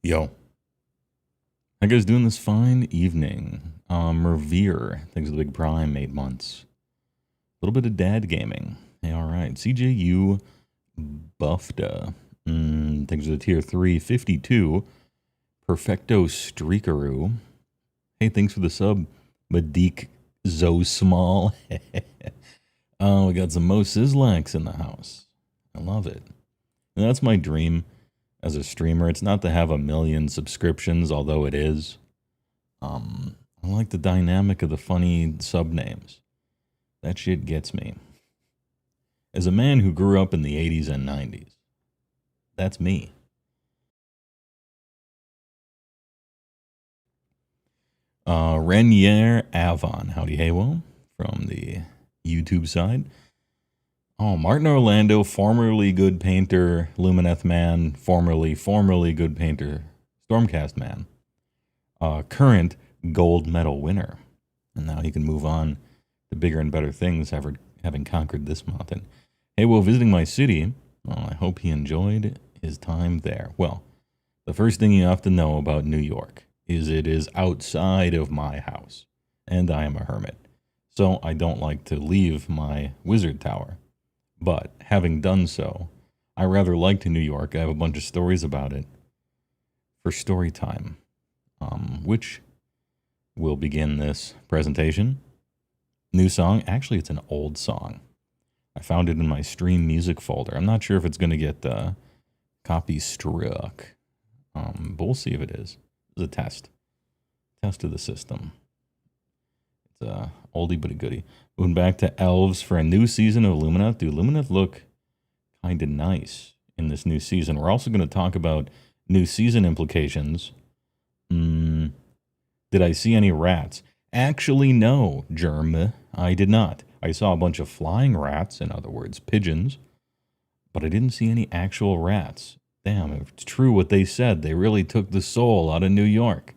Yo. How you guys doing this fine evening? Revere, thanks to the Big Prime, 8 months. A little bit of dad gaming. Hey, alright. CJU Buffda. Thanks to the tier 3, 52. Perfecto Streakaroo. Hey, thanks for the sub. Madik Zo Small. We got some Mo Sizzlax in the house. I love it. And that's my dream as a streamer. It's not to have 1 million subscriptions, although it is. I like the dynamic of the funny sub names. That shit gets me. As a man who grew up in the 80s and 90s, that's me. Renier Avon. Howdy, HeyWoah, from the YouTube side. Oh, Martin Orlando, formerly good painter, Lumineth man, formerly good painter, Stormcast man. Current gold medal winner. And now he can move on to bigger and better things after having conquered this mountain. Hey, well, visiting my city. Well, I hope he enjoyed his time there. Well, the first thing you have to know about New York is it is outside of my house. And I am a hermit. So I don't like to leave my wizard tower. But having done so, I rather liked New York. I have a bunch of stories about it for story time, which will begin this presentation. New song. Actually, it's an old song. I found it in my stream music folder. I'm not sure if it's going to get copy struck, but we'll see if it is. It's a test of the system. It's a oldie but a goodie. Moving back to Elves for a new season of Lumineth. Dude, Lumineth look kind of nice in this new season. We're also going to talk about new season implications. Did I see any rats? Actually, no, Germ. I did not. I saw a bunch of flying rats, in other words, pigeons, but I didn't see any actual rats. Damn, if it's true what they said, they really took the soul out of New York.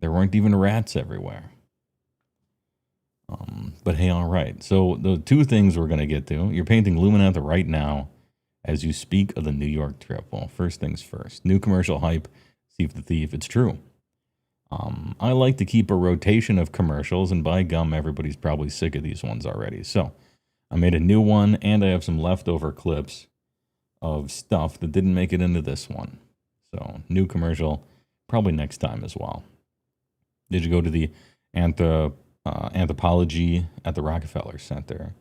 There weren't even rats everywhere. But hey, all right. So the two things we're going to get to. You're painting Lumineth right now as you speak of the New York trip. Well, first things first. New commercial hype. Thief the Thief. It's true. I like to keep a rotation of commercials, and by gum, everybody's probably sick of these ones already. So I made a new one, and I have some leftover clips of stuff that didn't make it into this one. So new commercial, probably next time as well. Did you go to the anthropology at the Rockefeller Center?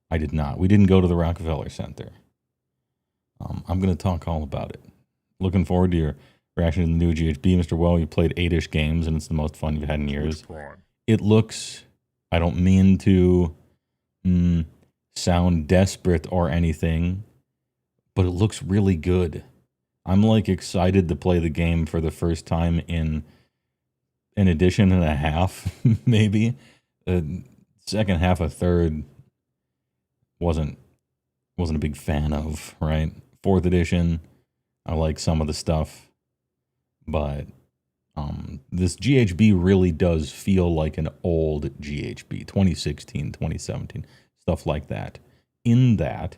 I did not. We didn't go to the Rockefeller Center. I'm going to talk all about it. Looking forward to your reaction to the new GHB. Mr. Well, you played 8-ish games, and it's the most fun you've had in years. It looks, I don't mean to sound desperate or anything, but it looks really good. I'm like excited to play the game for the first time in an edition and a half, maybe. Second half, a third, wasn't a big fan of, right? 4th edition, I like some of the stuff. But this GHB really does feel like an old GHB, 2016, 2017, stuff like that. In that,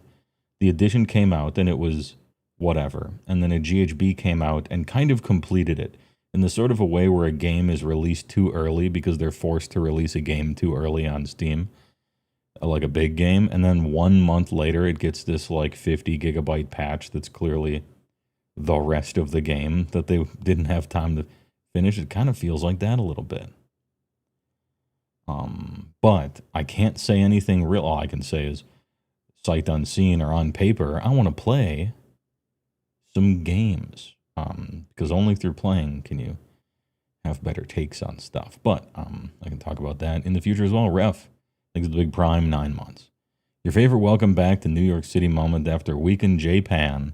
the edition came out and it was whatever. And then a GHB came out and kind of completed it in the sort of a way where a game is released too early because they're forced to release a game too early on Steam, like a big game. And then 1 month later, it gets this like 50 gigabyte patch that's clearly the rest of the game that they didn't have time to finish. It kind of feels like that a little bit. But I can't say anything real. All I can say is sight unseen or on paper, I want to play some games. Because only through playing can you have better takes on stuff. But I can talk about that in the future as well. Ref, thanks to the Big Prime, 9 months. Your favorite welcome back to New York City moment after a week in Japan,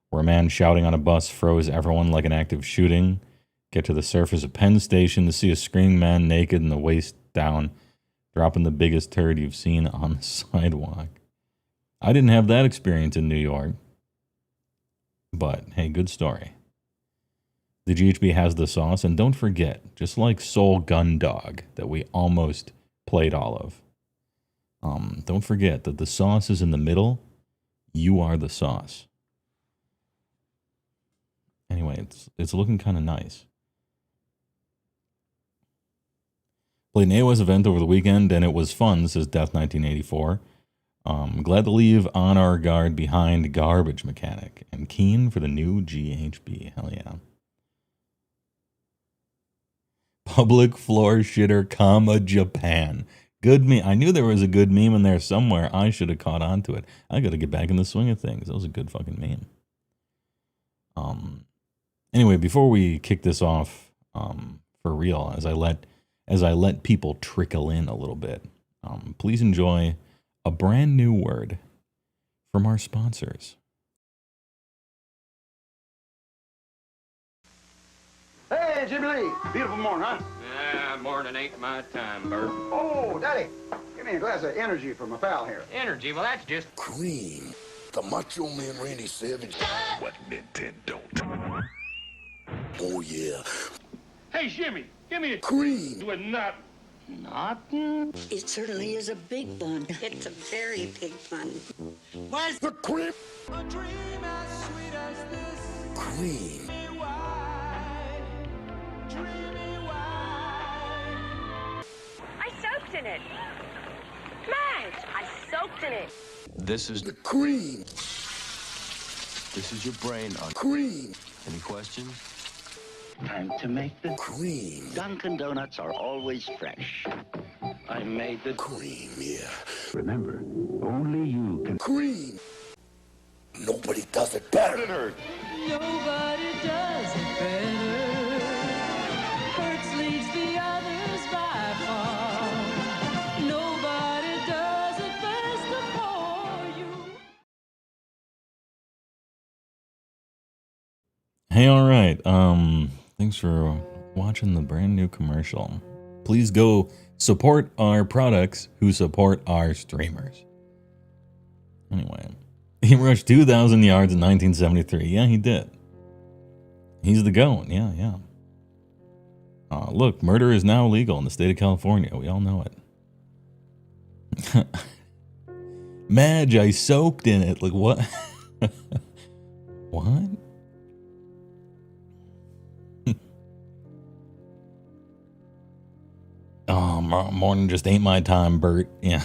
where a man shouting on a bus froze everyone like an active shooting. Get to the surface of Penn Station to see a screaming man naked and the waist down, dropping the biggest turd you've seen on the sidewalk. I didn't have that experience in New York. But, hey, good story. The GHB has the sauce, and don't forget, just like Soul Gundog that we almost played all of, don't forget that the sauce is in the middle. You are the sauce. Anyway, It's looking kind of nice. Played an AoS event over the weekend, and it was fun, says Death1984. Glad to leave on our guard behind garbage mechanic, and keen for the new GHB. Hell yeah. Public floor shitter, comma, Japan. Good meme. I knew there was a good meme in there somewhere. I should have caught on to it. I got to get back in the swing of things. That was a good fucking meme. Anyway, before we kick this off, for real, as I let people trickle in a little bit, please enjoy a brand new word from our sponsors. Hey, Jimmy Lee. Beautiful morning, huh? Yeah, morning ain't my time, Bert. Oh, Daddy, give me a glass of energy for my pal here. Energy? Well, that's just... Cream. The Macho Man Randy Savage. What men don't. Oh, yeah. Hey, Jimmy, give me a Cream. with nut. Nothing. It certainly is a big bun. It's a very big bun. Where's the cream? Cream. I soaked in it. Madge, I soaked in it. This is The cream. this is your brain on Cream. any questions? Time to make the Cream. Dunkin' Donuts are always fresh. I made the Cream, yeah. Remember, only you can. Cream. Nobody does it better. Nobody does it better. Hertz leads the others by far. Nobody does it best for you. Hey, all right. Thanks for watching the brand new commercial. Please go support our products who support our streamers. Anyway, he rushed 2,000 yards in 1973. Yeah, he did. He's the goat. Yeah. Look, murder is now legal in the state of California. We all know it. Madge, I soaked in it. Like, what? What? Oh, morning just ain't my time, Bert. Yeah.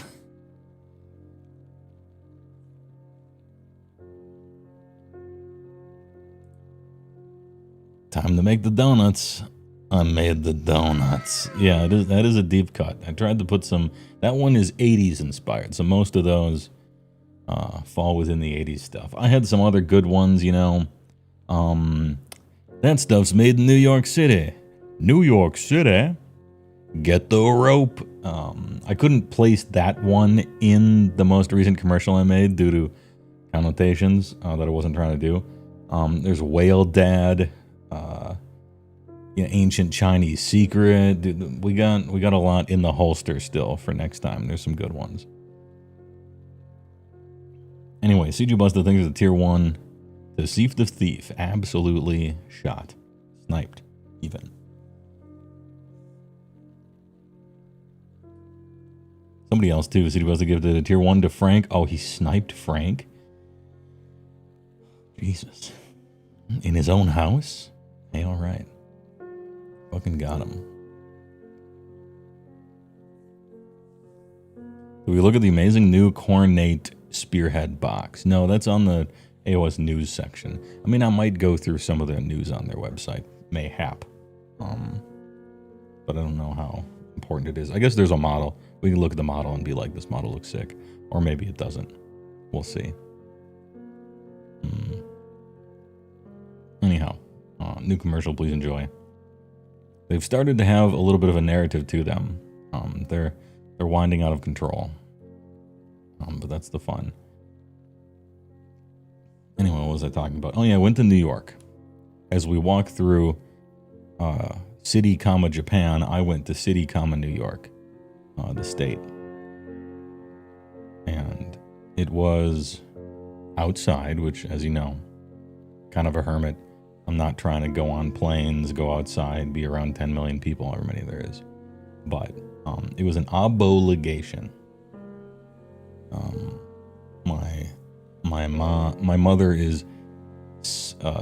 Time to make the donuts. I made the donuts. Yeah, that is a deep cut. I tried to put some... That one is 80s inspired, so most of those fall within the 80s stuff. I had some other good ones, you know. That stuff's made in New York City. New York City? Get the rope. I couldn't place that one in the most recent commercial I made due to connotations that I wasn't trying to do. There's Whale Dad, Ancient Chinese Secret. Dude, we got a lot in the holster still for next time. There's some good ones. Anyway, CG Buster thinks it's a tier 1. The Thief the Thief, absolutely shot, sniped, even. Somebody else too. City Buster gave it a tier 1 to Frank. Oh, he sniped Frank. Jesus. In his own house? Hey, all right. Fucking got him. Do we look at the amazing new Cornate Spearhead box? No, that's on the AoS news section. I mean, I might go through some of the news on their website. Mayhap. But I don't know how important it is. I guess there's a model. We can look at the model and be like, this model looks sick. Or maybe it doesn't. We'll see. Anyhow, new commercial, please enjoy. They've started to have a little bit of a narrative to them. They're winding out of control. But that's the fun. Anyway, what was I talking about? Oh yeah, I went to New York. As we walked through city, Japan, I went to city, New York, the state. And it was outside, which, as you know, kind of a hermit. I'm not trying to go on planes, go outside, be around 10 million people, however many there is. But it was an obligation. My mother is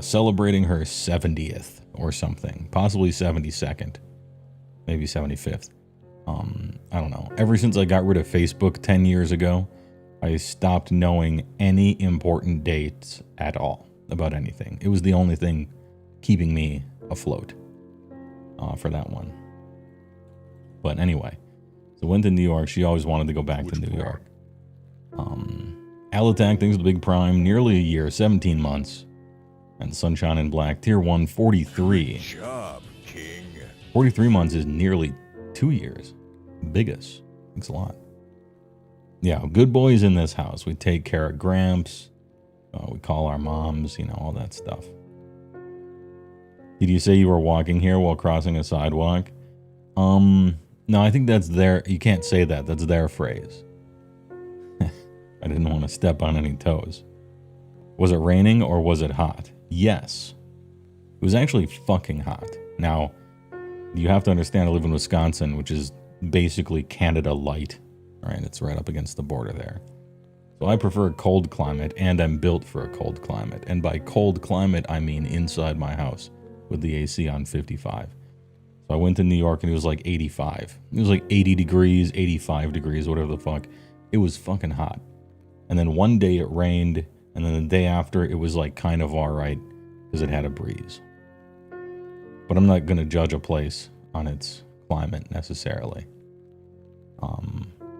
celebrating her 70th or something, possibly 72nd, maybe 75th. I don't know. Ever since I got rid of Facebook 10 years ago, I stopped knowing any important dates at all about anything. It was the only thing keeping me afloat for that one. But anyway, so went to New York. She always wanted to go back to New York. Alatak, things with the big prime, nearly a year, 17 months. And Sunshine in Black, tier 1, 43. Good job, King. 43 months is nearly 2 years. Biggest. Thanks a lot. Yeah, good boys in this house. We take care of Gramps. We call our moms, you know, all that stuff. Did you say you were walking here while crossing a sidewalk? No, I think that's their... You can't say that. That's their phrase. I didn't want to step on any toes. Was it raining or was it hot? Yes. It was actually fucking hot. Now, you have to understand I live in Wisconsin, which is basically Canada light. Right? It's right up against the border there. So I prefer a cold climate, and I'm built for a cold climate. And by cold climate, I mean inside my house with the AC on 55. So I went to New York and it was like 85. It was like 80 degrees, 85 degrees, whatever the fuck. It was fucking hot. And then one day it rained, and then the day after it was like kind of all right because it had a breeze. But I'm not going to judge a place on its climate necessarily.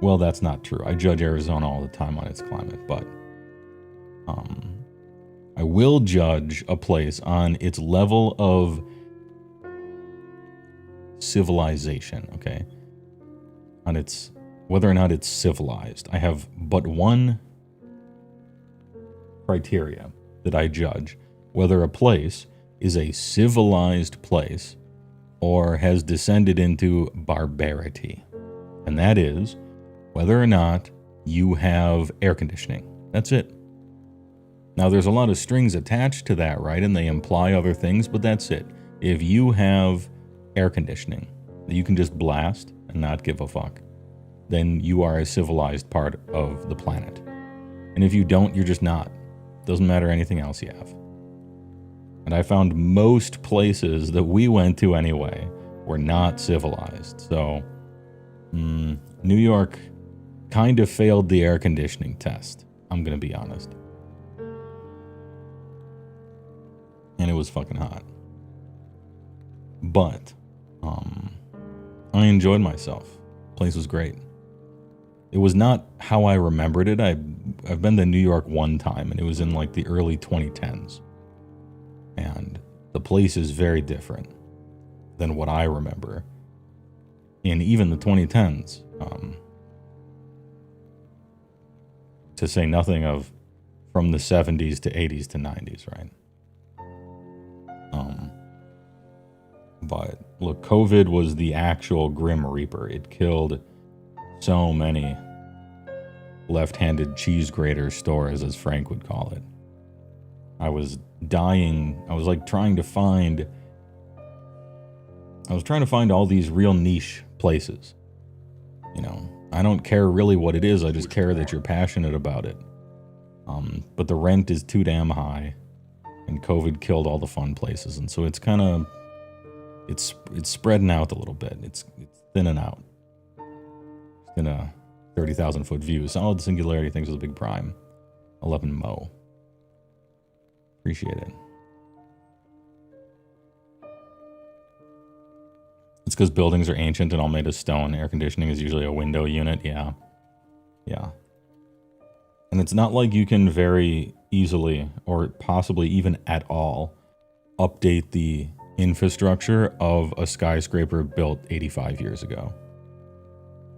Well, that's not true. I judge Arizona all the time on its climate, but I will judge a place on its level of civilization, okay? On its whether or not it's civilized. I have but one criteria that I judge whether a place is a civilized place or has descended into barbarity. And that is whether or not you have air conditioning. That's it. Now, there's a lot of strings attached to that, right? And they imply other things, but that's it. If you have air conditioning that you can just blast and not give a fuck, then you are a civilized part of the planet. And if you don't, you're just not. Doesn't matter anything else you have. And I found most places that we went to anyway were not civilized. So, New York kind of failed the air conditioning test. I'm going to be honest. And it was fucking hot. But, I enjoyed myself. The place was great. It was not how I remembered it. I've been to New York one time, and it was in like the early 2010s. And the place is very different than what I remember in even the 2010s. To say nothing of from the 70s to 80s to 90s, right? But look, COVID was the actual Grim Reaper. It killed so many left-handed cheese grater stores, as Frank would call it. I was dying. I was like trying to find all these real niche places. You know, I don't care really what it is. I just care that you're passionate about it. But the rent is too damn high, and COVID killed all the fun places. And so it's kind of, it's spreading out a little bit. It's thinning out. It's in a 30,000 foot view. Solid Singularity, things with a big prime. 11 Mo. Appreciate it. It's because buildings are ancient and all made of stone. Air conditioning is usually a window unit. Yeah. And it's not like you can very easily, or possibly even at all, update the infrastructure of a skyscraper built 85 years ago.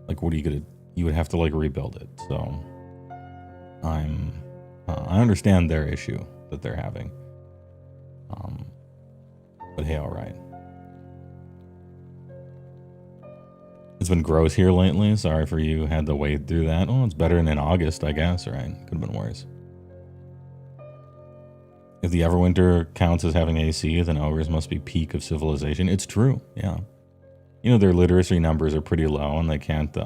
Like, what are you gonna... You would have to, like, rebuild it. So, I understand their issue that they're having. But hey, alright. It's been gross here lately. Sorry for you had to wade through that. Oh, it's better than in August, I guess, right? Could have been worse. If the Everwinter counts as having AC, then ogres must be peak of civilization. It's true, yeah. You know, their literacy numbers are pretty low and they can't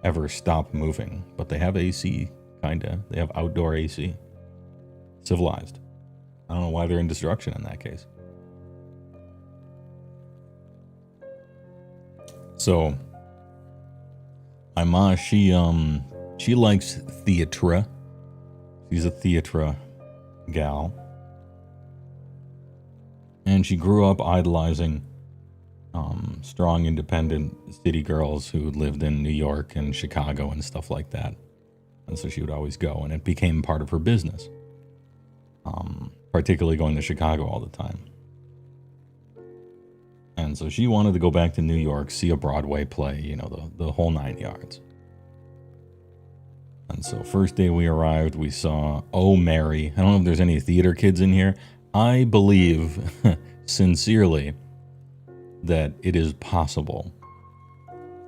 ever stop moving. But they have AC, kinda. They have outdoor AC. Civilized. I don't know why they're in destruction in that case. So, my ma, she likes theatre. She's a theatre gal. And she grew up idolizing strong, independent city girls who lived in New York and Chicago and stuff like that. And so she would always go, and it became part of her business. Particularly going to Chicago all the time. And so she wanted to go back to New York, see a Broadway play, you know, the whole 9 yards. And so first day we arrived, we saw Oh Mary. I don't know if there's any theater kids in here. I believe, sincerely, that it is possible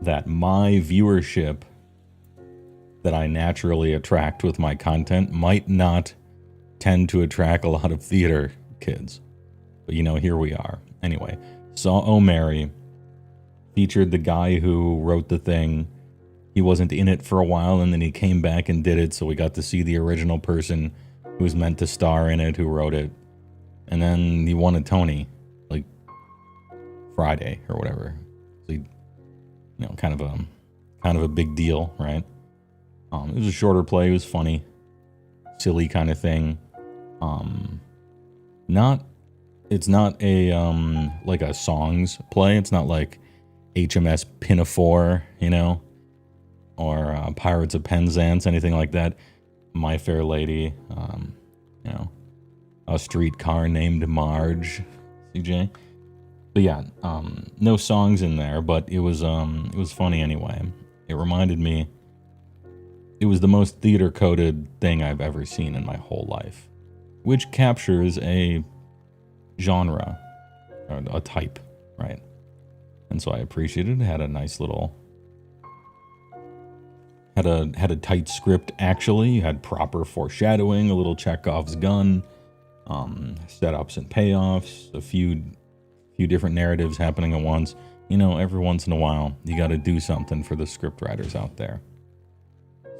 that my viewership that I naturally attract with my content might not tend to attract a lot of theater kids. But, you know, here we are. Anyway, saw Oh Mary, featured the guy who wrote the thing. He wasn't in it for a while, and then he came back and did it, so we got to see the original person who's meant to star in it, who wrote it. And then he won a Tony, like, Friday or whatever. So he, you know, kind of a big deal, right? It was a shorter play. It was funny, silly kind of thing. It's not a like a songs play. It's not like HMS Pinafore, you know, or Pirates of Penzance, anything like that. My Fair Lady, you know, A Streetcar Named Marge, CJ. But yeah, no songs in there, but it was funny anyway. It reminded me. It was the most theater-coded thing I've ever seen in my whole life, which captures a genre, or a type, right? And so I appreciated it. It had a nice little, had a tight script actually. You had proper foreshadowing, a little Chekhov's gun, setups and payoffs, a few different narratives happening at once. You know, every once in a while, you got to do something for the script writers out there.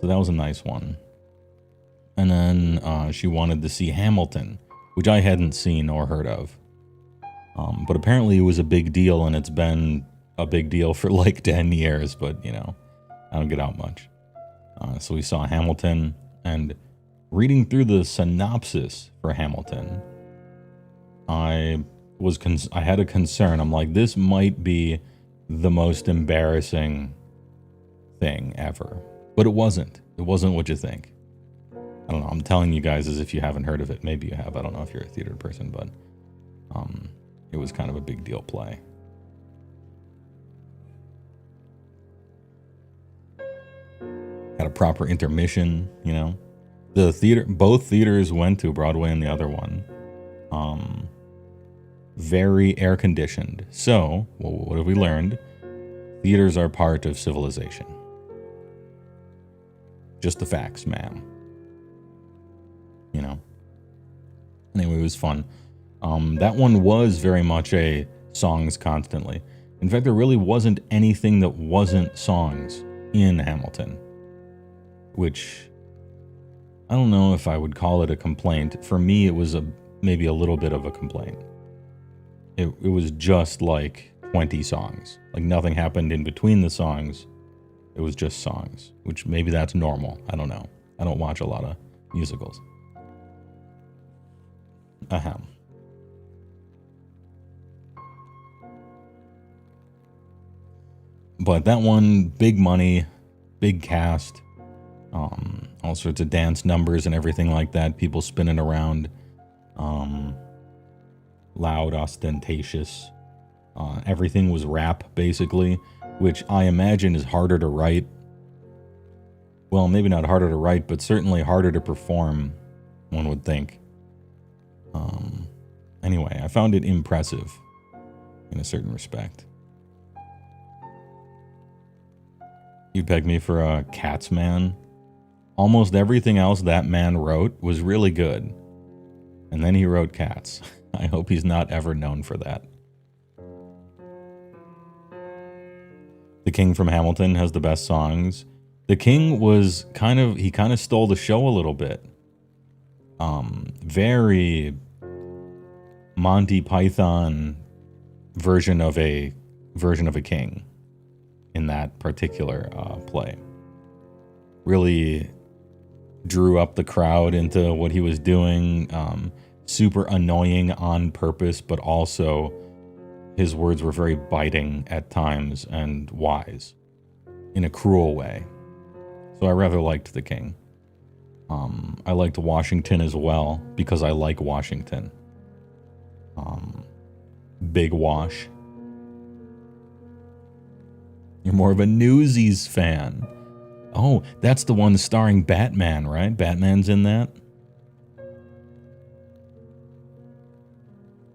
So that was a nice one. And then she wanted to see Hamilton, which I hadn't seen or heard of. But apparently it was a big deal, and it's been a big deal for like 10 years, but, you know, I don't get out much. So we saw Hamilton, and reading through the synopsis for Hamilton, I had a concern. I'm like, this might be the most embarrassing thing ever. But it wasn't. It wasn't what you think. I don't know. I'm telling you guys as if you haven't heard of it. Maybe you have. I don't know if you're a theater person, but it was kind of a big deal play. Had a proper intermission, you know. Both theaters went to, Broadway and the other one. Very air conditioned. So, well, what have we learned? Theaters are part of civilization. Just the facts, ma'am. You know. Anyway, it was fun. That one was very much a songs constantly. In fact, there really wasn't anything that wasn't songs in Hamilton. Which, I don't know if I would call it a complaint. For me, it was maybe a little bit of a complaint. It was just like 20 songs. Like nothing happened in between the songs. It was just songs, which maybe that's normal. I don't know. I don't watch a lot of musicals. Ahem. But that one, big money, big cast, all sorts of dance numbers and everything like that. People spinning around, loud, ostentatious. Everything was rap, basically, which I imagine is harder to write. Well, maybe not harder to write, but certainly harder to perform, one would think. Anyway, I found it impressive in a certain respect. You'd peg me for a Cats man. Almost everything else that man wrote was really good. And then he wrote Cats. I hope he's not ever known for that. The King from Hamilton has the best songs. The King was he kind of stole the show a little bit. Very Monty Python version of a king in that particular play. Really drew up the crowd into what he was doing. Super annoying on purpose, but also his words were very biting at times and wise in a cruel way. So I rather liked the king. I liked Washington as well because I like Washington. Big Wash. You're more of a Newsies fan. Oh, that's the one starring Batman, right? Batman's in that.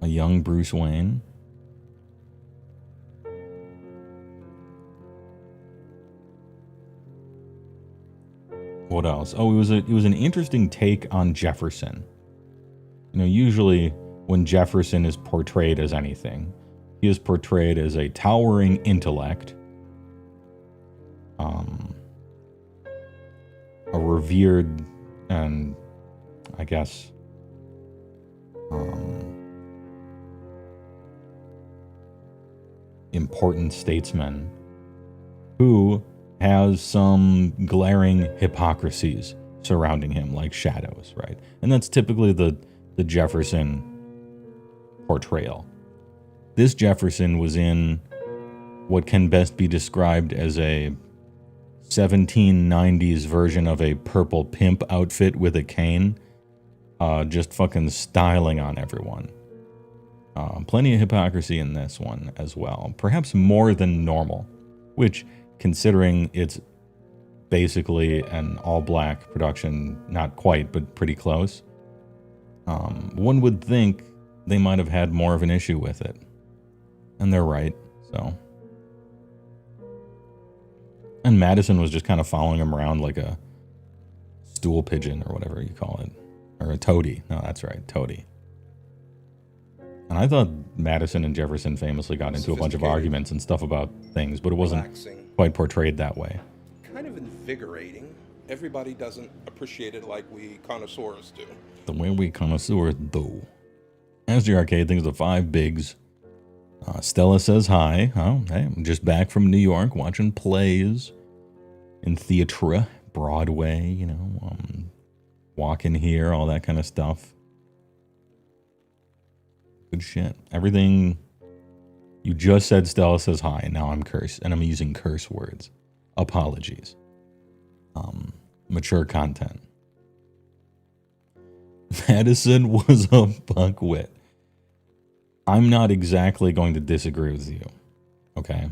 A young Bruce Wayne. What else? Oh, it was an interesting take on Jefferson. You know, usually when Jefferson is portrayed as anything, he is portrayed as a towering intellect, a revered and, I guess, important statesman who has some glaring hypocrisies surrounding him, like shadows, right? And that's typically the Jefferson portrayal. This Jefferson was in what can best be described as a 1790s version of a purple pimp outfit with a cane, just fucking styling on everyone. Plenty of hypocrisy in this one as well, perhaps more than normal, which, considering it's basically an all-black production, not quite, but pretty close, one would think they might have had more of an issue with it. And they're right, so. And Madison was just kind of following him around like a stool pigeon or whatever you call it. Or a toady. No, that's right, toady. And I thought Madison and Jefferson famously got into a bunch of arguments and stuff about things, but it wasn't quite portrayed that way. Kind of invigorating. Everybody doesn't appreciate it like we connoisseurs do. The way we connoisseurs do. As the arcade thinks of 5 bigs. Stella says hi. Oh, hey, I'm just back from New York watching plays in theatre, Broadway, you know, walking here, all that kind of stuff. Good shit. Everything you just said, Stella says hi, and now I'm cursed, and I'm using curse words. Apologies. Mature content. Madison was a buckwit. I'm not exactly going to disagree with you, okay?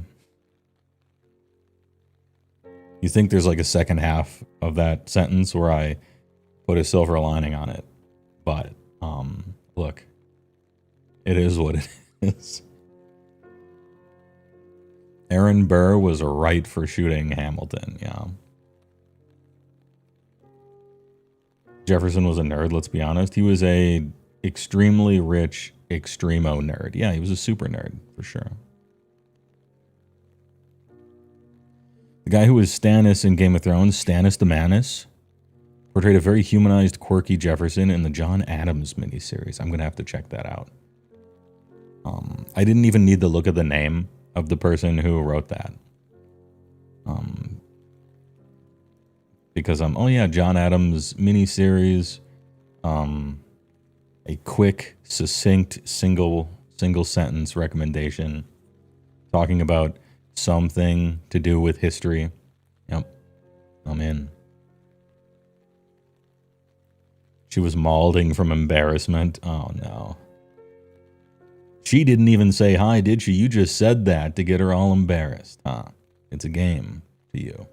You think there's like a second half of that sentence where I put a silver lining on it, but look, it is what it is. Aaron Burr was right for shooting Hamilton, yeah. Jefferson was a nerd, let's be honest. He was a extremely rich extremo nerd. Yeah, he was a super nerd, for sure. The guy who was Stannis in Game of Thrones, Stannis the Manus, portrayed a very humanized, quirky Jefferson in the John Adams miniseries. I'm going to have to check that out. I didn't even need to look at the name of the person who wrote that. Because oh yeah, John Adams miniseries, a quick, succinct, single sentence recommendation talking about something to do with history. Yep, I'm in. She was mauling from embarrassment. Oh no. She didn't even say hi, did she? You just said that to get her all embarrassed. Huh? It's a game to you.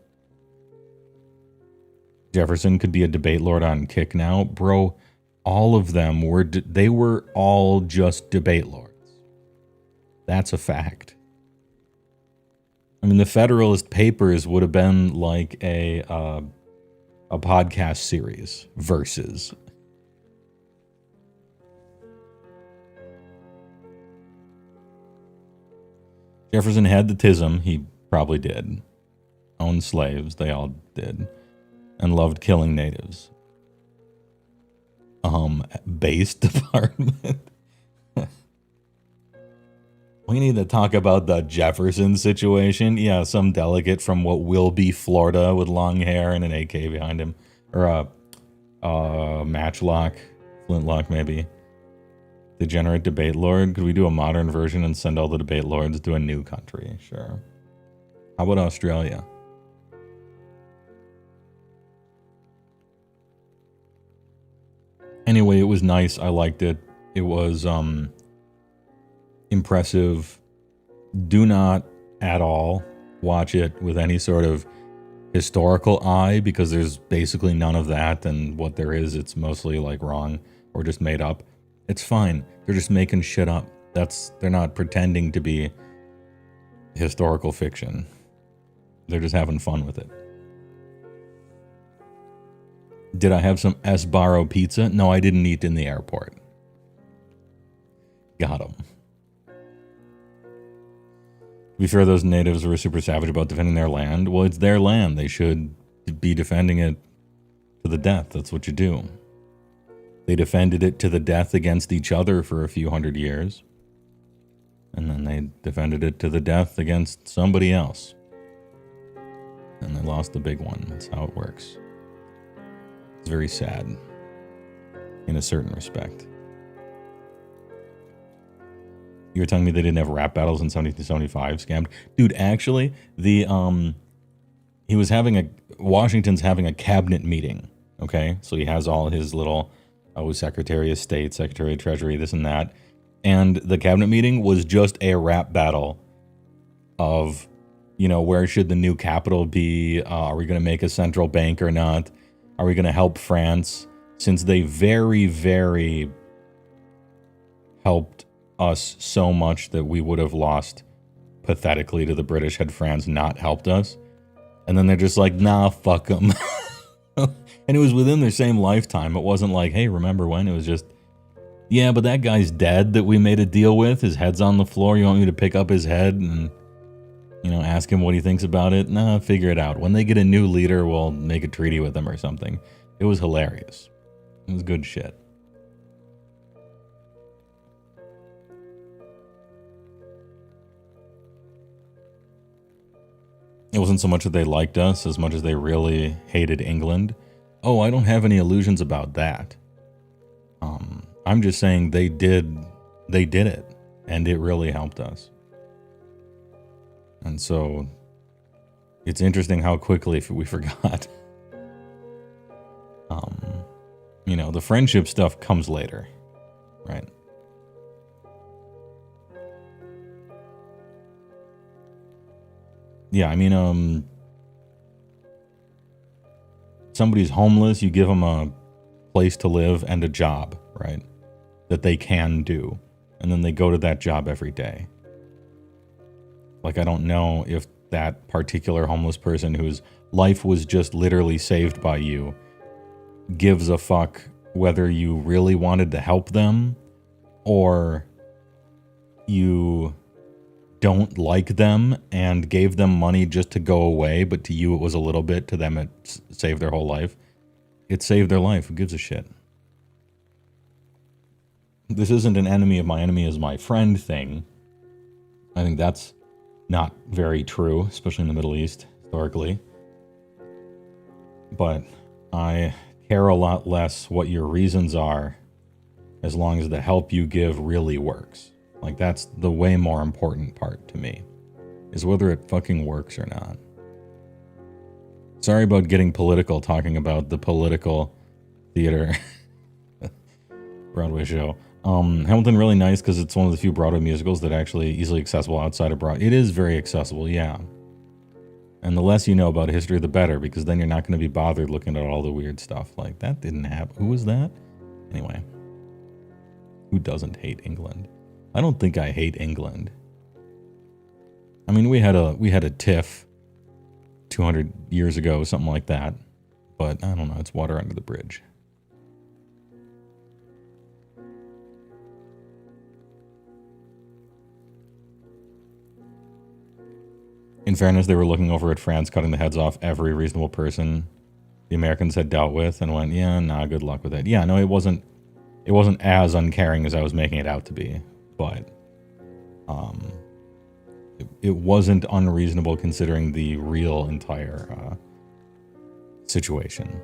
Jefferson could be a debate lord on Kick now. Bro, all of them they were all just debate lords. That's a fact. I mean, the Federalist Papers would have been like a podcast series versus. Jefferson had the tism, he probably did. Owned slaves, they all did. And loved killing natives. Base department. We need to talk about the Jefferson situation. Yeah, some delegate from what will be Florida with long hair and an AK behind him. Or a matchlock, flintlock maybe. Degenerate debate lord. Could we do a modern version and send all the debate lords to a new country? Sure. How about Australia? Anyway, it was nice. I liked it. It was impressive. Do not at all watch it with any sort of historical eye, because there's basically none of that, and what there is, it's mostly like wrong or just made up. It's fine. They're just making shit up. They're not pretending to be historical fiction. They're just having fun with it. Did I have some Sbarro pizza? No, I didn't eat in the airport. Got him. To be fair, those natives were super savage about defending their land. Well, it's their land. They should be defending it to the death. That's what you do. They defended it to the death against each other for a few hundred years. And then they defended it to the death against somebody else. And they lost the big one. That's how it works. It's very sad. In a certain respect. You were telling me they didn't have rap battles in 70-75 scammed? Dude, actually, Washington's having a cabinet meeting. Okay? So he has all his little, Secretary of State, Secretary of Treasury, this and that. And the cabinet meeting was just a rap battle of, where should the new capital be? Are we going to make a central bank or not? Are we going to help France? Since they very, very helped us so much that we would have lost pathetically to the British had France not helped us. And then they're just like, nah, fuck them. And it was within their same lifetime. It wasn't like, hey, remember when? It was just, yeah, but that guy's dead that we made a deal with. His head's on the floor. You want me to pick up his head and, ask him what he thinks about it? Nah, figure it out. When they get a new leader, we'll make a treaty with them or something. It was hilarious. It was good shit. It wasn't so much that they liked us as much as they really hated England. Oh, I don't have any illusions about that. I'm just saying they did it, and it really helped us. And so it's interesting how quickly we forgot. The friendship stuff comes later, right? Yeah, somebody's homeless, you give them a place to live and a job, right? That they can do. And then they go to that job every day. Like, I don't know if that particular homeless person whose life was just literally saved by you gives a fuck whether you really wanted to help them or you don't like them and gave them money just to go away, but to you it was a little bit, to them it saved their whole life. It saved their life. Who gives a shit? This isn't an enemy of my enemy is my friend thing. I think that's not very true, especially in the Middle East, historically. But I care a lot less what your reasons are as long as the help you give really works. Like, that's the way more important part to me, is whether it fucking works or not. Sorry about getting political, talking about the political theater Broadway show. Hamilton, really nice because it's one of the few Broadway musicals that actually easily accessible outside of Broadway. It is very accessible, yeah. And the less you know about history, the better, because then you're not going to be bothered looking at all the weird stuff. Like, that didn't happen. Who was that? Anyway. Who doesn't hate England? I don't think I hate England. I mean, we had a tiff 200 years ago, something like that. But I don't know, it's water under the bridge. In fairness, they were looking over at France cutting the heads off every reasonable person the Americans had dealt with and went, yeah, nah, good luck with it. Yeah, no, it wasn't as uncaring as I was making it out to be. But it wasn't unreasonable considering the real entire situation.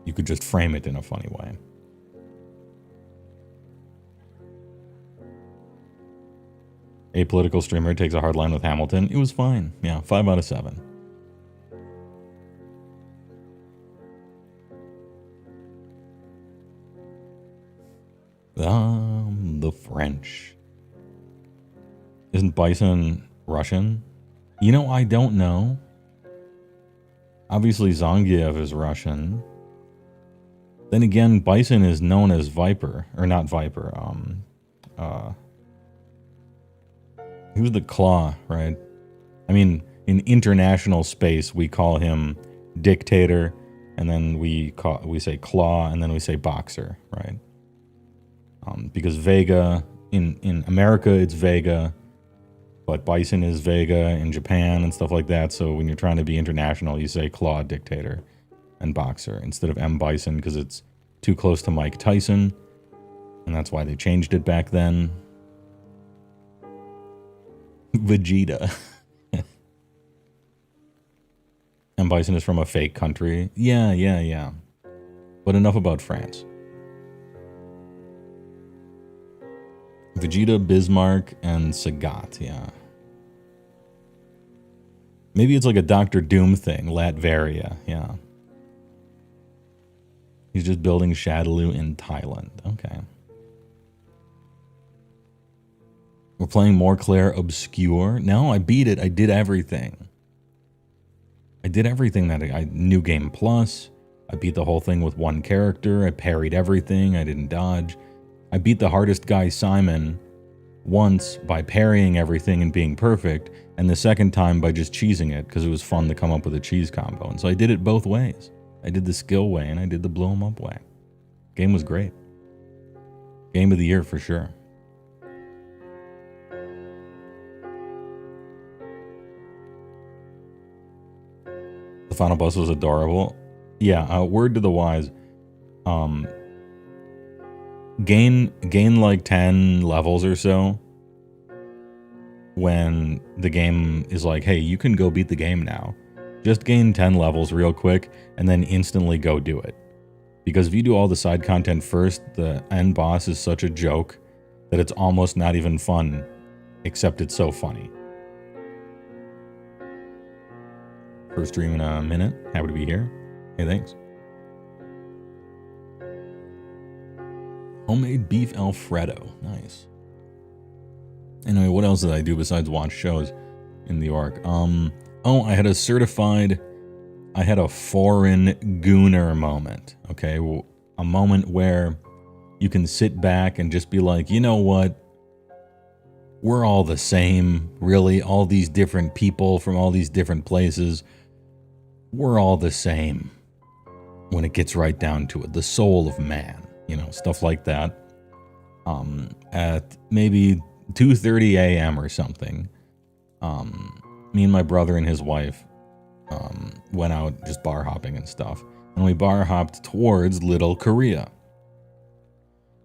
You could just frame it in a funny way. A political streamer takes a hard line with Hamilton. It was fine. Yeah, 5 out of 7. The French. Isn't Bison Russian? You know, I don't know. Obviously, Zangief is Russian. Then again, Bison is known as Viper. Or not Viper. He was the Claw, right? I mean, in international space, we call him Dictator. And then we say Claw. And then we say Boxer, right? Because Vega, in America, it's Vega. But Bison is Vega in Japan and stuff like that. So when you're trying to be international, you say Claw, Dictator, and Boxer instead of M. Bison because it's too close to Mike Tyson. And that's why they changed it back then. Vegeta. M. Bison is from a fake country. Yeah. But enough about France. Vegeta, Bismarck, and Sagat, yeah. Maybe it's like a Doctor Doom thing, Latveria, yeah. He's just building Shadaloo in Thailand, okay. We're playing Montclair Obscure. No, I beat it, I did everything. I did everything that New Game Plus. I beat the whole thing with one character, I parried everything, I didn't dodge. I beat the hardest guy, Simon, once by parrying everything and being perfect, and the second time by just cheesing it, because it was fun to come up with a cheese combo. And so I did it both ways. I did the skill way, and I did the blow 'em up way. Game was great. Game of the year for sure. The final boss was adorable. Yeah, word to the wise. Gain like 10 levels or so when the game is like, hey, you can go beat the game now. Just gain 10 levels real quick and then instantly go do it. Because if you do all the side content first, the end boss is such a joke that it's almost not even fun, except it's so funny. First stream in a minute. Happy to be here. Hey, thanks. Homemade beef Alfredo. Nice. Anyway, what else did I do besides watch shows in New York? Oh, I had a foreign gooner moment. Okay, a moment where you can sit back and just be like, you know what? We're all the same, really. All these different people from all these different places. We're all the same when it gets right down to it. The soul of man. You know, stuff like that. At maybe 2:30 a.m. or something, me and my brother and his wife went out just bar hopping and stuff. And we bar hopped towards Little Korea.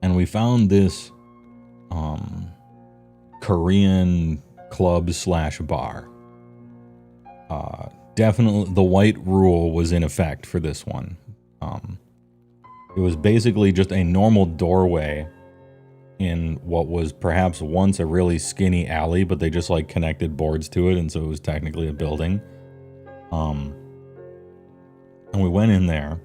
And we found this Korean club / bar. Definitely the white rule was in effect for this one. It was basically just a normal doorway in what was perhaps once a really skinny alley, but they just like connected boards to it, and so it was technically a building. And we went in there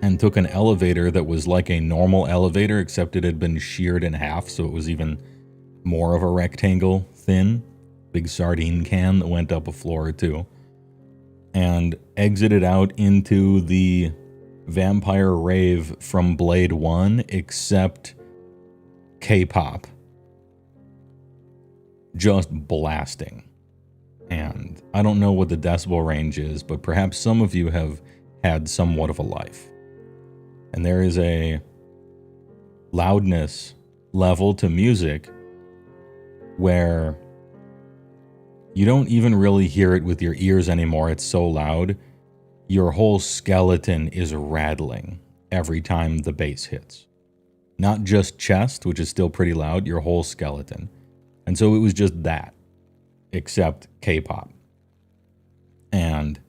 and took an elevator that was like a normal elevator, except it had been sheared in half, so it was even more of a rectangle thin. Big sardine can that went up a floor or two. And exited out into the vampire rave from Blade 1, except K-pop. Just blasting. And I don't know what the decibel range is, but perhaps some of you have had somewhat of a life. And there is a loudness level to music where you don't even really hear it with your ears anymore. It's so loud. Your whole skeleton is rattling every time the bass hits. Not just chest, which is still pretty loud, your whole skeleton. And so it was just that. except K-pop. And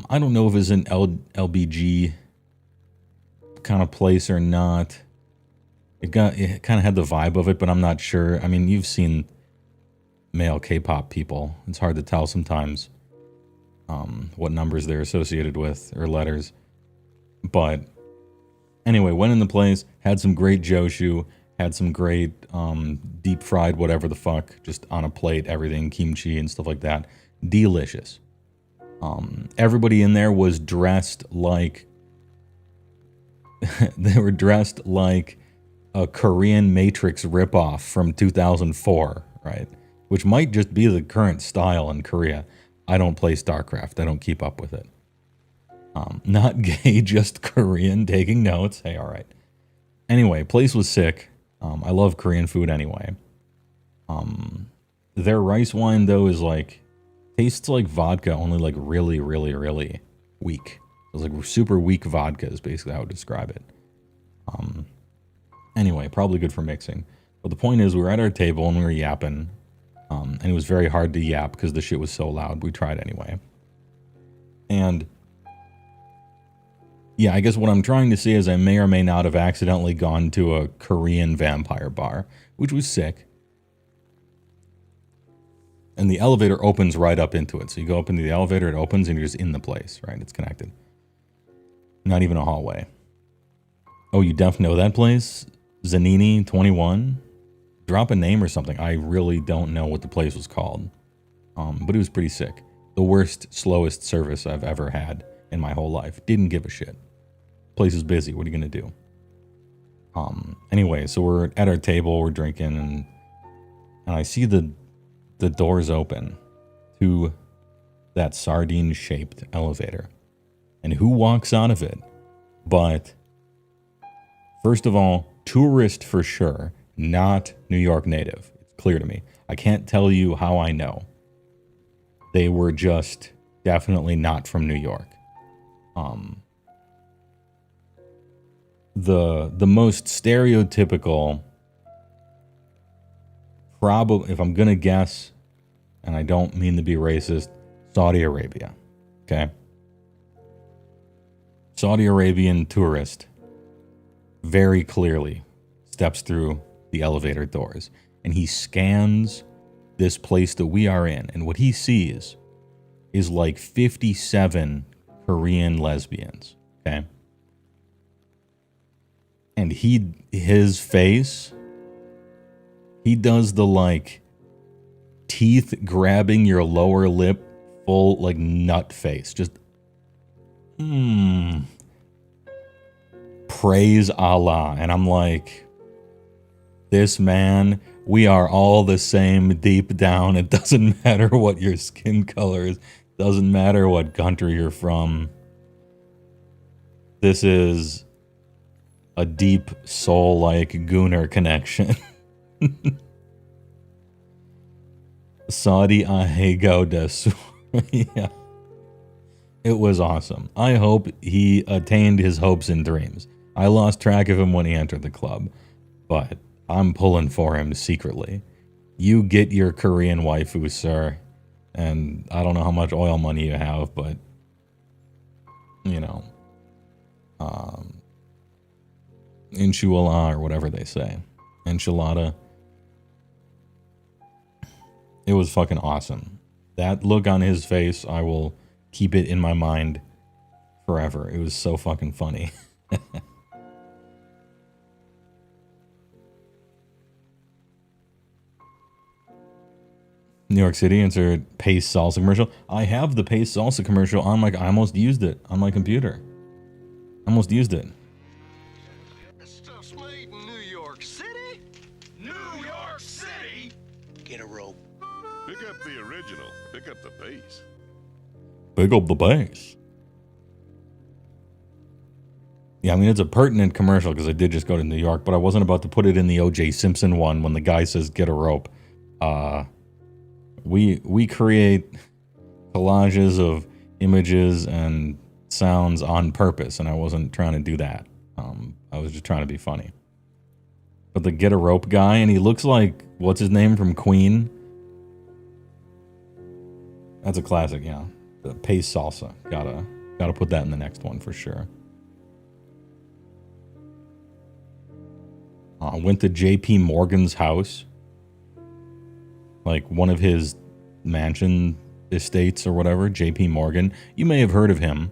I don't know if it's an LBG kind of place or not. It kind of had the vibe of it, but I'm not sure. I mean, you've seen male K-pop people. It's hard to tell sometimes what numbers they're associated with or letters. But anyway, went in the place, had some great Joshu, had some great deep fried whatever the fuck, just on a plate, everything, kimchi and stuff like that. Delicious. Everybody in there was dressed like they were dressed like a Korean Matrix ripoff from 2004, right? Which might just be the current style in Korea. I don't play StarCraft. I don't keep up with it. Not gay, just Korean, taking notes. Hey, all right. Anyway, place was sick. I love Korean food anyway. Their rice wine, though, is like, tastes like vodka, only like really, really, really weak. It's like super weak vodka is basically how I would describe it. Anyway, probably good for mixing. But the point is, we were at our table and we were yapping. And it was very hard to yap because the shit was so loud. We tried anyway. And yeah, I guess what I'm trying to say is I may or may not have accidentally gone to a Korean vampire bar, which was sick. And the elevator opens right up into it. So you go up into the elevator, it opens, and you're just in the place, right? It's connected. Not even a hallway. Oh, you def know that place? Zanini 21? Drop a name or something. I really don't know what the place was called. But it was pretty sick. The worst, slowest service I've ever had in my whole life. Didn't give a shit. Place is busy. What are you going to do? Anyway, so we're at our table. We're drinking. And I see the doors open to that sardine-shaped elevator. And who walks out of it? But, first of all, tourist for sure. Not New York native. It's clear to me. I can't tell you how I know. They were just definitely not from New York. The most stereotypical, probably, if I'm gonna guess, and I don't mean to be racist, Saudi Arabia. Okay? Saudi Arabian tourist very clearly steps through the elevator doors, and he scans this place that we are in, and what he sees is like 57 Korean lesbians, okay? And his face, he does the like teeth grabbing your lower lip, full like nut face, just praise Allah. And I'm like, this man, we are all the same deep down. It doesn't matter what your skin color is. Doesn't matter what country you're from. This is a deep soul-like gooner connection. Saudi ahego desu. Yeah. It was awesome. I hope he attained his hopes and dreams. I lost track of him when he entered the club, but I'm pulling for him secretly. You get your Korean waifu, sir. And I don't know how much oil money you have, but, you know, inshallah or whatever they say. Enchilada. It was fucking awesome. That look on his face, I will keep it in my mind forever. It was so fucking funny. New York City insert Pace Salsa commercial. I have the Pace Salsa commercial on my... I almost used it on my computer. Almost used it. This stuff's made in New York City? New York City? Get a rope. Pick up the original. Pick up the pace. Pick up the pace. Yeah, I mean, it's a pertinent commercial because I did just go to New York, but I wasn't about to put it in the O.J. Simpson one when the guy says, get a rope. We create collages of images and sounds on purpose, and I wasn't trying to do that. I was just trying to be funny. But the get a rope guy, and he looks like, what's his name from Queen? That's a classic, yeah. The paste salsa. Gotta put that in the next one for sure. I went to JP Morgan's house. Like one of his mansion estates or whatever, JP Morgan. You may have heard of him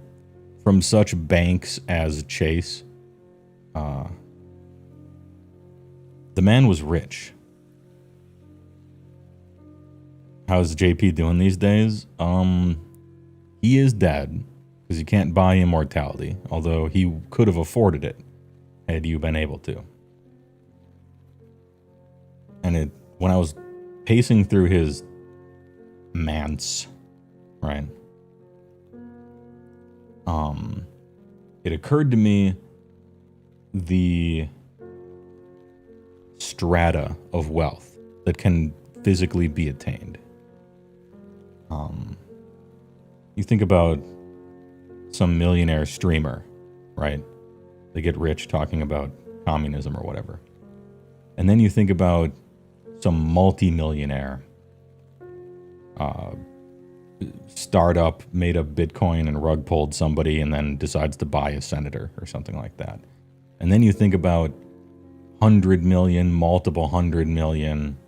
from such banks as Chase. The man was rich. How's JP doing these days? He is dead because you can't buy immortality, although he could have afforded it had you been able to. And when I was pacing through his manse, right? It occurred to me the strata of wealth that can physically be attained. You think about some millionaire streamer, right? They get rich talking about communism or whatever. And then you think about some multi-millionaire startup made up Bitcoin and rug pulled somebody and then decides to buy a senator or something like that. And then you think about 100 million, multiple 100 million.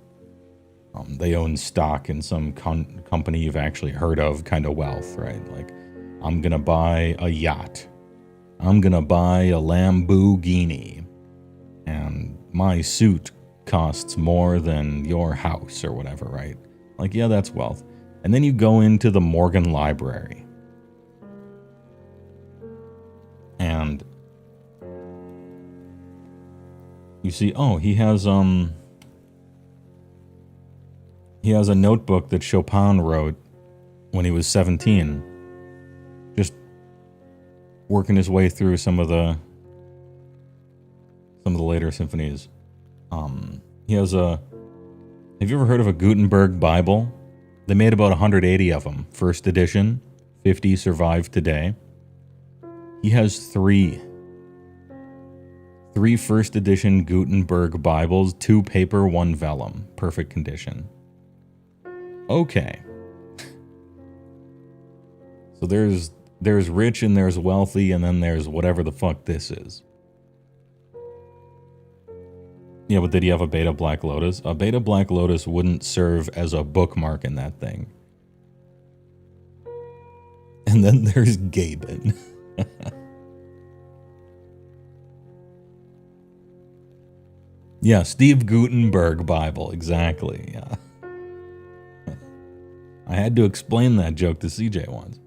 They own stock in some company you've actually heard of kind of wealth, right? Like, I'm going to buy a yacht. I'm going to buy a Lamborghini. And my suit costs more than your house or whatever, right? Like, yeah, that's wealth. And then you go into the Morgan Library. And you see, oh, he has a notebook that Chopin wrote when he was 17. Just working his way through some of the later symphonies. He has have you ever heard of a Gutenberg Bible? They made about 180 of them. First edition, 50 survive today. He has three first edition Gutenberg Bibles, 2 paper, 1 vellum, perfect condition. Okay. So there's rich and there's wealthy and then there's whatever the fuck this is. Yeah, but did he have a Beta Black Lotus? A Beta Black Lotus wouldn't serve as a bookmark in that thing. And then there's Gaben. Yeah, Steve Gutenberg Bible, exactly. Yeah. I had to explain that joke to CJ once.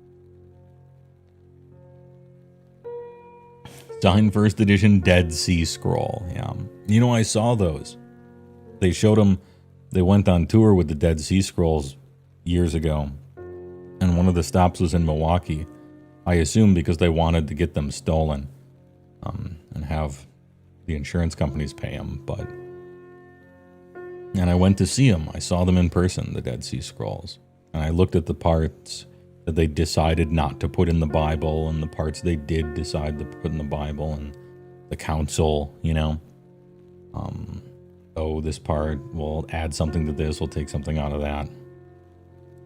Signed first edition Dead Sea Scroll. Yeah. You know, I saw those. They showed them. They went on tour with the Dead Sea Scrolls years ago. And one of the stops was in Milwaukee. I assume because they wanted to get them stolen. And have the insurance companies pay them. And I went to see them. I saw them in person, the Dead Sea Scrolls. And I looked at the parts that they decided not to put in the Bible and the parts they did decide to put in the Bible and the council, you know. Oh, this part, we'll add something to this, we'll take something out of that.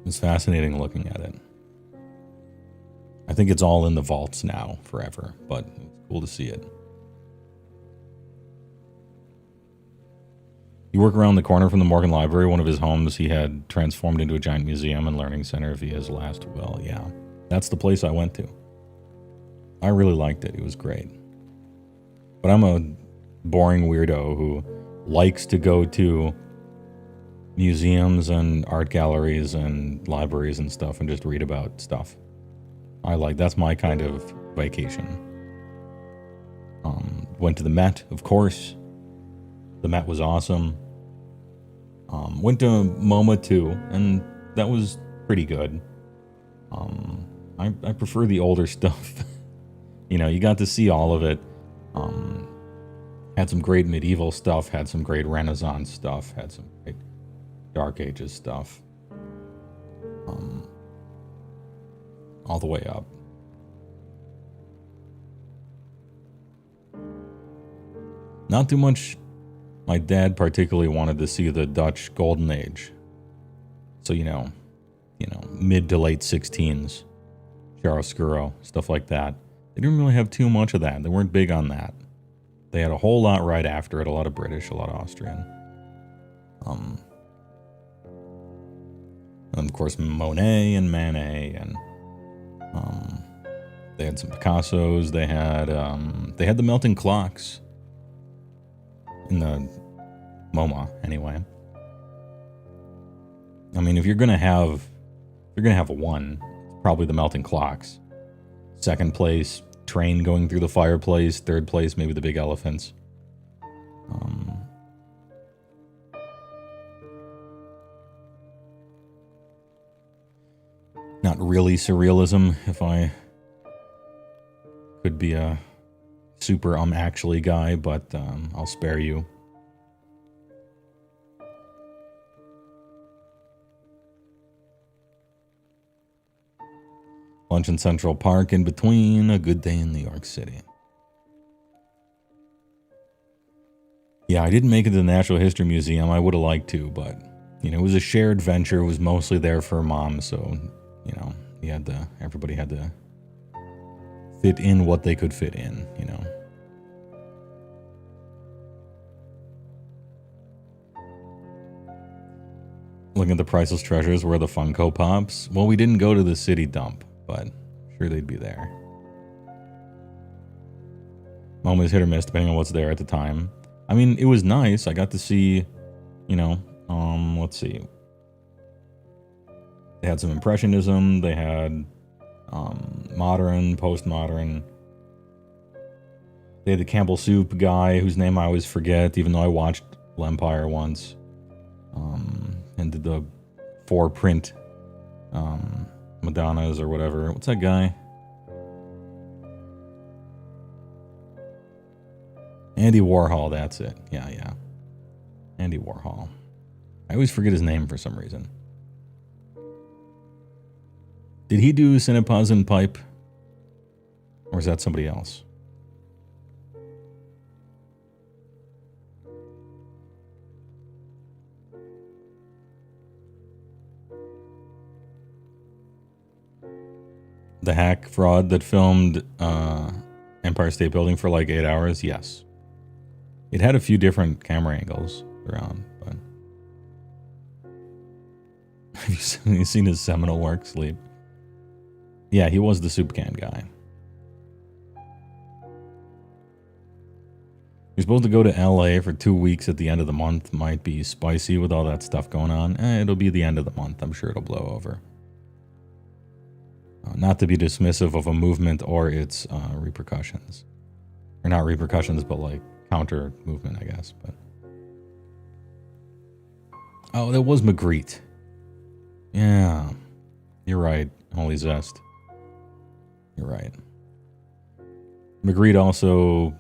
It's fascinating looking at it. I think it's all in the vaults now forever, but it's cool to see it. You work around the corner from the Morgan Library. One of his homes he had transformed into a giant museum and learning center via his last will. Yeah, that's the place I went to. I really liked it. It was great. But I'm a boring weirdo who likes to go to museums and art galleries and libraries and stuff and just read about stuff. That's my kind of vacation. Went to the Met, of course. The Met was awesome. Went to MoMA too, and that was pretty good. I prefer the older stuff. You know, you got to see all of it. Had some great medieval stuff, had some great Renaissance stuff, had some great Dark Ages stuff. All the way up. Not too much. My dad particularly wanted to see the Dutch Golden Age. So, you know, mid to late 16s, chiaroscuro, stuff like that. They didn't really have too much of that. They weren't big on that. They had a whole lot right after it, a lot of British, a lot of Austrian. And of course, Monet and Manet, and they had some Picassos. They had the melting clocks in the MoMA, anyway. I mean, if you're gonna have one, probably the melting clocks. Second place, train going through the fireplace. Third place, maybe the big elephants. Not really surrealism, if I could be a super actually guy, but I'll spare you. Lunch in Central Park in between, a good day in New York City. Yeah, I didn't make it to the Natural History Museum. I would have liked to, but, it was a shared venture. It was mostly there for Mom, so, everybody had to fit in what they could fit in, Looking at the priceless treasures, where are the Funko Pops? Well, we didn't go to the city dump, but sure they'd be there. Always hit or miss, depending on what's there at the time. I mean, it was nice. I got to see, let's see. They had some Impressionism. They had modern, postmodern. They had the Campbell Soup guy, whose name I always forget, even though I watched L'Empire once. And did the 4-print Madonnas or whatever. What's that guy? Andy Warhol, that's it. Yeah. Andy Warhol. I always forget his name for some reason. Did he do Cinepause and Pipe? Or is that somebody else? The hack fraud that filmed Empire State Building for like 8 hours? Yes. It had a few different camera angles around, but... Have you seen his seminal work, Sleep? Yeah, he was the soup can guy. You're supposed to go to LA for 2 weeks at the end of the month. Might be spicy with all that stuff going on. It'll be the end of the month. I'm sure it'll blow over. Not to be dismissive of a movement or its repercussions. Or not repercussions, but like counter movement, I guess. But oh, that was Magritte. Yeah. You're right. Holy Zest. You're right. Magritte also,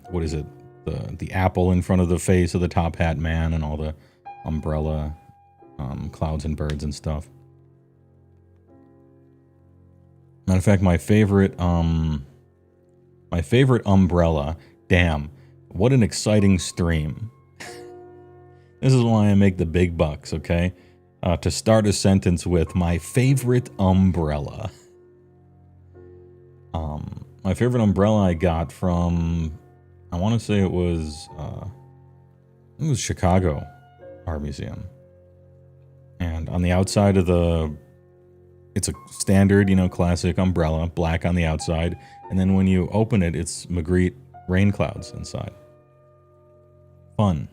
what is it? The apple in front of the face of the top hat man and all the umbrella clouds and birds and stuff. Matter of fact, my favorite umbrella. Damn, what an exciting stream! This is why I make the big bucks. Okay, to start a sentence with my favorite umbrella. My favorite umbrella I got from, I want to say it was Chicago Art Museum, and on the outside of the. It's a standard, classic umbrella, black on the outside. And then when you open it, it's Magritte rain clouds inside. Fun.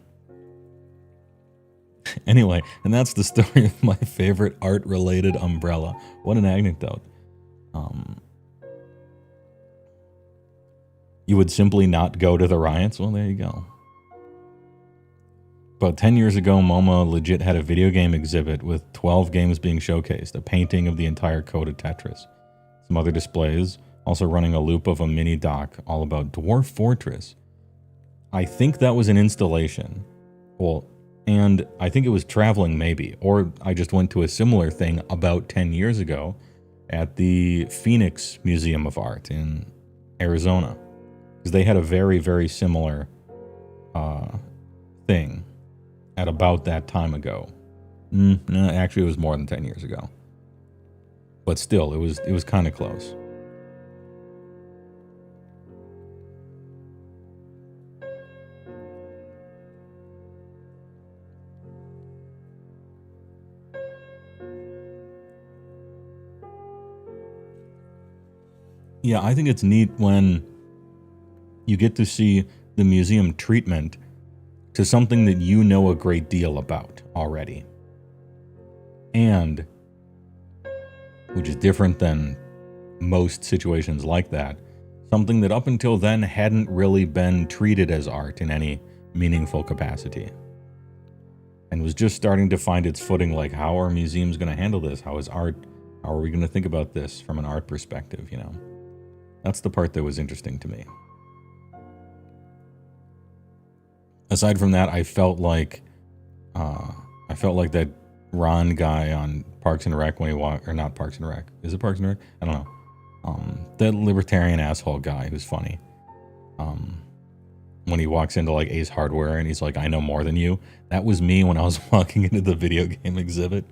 Anyway, and that's the story of my favorite art-related umbrella. What an anecdote. You would simply not go to the riots? Well, there you go. About 10 years ago, MoMA legit had a video game exhibit with 12 games being showcased, a painting of the entire code of Tetris. Some other displays, also running a loop of a mini doc all about Dwarf Fortress. I think that was an installation. Well, and I think it was traveling maybe, or I just went to a similar thing about 10 years ago at the Phoenix Museum of Art in Arizona. Because they had a very, very similar thing. At about that time ago. No, actually, it was more than 10 years ago. But still, it was kind of close. Yeah, I think it's neat when you get to see the museum treatment to something that you know a great deal about already. And, which is different than most situations like that, something that up until then hadn't really been treated as art in any meaningful capacity. And was just starting to find its footing, like, how are museums going to handle this? How are we going to think about this from an art perspective, you know? That's the part that was interesting to me. Aside from that, I felt like that Ron guy on Parks and Rec when he walked, or not Parks and Rec. Is it Parks and Rec? I don't know. That libertarian asshole guy who's funny. When he walks into like Ace Hardware and he's like, I know more than you. That was me when I was walking into the video game exhibit.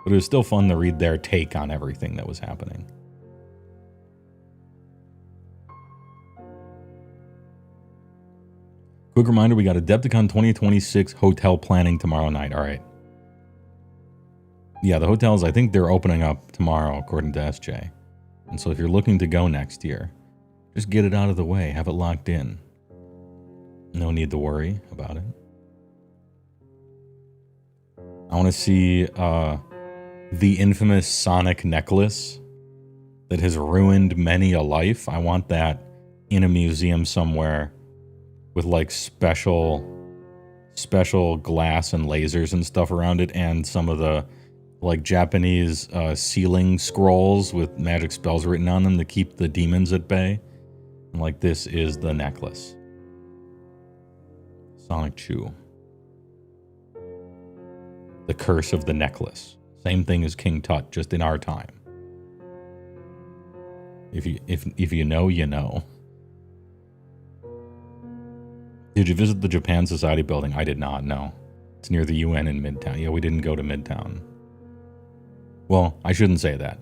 But it was still fun to read their take on everything that was happening. Quick reminder, we got Adepticon 2026 hotel planning tomorrow night. All right. Yeah, the hotels, I think they're opening up tomorrow, according to SJ. And so if you're looking to go next year, just get it out of the way. Have it locked in. No need to worry about it. I want to see the infamous Sonic necklace that has ruined many a life. I want that in a museum somewhere with like special glass and lasers and stuff around it, and some of the like Japanese sealing scrolls with magic spells written on them to keep the demons at bay. And like, this is the necklace. Sonic Chew. The Curse of the Necklace. Same thing as King Tut, just in our time. If you know, you know. Did you visit the Japan Society building? I did not, no. It's near the UN in Midtown. Yeah, we didn't go to Midtown. Well, I shouldn't say that.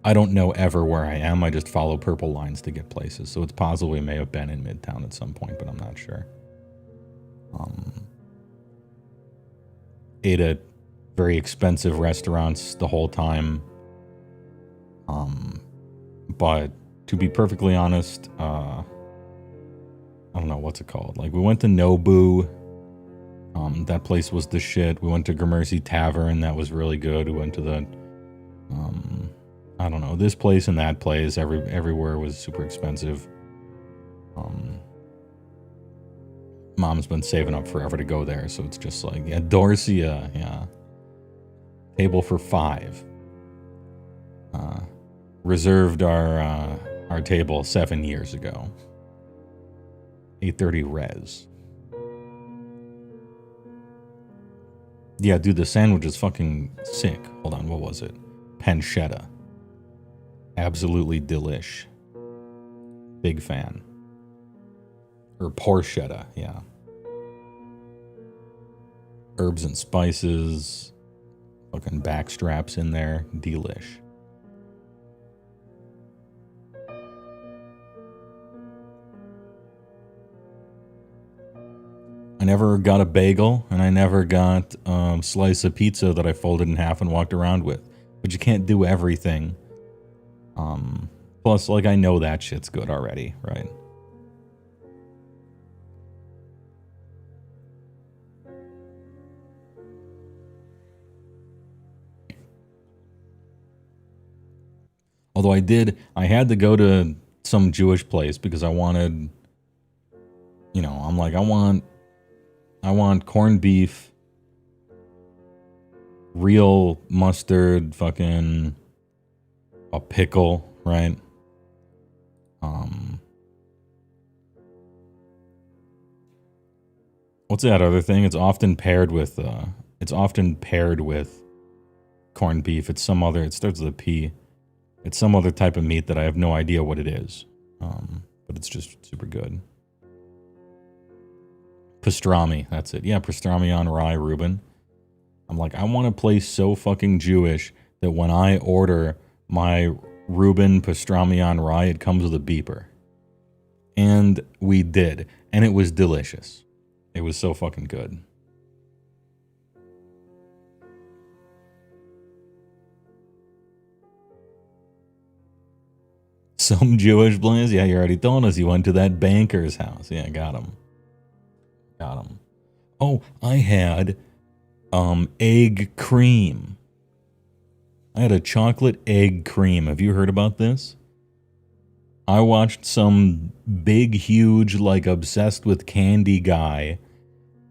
I don't know ever where I am. I just follow purple lines to get places. So it's possible we may have been in Midtown at some point, but I'm not sure. Ate at very expensive restaurants the whole time. But to be perfectly honest, I don't know what's it called. Like, we went to Nobu. That place was the shit. We went to Gramercy Tavern. That was really good. We went to the, I don't know, this place and that place. Everywhere was super expensive. Mom's been saving up forever to go there, so it's just like, yeah, Dorsia, yeah. Table for 5. Reserved our table 7 years ago. 8:30 res. Yeah, dude, the sandwich is fucking sick. Hold on, what was it? Pancetta. Absolutely delish. Big fan. Or porchetta, yeah. Herbs and spices. Fucking backstraps in there. Delish. I never got a bagel, and I never got a slice of pizza that I folded in half and walked around with. But you can't do everything. Plus, like, I know that shit's good already, right? Although I had to go to some Jewish place because I wanted, you know, I'm like, I want corned beef, real mustard, fucking a pickle, right? What's that other thing? It's often paired with corned beef. It starts with a P. It's some other type of meat that I have no idea what it is. But it's just super good. Pastrami, that's it. Yeah, pastrami on rye, Reuben. I'm like, I want a place so fucking Jewish that when I order my Reuben pastrami on rye, it comes with a beeper. And we did. And it was delicious. It was so fucking good. Some Jewish blaze? Yeah, you already told us you went to that banker's house. Yeah, got him. Got him. Oh, I had egg cream. I had a chocolate egg cream. Have you heard about this? I watched some big, huge, like obsessed with candy guy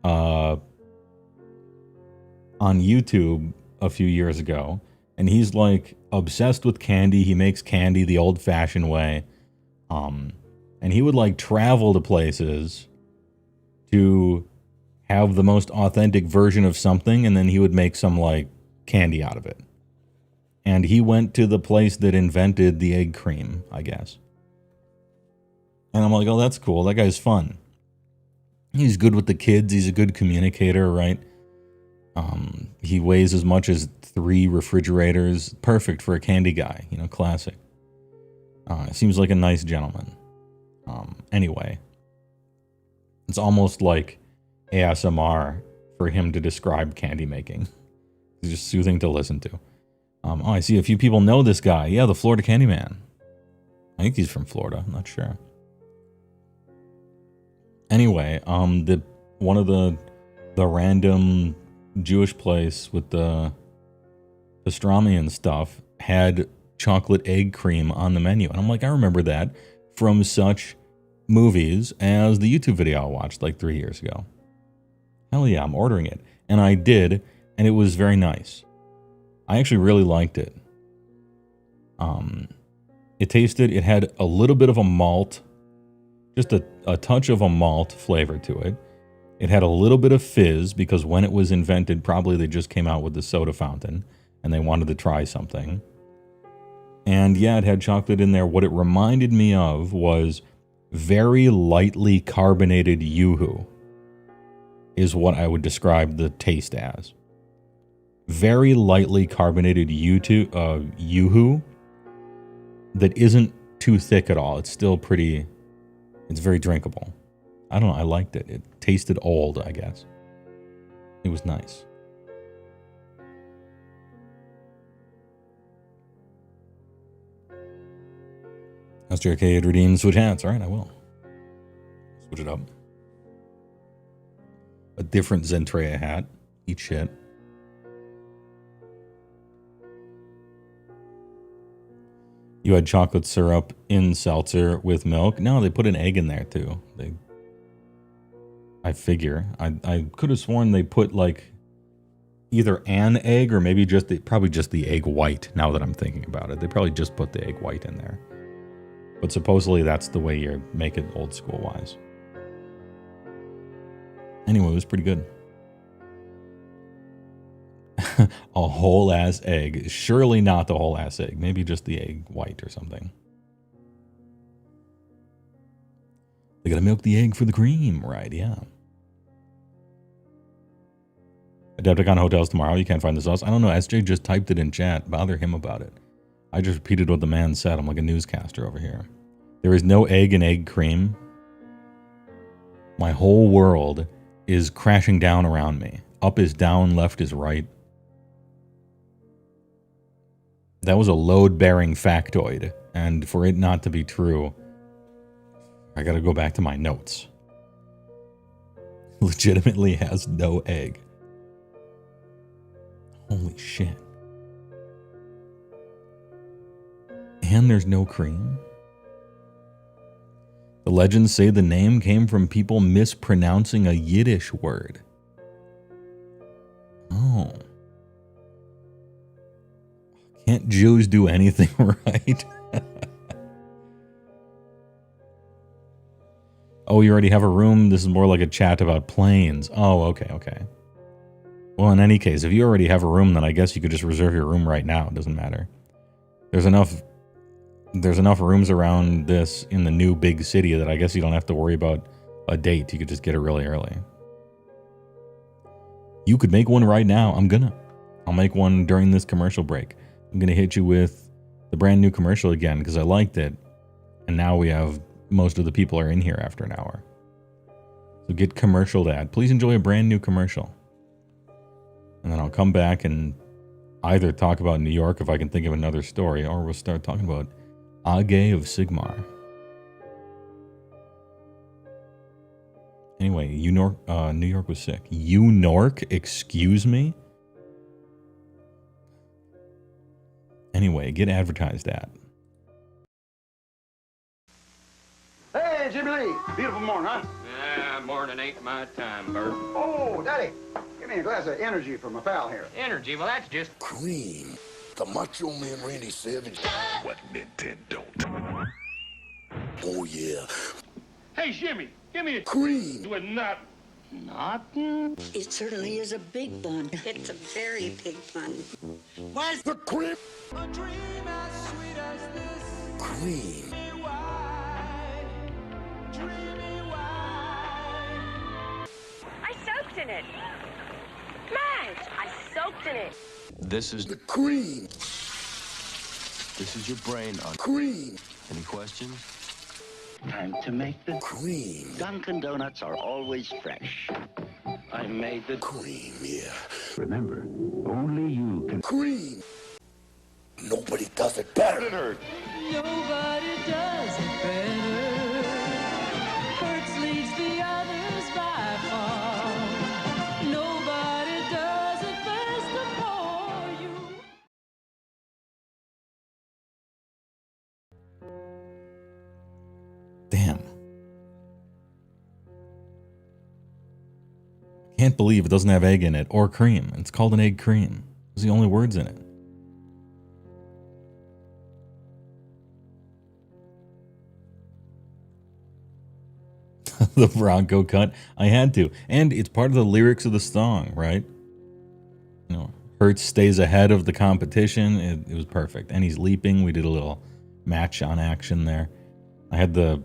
on YouTube a few years ago. And he's like obsessed with candy. He makes candy the old-fashioned way. And he would like travel to places to have the most authentic version of something, and then he would make some like candy out of it. And he went to the place that invented the egg cream, I guess. And I'm like, oh, that's cool. That guy's fun. He's good with the kids. He's a good communicator, right? He weighs as much as 3 refrigerators. Perfect for a candy guy, you know, classic. Seems like a nice gentleman. Anyway, it's almost like ASMR for him to describe candy making. It's just soothing to listen to. Oh, I see a few people know this guy. Yeah, the Florida Candyman. I think he's from Florida. I'm not sure. Anyway, one of the random Jewish place with the pastrami and stuff had chocolate egg cream on the menu. And I'm like, I remember that from such movies as the YouTube video I watched like 3 years ago. Hell yeah, I'm ordering it. And I did, and it was very nice. I actually really liked it. It had a little bit of a malt, just a touch of a malt flavor to it. It had a little bit of fizz, because when it was invented, probably they just came out with the soda fountain, and they wanted to try something. And yeah, it had chocolate in there. What it reminded me of was very lightly carbonated Yoo-hoo, is what I would describe the taste as. Very lightly carbonated Yoo-hoo that isn't too thick at all. It's still pretty, it's very drinkable. I don't know, I liked it. It tasted old, I guess. It was nice. Master Arcade redeemed Switch hats. Alright, I will. Switch it up. A different Zentrea hat. Eat shit. You had chocolate syrup in seltzer with milk. No, they put an egg in there too. I figure. I could have sworn they put like either an egg or maybe probably just the egg white, now that I'm thinking about it. They probably just put the egg white in there. But supposedly that's the way you make it old school wise. Anyway, it was pretty good. A whole ass egg. Surely not the whole ass egg. Maybe just the egg white or something. They gotta milk the egg for the cream, right? Yeah. Adepticon hotels tomorrow. You can't find the sauce. I don't know. SJ just typed it in chat. Bother him about it. I just repeated what the man said. I'm like a newscaster over here. There is no egg in egg cream. My whole world is crashing down around me. Up is down, left is right. That was a load-bearing factoid, and for it not to be true, I gotta go back to my notes. Legitimately has no egg. Holy shit. And there's no cream? The legends say the name came from people mispronouncing a Yiddish word. Oh. Can't Jews do anything right? Oh, you already have a room? This is more like a chat about planes. Oh, okay. Well, in any case, if you already have a room, then I guess you could just reserve your room right now. It doesn't matter. There's enough rooms around this in the new big city that I guess you don't have to worry about a date. You could just get it really early. You could make one right now. I'll make one during this commercial break. I'm going to hit you with the brand new commercial again because I liked it. And now we have most of the people are in here after an hour. So get commercialed ad. Please enjoy a brand new commercial. And then I'll come back and either talk about New York if I can think of another story, or we'll start talking about Age of Sigmar. Anyway, New York was sick. Nork, excuse me? Anyway, get advertised at. Hey, Jimmy Lee. Beautiful morning, huh? Morning ain't my time, Bert. Oh, Daddy. Give me a glass of energy for my pal here. Energy? Well, that's just... Cream. The Macho Man Randy Savage. What Nintendo? Oh, yeah. Hey, Jimmy, give me a Cream. with nut. Nothing. It certainly is a big bun. It's a very big bun. Where's the cream? A dream as sweet as this. Cream. Dreamy wine. I soaked in it. Madge, I soaked in it. This is The cream. this is your brain on. Cream. Any questions? Time to make the Cream. Dunkin' Donuts are always fresh. I made the Cream, yeah. Remember, only you can. Cream. Nobody does it better. Nobody does it better. Hertz leads the others by far. Nobody does it best before you. Damn. I can't believe it doesn't have egg in it or cream. It's called an egg cream. Those are the only words in it. The Bronco cut. I had to. And it's part of the lyrics of the song, right? You know, Hertz stays ahead of the competition. It was perfect. And he's leaping. We did a little match on action there. I had the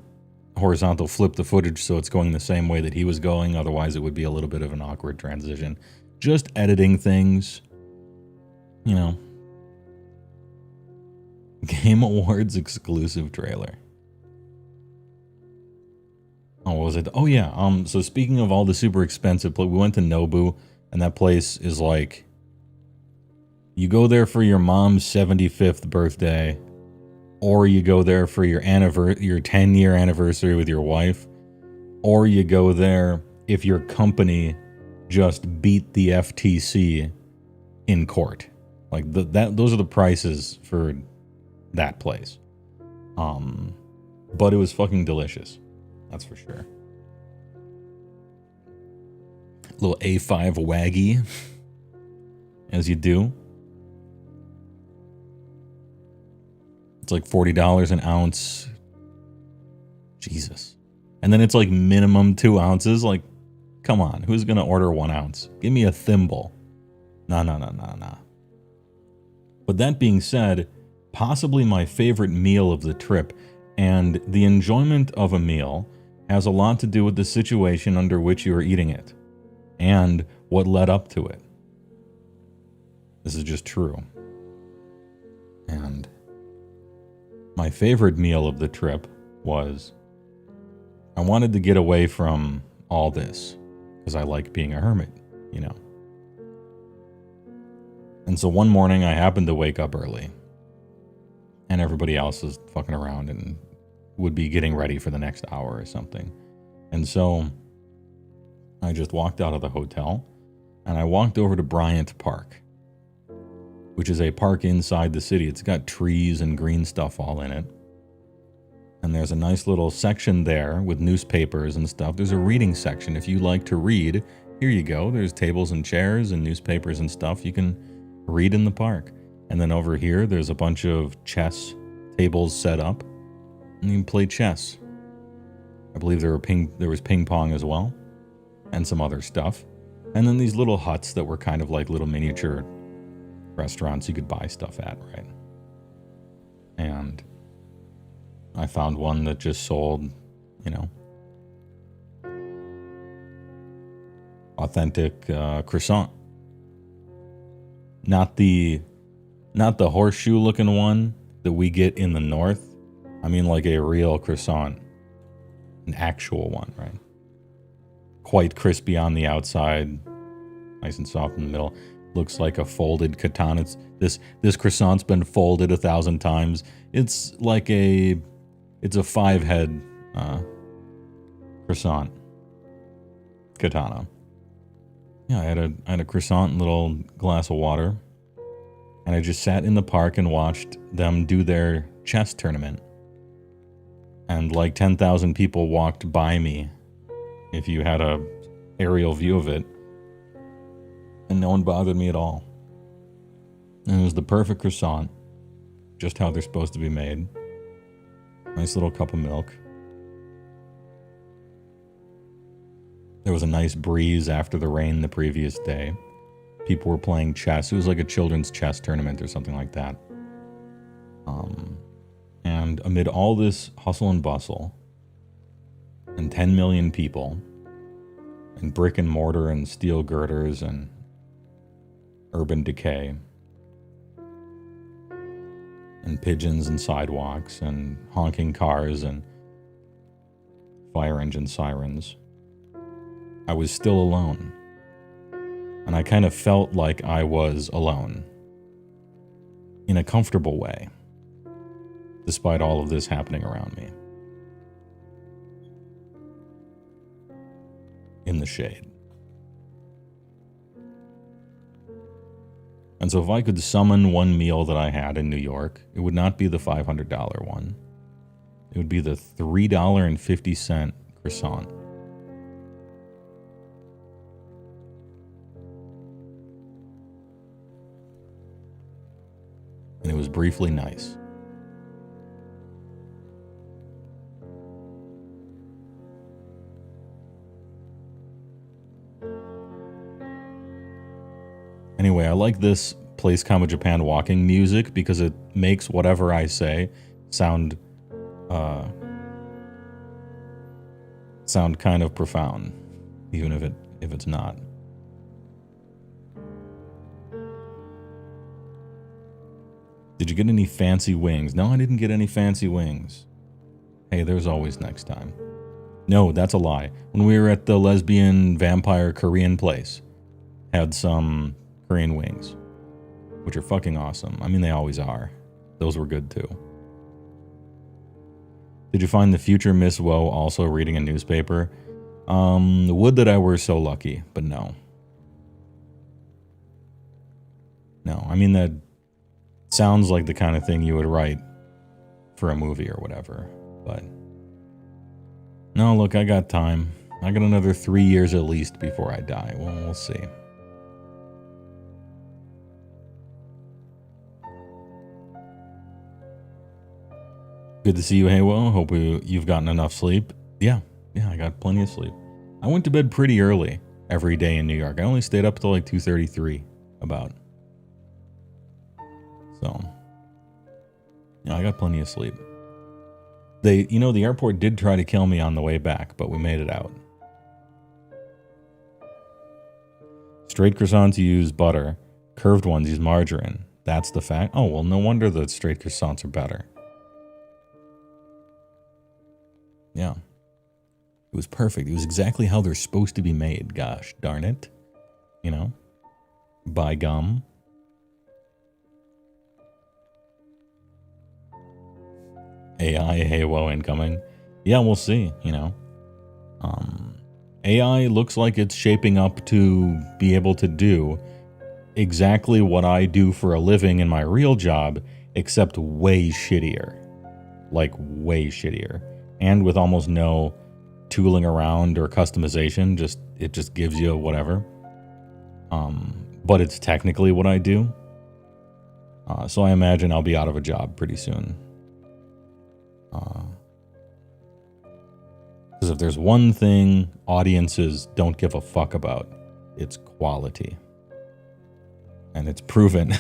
horizontal flip the footage so it's going the same way that he was going. Otherwise, it would be a little bit of an awkward transition. Just editing things. You know. Game Awards exclusive trailer. Oh, what was it? Oh, yeah. So speaking of all the super expensive, we went to Nobu, and that place is like, you go there for your mom's 75th birthday, or you go there for your 10-year anniversary with your wife, or you go there if your company just beat the FTC in court. Like those are the prices for that place. But it was fucking delicious. That's for sure. Little A5 waggy, as you do. It's like $40 an ounce. Jesus. And then it's like minimum 2 ounces. Like, come on. Who's going to order 1 ounce? Give me a thimble. No. But that being said, possibly my favorite meal of the trip, and the enjoyment of a meal has a lot to do with the situation under which you are eating it and what led up to it. This is just true. And my favorite meal of the trip was, I wanted to get away from all this because I like being a hermit, you know. And so one morning I happened to wake up early and everybody else was fucking around and would be getting ready for the next hour or something. And so I just walked out of the hotel and I walked over to Bryant Park, which is a park inside the city. It's got trees and green stuff all in it. And there's a nice little section there with newspapers and stuff. There's a reading section. If you like to read, here you go. There's tables and chairs and newspapers and stuff. You can read in the park. And then over here, there's a bunch of chess tables set up. And you can play chess. I believe there was ping pong as well. And some other stuff. And then these little huts that were kind of like little miniature restaurants you could buy stuff at, right? And I found one that just sold, you know, authentic croissant. Not the horseshoe looking one that we get in the north, I mean like a real croissant. An actual one, right? Quite crispy on the outside, nice and soft in the middle. Looks like a folded katana. This croissant's been folded 1,000 times. It's like it's a 5-head croissant katana. Yeah, I had a croissant and little glass of water, and I just sat in the park and watched them do their chess tournament. And like 10,000 people walked by me, if you had a aerial view of it, and no one bothered me at all. And it was the perfect croissant, just how they're supposed to be made. Nice little cup of milk. There was a nice breeze after the rain the previous day. People were playing chess. It was like a children's chess tournament or something like that. And amid all this hustle and bustle, and 10 million people, and brick and mortar and steel girders and urban decay, and pigeons and sidewalks and honking cars and fire engine sirens, I was still alone. And I kind of felt like I was alone. In a comfortable way. Despite all of this happening around me. In the shade. And so if I could summon one meal that I had in New York, it would not be the $500 one. It would be the $3.50 croissant. And it was briefly nice. Anyway, I like this Place Comma Japan walking music because it makes whatever I say sound kind of profound, even if it's not. Did you get any fancy wings? No, I didn't get any fancy wings. Hey, there's always next time. No, that's a lie. When we were at the lesbian vampire Korean place, had some Korean wings, which are fucking awesome. I mean, they always are. Those were good too. Did you find the future Miss Woe also reading a newspaper? Would that I were so lucky, but no. No, I mean, that sounds like the kind of thing you would write for a movie or whatever, but no, look, I got time. I got another 3 years at least before I die. Well, we'll see. Good to see you, HeyWoah. Hope you've gotten enough sleep. Yeah, I got plenty of sleep. I went to bed pretty early every day in New York. I only stayed up till like 2:33 about. So, yeah, I got plenty of sleep. The airport did try to kill me on the way back, but we made it out. Straight croissants use butter. Curved ones use margarine. That's the fact. Oh, well, no wonder the straight croissants are better. Yeah. It was perfect. It was exactly how they're supposed to be made. Gosh darn it. You know? By gum. AI HeyWoah incoming. Yeah, we'll see, you know. AI looks like it's shaping up to be able to do exactly what I do for a living in my real job, except way shittier. Like, way shittier. And with almost no tooling around or customization, it just gives you whatever. But it's technically what I do. So I imagine I'll be out of a job pretty soon. Because if there's one thing audiences don't give a fuck about, it's quality. And it's proven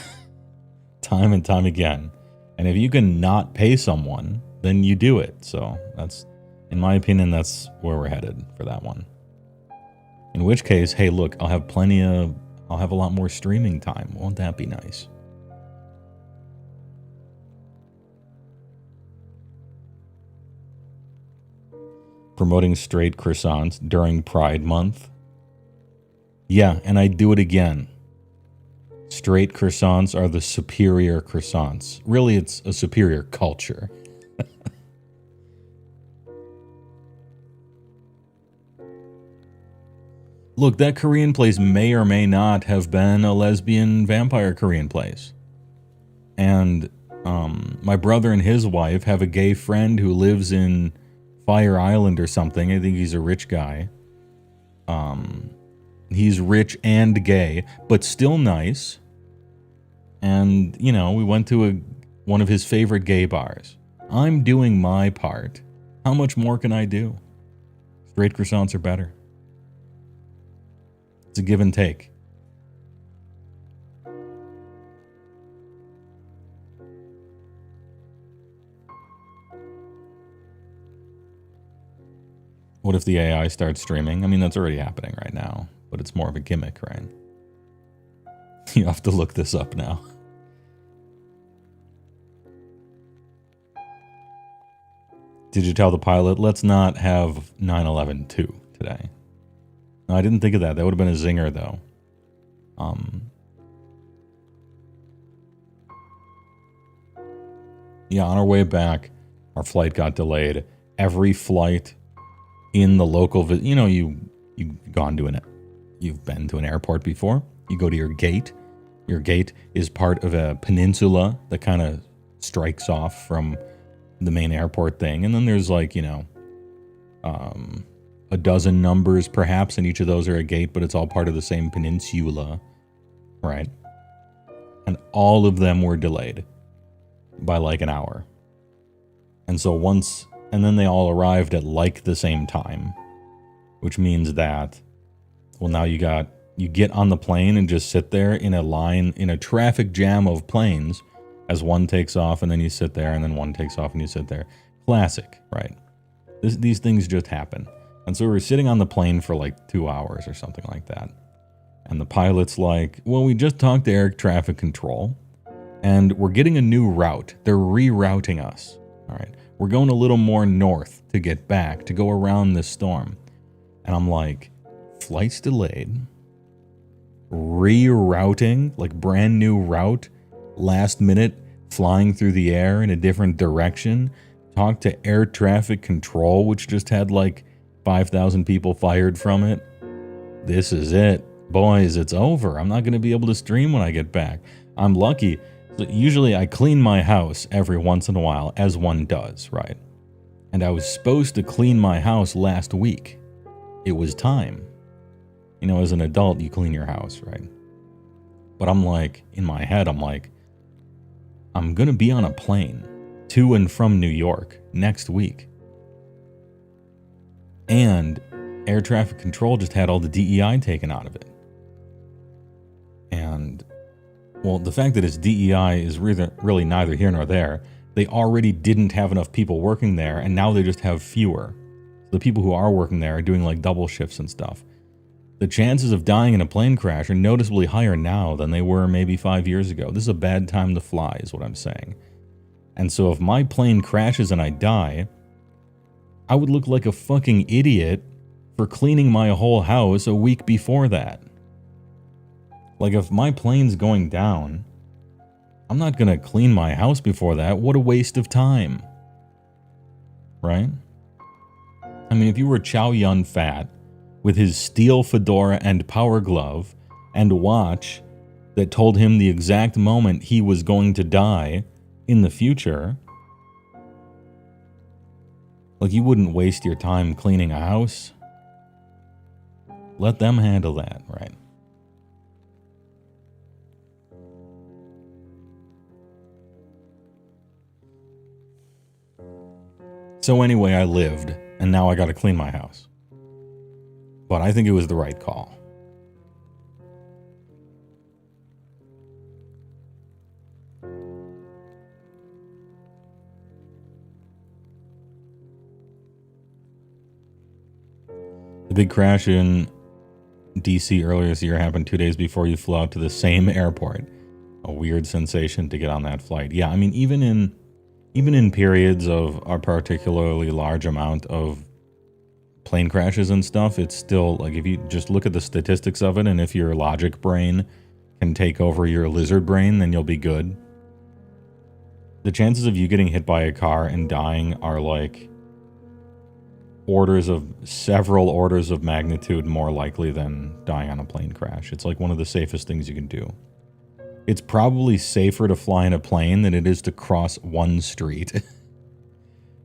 time and time again. And if you can not pay someone, then you do it. So that's, in my opinion, that's where we're headed for that one. In which case, hey, look, I'll have a lot more streaming time. Won't that be nice? promoting straight croissants during Pride Month. Yeah, and I do it again. Straight croissants are the superior croissants. Really, it's a superior culture. Look, that Korean place may or may not have been a lesbian vampire Korean place. And my brother and his wife have a gay friend who lives in Fire Island or something. I think he's a rich guy. He's rich and gay, but still nice. And, you know, we went to one of his favorite gay bars. I'm doing my part. How much more can I do? Straight croissants are better. It's a give and take. What if the AI starts streaming? I mean, that's already happening right now, but it's more of a gimmick, right? You have to look this up now. Did you tell the pilot, let's not have 9/11-2 today? No, I didn't think of that. That would have been a zinger, though. Yeah, on our way back, our flight got delayed. Every flight in the local, you know, you've gone to you've been to an airport before. You go to your gate. Your gate is part of a peninsula that kind of strikes off from the main airport thing. And then there's like, you know, a dozen numbers perhaps, and each of those are a gate, but it's all part of the same peninsula, right? And all of them were delayed by like an hour. And so and then they all arrived at like the same time, which means that, well, now you get on the plane and just sit there in a line, in a traffic jam of planes as one takes off, and then you sit there, and then one takes off and you sit there. Classic, right? These things just happen. And so we were sitting on the plane for like 2 hours or something like that. And the pilot's like, well, we just talked to air traffic control, and we're getting a new route. They're rerouting us. All right. We're going a little more north to get back, to go around this storm. And I'm like, flight's delayed. Rerouting, like brand new route, last minute, flying through the air in a different direction. Talk to air traffic control, which just had like 5,000 people fired from it. This is it. Boys, it's over. I'm not going to be able to stream when I get back. I'm lucky. Usually I clean my house every once in a while, as one does, right? And I was supposed to clean my house last week. It was time. You know, as an adult, you clean your house, right? But I'm like, in my head, I'm like, I'm going to be on a plane to and from New York next week. And air traffic control just had all the DEI taken out of it. And, well, the fact that it's DEI is really neither here nor there. They already didn't have enough people working there, and now they just have fewer. The people who are working there are doing like double shifts and stuff. The chances of dying in a plane crash are noticeably higher now than they were maybe 5 years ago. This is a bad time to fly, is what I'm saying. And so if my plane crashes and I die, I would look like a fucking idiot for cleaning my whole house a week before that. Like, if my plane's going down, I'm not gonna clean my house before that. What a waste of time. Right? I mean, if you were Chow Yun-Fat with his steel fedora and power glove and watch that told him the exact moment he was going to die in the future, like, you wouldn't waste your time cleaning a house. Let them handle that, right? So anyway, I lived, and now I gotta clean my house. But I think it was the right call. The big crash in DC earlier this year happened 2 days before you flew out to the same airport. A weird sensation to get on that flight. Yeah, I mean, even in periods of a particularly large amount of plane crashes and stuff, it's still, like, if you just look at the statistics of it, and if your logic brain can take over your lizard brain, then you'll be good. The chances of you getting hit by a car and dying are, like, several orders of magnitude more likely than dying on a plane crash. It's like one of the safest things you can do. It's probably safer to fly in a plane than it is to cross one street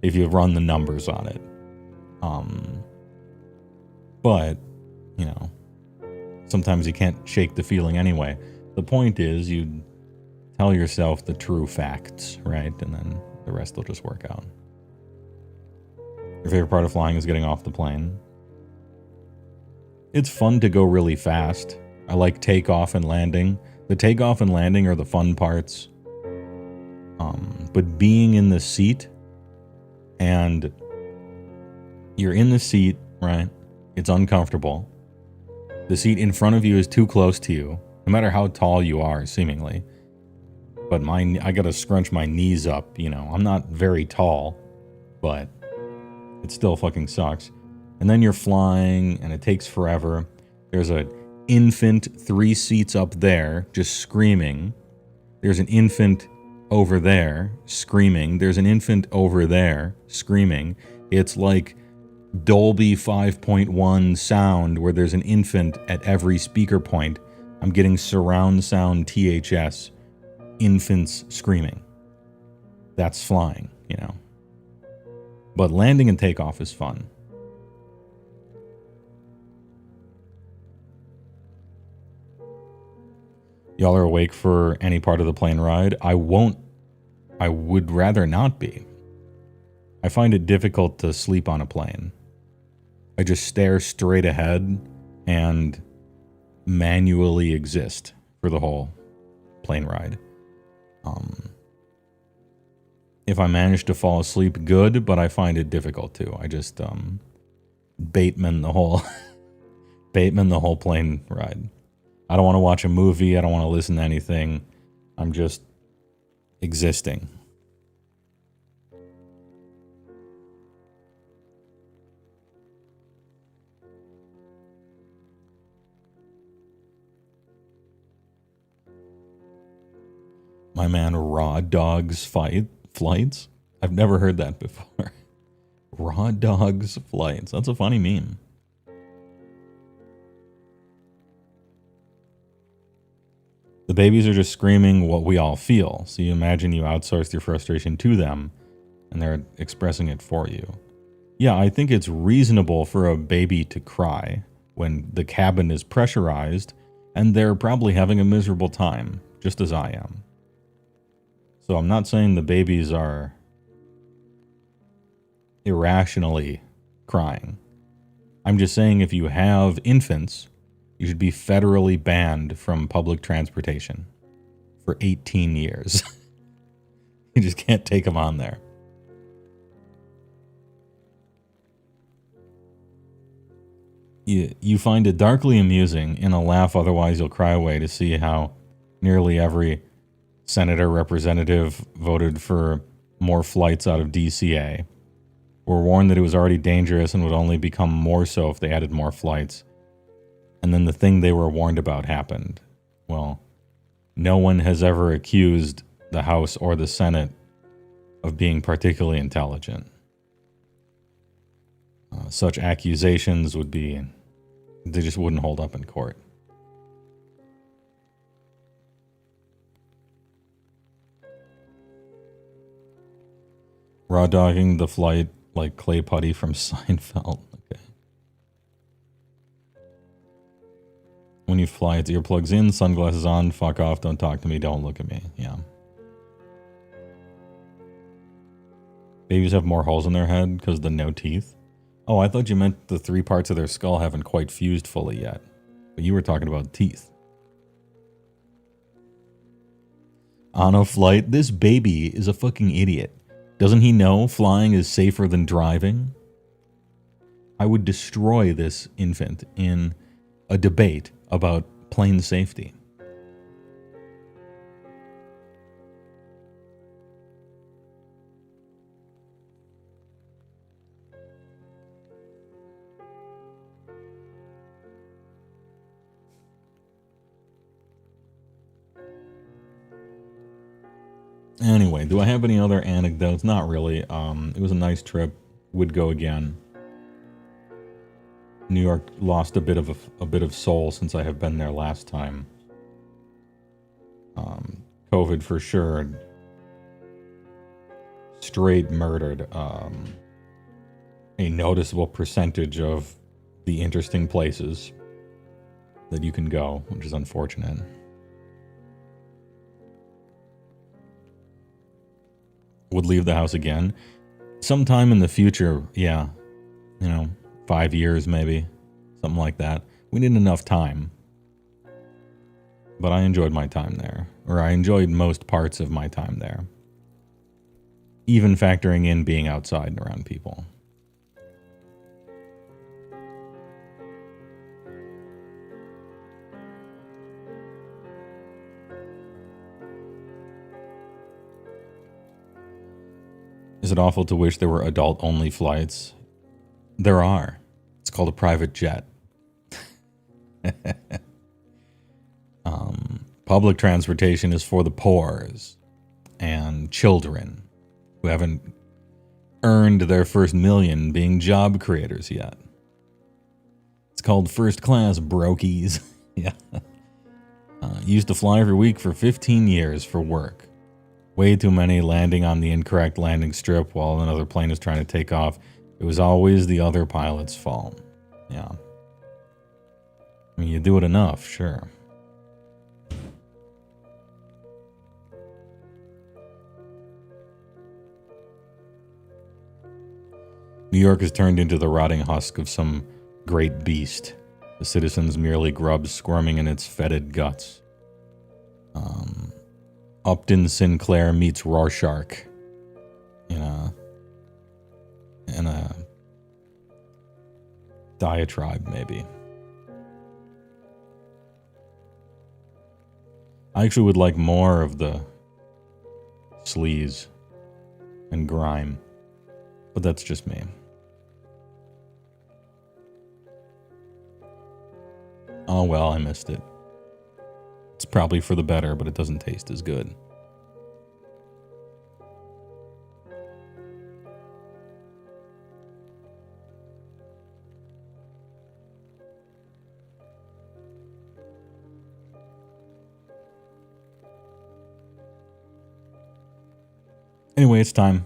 if you run the numbers on it. But, you know, sometimes you can't shake the feeling anyway. The point is you tell yourself the true facts, right? And then the rest will just work out. Your favorite part of flying is getting off the plane. It's fun to go really fast. I like takeoff and landing. The takeoff and landing are the fun parts. But being in the seat, and you're in the seat, right? It's uncomfortable. The seat in front of you is too close to you, no matter how tall you are, seemingly. But I gotta scrunch my knees up, you know. I'm not very tall, but it still fucking sucks. And then you're flying, and it takes forever. There's an infant 3 seats up there, just screaming. There's an infant over there, screaming. There's an infant over there, screaming. It's like Dolby 5.1 sound, where there's an infant at every speaker point. I'm getting surround sound THS. Infants screaming. That's flying, you know. But landing and takeoff is fun. Y'all are awake for any part of the plane ride? I would rather not be. I find it difficult to sleep on a plane. I just stare straight ahead and manually exist for the whole plane ride. If I manage to fall asleep, good, but I find it difficult to. I just Bateman the whole plane ride. I don't want to watch a movie. I don't want to listen to anything. I'm just existing. My man, raw dogs flights? I've never heard that before. Raw dogs flights. That's a funny meme. The babies are just screaming what we all feel. So you imagine you outsourced your frustration to them, and they're expressing it for you. Yeah, I think it's reasonable for a baby to cry when the cabin is pressurized, and they're probably having a miserable time, just as I am. So I'm not saying the babies are irrationally crying. I'm just saying if you have infants, you should be federally banned from public transportation for 18 years. You just can't take them on there. You find it darkly amusing in a laugh, otherwise you'll cry away, to see how nearly every senator representative voted for more flights out of DCA, were warned that it was already dangerous and would only become more so if they added more flights. And then the thing they were warned about happened. Well, no one has ever accused the House or the Senate of being particularly intelligent. Such accusations they just wouldn't hold up in court. Raw dogging the flight like Clay Putty from Seinfeld. Okay. When you fly, it's earplugs in, sunglasses on, fuck off, don't talk to me, don't look at me. Yeah. Babies have more holes in their head because of the no teeth. Oh, I thought you meant the 3 parts of their skull haven't quite fused fully yet. But you were talking about teeth. On a flight, this baby is a fucking idiot. Doesn't he know flying is safer than driving? I would destroy this infant in a debate about plane safety. Anyway, do I have any other anecdotes? Not really. It was a nice trip. Would go again. New York lost a bit of soul since I have been there last time. COVID for sure. Straight murdered a noticeable percentage of the interesting places that you can go, which is unfortunate. Would leave the house again sometime in the future. Yeah, 5 years maybe, something like that. We need enough time, but I enjoyed my time there, or I enjoyed most parts of my time there, even factoring in being outside and around people. Is it awful to wish there were adult-only flights? There are. It's called a private jet. Public transportation is for the poors and children who haven't earned their first million being job creators yet. It's called first class brokies. Yeah. Used to fly every week for 15 years for work. Way too many landing on the incorrect landing strip while another plane is trying to take off. It was always the other pilot's fault. Yeah. I mean, you do it enough, sure. New York has turned into the rotting husk of some great beast. The citizens merely grubs squirming in its fetid guts. Upton Sinclair meets Rorschach in a diatribe, maybe. I actually would like more of the sleaze and grime, but that's just me. Oh well, I missed it. It's probably for the better, but it doesn't taste as good. Anyway, it's time.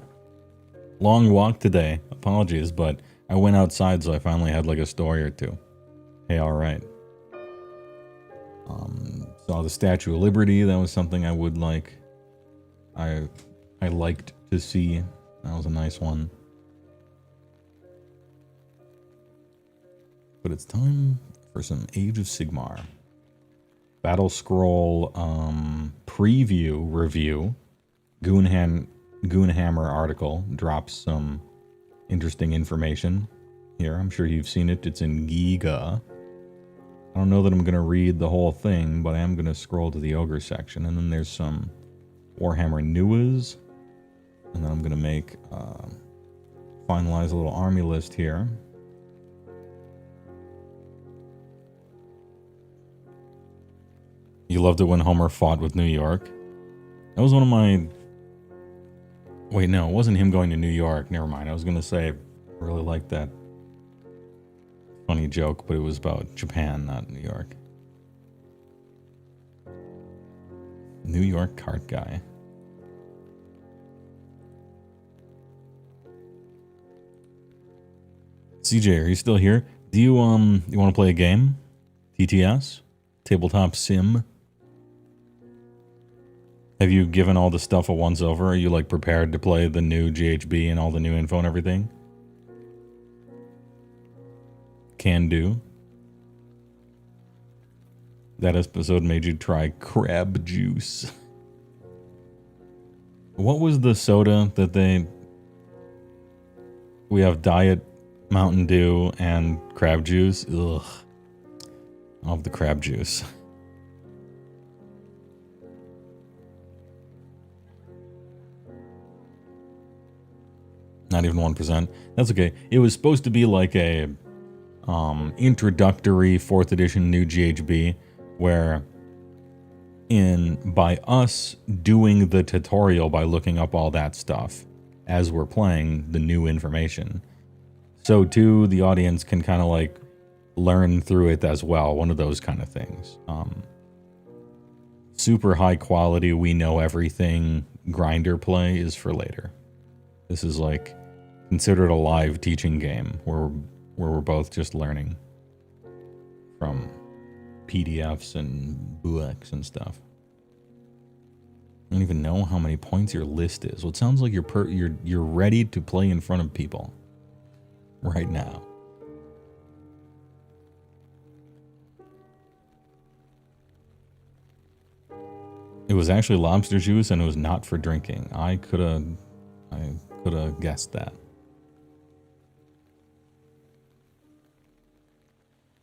Long walk today. Apologies, but I went outside, so I finally had like a story or two. Hey, all right. Saw the Statue of Liberty. That was something I would like. I liked to see. That was a nice one. But it's time for some Age of Sigmar. Battlescroll preview review. Goonhammer article drops some interesting information here. I'm sure you've seen it. It's in Giga. I don't know that I'm going to read the whole thing, but I am going to scroll to the Ogre section. And then there's some Warhammer news. And then I'm going to make, finalize a little army list here. You loved it when Homer fought with New York. That was one of my... Wait, no, it wasn't him going to New York. Never mind. I was going to say, I really liked that funny joke, but it was about Japan, not New York. New York cart guy. CJ, are you still here? Do you want to play a game? TTS? Tabletop Sim? Have you given all the stuff a once over? Are you like prepared to play the new GHB and all the new info and everything? Can do. That episode made you try crab juice. What was the soda that we have Diet Mountain Dew and crab juice? Ugh. I'll have the crab juice. Not even 1%. That's okay. It was supposed to be like a introductory 4th edition new GHB where by us doing the tutorial, by looking up all that stuff as we're playing the new information. So too, the audience can kind of like learn through it as well. One of those kind of things. Super high quality, we know everything grinder play is for later. This is like considered a live teaching game where we're both just learning from PDFs and BUX and stuff. I don't even know how many points your list is. Well, it sounds like you're ready to play in front of people right now. It was actually lobster juice and it was not for drinking. I could have guessed that.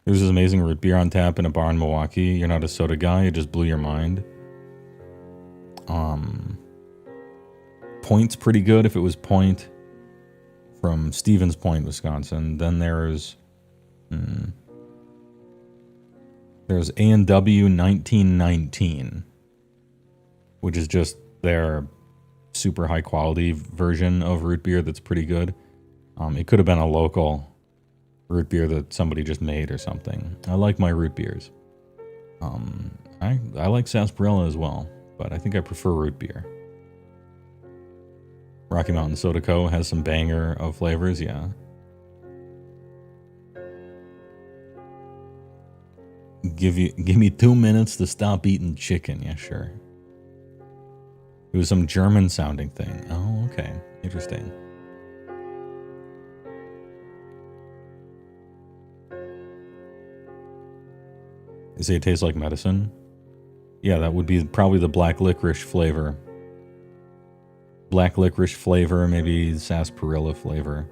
There's this amazing root beer on tap in a bar in Milwaukee. You're not a soda guy, it just blew your mind. Point's pretty good if it was Point from Stevens Point, Wisconsin. Then there's A&W 1919, which is just their super high quality version of root beer that's pretty good. It could have been a local root beer that somebody just made or something. I like my root beers. I like sarsaparilla as well, but I think I prefer root beer. Rocky Mountain Soda Co. has some banger of flavors, yeah. Give me 2 minutes to stop eating chicken, yeah, sure. It was some German sounding thing. Oh, okay. Interesting. They say it tastes like medicine. Yeah, that would be probably the black licorice flavor. Black licorice flavor, maybe sarsaparilla flavor.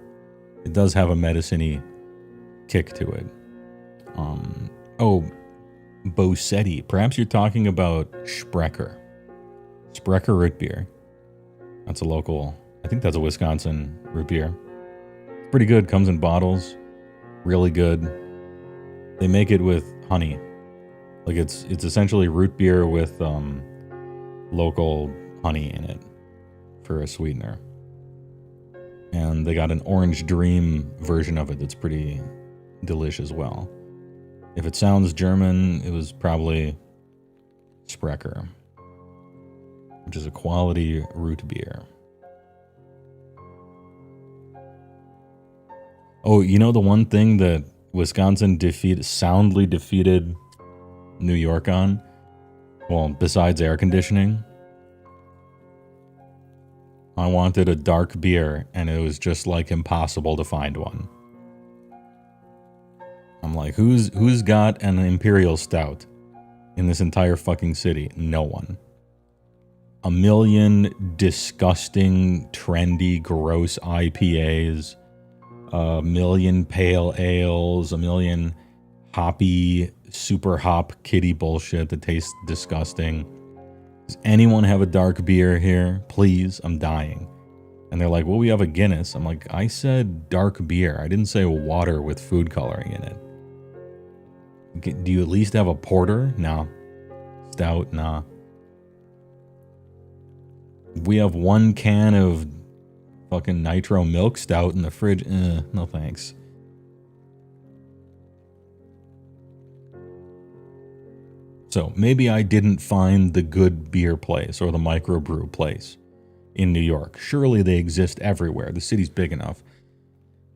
It does have a medicine-y kick to it. Oh, Bosetti. Perhaps you're talking about Sprecher. Sprecher root beer. That's a local, I think that's a Wisconsin root beer. It's pretty good, comes in bottles. Really good. They make it with honey. Like it's essentially root beer with local honey in it for a sweetener. And they got an Orange Dream version of it that's pretty delish as well. If it sounds German, it was probably Sprecher, which is a quality root beer. Oh, you know the one thing that Wisconsin soundly defeated New York on? Well, besides air conditioning, I wanted a dark beer, and it was just like impossible to find one. I'm like, who's got an Imperial Stout in this entire fucking city? No one. A million disgusting, trendy, gross IPAs, a million pale ales, a million hoppy, super hop kitty bullshit that tastes disgusting. Does anyone have a dark beer here? Please, I'm dying. And they're like, well, we have a Guinness. I'm like, I said dark beer. I didn't say water with food coloring in it. Do you at least have a porter? No. Stout? Nah. We have one can of fucking nitro milk stout in the fridge. No thanks. So maybe I didn't find the good beer place or the microbrew place in New York. Surely they exist everywhere. The city's big enough.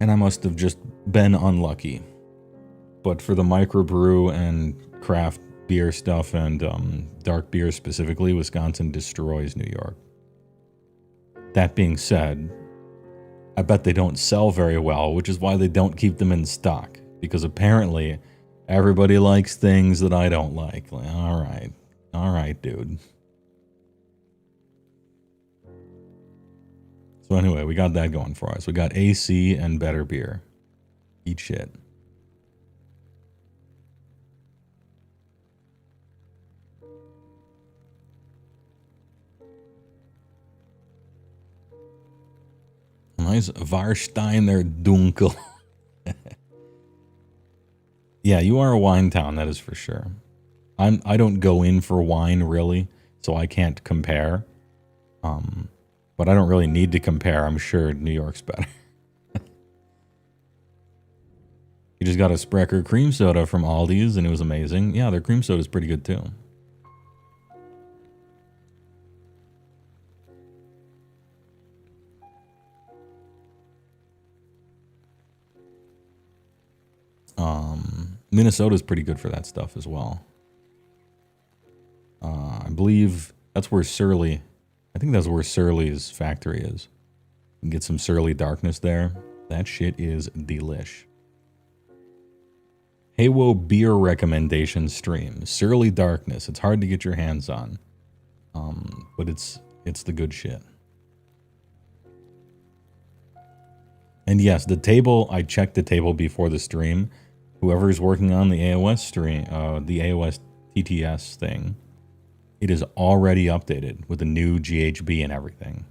And I must have just been unlucky. But for the microbrew and craft beer stuff and dark beer specifically, Wisconsin destroys New York. That being said, I bet they don't sell very well, which is why they don't keep them in stock. Because apparently, everybody likes things that I don't like. All right, dude. So anyway, we got that going for us. We got AC and better beer. Eat shit. Nice Warsteiner Dunkel. Yeah, you are a wine town, that is for sure. I don't go in for wine really, so I can't compare. But I don't really need to compare. I'm sure New York's better. You just got a Sprecher cream soda from Aldi's and it was amazing. Yeah, their cream soda is pretty good too. Minnesota's pretty good for that stuff as well. I believe that's where Surly, I think that's where Surly's factory is. You can get some Surly darkness there. That shit is delish. HeyWoah beer recommendation stream. Surly darkness. It's hard to get your hands on. But it's the good shit. And yes, the table, I checked the table before the stream. Whoever's working on the AoS stream, the AoS TTS thing, it is already updated with a new GHB and everything.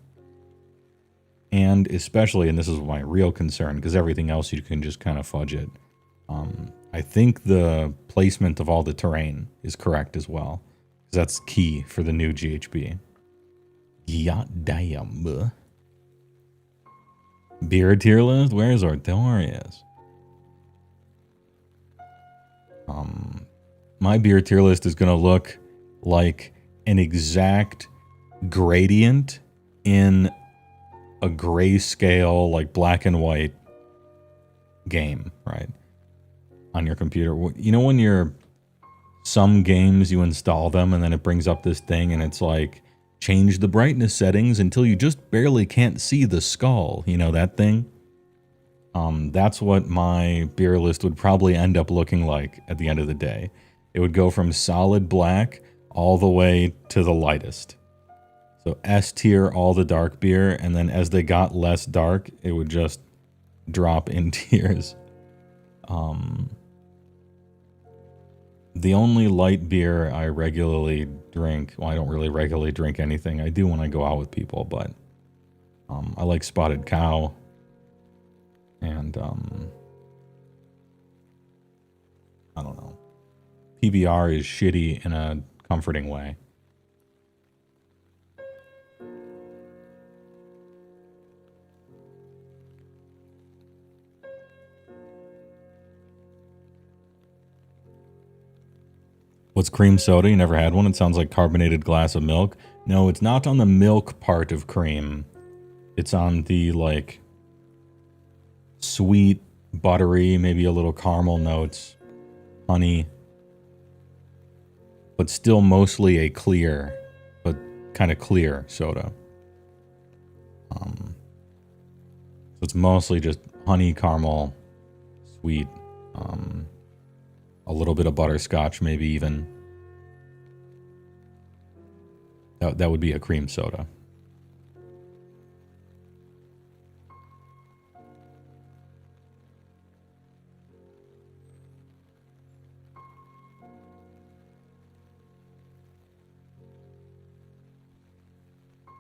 And especially, and this is my real concern, because everything else you can just kind of fudge it. I think the placement of all the terrain is correct as well. Because that's key for the new GHB. Yeah, damn. Beer tier list? Where's Artorias? My beer tier list is going to look like an exact gradient in a grayscale, like black and white game, right? On your computer. You know when you're, some games you install them and then it brings up this thing and it's like, change the brightness settings until you just barely can't see the skull. You know that thing? That's what my beer list would probably end up looking like at the end of the day. It would go from solid black all the way to the lightest. So S tier, all the dark beer, and then as they got less dark, it would just drop in tiers. The only light beer I regularly drink, well, I don't really regularly drink anything. I do when I go out with people, but I like Spotted Cow. And, I don't know. PBR is shitty in a comforting way. What's cream soda? You never had one? It sounds like carbonated glass of milk. No, it's not on the milk part of cream. It's on the, like, sweet, buttery, maybe a little caramel notes, honey, but still mostly a clear, but kind of clear soda. So it's mostly just honey, caramel, sweet, a little bit of butterscotch, maybe even. That would be a cream soda.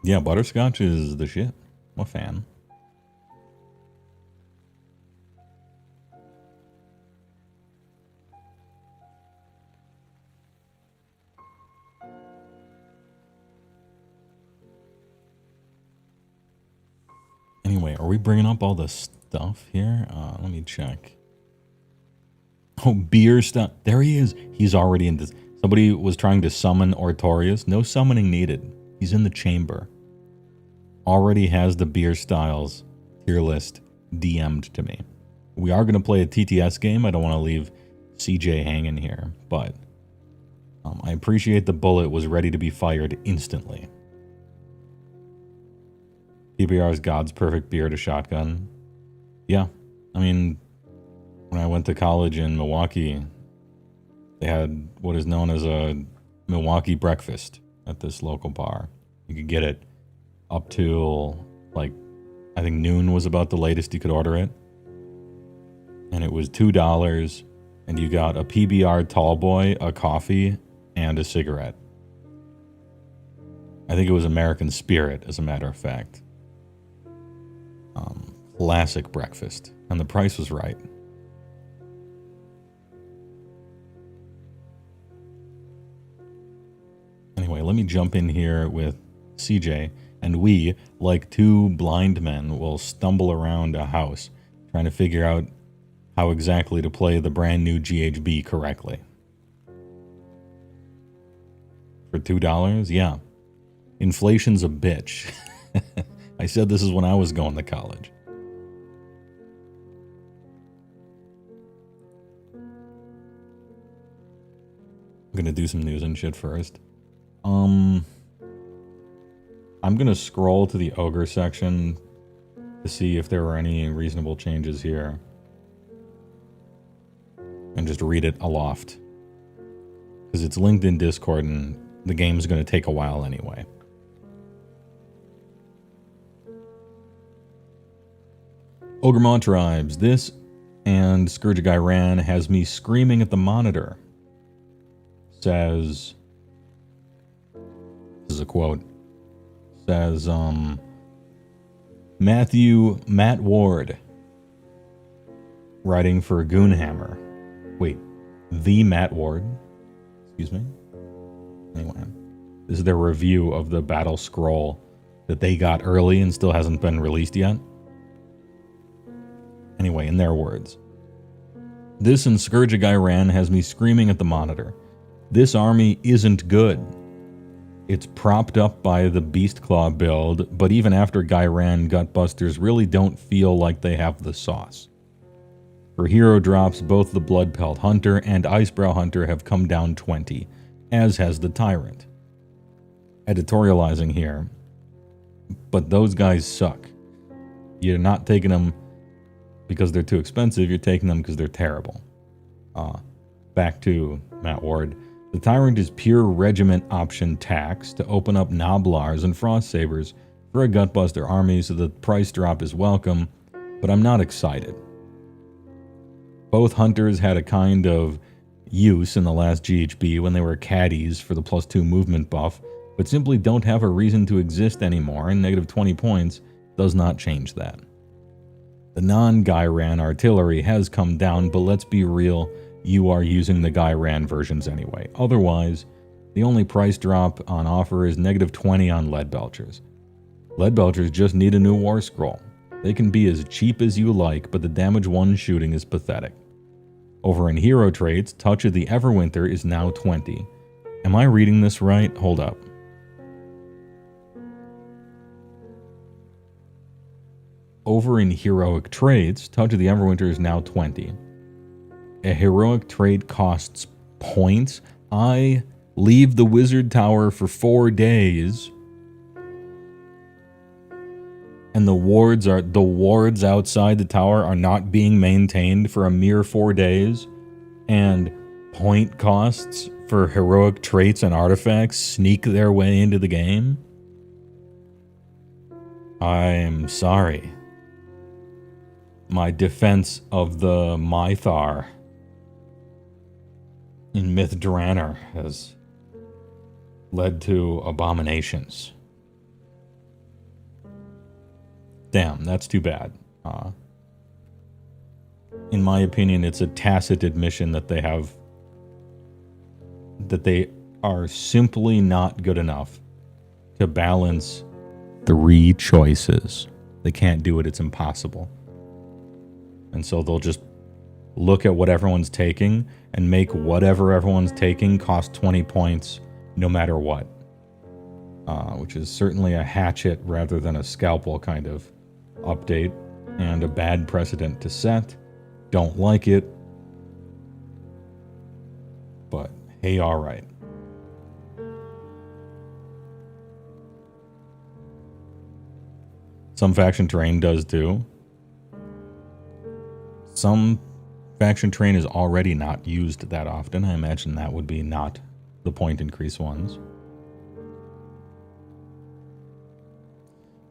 Yeah, butterscotch is the shit. I'm a fan. Anyway, are we bringing up all the stuff here? Let me check. Oh, beer stuff. There he is. He's already in this. Somebody was trying to summon Artorias. No summoning needed. He's in the chamber. Already has the beer styles tier list DM'd to me. We are going to play a TTS game. I don't want to leave CJ hanging here, but I appreciate the bullet was ready to be fired instantly. PBR is God's perfect beer to shotgun. Yeah, I mean, when I went to college in Milwaukee, they had what is known as a Milwaukee breakfast at this local bar. You could get it up till, like, I think noon was about the latest you could order it. And it was $2, and you got a PBR tall boy, a coffee, and a cigarette. I think it was American Spirit, as a matter of fact. Classic breakfast. And the price was right. let me jump in here with CJ, and we, like two blind men, will stumble around a house trying to figure out how exactly to play the brand new GHB correctly. For $2? Yeah. Inflation's a bitch. I said this is when I was going to college. I'm gonna do some news and shit first. I'm gonna scroll to the ogre section to see if there were any reasonable changes here. And just read it aloft. Because it's linked in Discord and the game's gonna take a while anyway. Ogremont Tribes. This and Scourge of Gyran has me screaming at the monitor. Says, this is a quote, says, Matt Ward, writing for Goonhammer. Wait, the Matt Ward? Excuse me? Anyway, this is their review of the Battlescroll that they got early and still hasn't been released yet. Anyway, in their words, this and Scourge of Gyran has me screaming at the monitor. This army isn't good. It's propped up by the Beastclaw build, but even after Gyran, Gutbusters really don't feel like they have the sauce. For hero drops, both the Bloodpelt Hunter and Icebrow Hunter have come down 20, as has the Tyrant. Editorializing here, but those guys suck. You're not taking them because they're too expensive, you're taking them because they're terrible. Back to Matt Ward. The Tyrant is pure regiment option tax to open up Noblars and Frost Sabers for a Gutbuster army, so the price drop is welcome, but I'm not excited. Both hunters had a kind of use in the last GHB when they were caddies for the +2 movement buff, but simply don't have a reason to exist anymore, and negative 20 points does not change that. The non-Gyran artillery has come down, but let's be real, you are using the Gyran versions anyway. Otherwise, the only price drop on offer is negative 20 on Leadbelchers. Leadbelchers just need a new war scroll. They can be as cheap as you like, but the damage 1 shooting is pathetic. Over in hero traits, Touch of the Everwinter is now 20. Am I reading this right? Hold up. Over in heroic traits, Touch of the Everwinter is now 20. A heroic trait costs points. I leave the wizard tower for 4 days, and the wards outside the tower are not being maintained for a mere 4 days, and point costs for heroic traits and artifacts sneak their way into the game? I'm sorry. My defense of the Mythar in Myth Draenor has led to abominations. Damn, that's too bad. In my opinion, it's a tacit admission that they are simply not good enough to balance 3 choices. They can't do it, it's impossible. And so they'll just look at what everyone's taking and make whatever everyone's taking cost 20 points no matter what. Which is certainly a hatchet rather than a scalpel kind of update, and a bad precedent to set. Don't like it. But hey, alright. Some faction terrain does too. Some faction terrain is already not used that often. I imagine that would be not the point increase ones.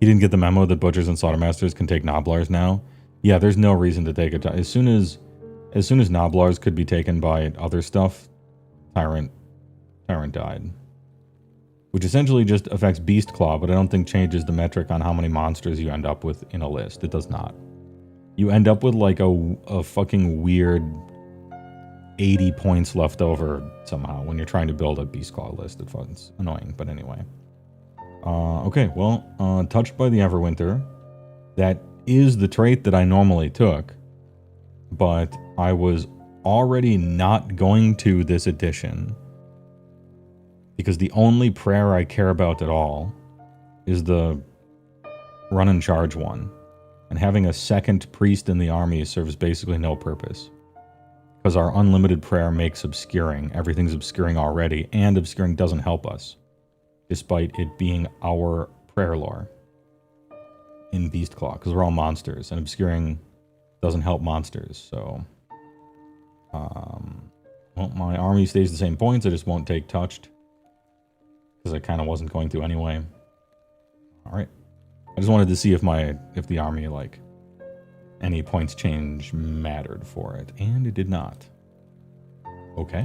You didn't get the memo that butchers and slaughtermasters can take Noblars now? Yeah, there's no reason to take it. As soon as Noblars could be taken by other stuff, Tyrant died. Which essentially just affects Beastclaw, but I don't think changes the metric on how many monsters you end up with in a list. It does not. You end up with like a fucking weird 80 points left over somehow when you're trying to build a Beast Claw list. It's annoying, but anyway. Okay, well, Touched by the Everwinter. That is the trait that I normally took, but I was already not going to this edition because the only prayer I care about at all is the run and charge one. And having a second priest in the army serves basically no purpose. Because our unlimited prayer makes obscuring. Everything's obscuring already, and obscuring doesn't help us, despite it being our prayer lore in Beastclaw, because we're all monsters, and obscuring doesn't help monsters, so... well, my army stays the same points, I just won't take Touched, because I kind of wasn't going to anyway. Alright. I just wanted to see if the army, like, any points change mattered for it, and it did not. Okay.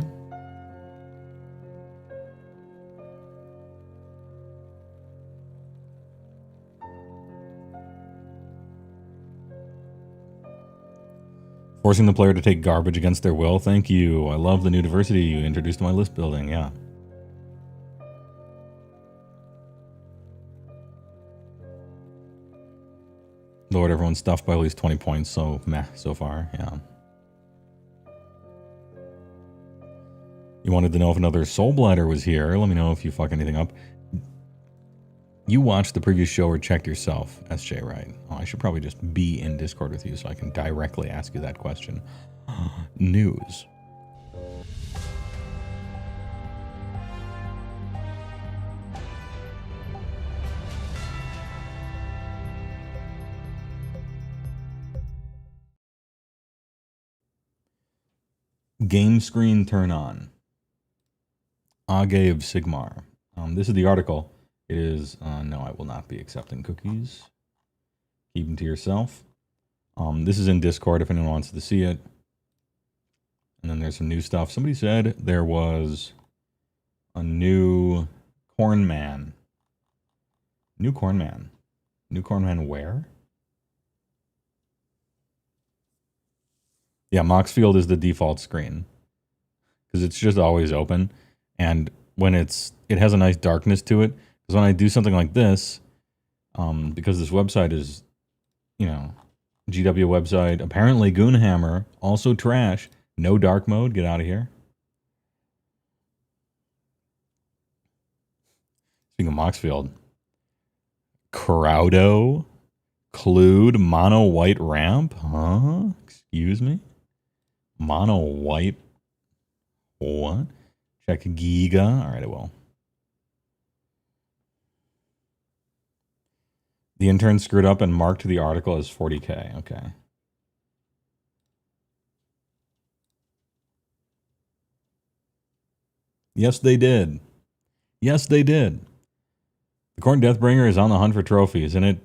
Forcing the player to take garbage against their will. Thank you. I love the new diversity you introduced to my list building. Yeah. Lowered everyone's stuff by at least 20 points, so meh so far. Yeah. You wanted to know if another Soul Blighter was here. Let me know if you fuck anything up. You watched the previous show or checked yourself, SJ, right? Oh, I should probably just be in Discord with you so I can directly ask you that question. News. Game screen turn on. Age of Sigmar. This is the article. It is, no, I will not be accepting cookies. Keep them to yourself. This is in Discord if anyone wants to see it. And then there's some new stuff. Somebody said there was a new Corn Man. New Corn Man. New Corn Man where? Yeah, Moxfield is the default screen. Because it's just always open. And when it has a nice darkness to it. Because when I do something like this, because this website is, you know, GW website, apparently Goonhammer, also trash, no dark mode, get out of here. Speaking of Moxfield, Crowdo, Clued, mono white ramp, huh? Excuse me? Mono white, what? Check Giga, all right, I will. The intern screwed up and marked the article as 40K. Okay. Yes, they did. Yes, they did. The Corn Deathbringer is on the hunt for trophies, and it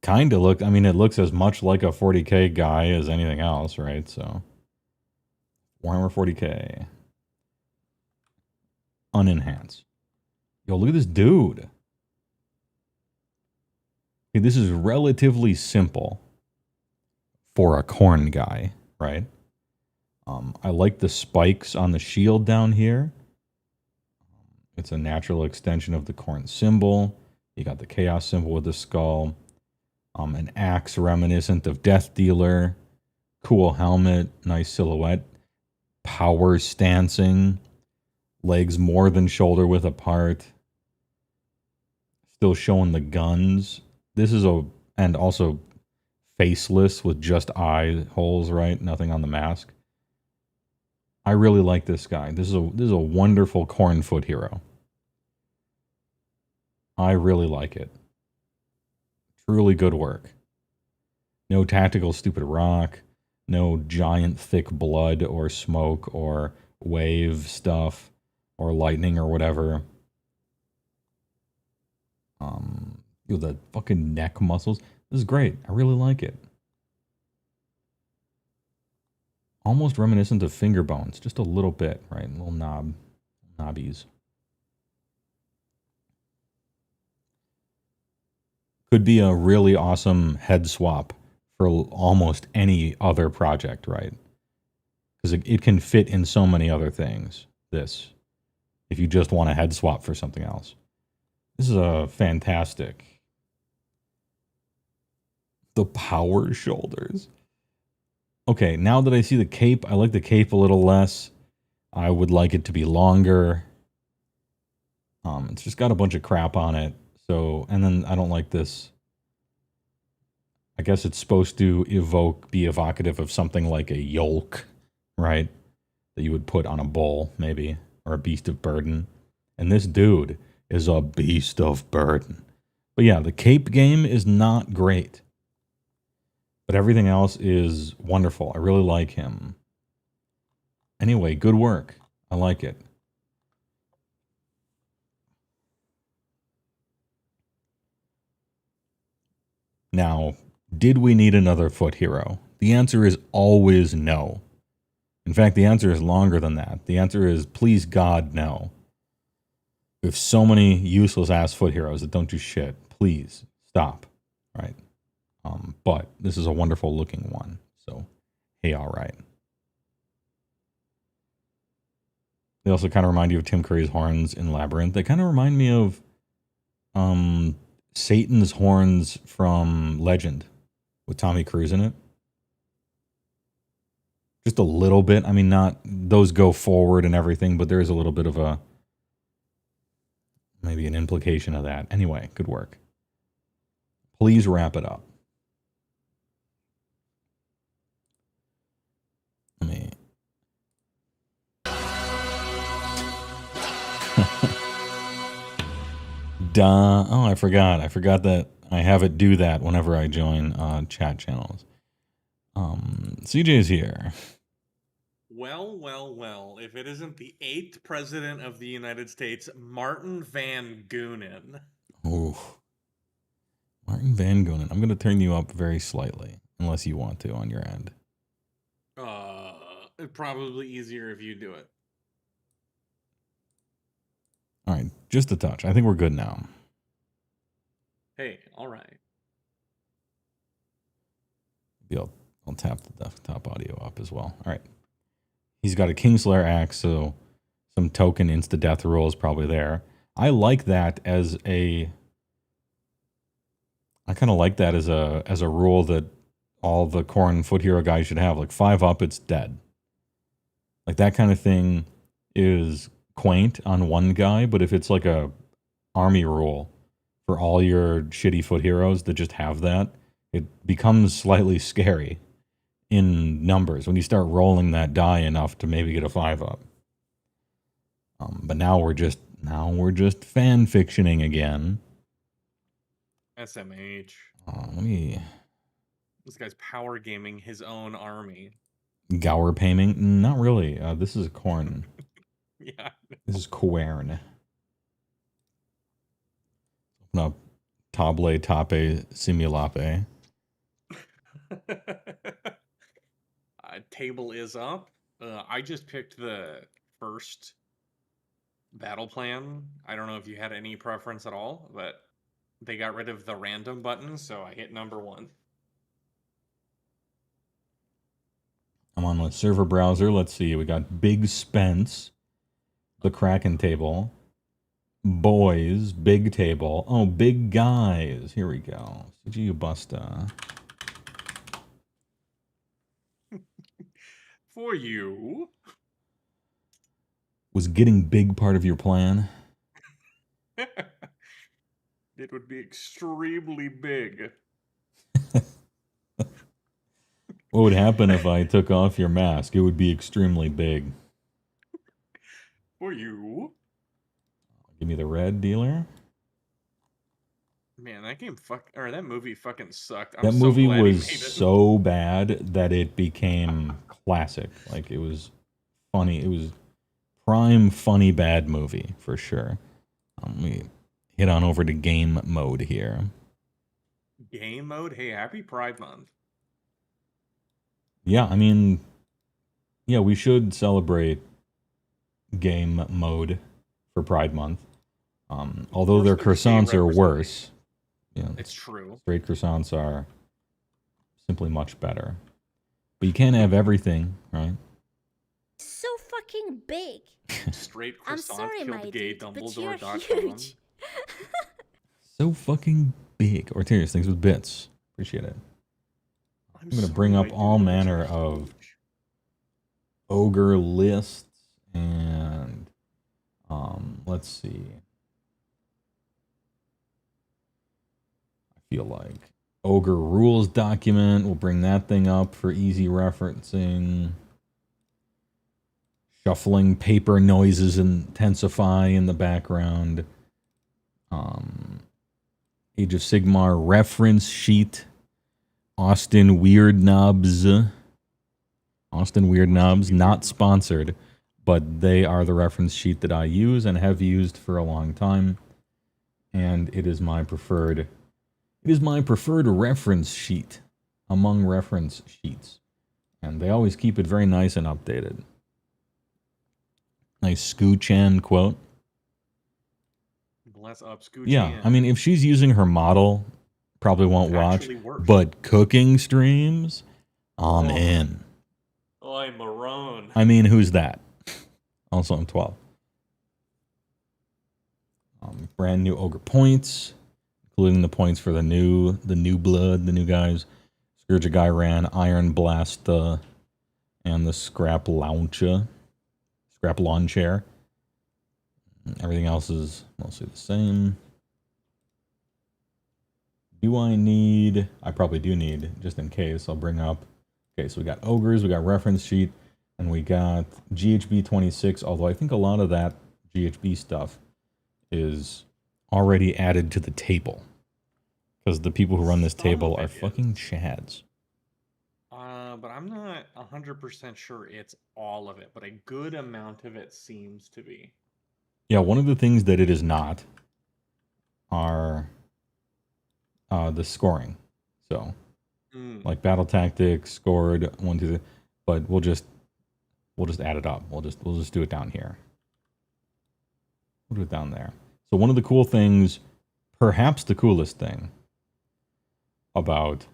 kind of looked, I mean, it looks as much like a 40K guy as anything else, right? So, Warhammer 40K. Unenhanced. Yo, look at this dude. Okay, this is relatively simple for a corn guy, right? I like the spikes on the shield down here. It's a natural extension of the corn symbol. You got the chaos symbol with the skull. An axe reminiscent of Death Dealer. Cool helmet, nice silhouette. Power stancing. Legs more than shoulder width apart. Still showing the guns. This is and also faceless with just eye holes, right? Nothing on the mask. I really like this guy. This is a wonderful Cornfoot hero. I really like it. Truly good work. No tactical stupid rock. No giant thick blood or smoke or wave stuff or lightning or whatever. The fucking neck muscles. This is great. I really like it. Almost reminiscent of finger bones. Just a little bit, right? Little knobbies. Could be a really awesome head swap for almost any other project, right? because it can fit in so many other things. This, if you just want a head swap for something else, this is a fantastic. The power shoulders. Okay, now that I see the cape, I like the cape a little less. I would like it to be longer. It's just got a bunch of crap on it. So, and then I don't like this. I guess it's supposed to be evocative of something like a yolk, right? That you would put on a bull, maybe, or a beast of burden. And this dude is a beast of burden. But yeah, the cape game is not great. But everything else is wonderful. I really like him. Anyway, good work. I like it. Now, did we need another foot hero? The answer is always no. In fact, the answer is longer than that. The answer is, please God, no. We have so many useless ass foot heroes that don't do shit. Please stop. Right? But this is a wonderful looking one. So, hey, all right. They also kind of remind you of Tim Curry's horns in Labyrinth. They kind of remind me of Satan's horns from Legend with Tommy Cruise in it. Just a little bit. I mean, not those go forward and everything, but there is a little bit of a maybe an implication of that. Anyway, good work. Please wrap it up. Let me. Oh, I forgot. I forgot that I have it do that whenever I join chat channels. CJ's here. Well, if it isn't the 8th president of the United States, Martin Van Goonen. Ooh. Martin Van Goonen. I'm going to turn you up very slightly, unless you want to on your end. It's probably easier if you do it. All right, just a touch. I think we're good now. Hey, all right. Maybe I'll tap the desktop audio up as well. All right. He's got a Kingslayer axe, so some token insta-death rule is probably there. I like that as a... I kind of like that as a rule that all the Khorne foot hero guys should have. Like 5 up, it's dead. Like that kind of thing is quaint on one guy, but if it's like a army rule for all your shitty foot heroes that just have that, it becomes slightly scary in numbers when you start rolling that die enough to maybe get a 5 up. But now we're just fan fictioning again. SMH. Let me. This guy's power gaming his own army. Gower paming? Not really. This is a Khorne. Yeah. This is Khorne. Open up Tabletop Simulator. Table is up. I just picked the first battle plan. I don't know if you had any preference at all, but they got rid of the random button, so I hit number 1. I'm on the server browser. Let's see. We got Big Spence, the Kraken table, boys, big table. Oh, big guys. Here we go. CGU Busta. For you. Was getting big part of your plan? It would be extremely big. What would happen if I took off your mask? It would be extremely big. For you. Give me the red dealer. Man, that movie fucking sucked. That movie was so bad that it became classic. Like, it was funny. It was prime funny bad movie for sure. Let me hit on over to game mode here. Game mode? Hey, happy Pride Month. Yeah, I mean, yeah, we should celebrate game mode for Pride Month. Although their croissants are worse. Yeah, it's true. Straight croissants are simply much better. But you can't have everything, right? fucking big. Straight I'm croissant sorry, killed my gay dude, but you're Dumbledore.com. huge. So fucking big. Orterius, thanks with bits. Appreciate it. I'm going to bring up all manner of ogre lists and let's see. I feel like ogre rules document. We'll bring that thing up for easy referencing. Shuffling paper noises intensify in the background. Age of Sigmar reference sheet. Austin Weird Knobs. Austin Weird Knobs, not sponsored, but they are the reference sheet that I use and have used for a long time. And it is my preferred reference sheet among reference sheets. And they always keep it very nice and updated. Nice Scoo-chan quote. Bless up, Scooch. Yeah, I mean, if she's using her model, probably won't watch. But cooking streams, I'm in. I'm Maroon. I mean, who's that? Also, I'm 12. Brand new ogre points, including the points for the new blood, the new guys. Scourge of Gyran, Iron Blast, and the Scrap Launcher. Everything else is mostly the same. Do I need... I probably do need, just in case, I'll bring up... Okay, so we got ogres, we got reference sheet, and we got GHB 26, although I think a lot of that GHB stuff is already added to the table. Because the people who run this table are fucking chads. But I'm not 100% sure it's all of it, but a good amount of it seems to be. Yeah, one of the things that it is not are the scoring. So, like battle tactics, scored 1, 2, 3, but we'll just add it up. We'll just do it down here. We'll do it down there. So one of the cool things, perhaps the coolest thing about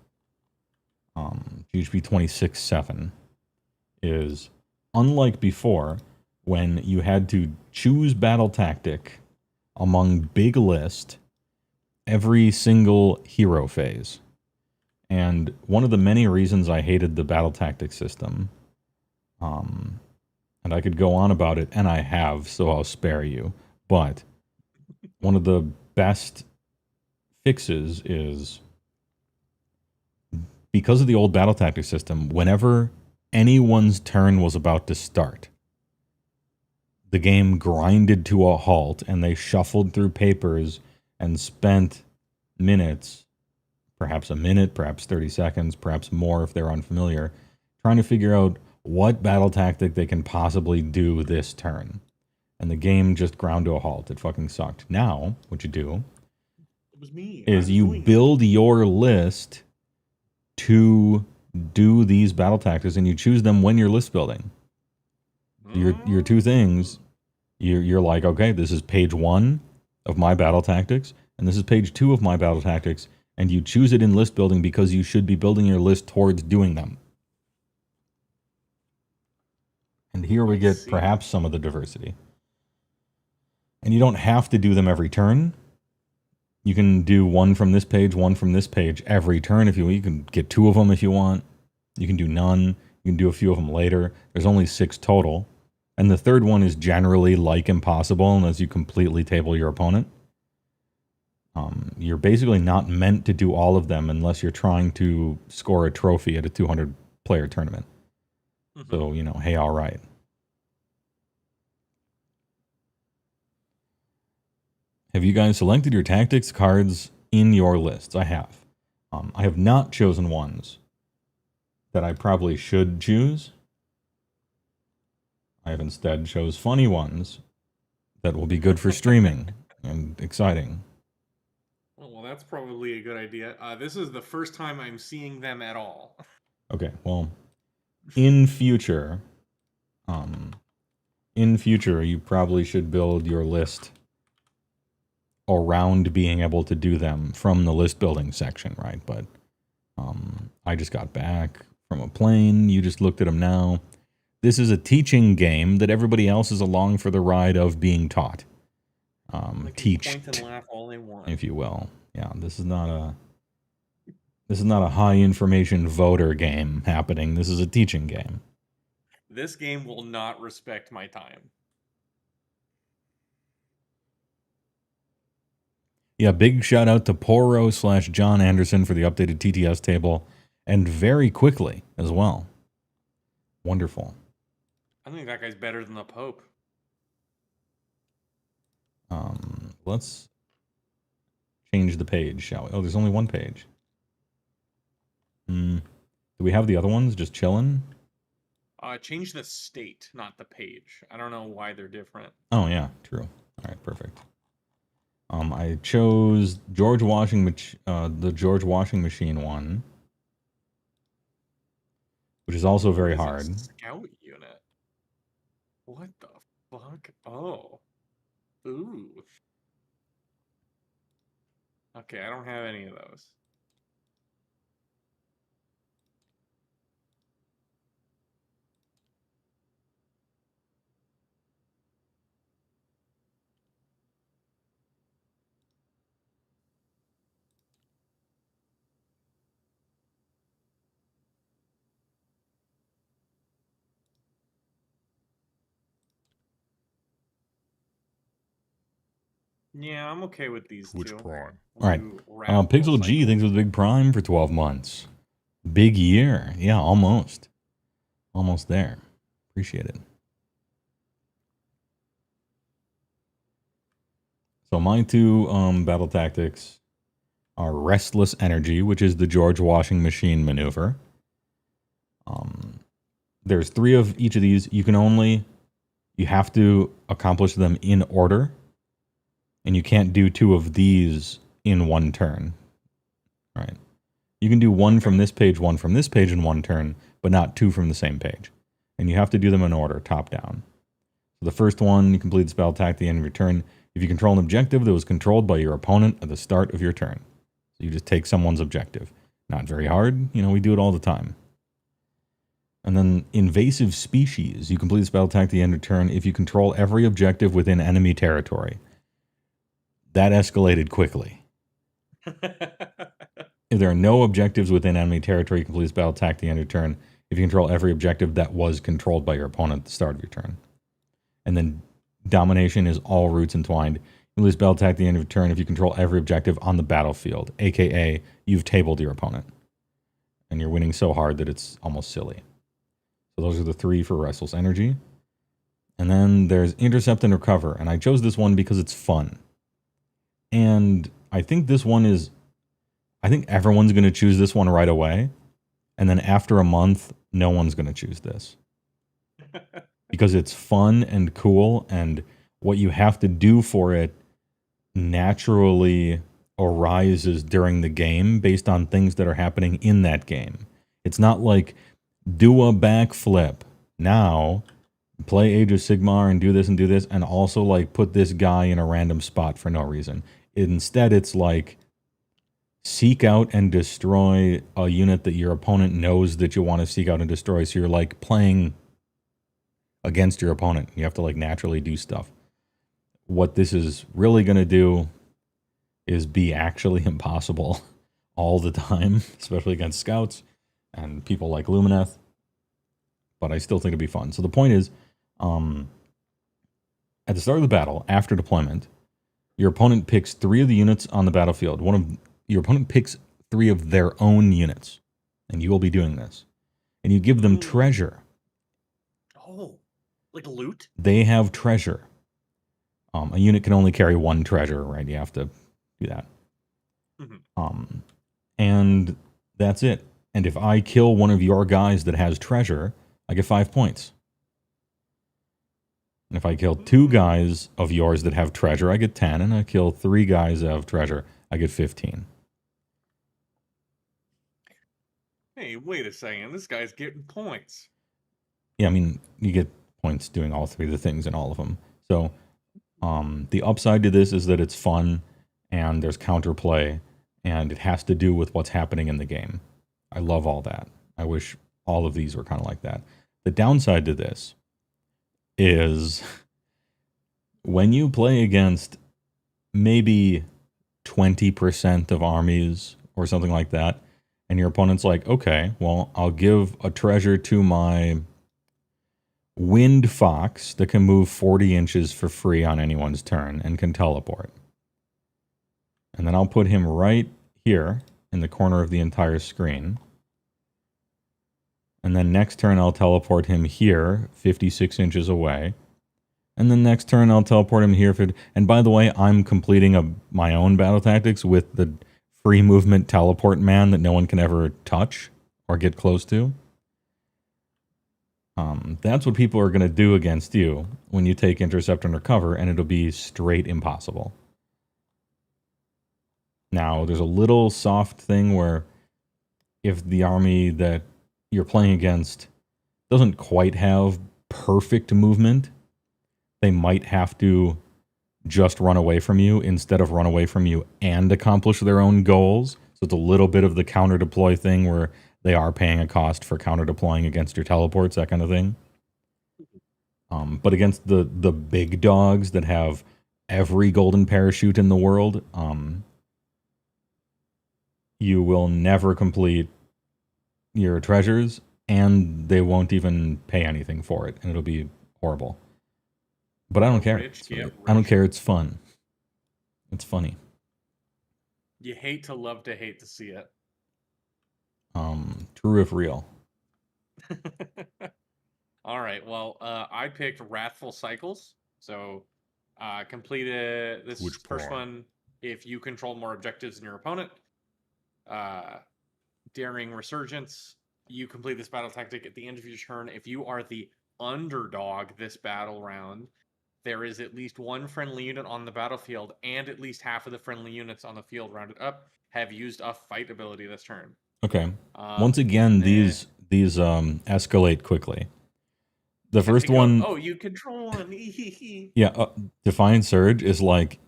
GHB 26.7 is, unlike before, when you had to choose battle tactic among big list every single hero phase. And one of the many reasons I hated the battle tactic system, and I could go on about it, and I have, so I'll spare you, but one of the best fixes is, because of the old battle tactic system, whenever anyone's turn was about to start, the game grinded to a halt and they shuffled through papers and spent minutes, perhaps a minute, perhaps 30 seconds, perhaps more if they're unfamiliar, trying to figure out what battle tactic they can possibly do this turn. And the game just ground to a halt. It fucking sucked. Now, what you do is you build your list to do these battle tactics, and you choose them when you're list building. Your two things, you're like, okay, this is page 1 of my battle tactics, and this is page 2 of my battle tactics, and you choose it in list building because you should be building your list towards doing them. And here we get perhaps some of the diversity. And you don't have to do them every turn. You can do one from this page, one from this page every turn if you want. You can get 2 of them if you want. You can do none. You can do a few of them later. There's only 6 total. And the third one is generally like impossible unless you completely table your opponent. You're basically not meant to do all of them unless you're trying to score a trophy at a 200-player tournament. So, you know, hey, all right. Have you guys selected your tactics cards in your lists? I have. I have not chosen ones that I probably should choose. I have instead chose funny ones that will be good for streaming and exciting. Well, that's probably a good idea. This is the first time I'm seeing them at all. Okay, well, in future, you probably should build your list around being able to do them from the list building section, right? But I just got back from a plane. You just looked at them now. This is a teaching game that everybody else is along for the ride of being taught. Teach, point and laugh all they want. if you will. Yeah, this is not a high information voter game happening. This is a teaching game. This game will not respect my time. Yeah, big shout out to Poro/John Anderson for the updated TTS table, and very quickly as well. Wonderful. I think that guy's better than the Pope. Let's change the page, shall we? Oh, there's only one page. Do we have the other ones just chilling? Change the state, not the page. I don't know why they're different. Oh yeah, true. All right, perfect. I chose the George Washing Machine one, which is also very hard. Scout unit. What the fuck? Oh. Ooh. Okay, I don't have any of those. Yeah, I'm okay with these two. Prime? All right. Radical Pixel G cycle. thinks it was a big prime for 12 months. Big year. Yeah, almost. Almost there. Appreciate it. So my two battle tactics are Restless Energy, which is the George Washing Machine maneuver. There's 3 of each of these. You have to accomplish them in order. And you can't do 2 of these in one turn. Right. You can do 1 from this page, 1 from this page in one turn, but not 2 from the same page. And you have to do them in order, top down. So the first one, you complete the spell attack at the end of your turn. If you control an objective that was controlled by your opponent at the start of your turn. So you just take someone's objective. Not very hard. We do it all the time. And then Invasive Species. You complete the spell attack at the end of turn if you control every objective within enemy territory. That escalated quickly. If there are no objectives within enemy territory, you complete the spell attack at the end of your turn. If you control every objective that was controlled by your opponent at the start of your turn. And then Domination is all roots entwined. You lose spell attack at the end of your turn if you control every objective on the battlefield, aka you've tabled your opponent. And you're winning so hard that it's almost silly. So those are the 3 for Restless Energy. And then there's Intercept and Recover. And I chose this one because it's fun. And I think this one is... I think everyone's going to choose this one right away. And then after a month, no one's going to choose this. Because it's fun and cool, and what you have to do for it naturally arises during the game based on things that are happening in that game. It's not like, do a backflip now, play Age of Sigmar and do this, and also like put this guy in a random spot for no reason. Instead, it's like, seek out and destroy a unit that your opponent knows that you want to seek out and destroy. So you're like playing against your opponent. You have to like naturally do stuff. What this is really going to do is be actually impossible all the time, especially against scouts and people like Lumineth. But I still think it'd be fun. So the point is, at the start of the battle, after deployment, your opponent picks 3 of the units on the battlefield. Your opponent picks 3 of their own units, and you will be doing this. And you give them treasure. Oh, like loot? They have treasure. A unit can only carry 1 treasure, right? You have to do that. Mm-hmm. And that's it. And if I kill one of your guys that has treasure, I get 5 points. And if I kill 2 guys of yours that have treasure, I get 10. And I kill 3 guys that have treasure, I get 15. Hey, wait a second. This guy's getting points. Yeah, I mean, you get points doing all 3 of the things in all of them. So the upside to this is that it's fun, and there's counterplay, and it has to do with what's happening in the game. I love all that. I wish all of these were kind of like that. The downside to this is when you play against maybe 20% of armies or something like that, and your opponent's like, okay, well, I'll give a treasure to my Wind Fox that can move 40 inches for free on anyone's turn and can teleport. And then I'll put him right here in the corner of the entire screen. And then next turn I'll teleport him here, 56 inches away. And then next turn I'll teleport him here. And by the way, I'm completing my own battle tactics with the free movement teleport man that no one can ever touch or get close to. That's what people are going to do against you when you take intercept under cover, and it'll be straight impossible. Now, there's a little soft thing where if the army that you're playing against doesn't quite have perfect movement, they might have to just run away from you instead of run away from you and accomplish their own goals. So it's a little bit of the counter deploy thing where they are paying a cost for counter deploying against your teleports, that kind of thing. But against the big dogs that have every golden parachute in the world, you will never complete your treasures, and they won't even pay anything for it, and it'll be horrible. But I don't care. I don't care. It's fun. It's funny. You hate to love to hate to see it. True if real. All right. Well, I picked Wrathful Cycles. So, completed this first one. If you control more objectives than your opponent, Daring Resurgence. You complete this battle tactic at the end of your turn. If you are the underdog this battle round, there is at least one friendly unit on the battlefield, and at least half of the friendly units on the field rounded up have used a fight ability this turn. Okay. Once again, these escalate quickly. The first one... Oh, you control one. Yeah, Defiant Surge is like,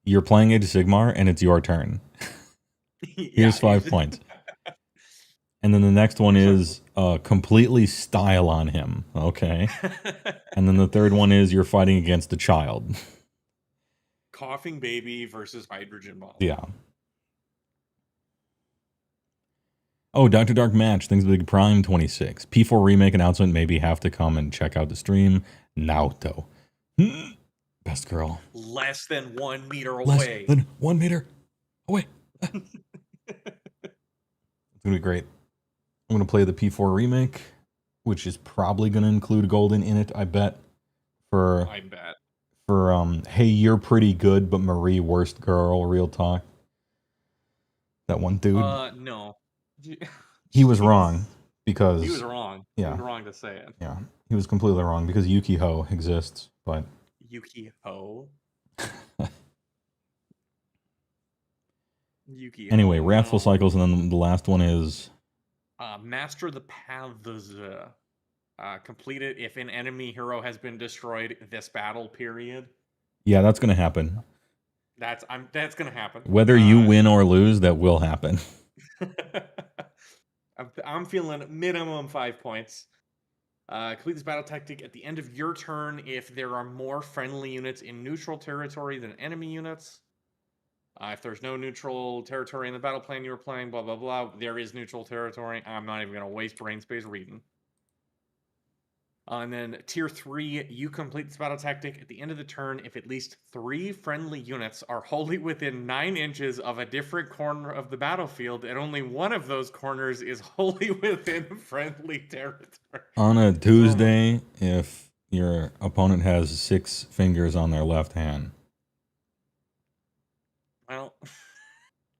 you're playing Age of Sigmar, and it's your turn. Here's 5 points. And then the next one is completely style on him. Okay. And then the third one is you're fighting against a child. Coughing baby versus hydrogen bomb. Yeah. Oh, Dr. Dark Match, Things Big Prime 26. P4 Remake announcement, maybe have to come and check out the stream. Naoto. Best girl. Less than 1 meter Less away. than 1 meter away. It's going to be great. I'm going to play the P4 Remake, which is probably going to include Golden in it, I bet. For Hey, You're Pretty Good, but Marie, Worst Girl, Real Talk. That one dude. No. He was wrong because... He was wrong. Yeah. He was wrong to say it. Yeah, he was completely wrong because Yuki-Ho exists, but... Yuki-Ho? Yuki-Ho. Anyway, Wrathful Cycles, and then the last one is... Master the Paths. Complete it if an enemy hero has been destroyed this battle period. Yeah, that's going to happen. That's going to happen. Whether you win or lose, that will happen. I'm feeling minimum 5 points. Complete this battle tactic at the end of your turn if there are more friendly units in neutral territory than enemy units. If there's no neutral territory in the battle plan you were playing, blah, blah, blah, there is neutral territory. I'm not even going to waste brain space reading. And then tier 3, you complete this battle tactic at the end of the turn if at least 3 friendly units are wholly within 9 inches of a different corner of the battlefield, and only one of those corners is wholly within friendly territory. On a Tuesday, if your opponent has 6 fingers on their left hand. Well,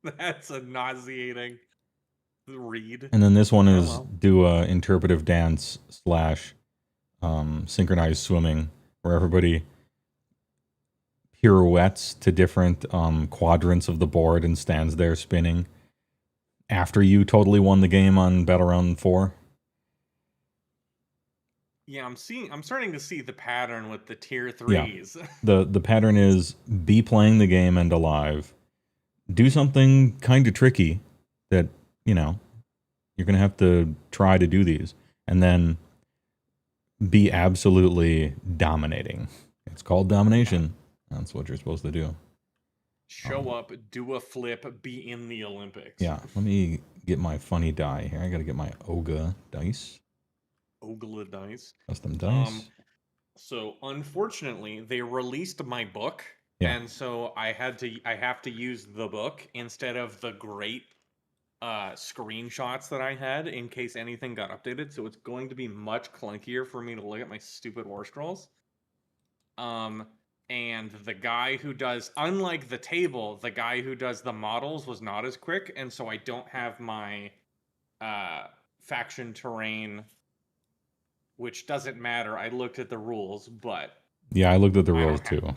that's a nauseating read. And then this one is do a interpretive dance / synchronized swimming, where everybody pirouettes to different quadrants of the board and stands there spinning after you totally won the game on Battle Round 4. Yeah, I'm starting to see the pattern with the tier 3s. Yeah. The pattern is be playing the game and alive. Do something kind of tricky that, you're going to have to try to do these. And then be absolutely dominating. It's called domination. That's what you're supposed to do. Show up, do a flip, be in the Olympics. Yeah, let me get my funny die here. I gotta get my Oga dice. Ogla dice. Custom dice. So unfortunately, they released my book, Yeah. and so I have to use the book instead of the great screenshots that I had in case anything got updated. So it's going to be much clunkier for me to look at my stupid war scrolls. And the guy who does, unlike the table, the guy who does the models was not as quick, and so I don't have my faction terrain, which doesn't matter. I looked at the rules, but Yeah, I looked at the rules too.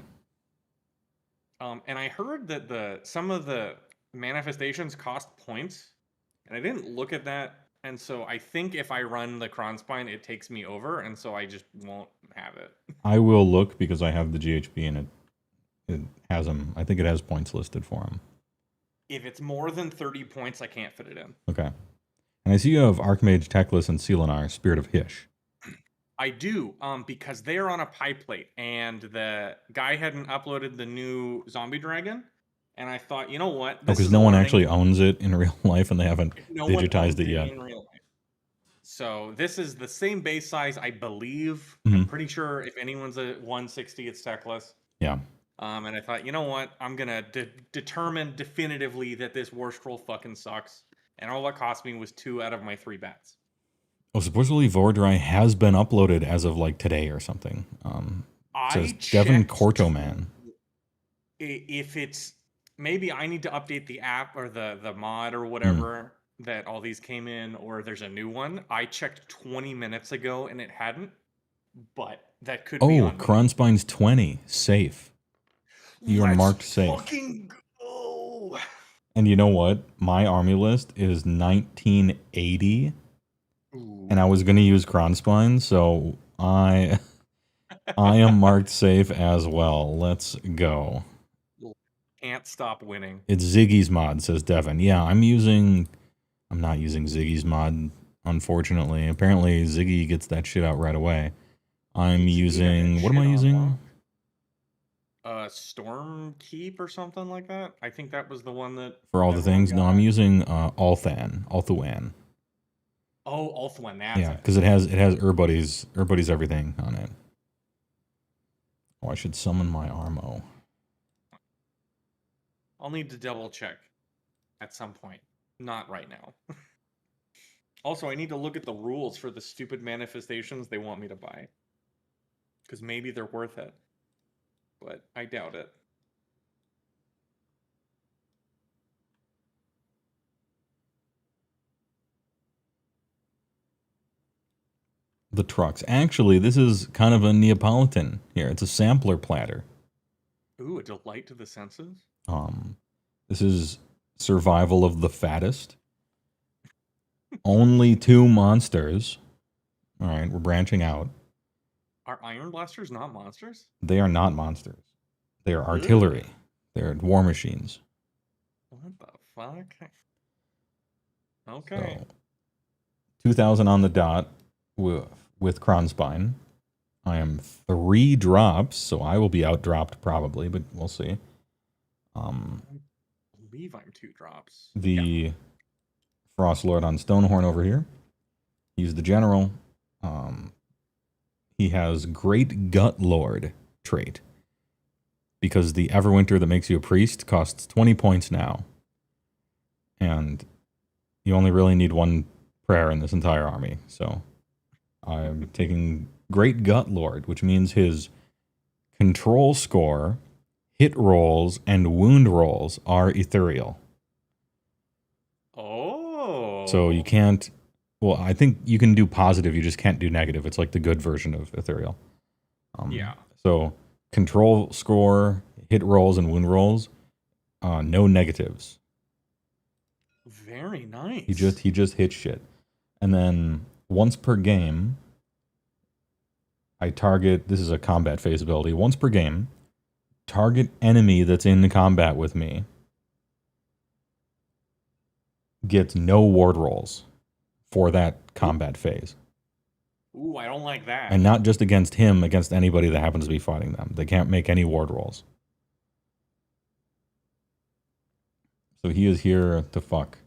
And I heard that some of the manifestations cost points, and I didn't look at that. And so I think if I run the Kronspine, it takes me over, and so I just won't have it. I will look because I have the GHB and it has them. I think it has points listed for them. If it's more than 30 points, I can't fit it in. Okay. And I see you have Archmage, Teclis, and Selenar, Spirit of Hish. I do, because they're on a pie plate, and the guy hadn't uploaded the new zombie dragon, and I thought, you know what? Because no one actually owns it in real life, and they haven't digitized it yet. In real life. So this is the same base size, I believe. Mm-hmm. I'm pretty sure if anyone's a 160, it's Teclis. Yeah. And I thought, you know what? I'm gonna determine definitively that this war scroll fucking sucks, and all it cost me was 2 out of my 3 bats. Oh, supposedly Vordry has been uploaded as of like today or something. It says Devin Cortoman. If it's maybe I need to update the app or the mod or whatever that all these came in, or there's a new one. I checked 20 minutes ago and it hadn't, but that could be on me. Kronspine's 20 safe. You are marked safe. Fucking go. And you know what? My army list is 1980. Ooh. And I was going to use Kronspine, so I am marked safe as well. Let's go. Can't stop winning. It's Ziggy's mod, says Devin. Yeah, I'm not using Ziggy's mod, unfortunately. Apparently Ziggy gets that shit out right away. I'm using, what am I using? Storm Keep or something like that. I think that was the one that For all the things? No, I'm using Althuan. Oh, Ulthwan, that's yeah, because it has Everybody's everything on it. Oh, I should summon my Armo. I'll need to double check at some point. Not right now. Also, I need to look at the rules for the stupid manifestations they want me to buy. Because maybe they're worth it. But I doubt it. The trucks. Actually, this is kind of a Neapolitan here. It's a sampler platter. Ooh, a delight to the senses. This is survival of the fattest. Only 2 monsters. All right, we're branching out. Are iron blasters not monsters? They are not monsters. They are artillery. They're war machines. What the fuck? Okay. So, 2,000 on the dot with Kronspine. I am 3 drops, so I will be outdropped probably, but we'll see. I believe I'm 2 drops. The Frost Lord on Stonehorn over here. He's the general. He has Great Gut Lord trait. Because the Everwinter that makes you a priest costs 20 points now. And you only really need 1 prayer in this entire army. So I'm taking Great Gut Lord, which means his control score, hit rolls, and wound rolls are ethereal. Oh. So you can't... Well, I think you can do positive, you just can't do negative. It's like the good version of ethereal. Yeah. So control score, hit rolls, and wound rolls, no negatives. Very nice. He just hits shit. And then once per game, I target... This is a combat phase ability. Once per game, target enemy that's in combat with me gets no ward rolls for that combat phase. Ooh, I don't like that. And not just against him, against anybody that happens to be fighting them. They can't make any ward rolls. So he is here to fuck.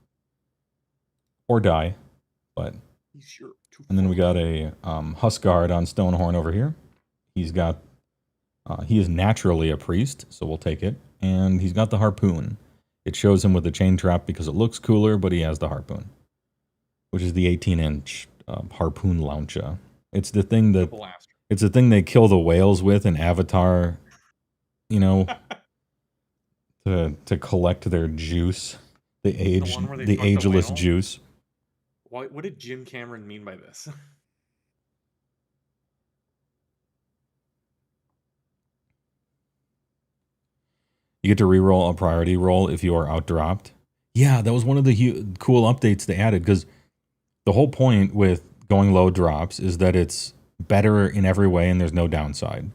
Or die. But. He's sure to And then we got a Huskard on Stonehorn over here. He's got. He is naturally a priest, so we'll take it. And he's got the harpoon. It shows him with the chain trap because it looks cooler, but he has the harpoon. Which is the 18-inch harpoon launcher. It's the thing that. It's the thing they kill the whales with in Avatar, you know, to collect their juice, the ageless juice. What did Jim Cameron mean by this? You get to reroll a priority roll if you are outdropped. Yeah, that was one of the cool updates they added, because the whole point with going low drops is that it's better in every way and there's no downside.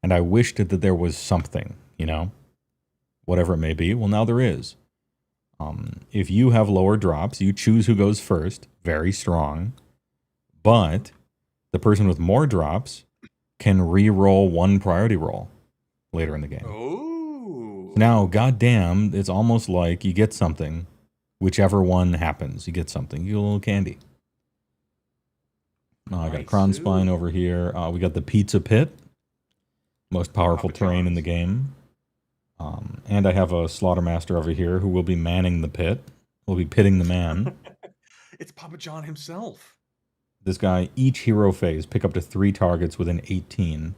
And I wished that there was something, you know, whatever it may be. Well, now there is. If you have lower drops, you choose who goes first. Very strong. But the person with more drops can re-roll one priority roll later in the game. Oh. Now, goddamn, it's almost like you get something. Whichever one happens, you get something. You get a little candy. I got a Kron Spine over here. We got the Pizza Pit. Most powerful terrain in the game. And I have a Slaughtermaster over here who will be manning the pit. Will be pitting the man. It's Papa John himself. This guy, each hero phase, pick up to 3 targets within 18.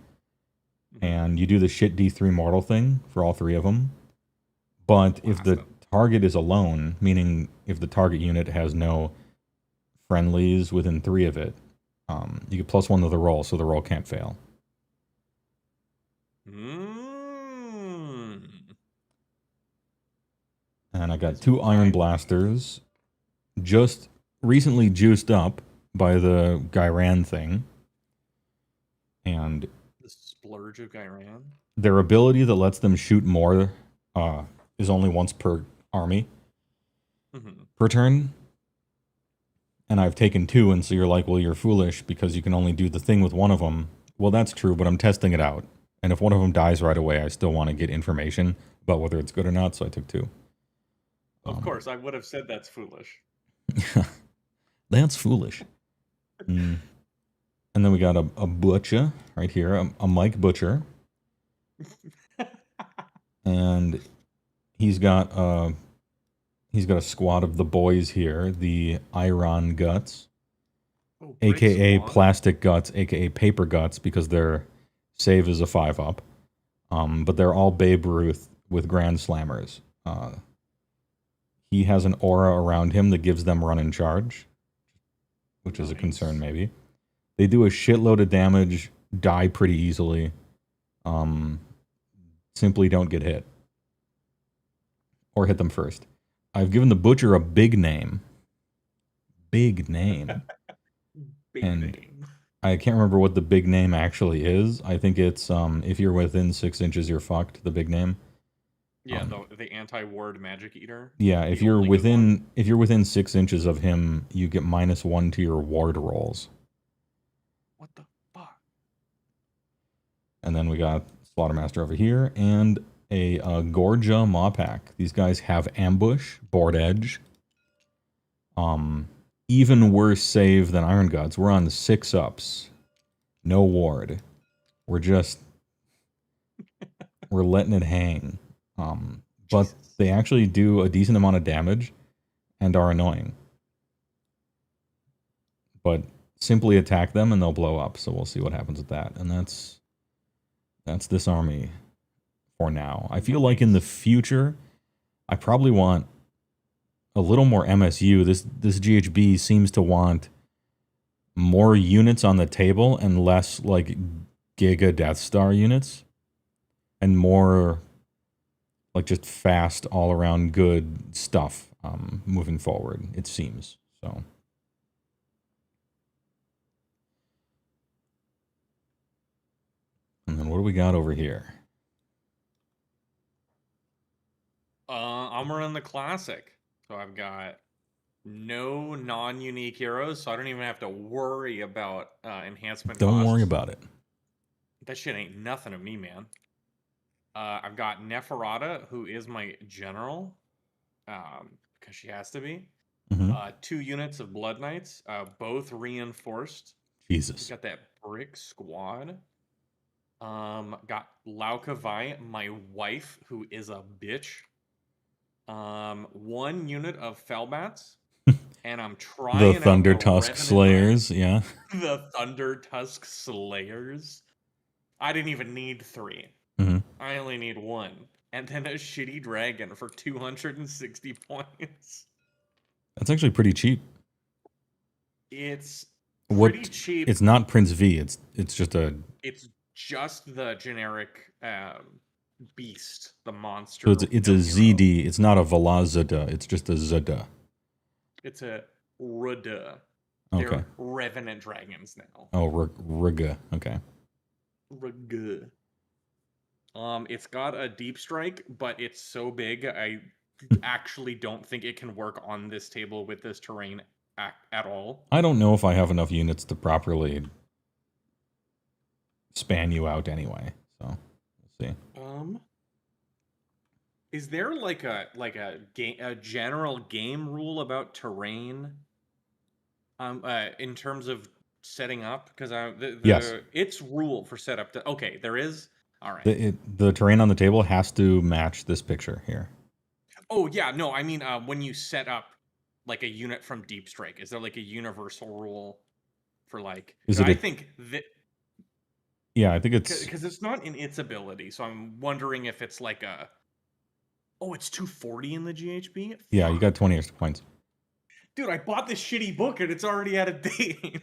And you do the shit D3 mortal thing for all 3 of them. But if the target is alone, meaning if the target unit has no friendlies within 3 of it, you get +1 to the roll, so the roll can't fail. And I got 2 Iron Blasters, just recently juiced up by the Gyran thing. And the Splurge of Gyran? Their ability that lets them shoot more is only once per army per turn. And I've taken 2, and so you're like, well, you're foolish because you can only do the thing with one of them. Well, that's true, but I'm testing it out. And if one of them dies right away, I still want to get information about whether it's good or not, so I took 2. Of course, I would have said that's foolish. That's foolish. And then we got a Butcher right here, a Mike Butcher. And he's got a squad of the boys here, the Iron Guts, aka Plastic Guts, aka Paper Guts, because their save is a 5-up. But they're all Babe Ruth with Grand Slammers. He has an aura around him that gives them run and charge, which is a concern maybe. They do a shitload of damage, die pretty easily. Simply don't get hit. Or hit them first. I've given the Butcher a big name. Big name. I can't remember what the big name actually is. I think it's if you're within 6 inches, you're fucked, the big name. Yeah, the anti-ward magic eater. Yeah, if you're within 6 inches of him, you get -1 to your ward rolls. What the fuck? And then we got Slaughtermaster over here and a Gorja Maw Pack. These guys have ambush, board edge. Even worse save than Iron Gods. We're on 6-ups. No ward. We're letting it hang. But they actually do a decent amount of damage and are annoying. But simply attack them and they'll blow up. So we'll see what happens with that. And that's this army for now. I feel like in the future, I probably want a little more MSU. This GHB seems to want more units on the table and less like Giga Death Star units. And more like just fast, all-around good stuff moving forward, it seems. So, and then what do we got over here? I'm running the classic. So I've got no non-unique heroes, so I don't even have to worry about enhancement Don't costs. worry about it. That shit ain't nothing to me, man. I've got Neferata, who is my general, because she has to be. 2 units of Blood Knights, both reinforced. Jesus. Got that brick squad. Got Lauka Vi, my wife, who is a bitch. 1 unit of Fellbats. And I'm trying The out Thunder Tusk Revenant Slayers, yeah. The Thunder Tusk Slayers. I didn't even need 3. I only need 1. And then a shitty dragon for 260 points. That's actually pretty cheap. It's pretty cheap. It's not Prince V. It's just a. It's just the generic beast, the monster. So it's a ZD. It's not a Velazada. It's just a Zada. It's a Ruda. Okay. They're Revenant dragons now. Oh, Ruga. Okay. Ruga. It's got a deep strike, but it's so big, I actually don't think it can work on this table with this terrain at all. I don't know if I have enough units to properly span you out anyway. So we'll see. Is there like a general game rule about terrain? In terms of setting up, because yes, it's rule for setup. Okay, there is. All right. The terrain on the table has to match this picture here. Oh yeah, no, I mean when you set up like a unit from Deep Strike, is there like a universal rule for like? I think that. Yeah, I think it's because it's not in its ability, so I'm wondering if it's like a. Oh, it's 240 in the GHB. Yeah, you got 20 extra points. Dude, I bought this shitty book and it's already out of date.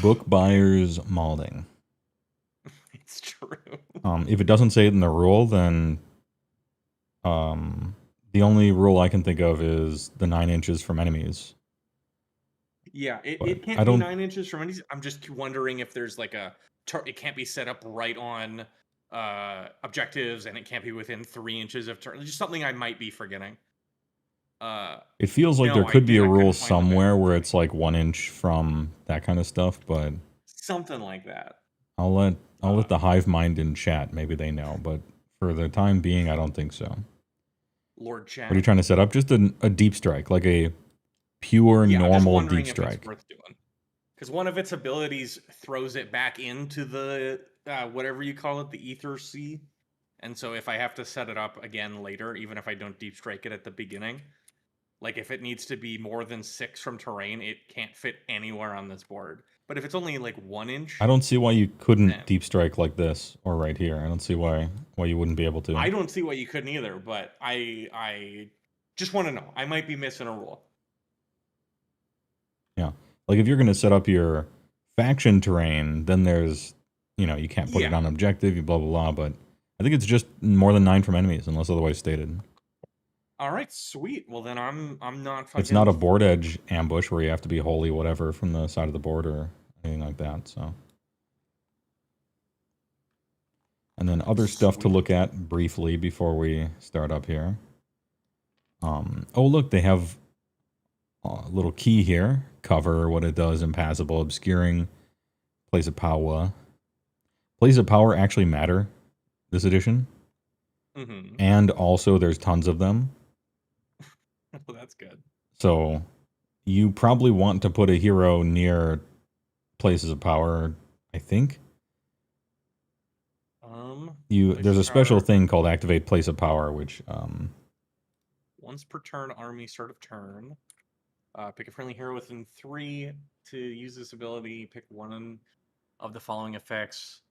Book buyers molding. It's true. If it doesn't say it in the rule, then the only rule I can think of is the 9 inches from enemies. Yeah, it can't be 9 inches from enemies. I'm just wondering if there's like it can't be set up right on objectives, and it can't be within 3 inches of turn. Just something I might be forgetting. It feels like there could be a rule somewhere where it's like 1 inch from that kind of stuff, but something like that. I'll let the hive mind in chat. Maybe they know, but for the time being, I don't think so. Lord Chat. What are you trying to set up? Just a deep strike, like a pure normal deep strike. Because one of its abilities throws it back into the whatever you call it, the Ether Sea. And so if I have to set it up again later, even if I don't deep strike it at the beginning, like if it needs to be more than 6 from terrain, it can't fit anywhere on this board. But if it's only like 1 inch, I don't see why you couldn't deep strike like this or right here. I don't see why you wouldn't be able to. I don't see why you couldn't either, but I just want to know. I might be missing a rule. Yeah. Like if you're going to set up your faction terrain, then there's, you can't put it on objective, you blah, blah, blah. But I think it's just more than 9 from enemies, unless otherwise stated. All right, sweet. Well, then I'm not fucking... It's not a board edge ambush where you have to be wholly whatever from the side of the board or anything like that, so. And then other stuff to look at briefly before we start up here. Oh, look, they have a little key here. Cover, what it does, impassable, obscuring, Place of Power. Plays of Power actually matter this edition. Mm-hmm. And also there's tons of them. Well, that's good. So you probably want to put a hero near places of power, I think. There's a special thing called Activate Place of Power, which once per turn, army, start of turn. Pick a friendly hero within 3 to use this ability. Pick one of the following effects.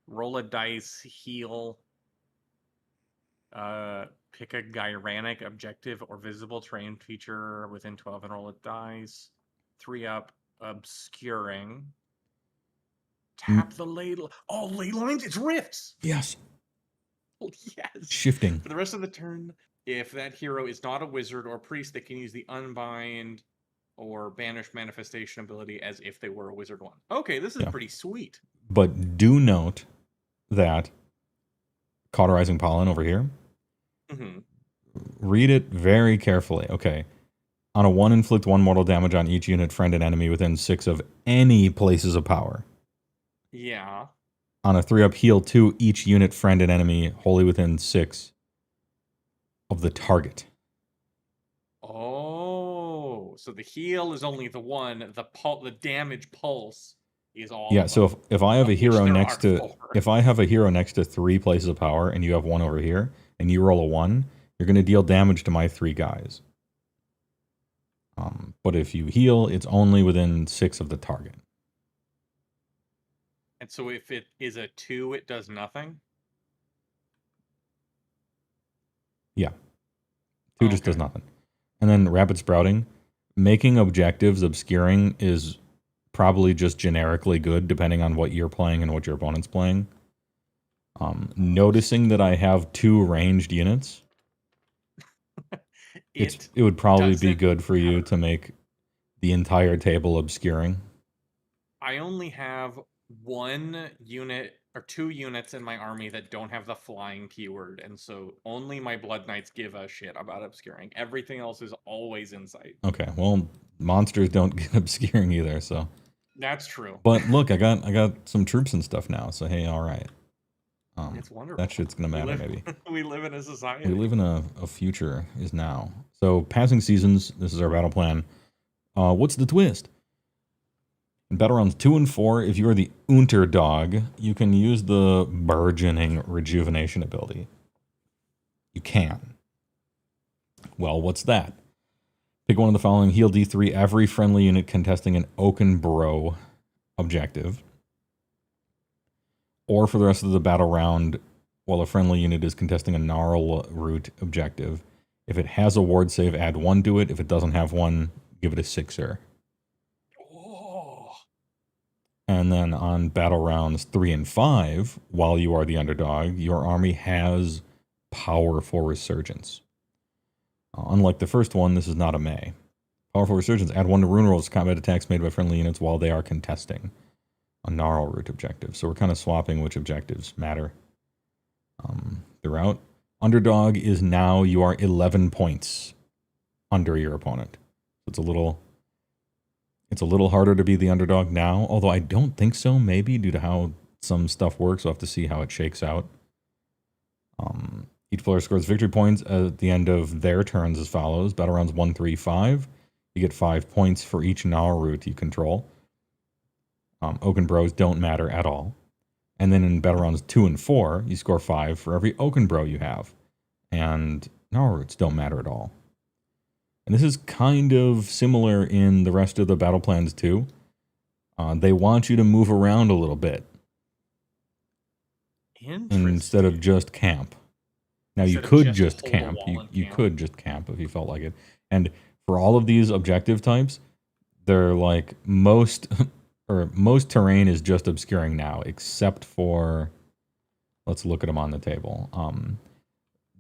Roll a dice, heal. Pick a Gyranic objective or visible terrain feature within 12 and roll a dice. 3 up, obscuring. Tap the ley. Oh, ley lines? It's rifts! Yes. Oh, yes. Shifting. For the rest of the turn, if that hero is not a wizard or priest, they can use the Unbind or Banish Manifestation ability as if they were a wizard one. Okay, this is pretty sweet. But do note that Cauterizing Pollen over here, read it very carefully. Okay. On a 1, inflict 1 mortal damage on each unit, friend, and enemy within 6 of any places of power. Yeah. On a 3-up, heal 2 each unit, friend, and enemy wholly within 6 of the target. Oh, so the heal is only the 1. The damage pulse is all. Yeah. of So them, if I have a of which hero there next are to 4. if I have a hero next to 3 places of power, and you have 1 over here, and you roll a 1, you're going to deal damage to my 3 guys. But if you heal, it's only within 6 of the target. And so if it is a 2, it does nothing? Yeah. 2 just does nothing. And then rapid sprouting. Making objectives obscuring is probably just generically good, depending on what you're playing and what your opponent's playing. Noticing that I have 2 ranged units, it would probably be good for you to make the entire table obscuring. I only have 1 unit or 2 units in my army that don't have the flying keyword, and so only my Blood Knights give a shit about obscuring. Everything else is always insight. Okay, well, monsters don't get obscuring either, so. That's true. But look, I got some troops and stuff now, so hey, all right. It's wonderful. That shit's gonna matter, maybe. We live in a society. We live in a future is now. So passing seasons, this is our battle plan. What's the twist? In battle rounds 2 and 4, if you are the Unterdog, you can use the burgeoning rejuvenation ability. You can. Well, what's that? Pick one of the following. Heal D3 every friendly unit contesting an Oakenborough objective. Or for the rest of the battle round, while a friendly unit is contesting a Gnarl Root objective. If it has a ward save, add 1 to it. If it doesn't have one, give it a 6er. Oh. And then on battle rounds 3 and 5, while you are the underdog, your army has powerful resurgence. Unlike the first one, this is not a May. Powerful resurgence. Add 1 to rune rolls combat attacks made by friendly units while they are contesting a Gnarl Root objective. So we're kind of swapping which objectives matter throughout. Underdog is now you are 11 points under your opponent. So it's a little harder to be the underdog now, although I don't think so, maybe due to how some stuff works. We'll have to see how it shakes out. Each player scores victory points at the end of their turns as follows. Battle rounds 1, 3, 5. You get 5 points for each Gnarl Root you control. Oakenbrows don't matter at all. And then in battle rounds 2 and 4, you score 5 for every Oakenbrow you have. And Gnarl Roots don't matter at all. And this is kind of similar in the rest of the battle plans too. They want you to move around a little bit. Instead of just camp. Now you could just camp. You could just camp if you felt like it. And for all of these objective types, they're like most terrain is just obscuring now, except for, let's look at them on the table.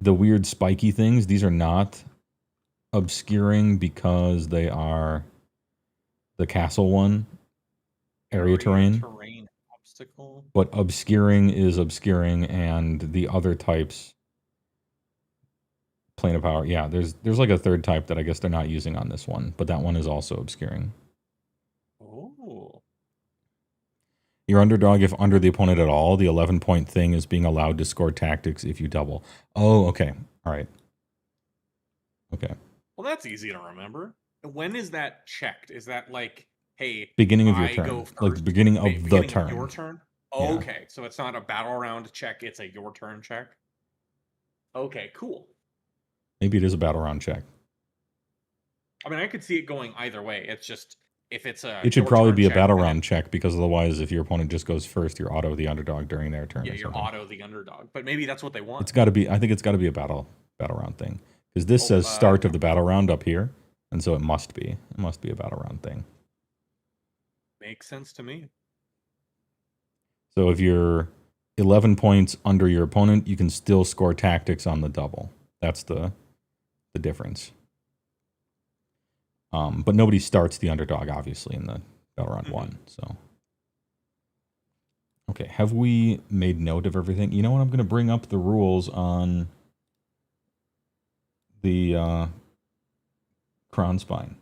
The weird spiky things, these are not obscuring because they are the castle one, area terrain obstacle. But obscuring is obscuring, and the other types, plane of power. Yeah, there's like a third type that I guess they're not using on this one, but that one is also obscuring. Oh. Your underdog, if under the opponent at all, the 11-point thing is being allowed to score tactics if you double. Oh, okay. All right. Okay. Well, that's easy to remember. When is that checked? Is that like, hey, beginning of your I turn, go first, like the beginning of the turn. Your turn. Yeah. Okay, so it's not a battle round check; it's a your turn check. Okay, cool. Maybe it is a battle round check. I mean, I could see it going either way. It's just if it's a. It should probably be a battle round check, because otherwise, if your opponent just goes first, you're auto the underdog during their turn. Yeah, you're auto the underdog, but maybe that's what they want. It's got to be. I think it's got to be a battle round thing, because this says start of the battle round up here, and so it must be. It must be a battle round thing. Makes sense to me. So if you're 11 points under your opponent, you can still score tactics on the double. That's the difference. But nobody starts the underdog, obviously, in the battle round one. So, okay, have we made note of everything? You know what? I'm going to bring up the rules on the crown spine.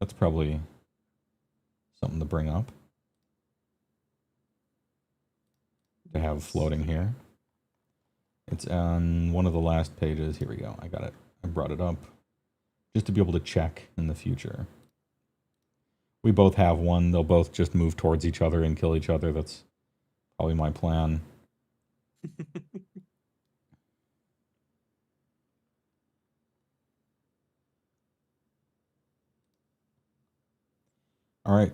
That's probably something to bring up. To have floating here. It's on one of the last pages. Here we go. I got it. I brought it up just to be able to check in the future. We both have one. They'll both just move towards each other and kill each other. That's probably my plan. All right.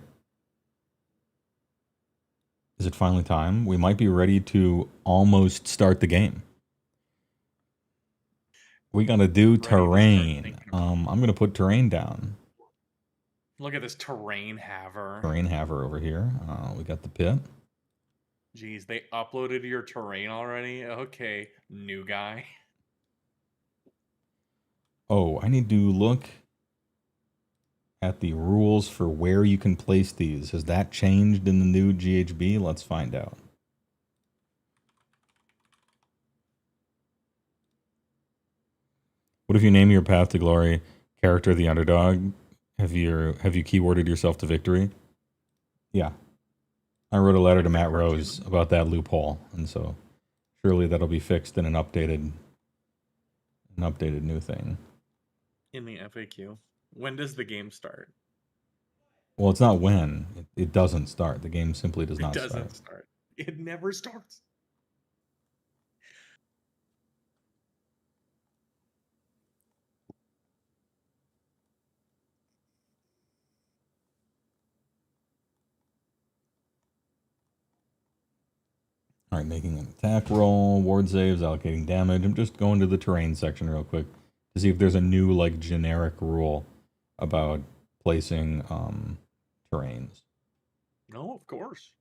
Is it finally time? We might be ready to almost start the game. We gotta do terrain. I'm gonna put terrain down. Look at this terrain haver. Terrain haver over here. We got the pit. Jeez, they uploaded your terrain already? Okay, new guy. Oh, I need to look at the rules for where you can place these. Has that changed in the new GHB? Let's find out. What if you name your path to glory character the underdog? Have you keyworded yourself to victory? Yeah. I wrote a letter to Matt Rose about that loophole, and so surely that'll be fixed in an updated new thing. In the FAQ. When does the game start? Well, it's not when. It doesn't start. The game simply does not start. It doesn't start. It never starts. All right, making an attack roll, ward saves, allocating damage. I'm just going to the terrain section real quick to see if there's a new, like, generic rule about placing terrains. No, of course.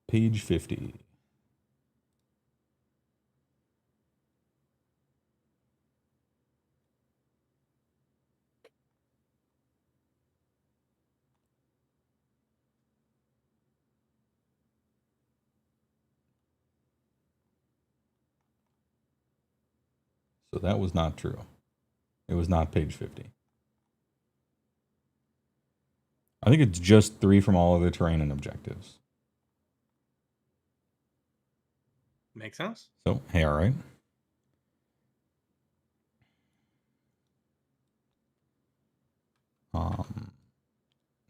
Page 50. So that was not true. It was not page 50. I think it's just 3 from all other terrain and objectives. Makes sense. So, hey, all right.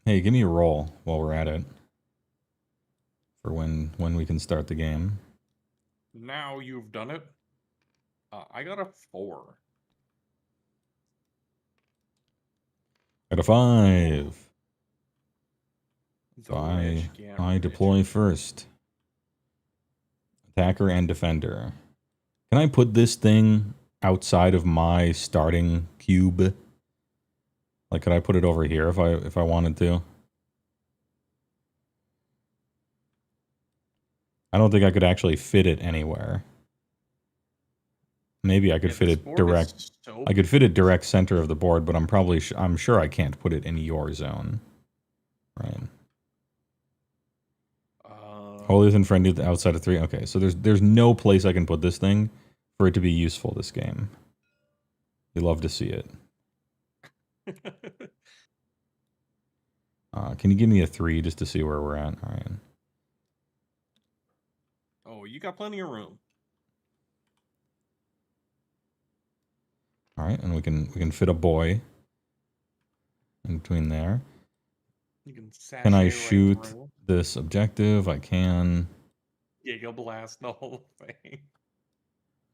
Hey, give me a roll while we're at it for when we can start the game. Now you've done it. I got a 4. Got a 5. So The I deploy first. Attacker and defender. Can I put this thing outside of my starting cube? Like, could I put it over here if I wanted to? I don't think I could actually fit it anywhere. Maybe I could fit it direct. I could fit it direct center of the board, but I'm sure I can't put it in your zone. Right. Holier than friendly outside of 3. Okay, so there's no place I can put this thing for it to be useful this game. You love to see it. Can you give me a 3 just to see where we're at? All right. Oh, you got plenty of room. All right, and we can fit a boy in between there. You can I shoot this objective? I can. Giga blast the whole thing.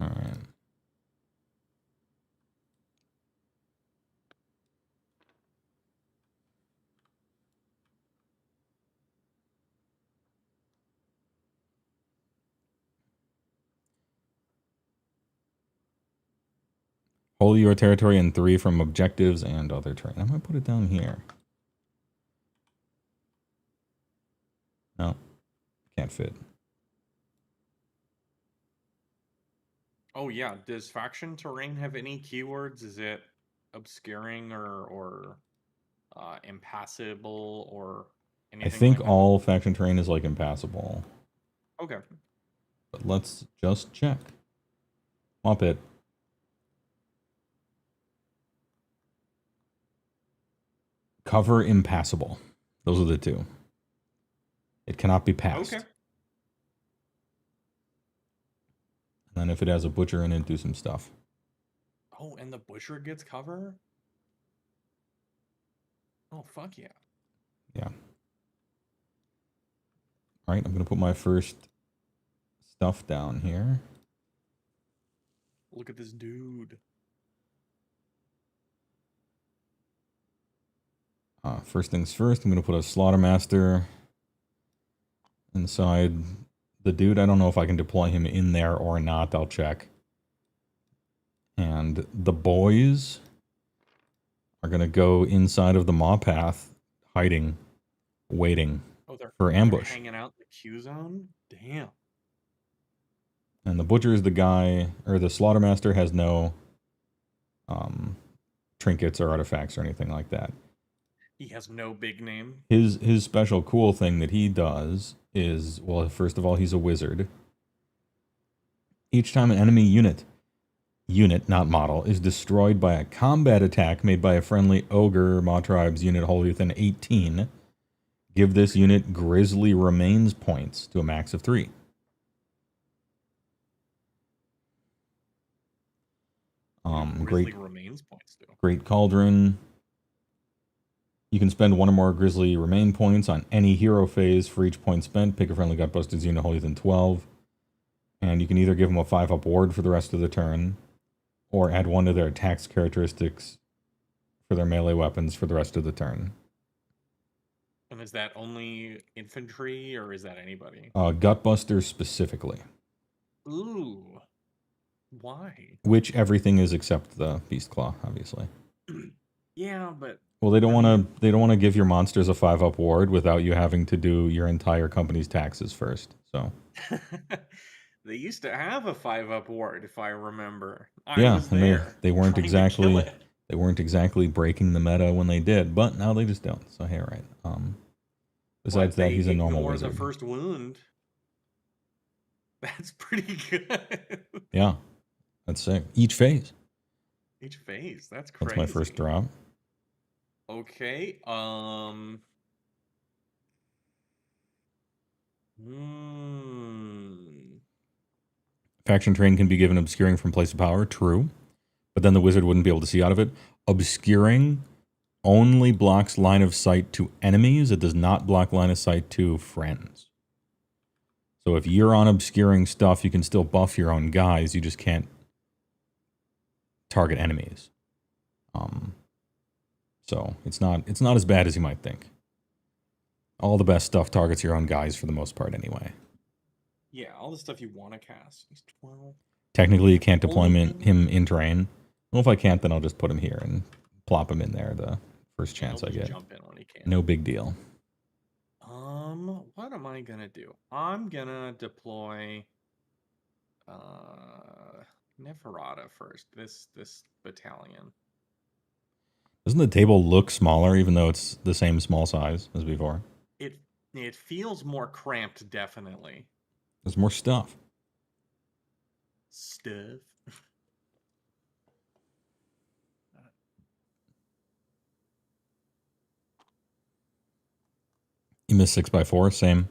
All right. Hold your territory in 3 from objectives and other terrain. I'm going to put it down here. No, can't fit. Oh yeah, does faction terrain have any keywords? Is it obscuring or impassable or I think all faction terrain is like impassable. Okay. But let's just check. Mop it. Cover impassable. Those are the two. It cannot be passed. Okay. And then if it has a butcher in it, do some stuff. Oh, and the butcher gets cover? Oh, fuck yeah. Yeah. All right, I'm going to put my first stuff down here. Look at this dude. First things first, I'm going to put a Slaughtermaster inside the dude. I don't know if I can deploy him in there or not. I'll check. And the boys are going to go inside of the maw path, hiding, waiting for ambush. Hanging out in the Q zone? Damn. And the butcher is the guy, or the Slaughtermaster has no trinkets or artifacts or anything like that. He has no big name. His special cool thing that he does is, well, first of all, he's a wizard. Each time an enemy unit, not model, is destroyed by a combat attack made by a friendly ogre Maw Tribes unit wholly within 18, give this unit Grizzly Remains points to a max of 3. Grizzly Remains points do. Great Cauldron. You can spend 1 or more Grizzly Remain points on any hero phase. For each point spent, pick a friendly Gutbusters unit wholly within 12. And you can either give them a 5-up ward for the rest of the turn, or add 1 to their attacks characteristics for their melee weapons for the rest of the turn. And is that only infantry, or is that anybody? Gutbusters specifically. Ooh. Why? Which everything is except the Beast Claw, obviously. Yeah, but... Well, they don't want to give your monsters a 5-up ward without you having to do your entire company's taxes first. So they used to have a 5-up ward, if I remember. Yeah, and they weren't exactly breaking the meta when they did, but now they just don't. So hey, right. Besides that, he's a normal wizard. The first wound. That's pretty good. Yeah, that's sick. Each phase. Each phase. That's crazy. That's my first drop. Okay. Faction terrain can be given obscuring from place of power. True. But then the wizard wouldn't be able to see out of it. Obscuring only blocks line of sight to enemies. It does not block line of sight to friends. So if you're on obscuring stuff, you can still buff your own guys. You just can't target enemies. So it's not as bad as you might think. All the best stuff targets your own guys for the most part anyway. Yeah, all the stuff you want to cast. He's 12. Technically, you can't deploy him in terrain. Well, if I can't, then I'll just put him here and plop him in there the first chance I get. Jump in when he can. No big deal. What am I gonna do? I'm gonna deploy Neferata first. This battalion. Doesn't the table look smaller, even though it's the same small size as before? It feels more cramped, definitely. There's more stuff. You miss 6x4, same.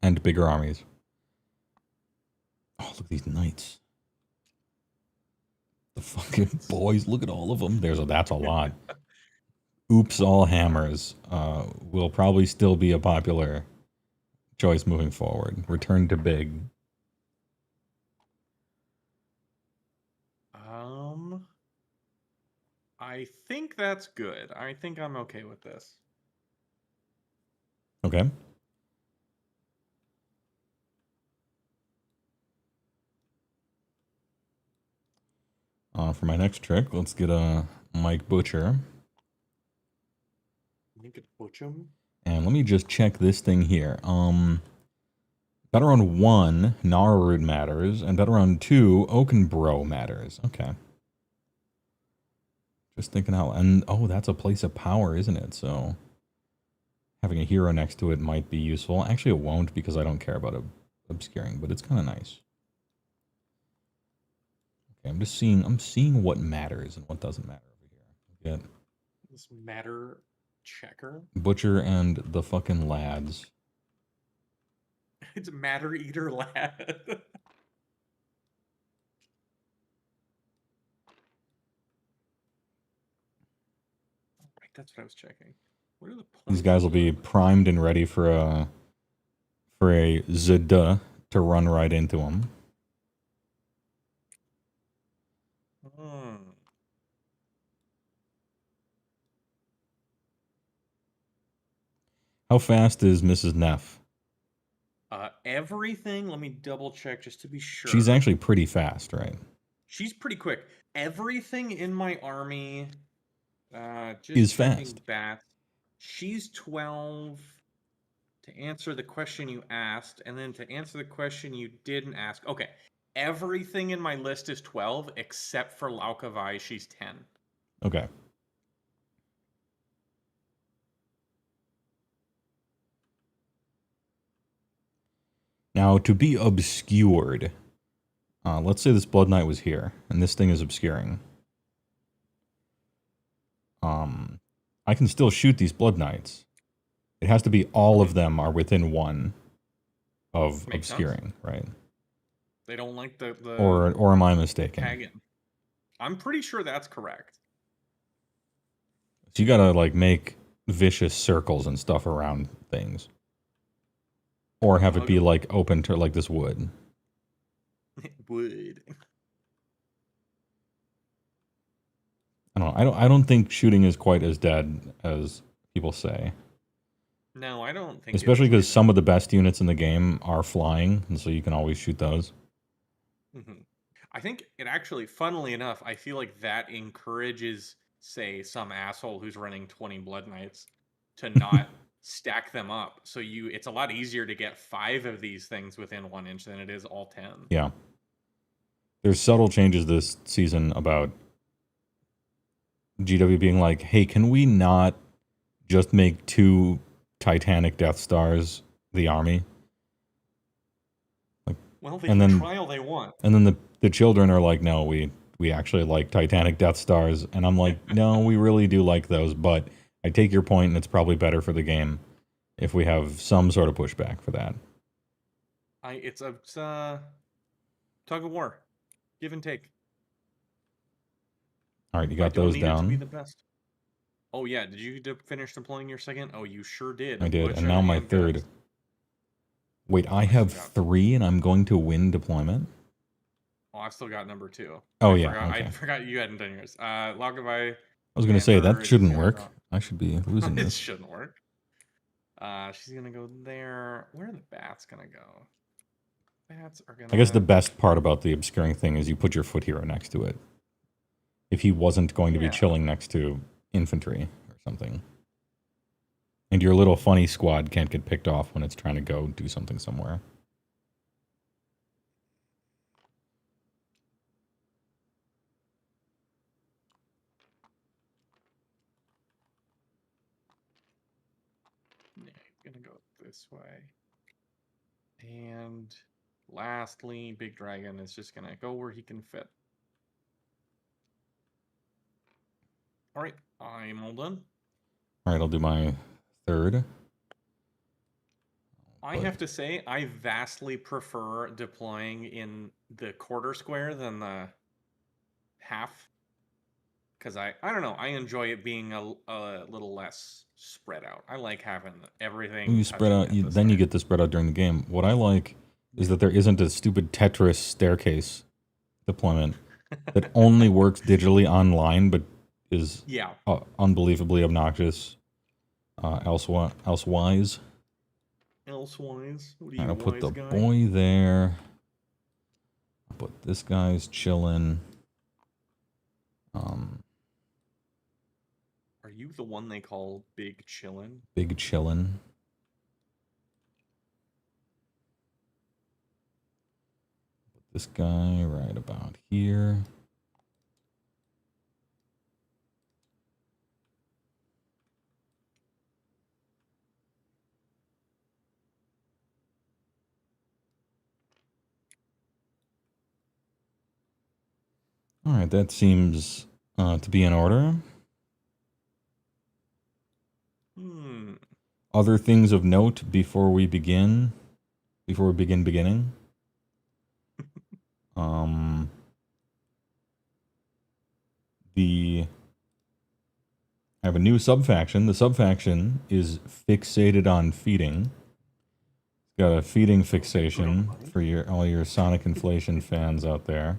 And bigger armies. Oh, look at these knights. The fucking boys, look at all of them. That's a lot. Oops, all hammers will probably still be a popular choice moving forward. Return to big. I think that's good. I think I'm okay with this. Okay. For my next trick, let's get a Mike Butcher. And let me just check this thing here. Better on 1, Narrowroot matters, and better on 2, Oakenbro matters. Okay. Just thinking out, and oh, that's a place of power, isn't it? So having a hero next to it might be useful. Actually, it won't because I don't care about obscuring, but it's kind of nice. Okay, I'm seeing what matters and what doesn't matter over here. Get This matter checker. Butcher and the fucking lads. It's matter eater lad. Right, that's what I was checking. What are the points? These guys will be primed and ready for a Zda to run right into them. How fast is Mrs. Neff? Everything, let me double check just to be sure. She's actually pretty fast, right? She's pretty quick. Everything in my army just is checking fast. Bats. She's 12 to answer the question you asked, and then to answer the question you didn't ask. Okay. Everything in my list is 12 except for Laukavai, she's 10. Okay. Now, to be obscured, let's say this Blood Knight was here, and this thing is obscuring. I can still shoot these Blood Knights. It has to be all of them are within one of Makes obscuring, sense. right? They don't like the Or am I mistaken? tagging. I'm pretty sure that's correct. So you gotta, like, make vicious circles and stuff around things. Or have it be, like, open to, like, this wood. Wood. I don't think shooting is quite as dead as people say. No, I don't think. Especially because some of the best units in the game are flying, and so you can always shoot those. I think it actually, funnily enough, I feel like that encourages, say, some asshole who's running 20 Blood Knights to not stack them up. So it's a lot easier to get 5 of these things within 1 inch than it is all 10. Yeah. There's subtle changes this season about GW being like, hey, can we not just make 2 Titanic Death Stars the army? Like, Well, they can try all they want. And then the children are like, no, we actually like Titanic Death Stars. And I'm like, no, we really do like those, but I take your point, and it's probably better for the game if we have some sort of pushback for that. It's a tug of war. Give and take. All right, you got those down. To be the best. Oh yeah, did you finish deploying your second? Oh, you sure did. I did, Butcher and now my third. guns. Wait, I have 3 and I'm going to win deployment? Oh, I've still got number 2. Oh, I yeah, forgot, okay. I forgot you hadn't done yours. Logavai. I was going to say, that Amber shouldn't is work. gonna I should be losing It this. shouldn't work. She's gonna go there. Where are the bats gonna go? Bats are gonna. I guess the best part about the obscuring thing is you put your foot hero next to it. If he wasn't going to be chilling next to infantry or something. And your little funny squad can't get picked off when it's trying to go do something somewhere. Yeah, he's gonna go this way. And lastly, Big Dragon is just gonna go where he can fit. All right, I'm all done. All right, I'll do my third. I have to say, I vastly prefer deploying in the quarter square than the half. Because I don't know, I enjoy it being a little less spread out. I like having everything. When you spread out, then you get to spread out during the game. What I like is that there isn't a stupid Tetris staircase deployment that only works digitally online, but is unbelievably obnoxious elsewise. Elsewise? What are you, I'll put wise the guy? boy there. I'll put this guy's chilling. Are you the one they call Big Chillin'? Big chillin'. Put this guy right about here. All right, that seems to be in order. Other things of note before we begin? Before we begin beginning? I have a new subfaction. The subfaction is fixated on feeding. It's got a feeding fixation for all your Sonic Inflation fans out there.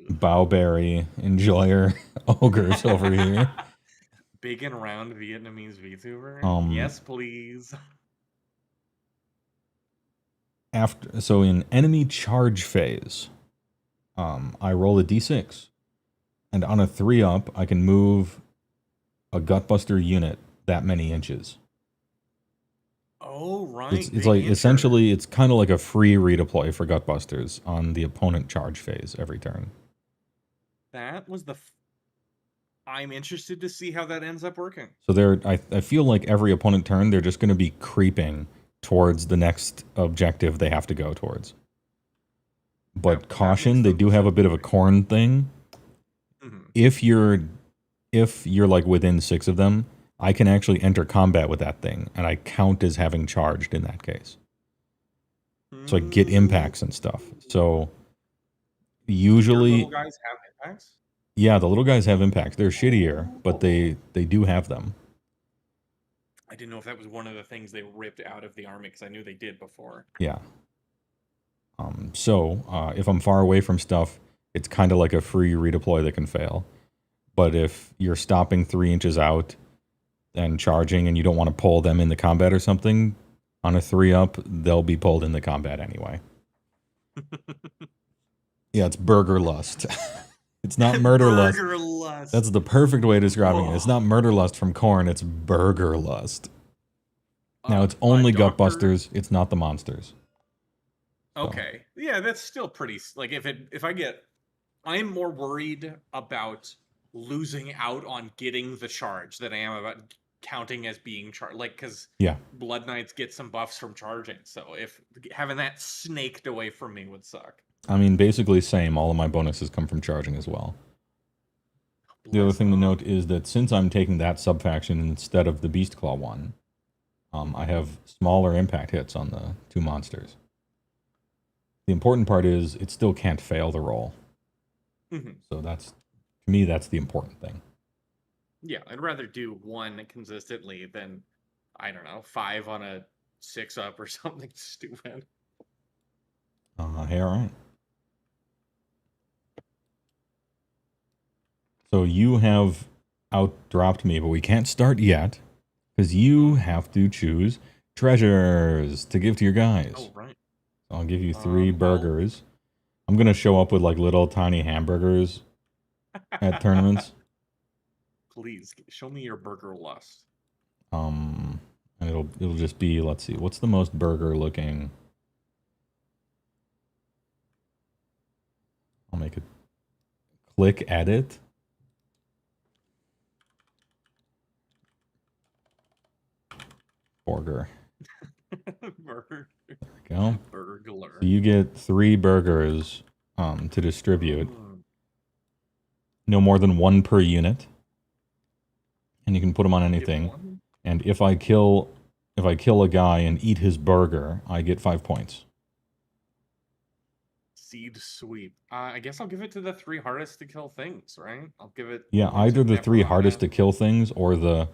Bowberry enjoyer ogres over here. Big and round Vietnamese VTuber. Yes, please. So in enemy charge phase, I roll a d6, and on a 3-up, I can move a Gutbuster unit that many inches. Oh, right. It's like essentially, it's kind of like a free redeploy for Gutbusters on the opponent charge phase every turn. That was the. I'm interested to see how that ends up working. So I feel like every opponent turn, they're just going to be creeping towards the next objective they have to go towards. But caution, they do have a bit of a corn thing. If you're like within 6 of them, I can actually enter combat with that thing, and I count as having charged in that case. So I get impacts and stuff. So usually, Your little guys have impacts? Yeah, the little guys have impacts. They're shittier, but they do have them. I didn't know if that was one of the things they ripped out of the army, because I knew they did before. Yeah. So if I'm far away from stuff, it's kind of like a free redeploy that can fail. But if you're stopping 3 inches out and charging and you don't want to pull them into combat or something, on a 3-up, they'll be pulled into combat anyway. Yeah, it's burger lust. It's not murder lust. Burger lust. That's the perfect way of describing it. It's not murder lust from corn, it's burger lust. Now, it's only Gutbusters, it's not the monsters. Okay. Yeah, that's still pretty... Like, if I get... I'm more worried about losing out on getting the charge than I am about counting as being charged. Like, because Blood Knights get some buffs from charging, so if having that snaked away from me would suck. I mean, basically same. All of my bonuses come from charging as well. The other thing to note is that since I'm taking that subfaction instead of the Beastclaw one, I have smaller impact hits on the 2 monsters. The important part is it still can't fail the roll. So that's, to me, that's the important thing. Yeah, I'd rather do 1 consistently than, I don't know, 5 on a 6-up or something stupid. Hey, all right. So you have outdropped me, but we can't start yet because you have to choose treasures to give to your guys. Oh, right. So I'll give you 3 burgers. I'm going to show up with like little tiny hamburgers at tournaments. Please, show me your burger lust. And it'll just be, let's see, what's the most burger looking? I'll make it click edit. Burger. Burger. There we go. Burglar. So you get 3 burgers to distribute. No more than 1 per unit. And you can put them on anything. And if I kill a guy and eat his burger, I get 5 points. Seed sweep. I guess I'll give it to the 3 hardest to kill things, right? I'll give it. Yeah, either the 3 hardest to kill things or the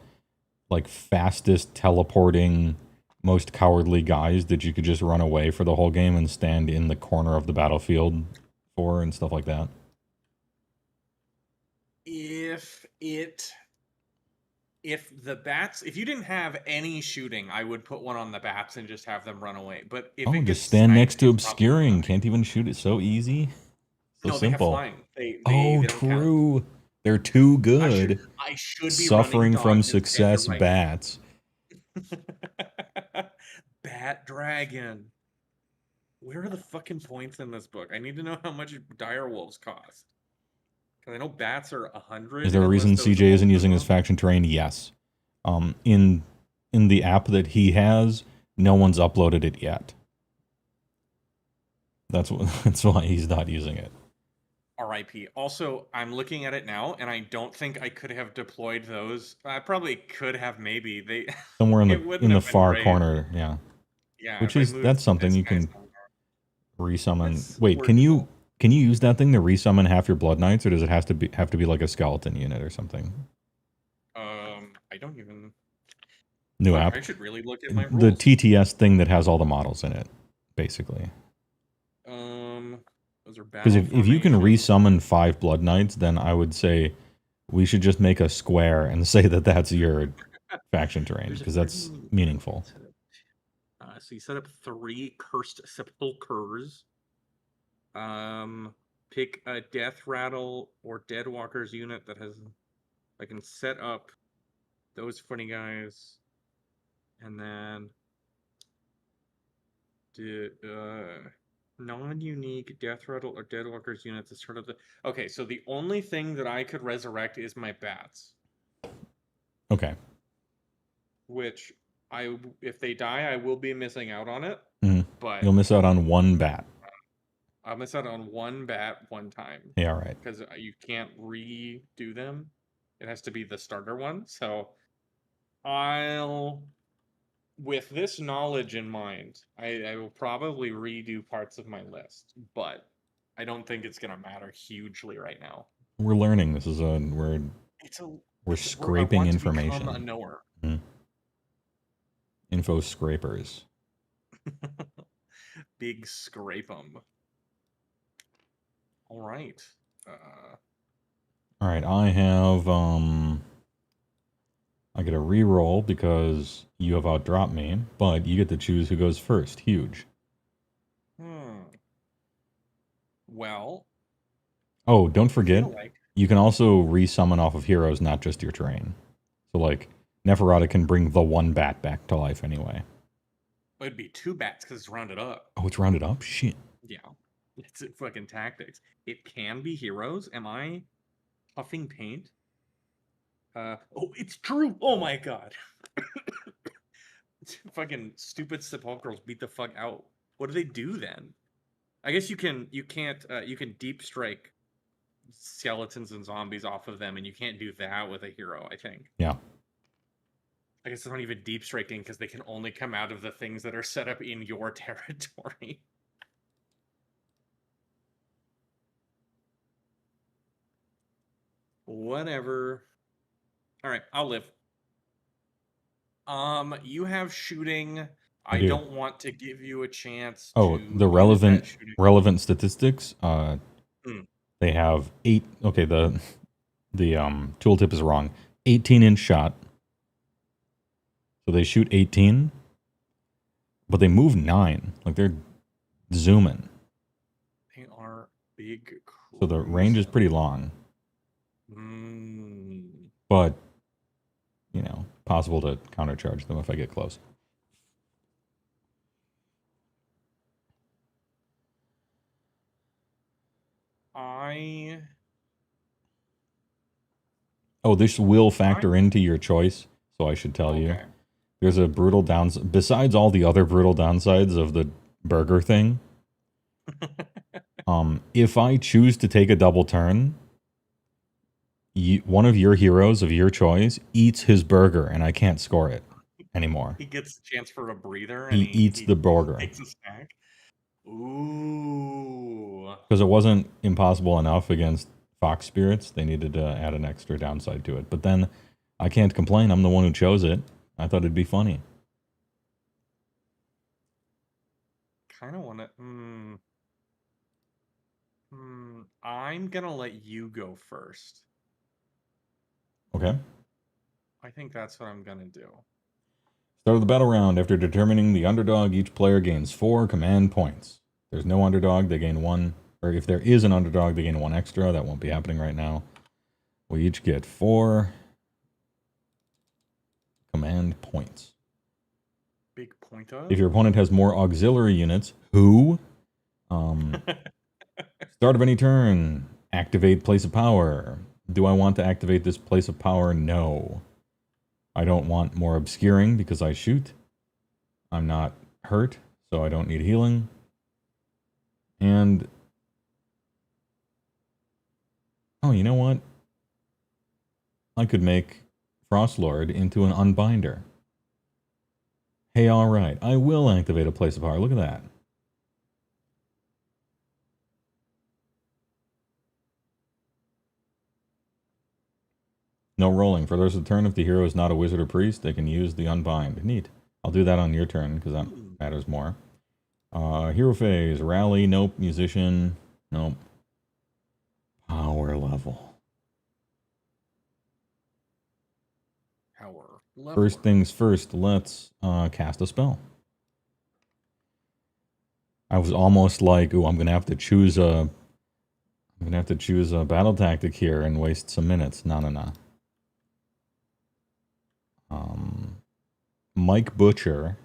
like fastest teleporting, most cowardly guys that you could just run away for the whole game and stand in the corner of the battlefield for and stuff like that. If the bats, if you didn't have any shooting, I would put 1 on the bats and just have them run away. But if it just stand next to obscuring. Can't even shoot it. So easy. So no, simple. They have flying. They True. Count. They're too good. I should be suffering from success, bats. Bat dragon. Where are the fucking points in this book? I need to know how much dire wolves cost. Because I know bats are 100. Is there a reason CJ isn't using his faction terrain? Yes. In the app that he has, no one's uploaded it yet. That's why he's not using it. RIP. Also, I'm looking at it now, and I don't think I could have deployed those. I probably could have, maybe. They Somewhere in it the wouldn't have been far great. corner, yeah. Yeah, Which if I is moved that's something this you guy can resummon. That's Wait, can workable. you use that thing to resummon half your Blood Knights, or does it have to be like a skeleton unit or something? I don't even. New Fuck, app. I should really look at my The rules. TTS thing that has all the models in it, basically. Those are Because battle if you can formations. resummon 5 Blood Knights, then I would say we should just make a square and say that that's your faction terrain, There's because that's already- meaningful. So you set up 3 cursed sepulchers. Pick a death rattle or dead walkers unit that has. I can set up those funny guys, and then non-unique death rattle or dead walkers units as sort of the. Okay, so the only thing that I could resurrect is my bats. Okay. Which if they die, I will be missing out on it. Mhm. But You'll miss out on 1 bat. I'll miss out on 1 bat 1 time. Yeah, right. Because you can't redo them. It has to be the starter one. So with this knowledge in mind, I will probably redo parts of my list. But I don't think it's going to matter hugely right now. We're learning. This is we're scraping I want information. to become a knower. Info scrapers. Big scrape 'em. All right. All right, I have I get a re-roll because you have outdropped me, but you get to choose who goes first. Huge. Well. Oh, don't forget, like... you can also resummon off of heroes, not just your terrain. So, like, Neferata can bring the 1 bat back to life anyway. It'd be 2 bats because it's rounded up. Oh, it's rounded up? Shit. Yeah. It's fucking tactics. It can be heroes. Am I puffing paint? Oh, it's true. Oh my god. Fucking stupid sepulchrals beat the fuck out. What do they do then? I guess you can deep strike skeletons and zombies off of them, and you can't do that with a hero, I think. Yeah. I guess it's not even deep striking because they can only come out of the things that are set up in your territory. Whatever. All right, I'll live. You have shooting. I don't want to give you a chance. Oh, to the relevant statistics. They have 8. Okay, the tooltip is wrong. 18-inch shot. So they shoot 18, but they move 9. Like they're zooming. They are big. So the range is pretty long. But, you know, possible to countercharge them if I get close. Oh, this will factor into your choice, so I should tell you. There's a brutal downside. Besides all the other brutal downsides of the burger thing, if I choose to take a double turn, one of your heroes of your choice eats his burger, and I can't score it anymore. He gets a chance for a breather. He eats the burger. Takes a snack. Ooh. Because it wasn't impossible enough against Fox Spirits. They needed to add an extra downside to it. But then I can't complain. I'm the one who chose it. I thought it'd be funny. Kind of want to... I'm going to let you go first. Okay. I think that's what I'm going to do. Start of the battle round. After determining the underdog, each player gains 4 command points. If there's no underdog, they gain 1. Or if there is an underdog, they gain 1 extra. That won't be happening right now. We each get 4 command points. Big pointer? If your opponent has more auxiliary units, who? Start of any turn. Activate place of power. Do I want to activate this place of power? No. I don't want more obscuring because I shoot. I'm not hurt, so I don't need healing. And Oh, you know what? I could make Frostlord into an unbinder. Hey, alright. I will activate a place of power. Look at that. No rolling. For there's a turn, if the hero is not a wizard or priest, they can use the unbind. Neat. I'll do that on your turn, because that matters more. Hero phase. Rally. Nope. Musician. Nope. Power level. Power level. First things first, let's cast a spell. I was almost like, ooh, I'm gonna have to choose a battle tactic here and waste some minutes. No. Mike Butcher.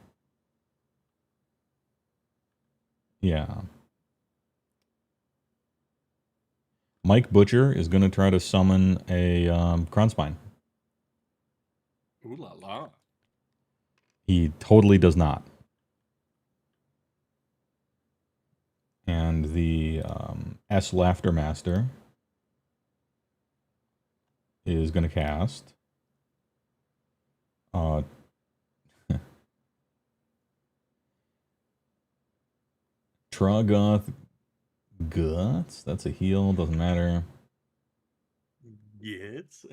Yeah. Mike Butcher is going to try to summon a Kronspine. Ooh la la. He totally does not. And the S Laughter Master is going to cast Troggoth Guts. That's a heal, doesn't matter. Yes.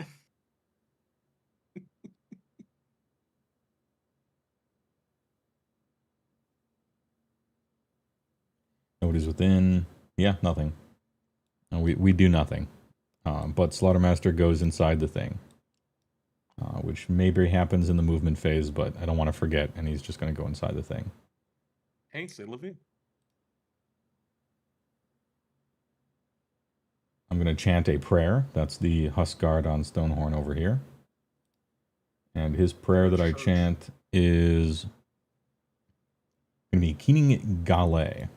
Nobody's within. Yeah, nothing. We do nothing. But Slaughtermaster goes inside the thing. Which maybe happens in the movement phase, but I don't want to forget, and he's just going to go inside the thing. Hey, c'est la vie. I'm going to chant a prayer. That's the Huskguard on Stonehorn over here. And his prayer that I chant is going to be Keening Gale.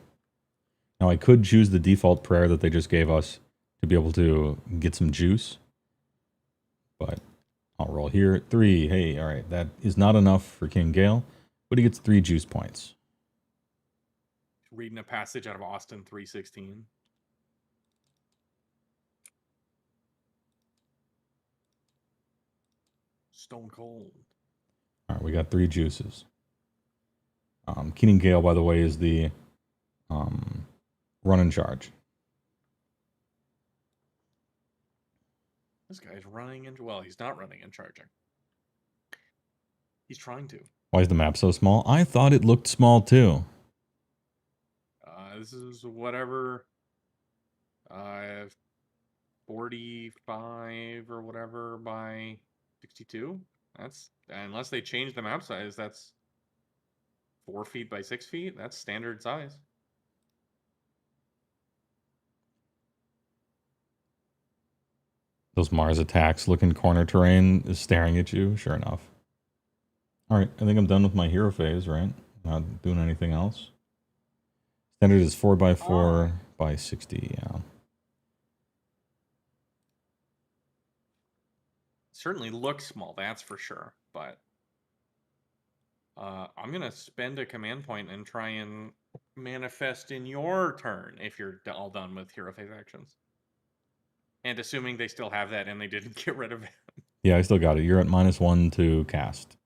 Now, I could choose the default prayer that they just gave us to be able to get some juice. But I'll roll here. 3. Hey, all right. That is not enough for King Gale, but he gets 3 juice points. Reading a passage out of Austin 3:16. Stone cold. All right, we got 3 juices. Keening Gale, by the way, is the run and charge. This guy's running and well, he's not running and charging. He's trying to. Why is the map so small? I thought it looked small too. This is whatever. 45 or whatever by 62. That's unless they change the map size. That's 4 feet by 6 feet. That's standard size. Those Mars attacks looking corner terrain is staring at you. Sure enough. All right, I think I'm done with my hero phase, right? Not doing anything else. Standard is 4x4 by 60, yeah. Certainly looks small, that's for sure. But I'm going to spend a command point and try and manifest in your turn if you're all done with hero phase actions. And assuming they still have that and they didn't get rid of it. Yeah, I still got it. You're at -1 to cast.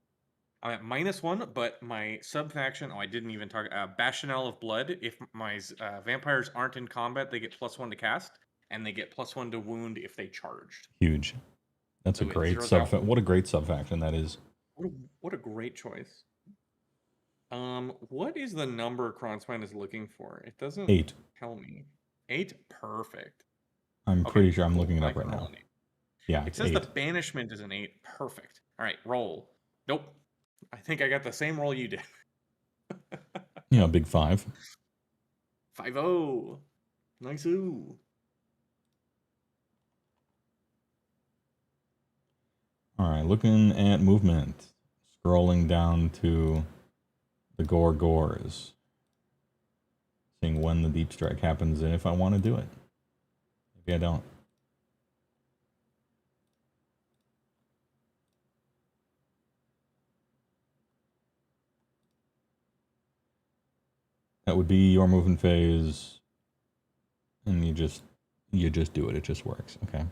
I'm at -1, but my sub-faction, I didn't even talk, Bacchanal of Blood, if my vampires aren't in combat, they get +1 to cast, and they get +1 to wound if they charged. Huge. That's a great what a great sub-faction that is. What a great choice. What is the number Kronspine is looking for? It doesn't 8. tell me. 8? Perfect. I'm pretty sure I'm looking it up right now. Yeah, it says 8. the banishment is an 8. Perfect. All right, roll. Nope. I think I got the same roll you did. Yeah, big 5. 5-0. Nice-oo. All right, looking at movement. Scrolling down to the Gores. Seeing when the deep strike happens and if I want to do it. Maybe I don't. That would be your movement phase. And you You just do it. It just works. Okay.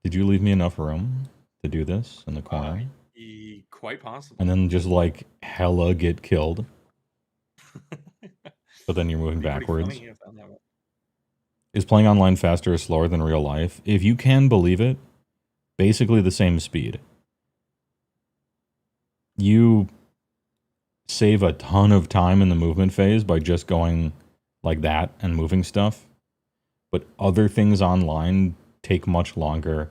Did you leave me enough room to do this in the corner? Quite possible. And then just like hella get killed. But then you're moving backwards. Is playing online faster or slower than real life? If you can believe it, basically the same speed. You save a ton of time in the movement phase by just going like that and moving stuff. But other things online take much longer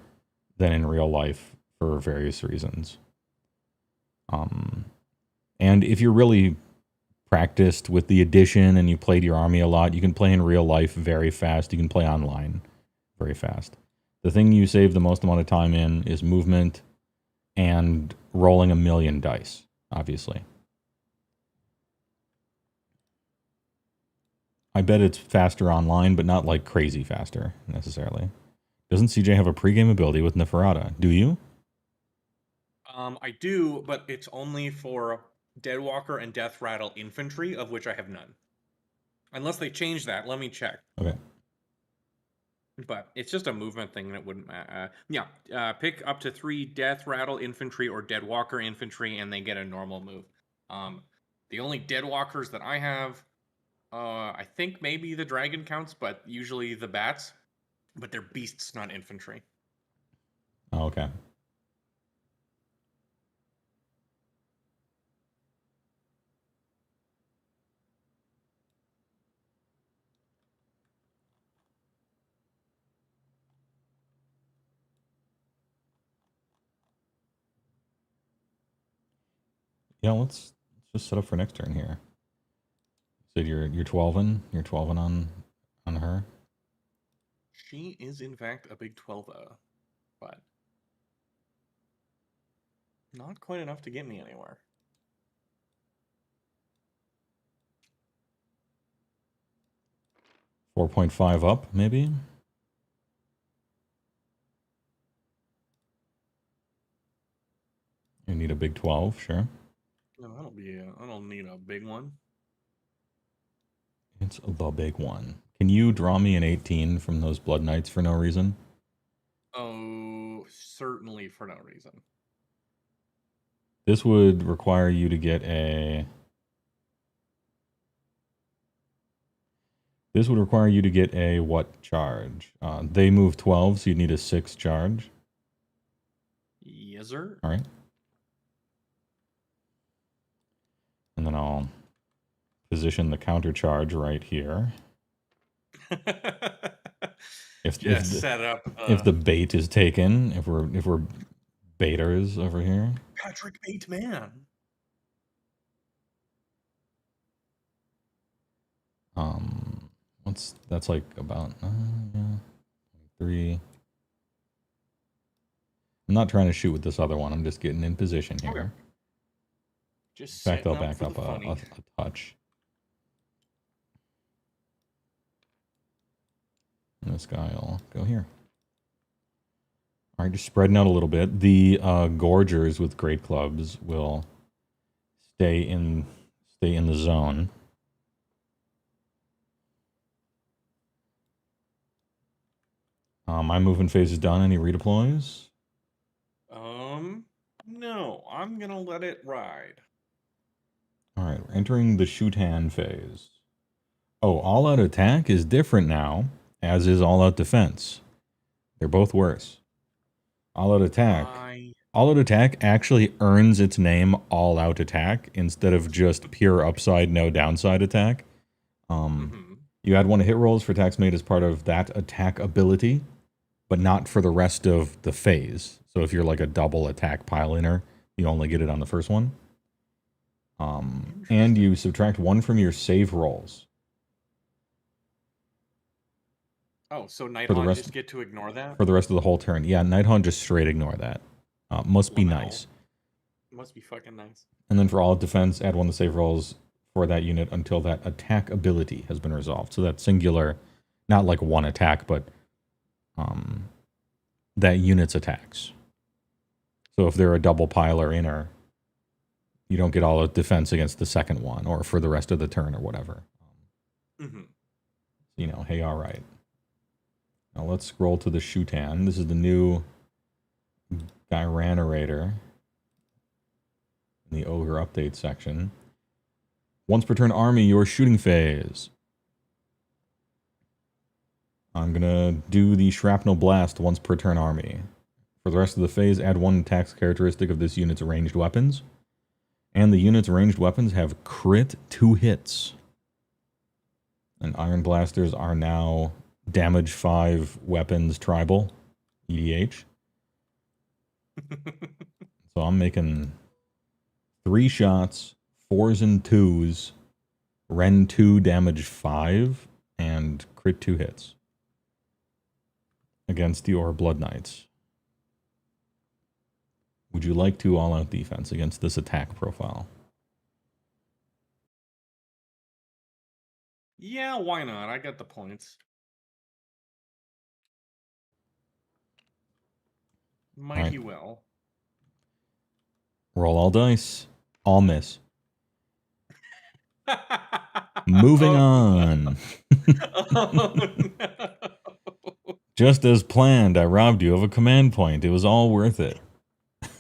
than in real life for various reasons. And if you're really practiced with the edition and you played your army a lot, you can play in real life very fast. You can play online very fast. The thing you save the most amount of time in is movement and rolling a million dice, obviously. I bet it's faster online, but not like crazy faster, necessarily. Doesn't CJ have a pregame ability with Neferata? Do you? I do, but it's only for Deadwalker and Death Rattle infantry, of which I have none. Unless they change that, let me check. Okay. But it's just a movement thing that wouldn't matter. Pick up to 3 Death Rattle infantry or Deadwalker infantry, and they get a normal move. The only Deadwalkers that I have, I think maybe the Dragon counts, but usually the Bats. But they're beasts, not infantry. Oh, okay. Yeah, let's just set up for next turn here. So you're 12ing? You're 12ing on her? She is, in fact, a big 12-0, but not quite enough to get me anywhere. $4.5 up, maybe? You need a big 12, sure. No, I don't need a big one. It's the big one. Can you draw me an 18 from those Blood Knights for no reason? Oh, certainly for no reason. This would require you to get a... This would require you to get a what charge? They move 12, so you need a 6 charge. Yes, sir. All right. And then I'll position the counter charge right here. if the bait is taken, if we're baiters over here. Patrick Bateman. That's like about 3. I'm not trying to shoot with this other one. I'm just getting in position here. Okay. Just in fact, I'll setting back up a touch. And this guy will go here. All right, just spreading out a little bit. The gorgers with great clubs will stay in the zone. My movement phase is done. Any redeploys? No. I'm gonna let it ride. All right, we're entering the shoot-hand phase. Oh, all-out attack is different now, as is all-out defense. They're both worse. All-out attack. All-out attack actually earns its name all-out attack instead of just pure upside, no downside attack. You add 1 to hit rolls for attacks made as part of that attack ability, but not for the rest of the phase. So if you're like a double attack pile-inner, you only get it on the first one. And you subtract 1 from your save rolls. Oh, so Nighthawk just get to ignore that? For the rest of the whole turn. Yeah, Nighthawk just straight ignore that. Must be nice. Must be fucking nice. And then for all defense, add 1 to save rolls for that unit until that attack ability has been resolved. So that's singular, not like 1 attack, but that unit's attacks. So if they're a double piler inner, you don't get all of defense against the second one or for the rest of the turn or whatever. So you know, hey, all right. Now let's scroll to the Shutan. This is the new Gyranerator in the Ogre update section. Once per turn army, your shooting phase. I'm going to do the Shrapnel Blast once per turn army. For the rest of the phase, add 1 attack characteristic of this unit's ranged weapons. And the unit's ranged weapons have crit 2 hits. And Iron Blasters are now damage 5 weapons tribal, EDH. So I'm making 3 shots, 4s and 2s, Ren 2 damage 5, and crit 2 hits against your Blood Knights. Would you like to all-out defense against this attack profile? Yeah, why not? I got the points. Mighty well. Roll all dice. All miss. Moving on. Oh, no. Just as planned, I robbed you of a command point. It was all worth it.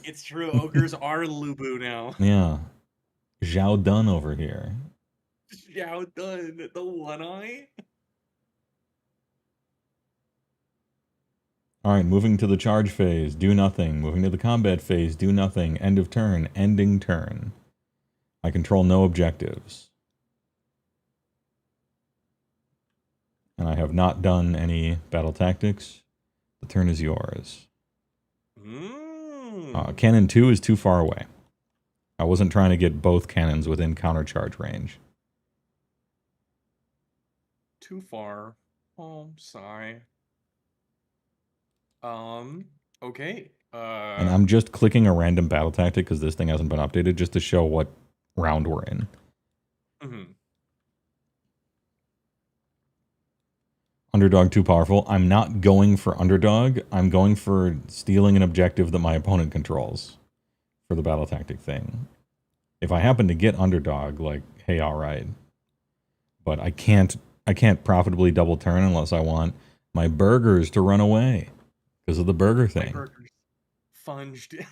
It's true. Ogres are Lubu now. Yeah. Zhao Dun over here. Zhao Dun, the one eye. Alright, moving to the charge phase, do nothing. Moving to the combat phase, do nothing. End of turn, ending turn. I control no objectives. And I have not done any battle tactics. The turn is yours. Cannon 2 is too far away. I wasn't trying to get both cannons within countercharge range. Too far. Oh, sigh. Okay. And I'm just clicking a random battle tactic because this thing hasn't been updated just to show what round we're in. Mm-hmm. Underdog too powerful. I'm not going for underdog. I'm going for stealing an objective that my opponent controls for the battle tactic thing. If I happen to get underdog, like, hey, all right. But I can't profitably double turn unless I want my burgers to run away because of the burger thing. My burgers funged. Is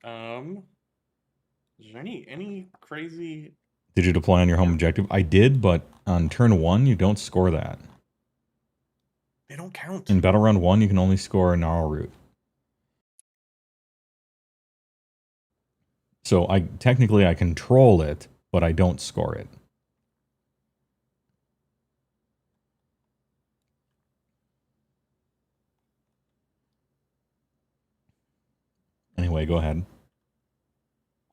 there any crazy... Did you deploy on your home objective? I did, but on turn 1, you don't score that. They don't count. In Battle Round 1, you can only score a Gnarl Root. So technically I control it, but I don't score it. Anyway, go ahead.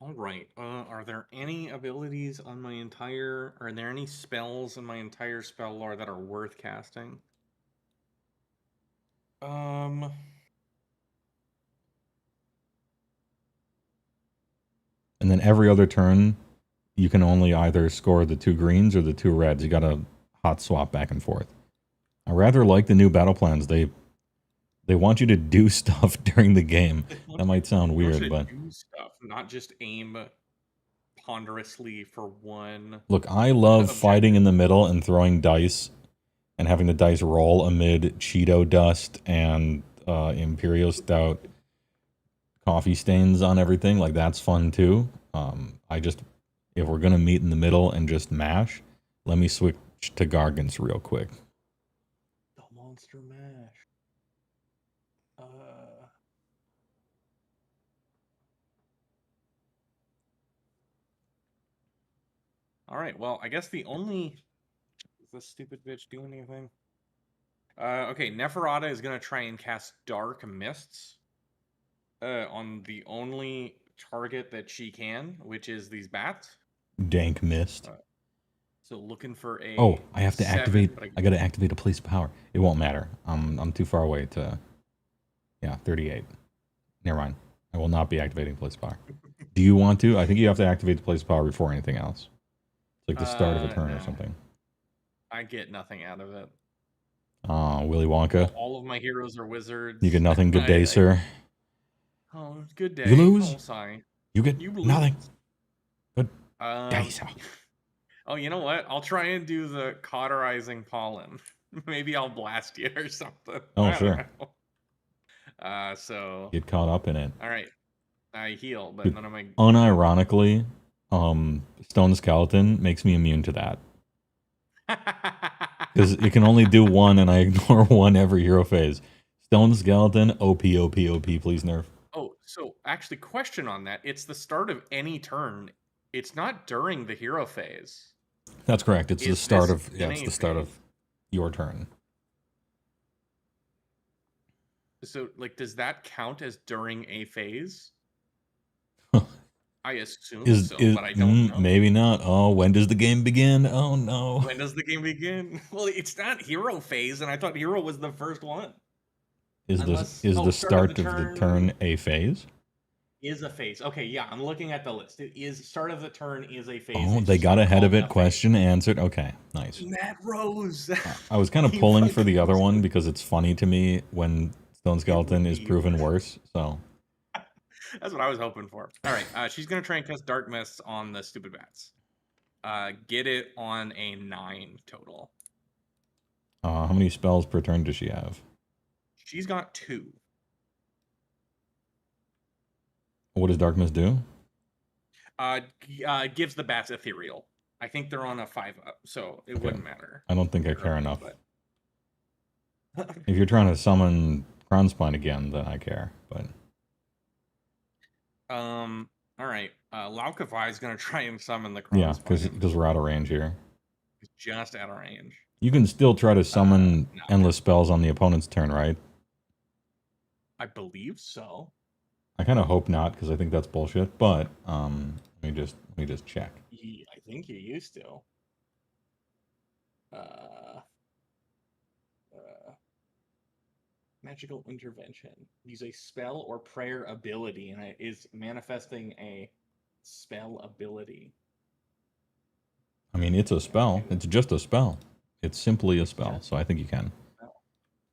All right. Are there any abilities on my entire... Are there any spells in my entire spell lore that are worth casting? And then every other turn, you can only either score the 2 greens or the 2 reds. You gotta hot swap back and forth. I rather like the new battle plans. They want you to do stuff during the game. That might sound weird, but do stuff, not just aim ponderously for one. Look, I love fighting in the middle and throwing dice and having the dice roll amid Cheeto dust and Imperial Stout coffee stains on everything. Like, that's fun too. If we're gonna meet in the middle and just mash, let me switch to Gargants real quick. The monster mash. All right. Well, I guess the only... Does this stupid bitch do anything? Okay, Neferata is going to try and cast Dark Mists on the only target that she can, which is these bats. Dank Mist. So looking for a... Oh, I have to 7, activate... but I gotta activate a place of power. It won't matter. I'm too far away to... Yeah, 38. Never mind. I will not be activating place of power. Do you want to? I think you have to activate the place of power before anything else. It's like the start of a turn or something. I get nothing out of it. Willy Wonka. All of my heroes are wizards. You get nothing. Good day, sir. Oh, good day. You lose. Oh, sorry. You get You lose. nothing. Good Um, day, sir. Oh, you know what? I'll try and do the cauterizing pollen. Maybe I'll blast you or something. Oh, I don't sure. know. So. Get caught up in it. All right. I heal, but Dude, none of my. unironically, Stone Skeleton makes me immune to that. Because it can only do one, and I ignore one every hero phase. Stone Skeleton, OP, please nerf. Oh, so actually, question on that. It's the start of any turn. It's not during the hero phase. That's correct. It's the start of it's the start of your turn. So, like, does that count as during a phase? I assume so, but I don't know. Maybe not. Oh, when does the game begin? Oh no. When does the game begin? Well, it's not hero phase, and I thought hero was the first one. Is the start of the turn a phase? Is a phase. Okay, yeah, I'm looking at the list. It is start of the turn is a phase. Oh, they got ahead of it. Question answered. Okay, nice. Matt Rose. I was kind of pulling for the other one because it's funny to me when Stone Skeleton is proven worse. So that's what I was hoping for. All right, she's gonna try and cast Dark Mists on the stupid bats. Get it on a 9 total. How many spells per turn does she have? She's got 2. What does Dark Mist do? Gives the bats ethereal. I think they're on a 5-up, so it wouldn't matter. I don't think I care enough. If you're trying to summon Crownspine again, then I care. But all right. Laukavai is gonna try and summon the Crownspine. Yeah, because we're out of range here. It's just out of range. You can still try to summon endless spells on the opponent's turn, right? I believe so. I kind of hope not, because I think that's bullshit. But let me just check. I think you used to. Magical intervention. Use a spell or prayer ability, and it is manifesting a spell ability. I mean, it's a spell. It's just a spell. It's simply a spell. So I think you can.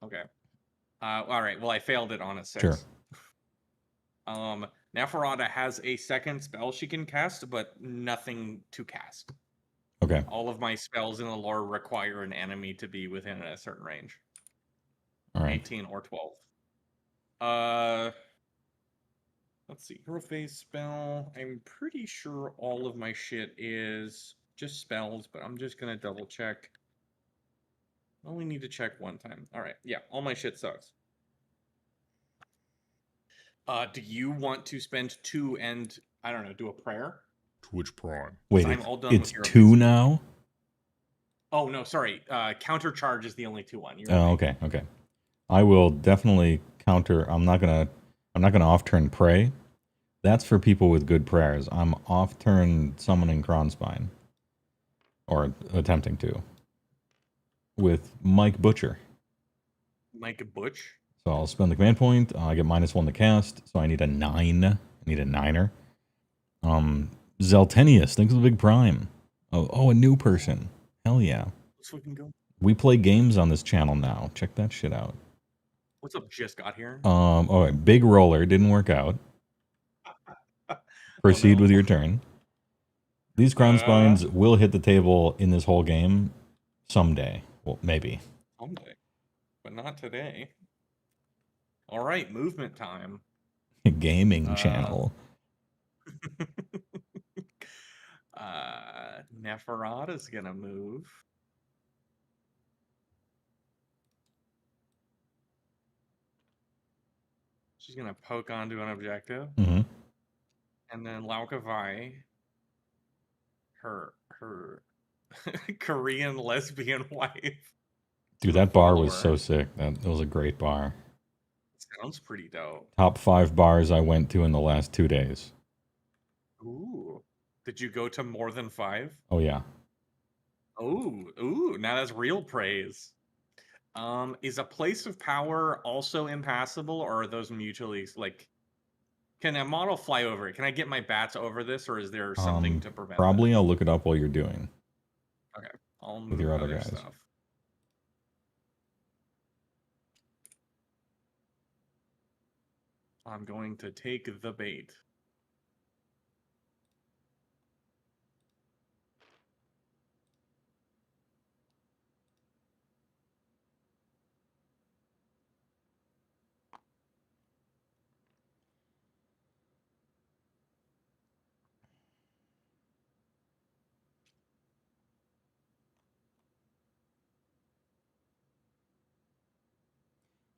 Okay. All right. Well, I failed it on a 6. Sure. Neferata has a second spell she can cast, but nothing to cast. Okay. All of my spells in the lore require an enemy to be within a certain range. All right. 18 or 12. Let's see. Hero phase spell. I'm pretty sure all of my shit is just spells, but I'm just gonna double check. I only need to check one time. All right. Yeah, all my shit sucks. Do you want to spend 2 and, I don't know, do a prayer? Twitch Prime. Wait, it's 2 now? Oh, no, sorry. Counter charge is the only 2 one. Oh, okay, okay. I will definitely counter. I'm not gonna off turn pray. That's for people with good prayers. I'm off turn summoning Crownspine, or attempting to, with Mike Butcher. Mike Butch. So I'll spend the command point. I get -1 to cast, so I need a 9. I need a 9er. Zeltenius, thanks for the big prime. Oh, a new person. Hell yeah. Let's fucking go. We play games on this channel now. Check that shit out. What's up? Just got here. All right, big roller didn't work out. Proceed with your turn. These Crownspines will hit the table in this whole game someday. Well, maybe. Someday, but not today. All right, movement time. Gaming channel. Neferata's gonna move. She's gonna poke onto an objective. Mm-hmm. And then Laukavai, her Korean lesbian wife. Dude, that bar was so sick. That was a great bar. Sounds pretty dope. Top 5 bars I went to in the last 2 days. Ooh. Did you go to more than 5? Oh, yeah. Ooh, now that's real praise. Is a place of power also impassable, or are those mutually, like, can a model fly over it? Can I get my bats over this, or is there something to prevent Probably that? I'll look it up while you're doing. Okay. I'll move with your other guys. stuff. I'm going to take the bait.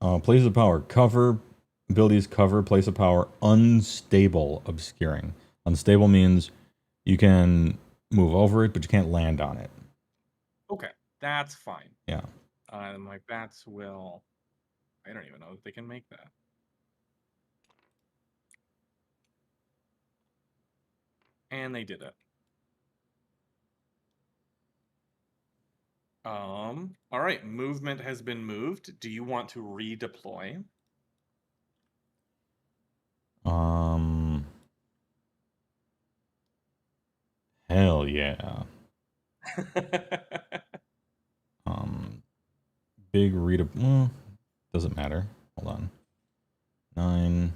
Place of power. Cover. Abilities cover. Place of power. Unstable. Obscuring. Unstable means you can move over it, but you can't land on it. Okay, that's fine. Yeah. My bats will... I don't even know if they can make that. And they did it. All right, movement has been moved. Do you want to redeploy? Hell yeah. Big redeploy. Doesn't matter. Hold on. 9.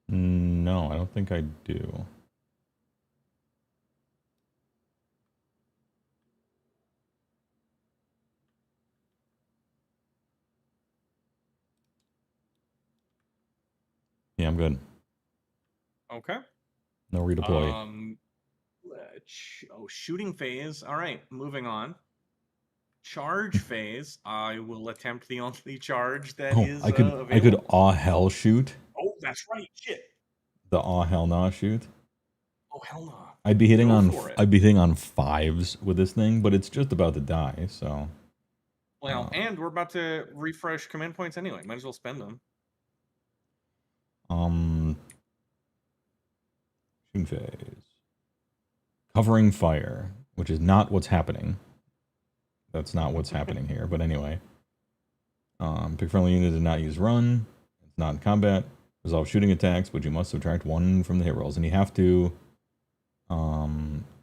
No, I don't think I do. Yeah, I'm good. Okay. No redeploy. Shooting phase. All right, moving on. Charge phase. I will attempt the only charge that is I could available. aw hell shoot. Oh, that's right. Shit. The aw hell nah shoot. Oh hell no. I'd be hitting Go on for it. I'd be hitting on 5s with this thing, but it's just about to die. So. Well, and we're about to refresh command points anyway. Might as well spend them. Shooting phase. Covering fire, which is not what's happening. That's not what's happening here. But anyway. Pick friendly unit did not use run. It's not in combat. Resolve shooting attacks, but you must subtract 1 from the hit rolls. And you have to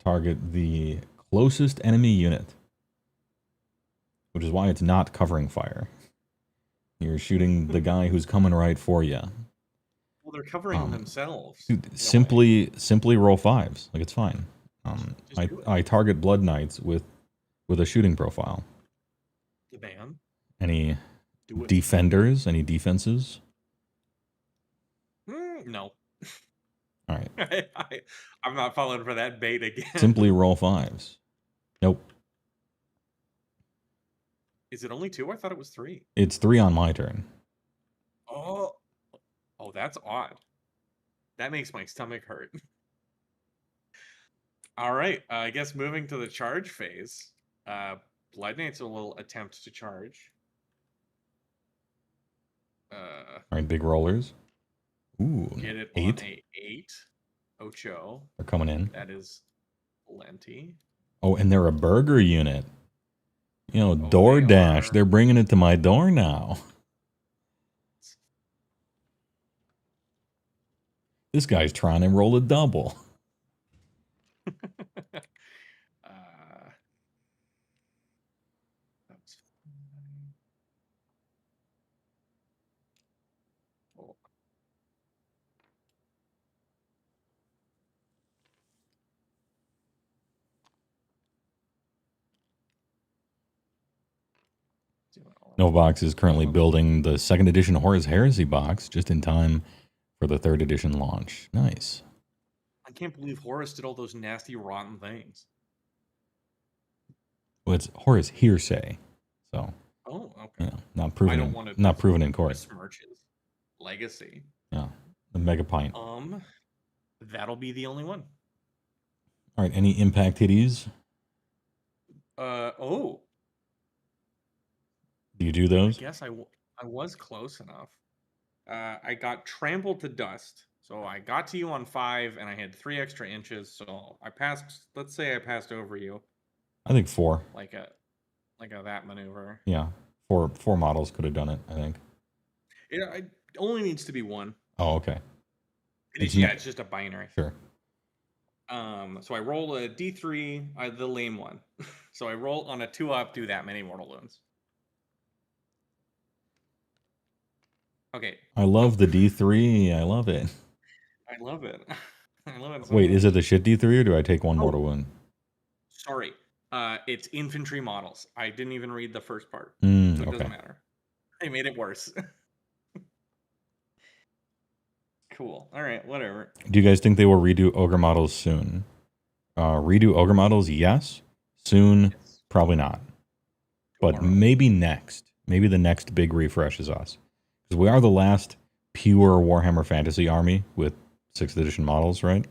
target the closest enemy unit. Which is why it's not covering fire. You're shooting the guy who's coming right for you. Well, they're covering themselves. Dude, simply roll 5s. Like, it's fine. I target Blood Knights with a shooting profile. The ban. Any defenders? Any defenses? No. All right. I'm not falling for that bait again. Simply roll 5s. Nope. Is it only 2? I thought it was 3. It's 3 on my turn. Oh, that's odd. That makes my stomach hurt. All right, I guess moving to the charge phase. Blood Knights will attempt to charge. All right, big rollers. Ooh, Get it 8. on a 8. Ocho. They're coming in. That is plenty. Oh, and they're a burger unit. You know, DoorDash. They're bringing it to my door now. This guy's trying to roll a double. Novavox is currently building the 2nd edition Horus Heresy box just in time for the 3rd edition launch. Nice. I can't believe Horus did all those nasty, rotten things. Well, it's Horus hearsay, so. Oh, okay. You know, not proven. I don't want to not proven in court. Besmirches legacy. Yeah, the mega pint. That'll be the only one. All right, any impact hitties? Oh. Do you do those? I guess I was close enough. I got trampled to dust. So I got to you on 5, and I had 3 extra inches. So I passed. Let's say I passed over you. I think 4. Like a that maneuver. Yeah, 4 models could have done it. I think. It only needs to be 1. Oh, okay. It's just a binary. Sure. So I roll a D3, the lame one. So I roll on a 2-up, do that many mortal wounds. Okay. I love the D3. I love it. I love it. I love it. So Wait, much. is it the shit D3 or do I take 1 mortal wound? Sorry. It's infantry models. I didn't even read the first part. So it doesn't matter. They made it worse. Cool. All right, whatever. Do you guys think they will redo Ogre models soon? Redo Ogre models, yes. Soon, probably not. But Tomorrow. maybe next. Maybe the next big refresh is us. Because we are the last pure Warhammer Fantasy army with 6th edition models, right?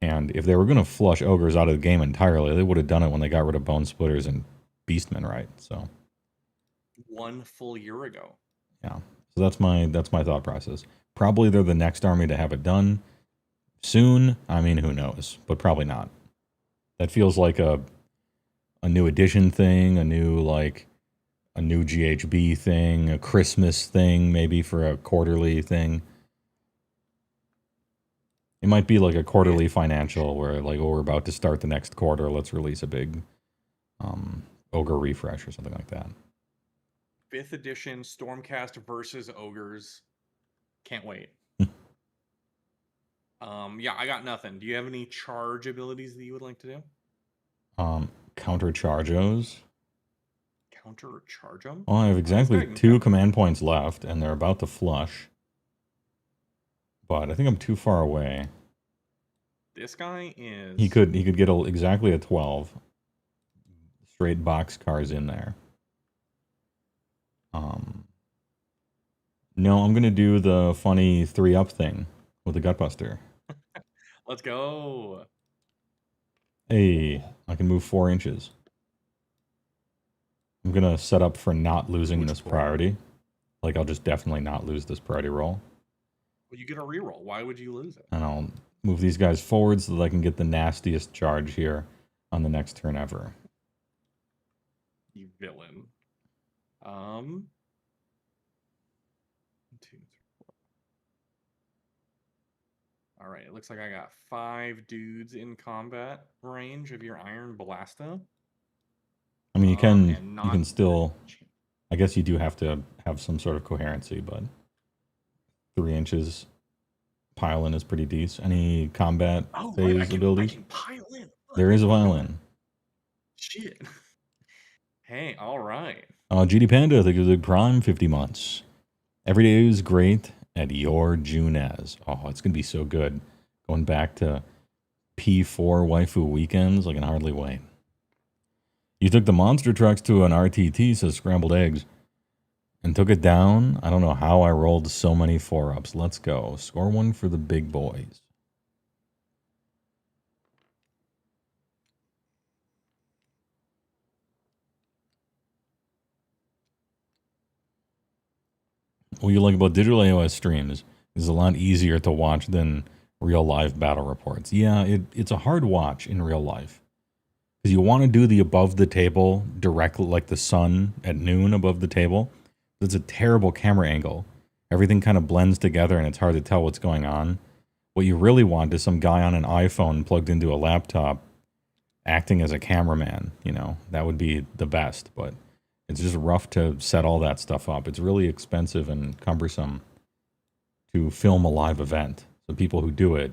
And if they were going to flush ogres out of the game entirely, they would have done it when they got rid of Bone Splitters and Beastmen, right? So 1 full year ago. yeah. So that's my thought process. Probably they're the next army to have it done soon. I mean, who knows? But probably not. That feels like a new edition thing, a new GHB thing, a Christmas thing, maybe for a quarterly thing. It might be like a quarterly financial where like, oh, we're about to start the next quarter. Let's release a big ogre refresh or something like that. 5th edition Stormcast versus ogres. Can't wait. Yeah, I got nothing. Do you have any charge abilities that you would like to do? Counter Chargos. Counter charge them? Oh, I have exactly 2 command points left, and they're about to flush. But I think I'm too far away. This guy is... He could get exactly a 12. Straight box cars in there. No, I'm gonna do the funny 3-up thing with the Gutbuster. Let's go. Hey, I can move 4 inches. I'm gonna set up for not losing this priority. Like, I'll just definitely not lose this priority roll. Well, you get a reroll. Why would you lose it? And I'll move these guys forward so that I can get the nastiest charge here on the next turn ever. You villain. 1, 2, 3, 4. All right, it looks like I got 5 dudes in combat range of your Iron Blasta. I mean, you can still... I guess you do have to have some sort of coherency, but 3 inches pile in is pretty decent. Any combat phase abilities? I can pile in. There is a violin. Shit. Hey, all right. GD Panda, thank you for the Prime 50 months. Every day is great at your Junez. Oh, it's going to be so good. Going back to P4 waifu weekends, I can hardly wait. You took the monster trucks to an RTT, says Scrambled Eggs, and took it down. I don't know how I rolled so many 4-ups. Let's go. Score 1 for the big boys. What you like about digital AoS streams is a lot easier to watch than real life battle reports. Yeah, it's a hard watch in real life. Because you want to do the above the table directly, like the sun at noon above the table. It's a terrible camera angle. Everything kind of blends together and it's hard to tell what's going on. What you really want is some guy on an iPhone plugged into a laptop acting as a cameraman. You know, that would be the best, but it's just rough to set all that stuff up. It's really expensive and cumbersome to film a live event. So people who do it,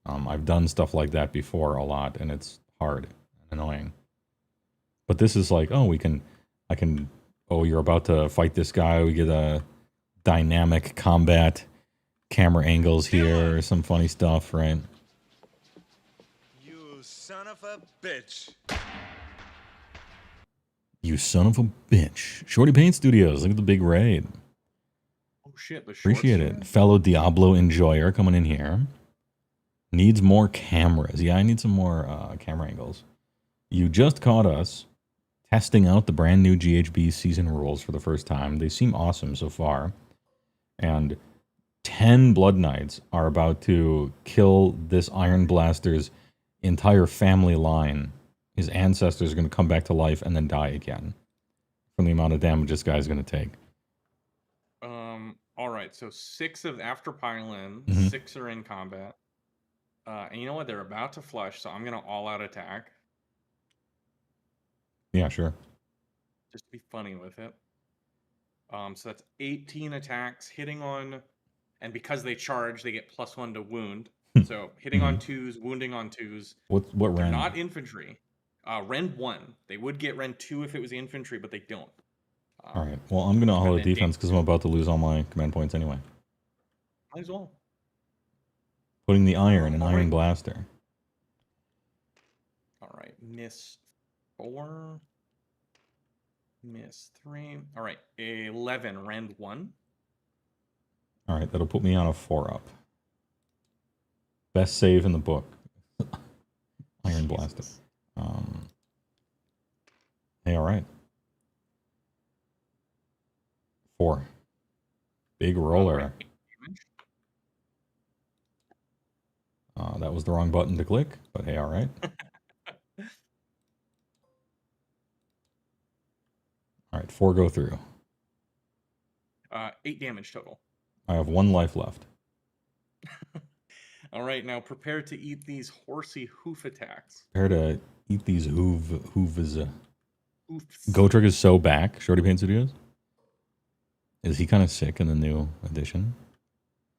I've done stuff like that before a lot, and it's hard and annoying. But this is like, oh, oh, you're about to fight this guy. We get a dynamic combat camera angles here, some funny stuff, right? You son of a bitch. You son of a bitch. Shorty Paint Studios, look at the big raid. Oh shit, the Appreciate it. Fellow Diablo enjoyer coming in here. Needs more cameras. Yeah, I need some more camera angles. You just caught us testing out the brand new GHB season rules for the first time. They seem awesome so far. And 10 Blood Knights are about to kill this Iron Blaster's entire family line. His ancestors are going to come back to life and then die again from the amount of damage this guy's going to take. All right, so 6 of after pile-in, 6 are in combat. And you know what? They're about to flush, so I'm going to all-out attack. Yeah, sure. Just to be funny with it. So that's 18 attacks, hitting on... And because they charge, they get +1 to wound. So hitting on 2s, wounding on 2s. What They're Ren? not infantry. Ren 1. They would get Ren 2 if it was infantry, but they don't. All right. Well, I'm going to hold defense because I'm about to lose all my command points anyway. Might as well. Putting the iron in Iron Blaster. All right. Miss 4. Miss 3. All right, 11, rend 1. All right, that'll put me on a 4 up. Best save in the book. Iron Blaster. Hey, all right. 4. Big roller. Right. That was the wrong button to click, but hey, all right. All right, 4 go through. 8 damage total. I have 1 life left. All right, now prepare to eat these horsey hoof attacks. Prepare to eat these hooves. Hoofs. Gotrek is so back, Shorty Paint Studios. Is he kind of sick in the new edition?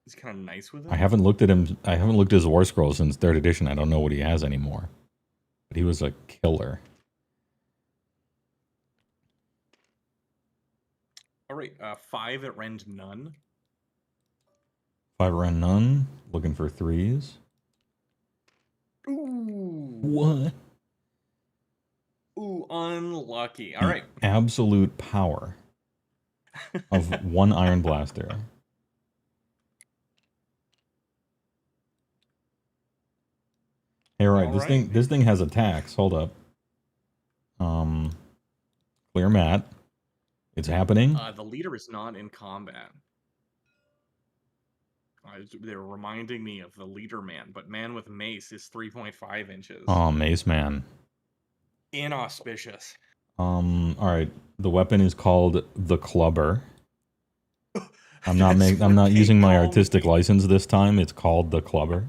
He's kind of nice with it. I haven't looked at him. I haven't looked at his War Scroll since 3rd edition. I don't know what he has anymore. But he was a killer. All right, 5 at rend none. 5 run none. Looking for 3s. Ooh. What? Ooh, unlucky. All right. Absolute power of 1 Iron Blaster. Hey, all right, this thing has attacks. Hold up. Clear mat. It's happening. The leader is not in combat. They're reminding me of the leader man, but man with mace is 3.5 inches. Oh, Mace Man. Inauspicious. All right. The weapon is called the Clubber. I'm not using my artistic license this time. It's called the Clubber.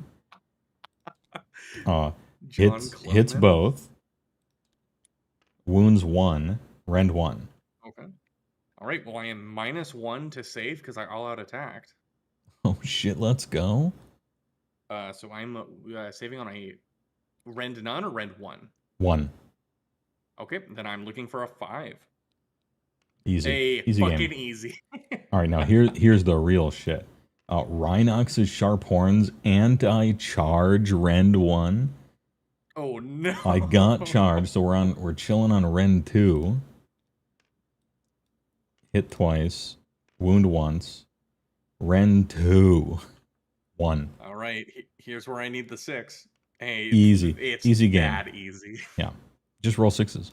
Hits both. Wounds 1. Rend 1. Okay. All right. Well, I am -1 to save because I all out attacked. Oh shit! Let's go. So I'm saving on a rend none or rend 1. 1. Okay. Then I'm looking for a 5. Easy. Easy fucking game. easy. All right. Now here's the real shit. Rhinox's Sharp Horns anti-charge rend 1. Oh no! I got charged, so we're chilling on rend 2. Hit twice, wound once, rend 2, 1. All right, here's where I need the 6. Hey, Easy, it's easy game. That easy. Yeah, just roll 6s.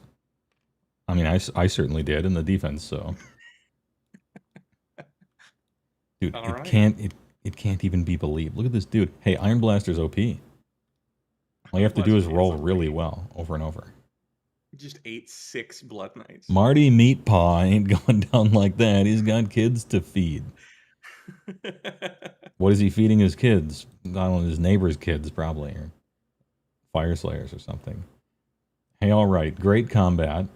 I mean, I certainly did in the defense. So, dude, All it right. can't even be believed. Look at this dude. Hey, Iron Blaster's OP. All you have to do is roll really well over and over. Just ate 6 Blood Knights. Marty Meatpaw ain't going down like that. He's got kids to feed. What is he feeding his kids? I don't know, his neighbor's kids probably, or Fire Slayers or something. Hey, all right, great combat.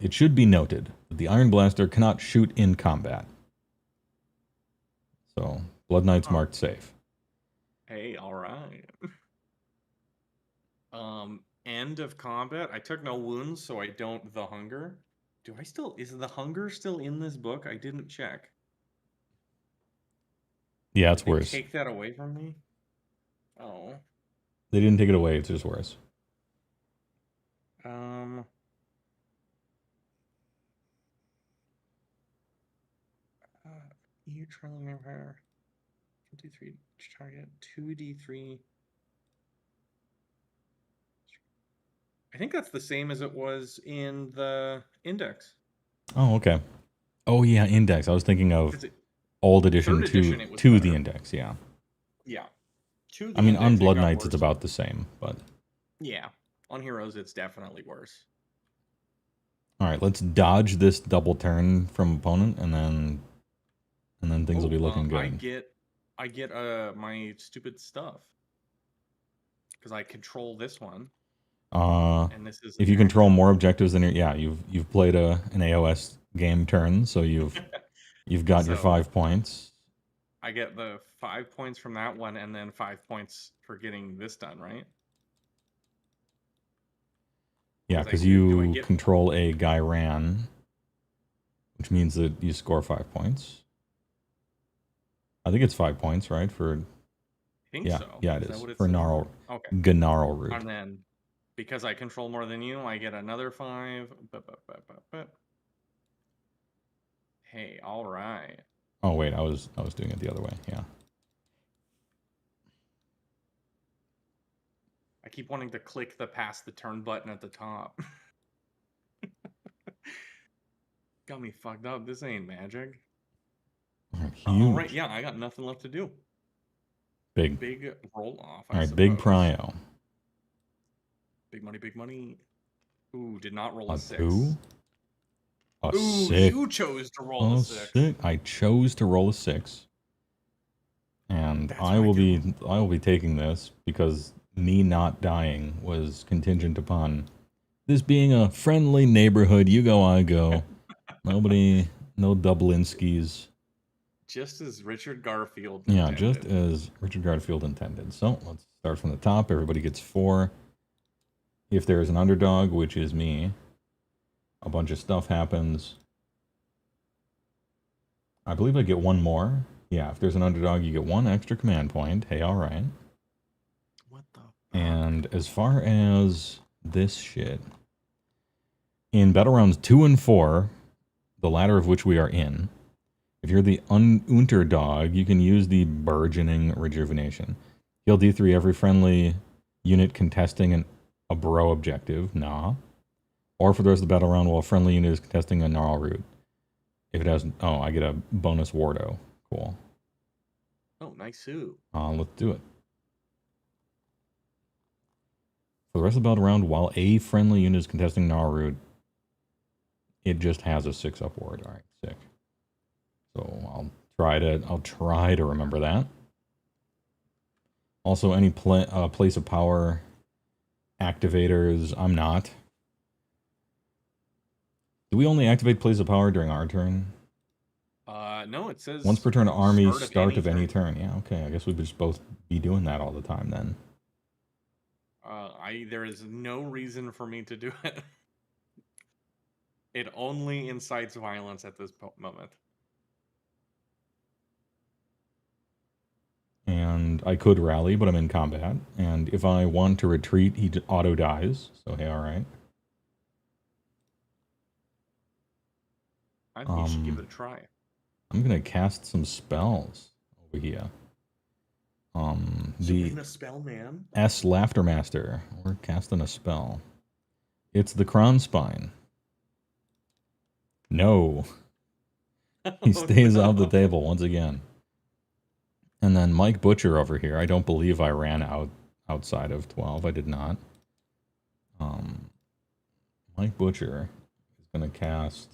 It should be noted that the Iron Blaster cannot shoot in combat. So, Blood Knight's marked safe. Hey, all right. End of combat. I took no wounds, so I don't the hunger. Is the hunger still in this book? I didn't check. Yeah, it's Did they worse. Take that away from me? Oh. They didn't take it away, it's just worse. You trailing vampire. 2d3 target. 2d3. I think that's the same as it was in the index. Oh, okay. Oh, yeah, index. I was thinking of old edition to the index, yeah. Yeah. I mean, on Blood Knights, it's about the same, but... Yeah. On Heroes, it's definitely worse. All right, let's dodge this double turn from opponent, and then things will be looking good. I get my stupid stuff because I control this one. And this is if you control more objectives than you've played an AoS game turn, so you've got your 5 points. I get the 5 points from that one, and then 5 points for getting this done, right? Yeah, because you control a Gairan, which means that you score 5 points. I think it's 5 points, right? For think Yeah, so. yeah, it Is that is. what it For says? gnarl, Okay. gnarl root. And then, because I control more than you, I get another 5. Hey, all right. Oh wait, I was doing it the other way. Yeah. I keep wanting to click the pass the turn button at the top. Got me fucked up. This ain't magic. All right, yeah, I got nothing left to do. Big roll off. All right, big prio. Big money, big money. Ooh, did not roll A a 6. 2. A Ooh, 6. you chose to roll a 6. I chose to roll a 6. And I will be taking this because me not dying was contingent upon this being a friendly neighborhood. You go, I go. Nobody, no Dublinskis. Just as Richard Garfield Yeah, intended. just as Richard Garfield intended. So let's start from the top. Everybody gets 4. If there is an underdog, which is me, a bunch of stuff happens. I believe I get 1 more. Yeah, if there's an underdog, you get 1 extra command point. Hey, all right. What the fuck? And as far as this shit, in battle rounds 2 and 4, the latter of which we are in, if you're the underdog, you can use the burgeoning rejuvenation. Heal D3 every friendly unit contesting a bro objective. Nah. Or for the rest of the battle round while a friendly unit is contesting a gnarl root. If it has... Oh, I get a bonus Wardo. Cool. Oh, nice. Let's do it. For the rest of the battle round, while a friendly unit is contesting gnarl root, it just has a 6 upward. All right, sick. So I'll try to remember that. Also, any place of power activators, I'm not. Do we only activate place of power during our turn? No, it says Once per turn, army start of any turn. turn. Yeah, okay. I guess we'd just both be doing that all the time then. There is no reason for me to do it. It only incites violence at this moment. And I could rally, but I'm in combat. And if I want to retreat, he auto dies. So hey, all right. I think you should give it a try. I'm gonna cast some spells over here. The a spell, man. S Laughter Master. We're casting a spell. It's the Crown Spine. No. He stays off the table once again. And then Mike Butcher over here. I don't believe I ran outside of 12. I did not. Mike Butcher is going to cast...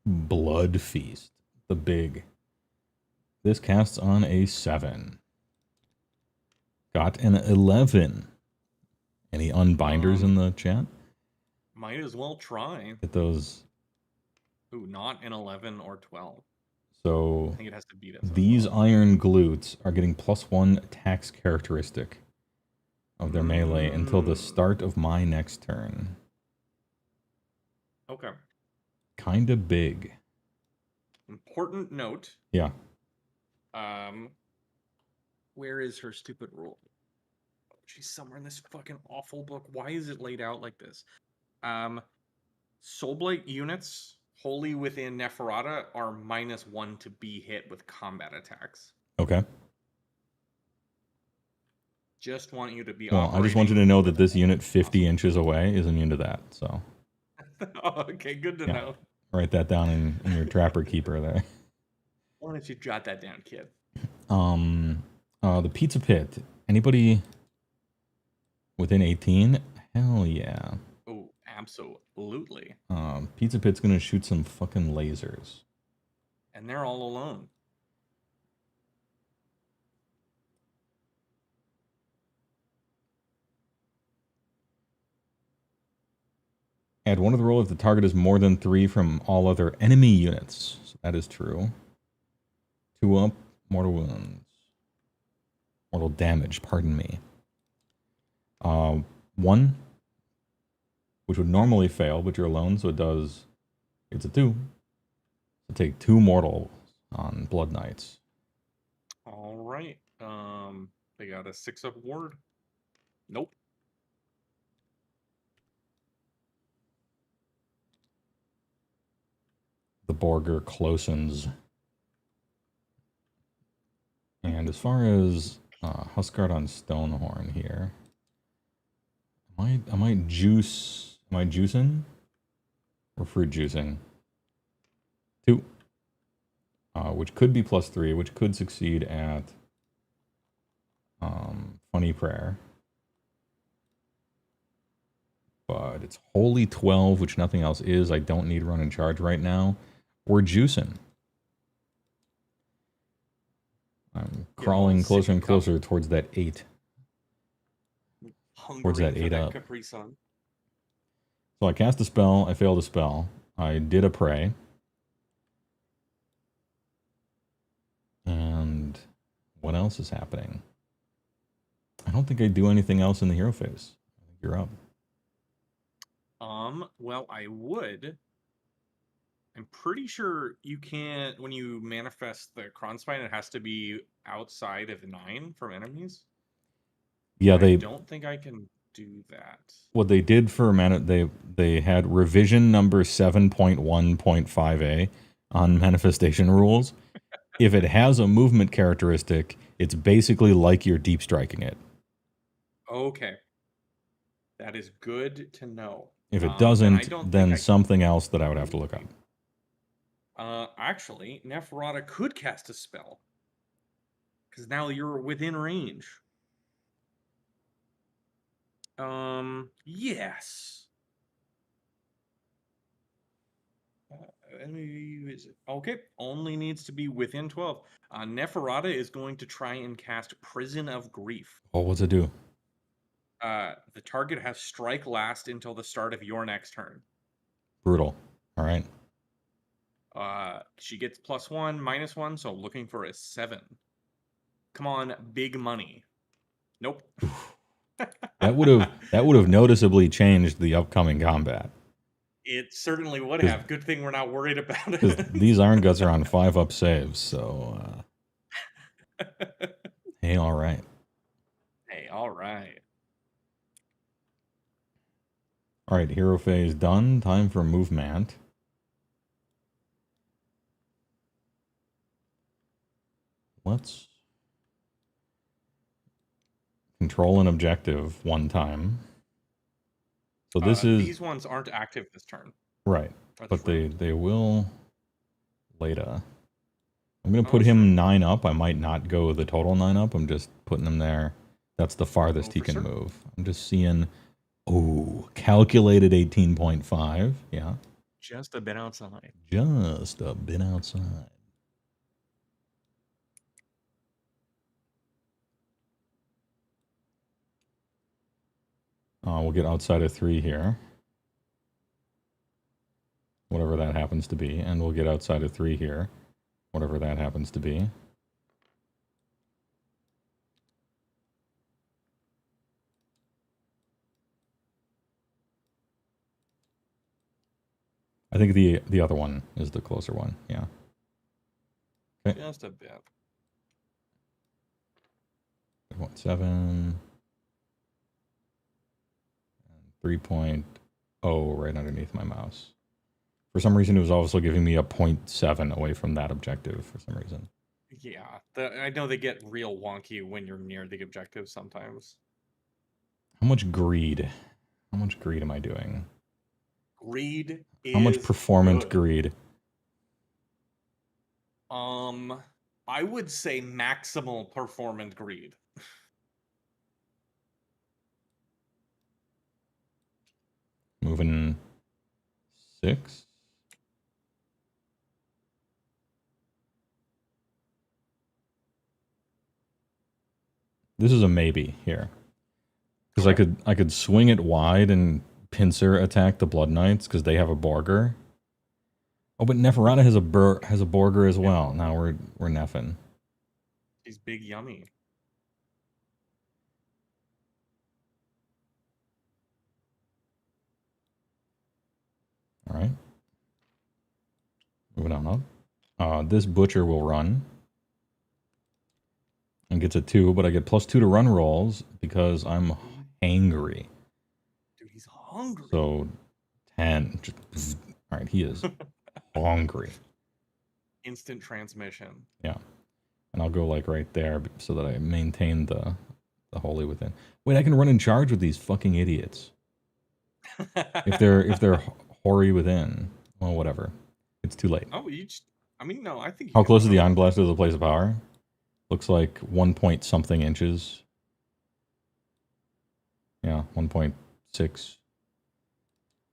Blood Feast. The big. This casts on a 7. Got an 11. Any unbinders in the chat? Might as well try. Get those. Ooh, not an 11 or 12. So I think it has to beat it. These iron glutes are getting +1 attacks characteristic of their melee until the start of my next turn. Okay. Kinda big. Important note. Yeah. Where is her stupid rule? She's somewhere in this fucking awful book. Why is it laid out like this? Soulblight units wholly within Neferata are -1 to be hit with combat attacks. Okay. Just want you to be Well, I just want you to know that this unit 50 inches away is immune to that, so. Oh, okay, good to know. Write that down in your Trapper Keeper there. Why don't you jot that down, kid? The Pizza Pit. Anybody within 18? Hell yeah. Oh, absolutely. Pizza Pit's gonna shoot some fucking lasers. And they're all alone. Add 1 to the roll if the target is more than 3 from all other enemy units. So that is true. 2 up, mortal wounds. Mortal damage, pardon me. 1, which would normally fail, but you're alone, so it does. It's a 2. So take 2 mortal on Blood Knights. All right. They got a 6-up ward. Nope. The Borger closens. And as far as Huskard on Stonehorn here, am I juicing or fruit juicing? 2, which could be +3, which could succeed at Funny Prayer, but it's Holy 12, which nothing else is. I don't need Run and Charge right now. We're juicing. I'm crawling closer and closer towards that 8. Towards that 8 up. Capri Sun. So I cast a spell. I failed a spell. I did a pray. And what else is happening? I don't think I do anything else in the hero phase. I think you're up. Well, I would. I'm pretty sure you can't, when you manifest the Kronspine, it has to be outside of 9 from enemies. Yeah, I don't think I can do that. What they did for they had revision number 7.1.5a on manifestation rules. If it has a movement characteristic, it's basically like you're deep striking it. Okay. That is good to know. If it doesn't, then something else that I would have to look up. Actually, Neferata could cast a spell. Because now you're within range. Yes. Okay, only needs to be within 12. Neferata is going to try and cast Prison of Grief. Oh, what's it do? The target has strike last until the start of your next turn. Brutal. All right. She gets +1, -1, so looking for a 7. Come on, big money. Nope. That would have noticeably changed the upcoming combat. It certainly would have. Good thing we're not worried about it. Because these Iron Guts are on 5-up saves, so hey, all right. Hey, all right. All right, hero phase done. Time for movement. Let's control an objective one time. So this is... These ones aren't active this turn. Right, but they will later. I'm going to put him 9 up. I might not go the total 9 up. I'm just putting him there. That's the farthest he can move. I'm just seeing... Oh, calculated 18.5. Yeah. Just a bit outside. Just a bit outside. We'll get outside of 3 here. Whatever that happens to be. And we'll get outside of 3 here. Whatever that happens to be. I think the other one is the closer one. Yeah. Okay. Just a bit. 7. 3.0 right underneath my mouse. For some reason, it was also giving me a 0.7 away from that objective for some reason. Yeah, I know they get real wonky when you're near the objective sometimes. How much greed? How much greed am I doing? Greed is How much performance good. greed? I would say maximal performance greed. Moving 6. This is a maybe here. Because I could swing it wide and pincer attack the Blood Knights because they have a Borger. Oh, but Neferata has a Borger as well. Now we're neffing. He's big yummy. All right. Moving on up. This butcher will run. And gets a 2, but I get +2 to run rolls because I'm hangry. Dude, he's hungry. So 10. All right, he is hungry. Instant transmission. Yeah. And I'll go like right there so that I maintain the holy within. Wait, I can run in charge with these fucking idiots. if they're hoary within. Well, whatever. It's too late. Oh, I mean, no, I think. How close is the Iron Blaster to the place of power? Looks like 1 point something inches. Yeah, 1.6.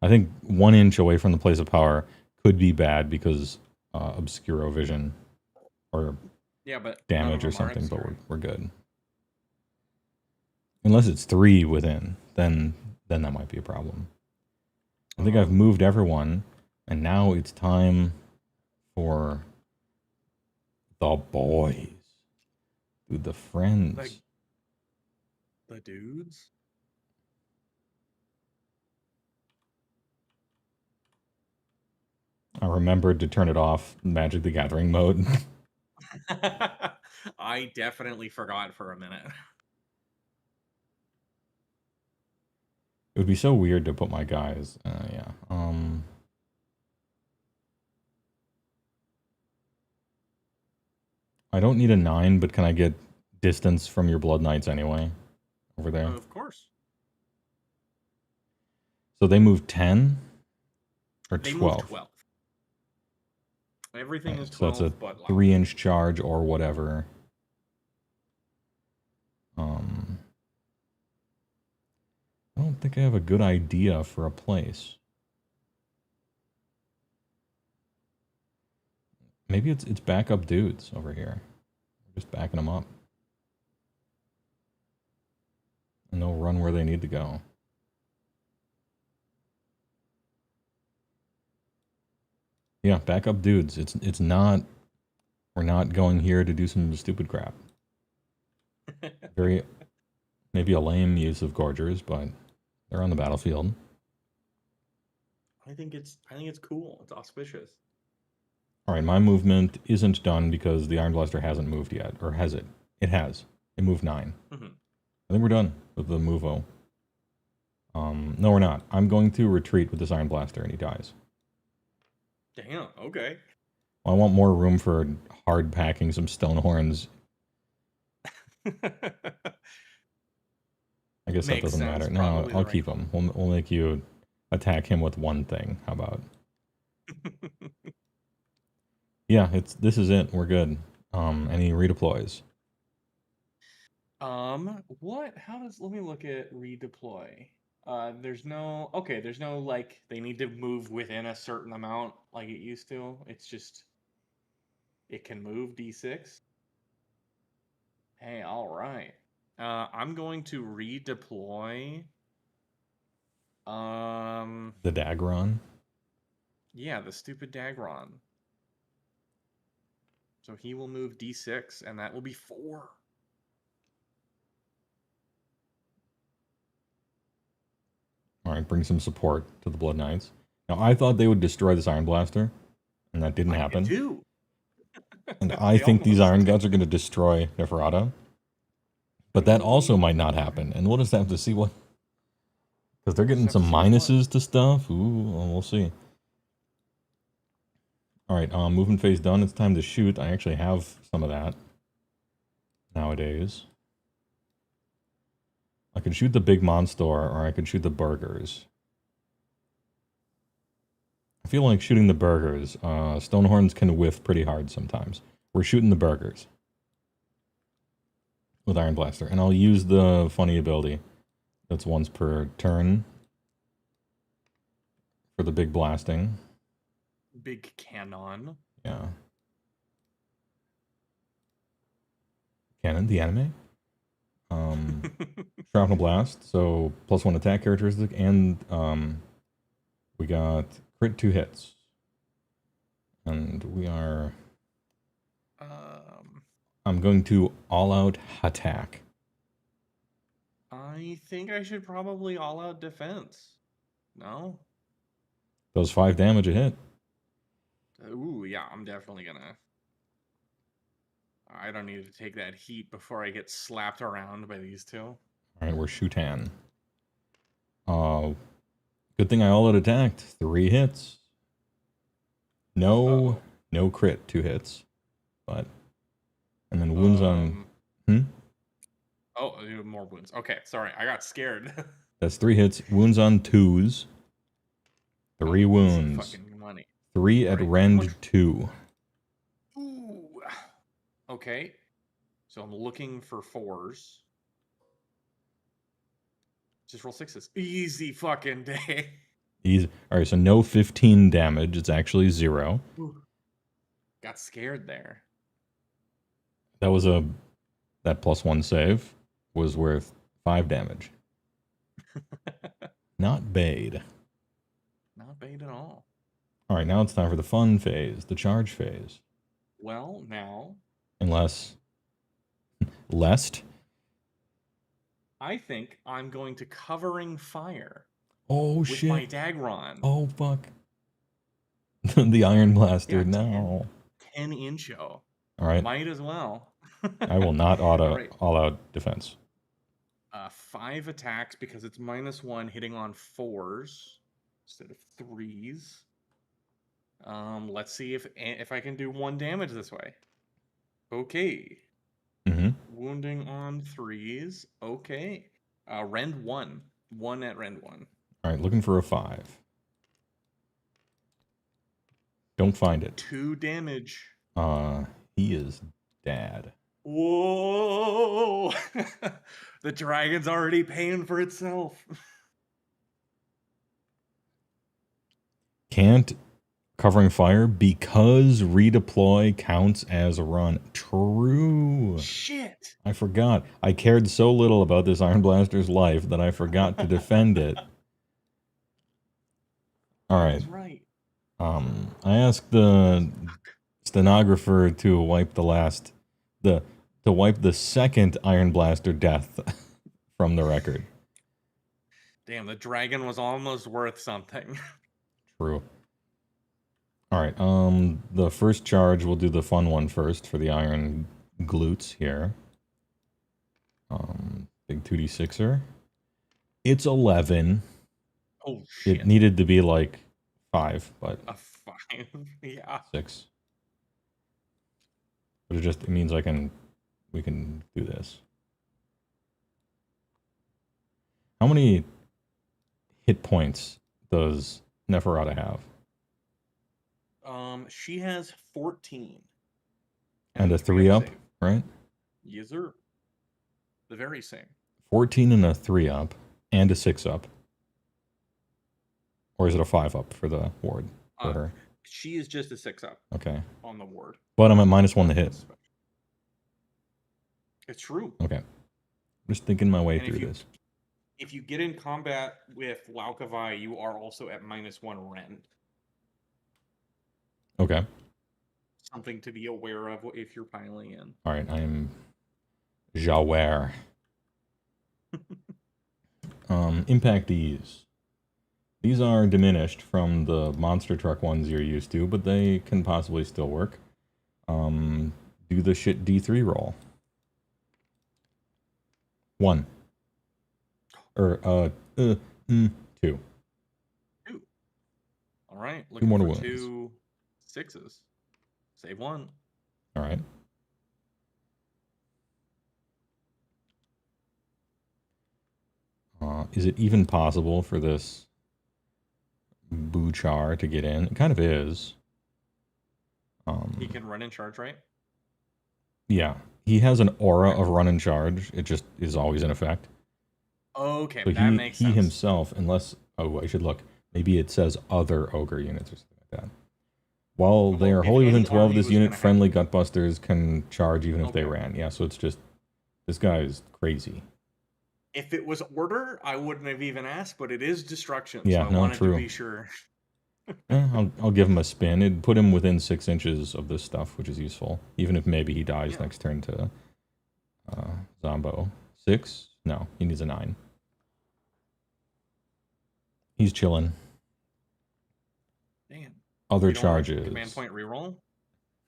I think 1 inch away from the place of power could be bad because obscuro vision or damage or something, but we're good. Unless it's 3 within, then that might be a problem. I think I've moved everyone, and now it's time for the boys. Dude, the friends. Like, the dudes? I remembered to turn it off, Magic the Gathering mode. I definitely forgot for a minute. It would be so weird to put my guys. Yeah. I don't need a 9, but can I get distance from your Blood Knights anyway? Over there? Of course. So they move 10 or 12? They move 12. Everything is 12. So that's a 3-inch charge or whatever. I don't think I have a good idea for a place. Maybe it's backup dudes over here. Just backing them up. And they'll run where they need to go. Yeah, backup dudes. It's not. We're not going here to do some stupid crap. Very, maybe a lame use of Gorgers, but they're on the battlefield. I think it's cool. It's auspicious. All right, my movement isn't done because the Iron Blaster hasn't moved yet, or has it? It has. It moved 9. Mm-hmm. I think we're done with the movo. No, we're not. I'm going to retreat with this Iron Blaster, and he dies. Damn. Okay. Well, I want more room for hard packing some stone horns. I guess that doesn't matter. No, I'll keep him. We'll make you attack him with one thing. How about? Yeah, this is it. We're good. Any redeploys? What? Let me look at redeploy. There's no like they need to move within a certain amount like it used to. It's just it can move D6. Hey, all right. I'm going to redeploy the Dagron. Yeah, the stupid Dagron. So he will move D6 and that will be 4. All right, bring some support to the Blood Knights. Now, I thought they would destroy this Iron Blaster, and that didn't happen. Do. And I think these Iron Guts are going to destroy Neferata. But that also might not happen. And we'll just have to see what... Because they're getting some minuses to stuff. Ooh, well, we'll see. All right, movement phase done. It's time to shoot. I actually have some of that nowadays. I could shoot the big monster, or I could shoot the burgers. I feel like shooting the burgers. Stonehorns can whiff pretty hard sometimes. We're shooting the burgers with Iron Blaster. And I'll use the funny ability. That's once per turn for the big blasting. Big cannon. Yeah. Cannon, the anime. Shrapnel Blast, so +1 attack characteristic, and we got crit 2 hits. And we are... I'm going to all-out attack. I think I should probably all-out defense. No? Does 5 damage a hit. Ooh, yeah, I'm definitely gonna. I don't need to take that heat before I get slapped around by these two. All right, we're Shutan. Good thing I all-out attacked. 3 hits. No crit, 2 hits. But, and then wounds on... Oh, more wounds. Okay, sorry, I got scared. That's 3 hits. Wounds on 2s. 3 wounds. Fucking money. 3 at rend 2. Ooh. Okay. So I'm looking for 4s. Just roll 6s. Easy fucking day. Easy. All right, so no 15 damage. It's actually 0. Ooh. Got scared there. That was that +1 save was worth 5 damage. Not bad. Not bad at all. All right, now it's time for the fun phase, the charge phase. Well, now... Unless... Lest? I think I'm going to covering fire. Oh, with shit. my Dagron. Oh, fuck. The Iron Blaster, Yeah, no. 10 incho. All right. Might as well. I will not all-out defense. 5 attacks because it's -1 hitting on 4s instead of 3s. Let's see if I can do 1 damage this way. Okay. Wounding on 3s. Okay. Rend 1. 1 at rend 1. All right, looking for a 5. Don't find it. 2 damage. He is dad. Whoa! The dragon's already paying for itself. Can't covering fire because redeploy counts as a run. True. Shit. I forgot. I cared so little about this Iron Blaster's life that I forgot to defend it. All right. That's right. I asked the stenographer to wipe the second Iron Blaster death from the record. Damn, the dragon was almost worth something. True. All right. The first charge, we'll do the fun one first for the iron glutes here. Big 2d6er. It's 11. Oh shit! It needed to be like 5, but a 5, yeah. 6. But it means we can do this. How many hit points does Neferata have? She has 14. And a 3-up, right? Yes, sir. The very same. 14 and a 3-up, and a 6-up. Or is it a 5-up for the ward for her? She is just a 6-up. Okay. On the ward. But I'm at -1 to hit. It's true. Okay. I'm just thinking my way through this. If you get in combat with Laukavai, you are also at -1 rend. Okay. Something to be aware of if you're piling in. All right, I am Jaware. Impact these. These are diminished from the monster truck ones you're used to, but they can possibly still work. Do the shit D3 roll. 1. Or 2. 2. All right, looking more for wounds. 2 6s. Save 1. All right. Is it even possible for this Bouchar to get in? It kind of is. He can run and charge, right? Yeah. He has an aura of run and charge. It just is always in effect. Okay, So that makes sense. He himself, unless... Oh, I should look. Maybe it says other ogre units or something like that. While they are wholly within 12 of this unit, friendly Gutbusters can charge even if they ran. Yeah, so it's just... This guy is crazy. If it was order, I wouldn't have even asked, but it is destruction, Yeah, so I no, wanted true. to be sure. I'll give him a spin. It'd put him within 6 inches of this stuff, which is useful. Even if maybe he dies next turn to Zombo. 6? No, he needs a 9. He's chilling. Damn. other You don't want a charges. command point reroll?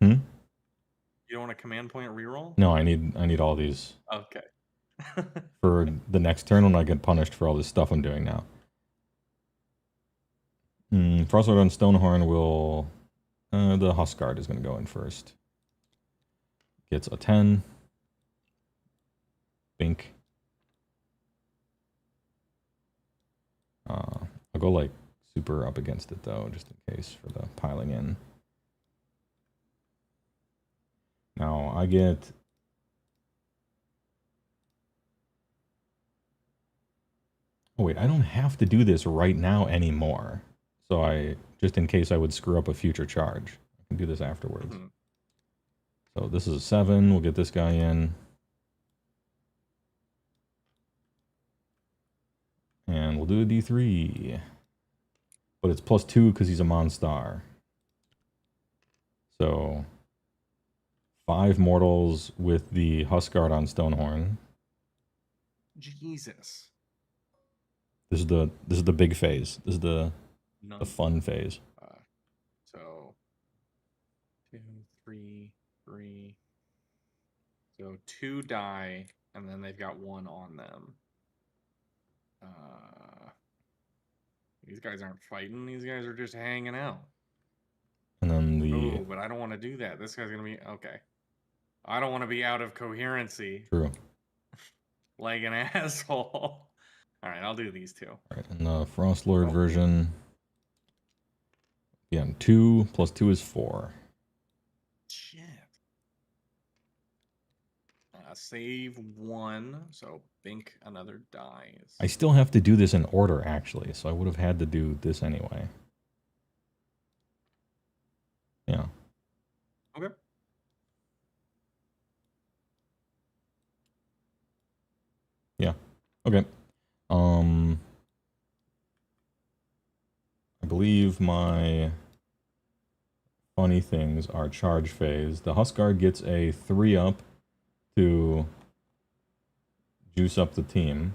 Hmm? You don't want a command point reroll? No, I need all these Okay. for the next turn when I get punished for all this stuff I'm doing now. Frostlord on Stonehorn will... the Huskard is going to go in first. Gets a 10. Bink. I'll go like super up against it though, just in case for the piling in. Now I get... Oh wait, I don't have to do this right now anymore. So just in case I would screw up a future charge, I can do this afterwards. So this is a 7, we'll get this guy in. And we'll do a D3. But it's +2 because he's a Monstar. So 5 mortals with the Huskard on Stonehorn. Jesus. This is the big phase. This is the fun phase. So 2, 3, 3. So 2 die, and then they've got 1 on them. These guys aren't fighting. These guys are just hanging out. And then the... Oh, but I don't want to do that. This guy's going to be... Okay. I don't want to be out of coherency. True. Like an asshole. All right, I'll do these 2. All right, and the Frostlord version... Yeah, 2 + 2 is 4. Shit. Save 1, so bink another dies. I still have to do this in order, actually, so I would have had to do this anyway. Yeah. Okay. Yeah. Okay. I believe my funny things are charge phase. The Huskard gets a 3-up to juice up the team.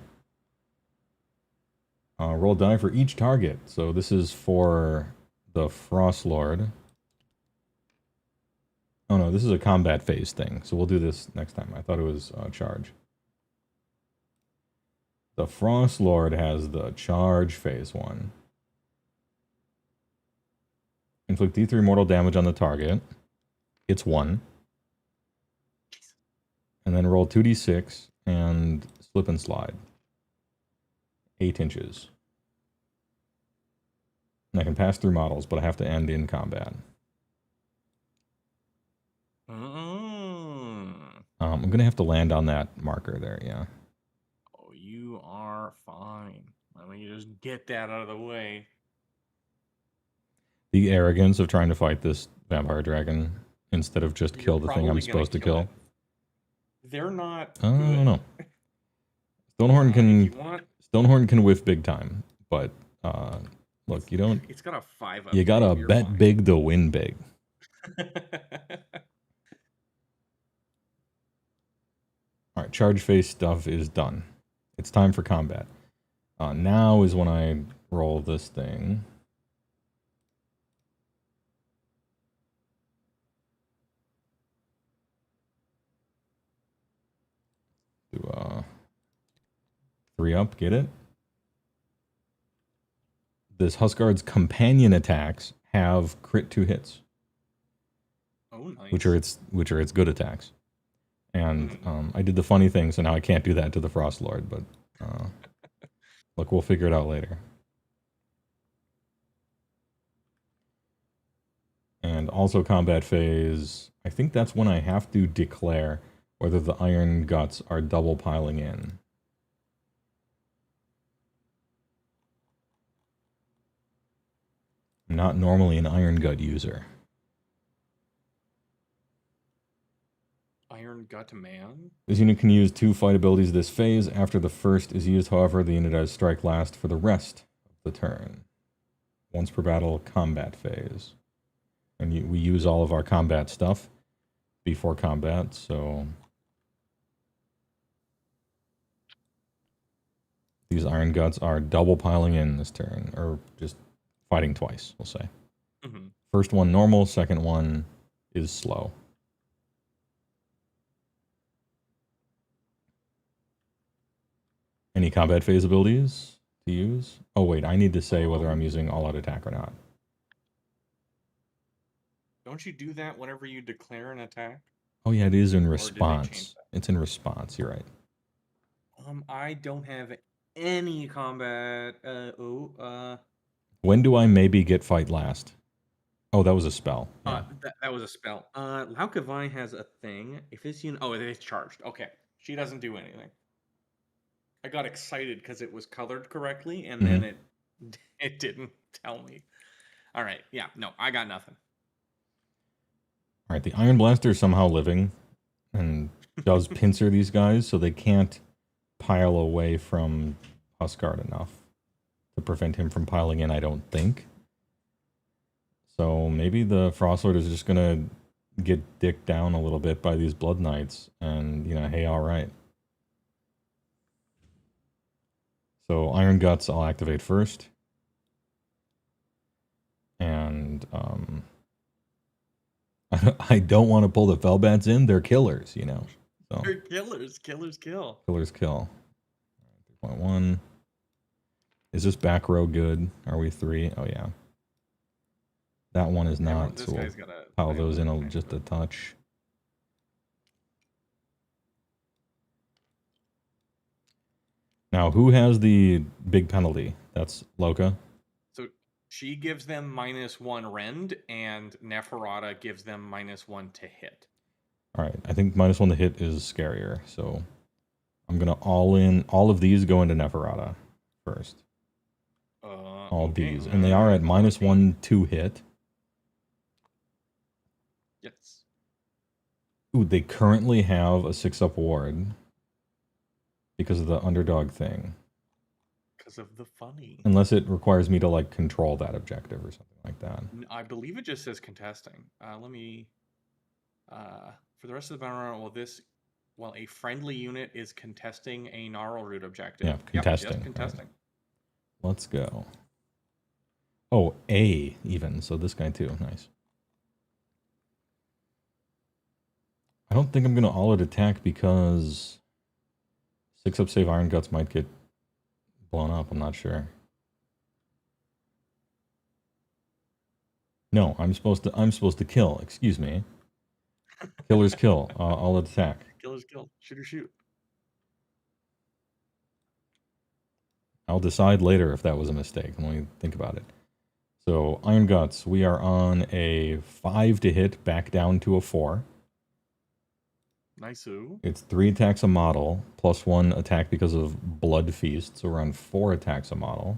Roll die for each target. So this is for the Frostlord. Oh no, this is a combat phase thing. So we'll do this next time. I thought it was charge. The Frostlord has the charge phase one. Inflict D3 mortal damage on the target. It's 1. And then roll 2d6 and slip and slide. 8 inches. And I can pass through models, but I have to end in combat. I'm going to have to land on that marker there, yeah. Oh, you are fine. Let me just get that out of the way. The arrogance of trying to fight this vampire dragon instead of just kill the thing I'm supposed to kill. They're not. I don't know. Stonehorn can whiff big time, but look, you don't. It's got a 5-up. You gotta bet big to win big. All right, charge phase stuff is done. It's time for combat. Now is when I roll this thing. Do 3-up, get it? This Huskard's companion attacks have crit 2 hits. Oh, nice. Which are its good attacks. And I did the funny thing, so now I can't do that to the Frostlord, but look, we'll figure it out later. And also combat phase, I think that's when I have to declare whether the Iron Guts are double piling in. I'm not normally an Iron Gut user. Iron Gut Man? This unit can use 2 fight abilities this phase. After the first is used, however, the unit has strike last for the rest of the turn. Once per battle, combat phase. And we use all of our combat stuff before combat, so... These Iron Guts are double piling in this turn, or just fighting twice, we'll say. First one normal, second one is slow. Any combat phase abilities to use? Oh wait, I need to say whether I'm using all-out attack or not. Don't you do that whenever you declare an attack? Oh yeah, it is in Or did they change response. that? It's in response, you're right. I don't have any combat. When do I maybe get fight last? Oh, that was a spell. Yeah. That was a spell. Laukavai has a thing. If this unit, oh, it's charged. Okay, she doesn't do anything. I got excited because it was colored correctly, and then it didn't tell me. All right, yeah, no, I got nothing. All right, the Iron Blaster is somehow living and does pincer these guys, so they can't pile away from Huskard enough to prevent him from piling in, I don't think. So maybe the Frostlord is just going to get dicked down a little bit by these Blood Knights and, you know, hey, all right. So Iron Guts I'll activate first. And I don't want to pull the Felbats in. They're killers, you know. So. They're killers. Killers kill. Killers kill. 3.1. Is this back row good? Are we 3? Oh, yeah. That one is not, so we'll pile those in just a touch. Now, who has the big penalty? That's Loka. So she gives them -1 rend, and Neferata gives them -1 to hit. All right, I think -1 to hit is scarier, so I'm going to all of these go into Neferata first. All these, and they are at -1 to hit. Yes. Ooh, they currently have a 6-up ward because of the underdog thing. Because of the funny. Unless it requires me to like control that objective or something like that. I believe it just says contesting. Let me. For the rest of the battle round, while a friendly unit is contesting a Gnarl Root objective. Yeah, contesting. Yep, just contesting. Right. Let's go. Oh, A even. So this guy too. Nice. I don't think I'm going to all-out attack because 6-up save Iron Guts might get blown up. I'm not sure. No, I'm supposed to kill. Excuse me. Killers kill. All-out attack. Killers kill. Shoot or shoot. I'll decide later if that was a mistake. Let me think about it. So Iron Guts, we are on a 5 to hit, back down to a 4. Nice-oo. It's 3 attacks a model, +1 attack because of Blood Feast, so we're on 4 attacks a model.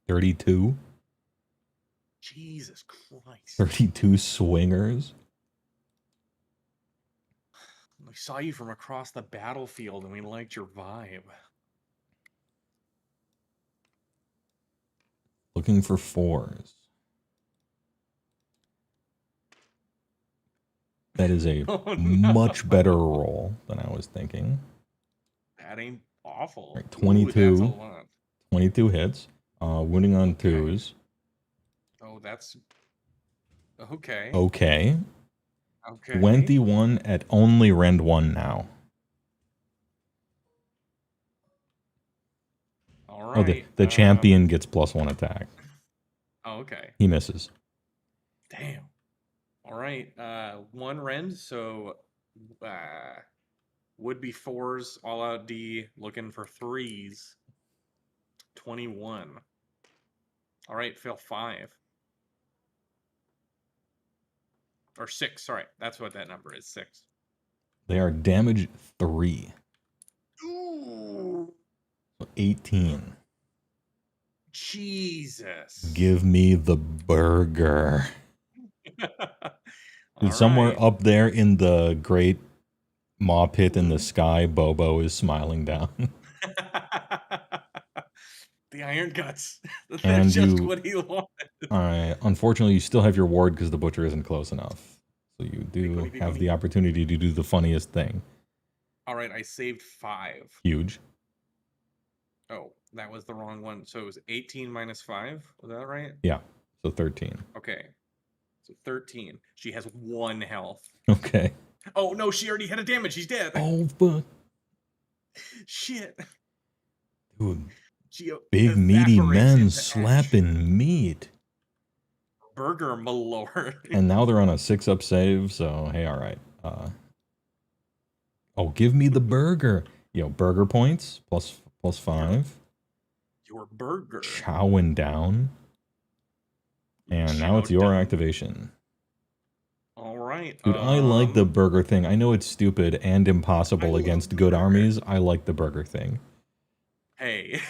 $32. Jesus Christ. 32 swingers. We saw you from across the battlefield and we liked your vibe. Looking for 4s. That is a much better roll than I was thinking. That ain't awful. Right, 22. Ooh, that's a lot. 22 hits. Wounding on 2s. Oh, that's... Okay. Okay. Okay. 21 at only rend 1 now. All right. Oh, the champion gets +1 attack. Oh, okay. He misses. Damn. All right. 1 rend, so would be 4s, all out D, looking for 3s. 21. All right, fail 5. Or 6, sorry. That's what that number is, 6. They are damage 3. Ooh. So 18. Jesus. Give me the burger. Dude, somewhere up there in the great maw pit in the sky, Bobo is smiling down. The Iron Guts. That's And just what he wanted. Unfortunately, you still have your ward because the butcher isn't close enough. So you do have the opportunity to do the funniest thing. All right, I saved 5. Huge. Oh, That was the wrong one. So it was 18 minus 5. Was that right? Yeah, so 13. Okay. So 13. She has 1 health. Okay. Oh, no, she already had a damage. She's dead. Oh, fuck. Shit. Dude, She big meaty evaporates men into slapping meat. Burger malord. And now they're on a 6-up save, so hey, all right. Oh, give me the burger. Yo, burger points plus 5. Your burger. Chowing down. And now it's your activation. All right. Dude, I like the burger thing. I know it's stupid and impossible against good armies. I like the burger thing. Hey.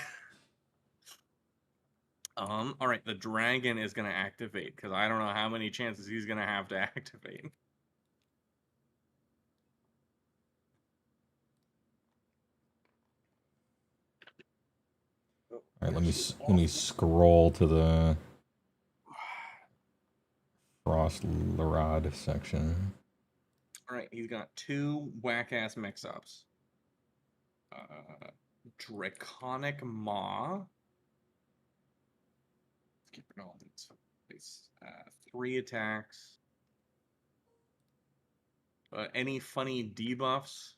All right, the dragon is going to activate because I don't know how many chances he's going to have to activate. All right, let me scroll to the Frost Larad section. All right, he's got 2 whack-ass mix-ups. Draconic Maw. Keeping all these. 3 attacks. Any funny debuffs?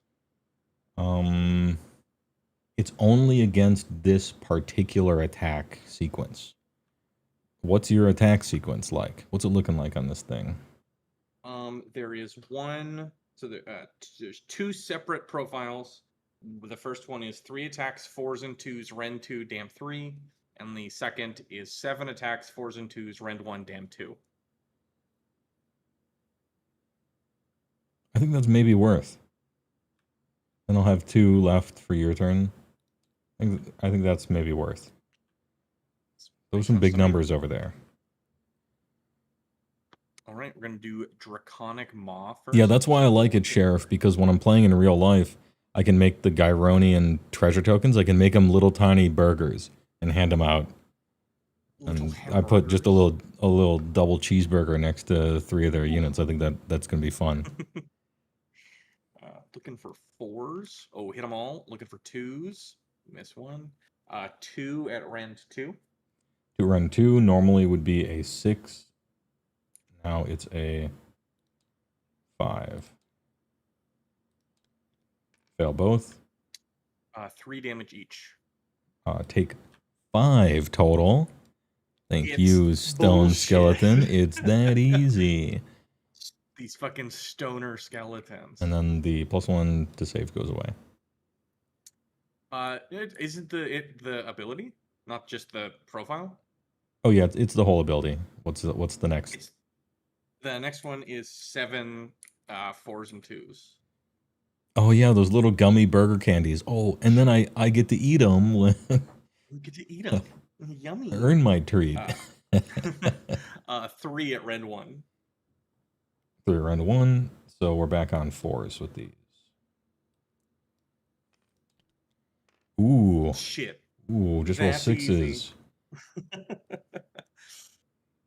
It's only against this particular attack sequence. What's your attack sequence like? What's it looking like on this thing? There is one. So there's 2 separate profiles. The first one is 3 attacks, 4s and 2s, Rend 2, Dam 3. And the second is 7 attacks, 4s and 2s, Rend 1, Dam 2. I think that's maybe worth. And I'll have 2 left for your turn. I think that's maybe worth. Those are some big numbers over there. All right, we're going to do Draconic Maw first. Yeah, that's why I like it, Sheriff, because when I'm playing in real life, I can make the Gyronian treasure tokens. I can make them little tiny burgers and hand them out. And I put just a little double cheeseburger next to 3 of their units. I think that's going to be fun. Looking for 4s. Oh, hit them all. Looking for 2s. Miss 1. 2 at Rend 2. 2 Rend 2 normally would be a 6. Now it's a 5. Fail both. 3 damage each. Take 5 total. Thank you, Stone bullshit. Skeleton. It's that easy. These fucking stoner skeletons. And then the +1 to save goes away. Isn't the ability, not just the profile? Oh yeah, it's the whole ability. What's the next? The next one is 7 4s and 2s. Oh yeah, those little gummy burger candies. Oh, and then I get to eat them. You get to eat them. Yummy. Earn my treat. 3 at Rend 1. 3 Rend 1. So we're back on 4s with these. Ooh. Shit. Ooh, just roll 6s.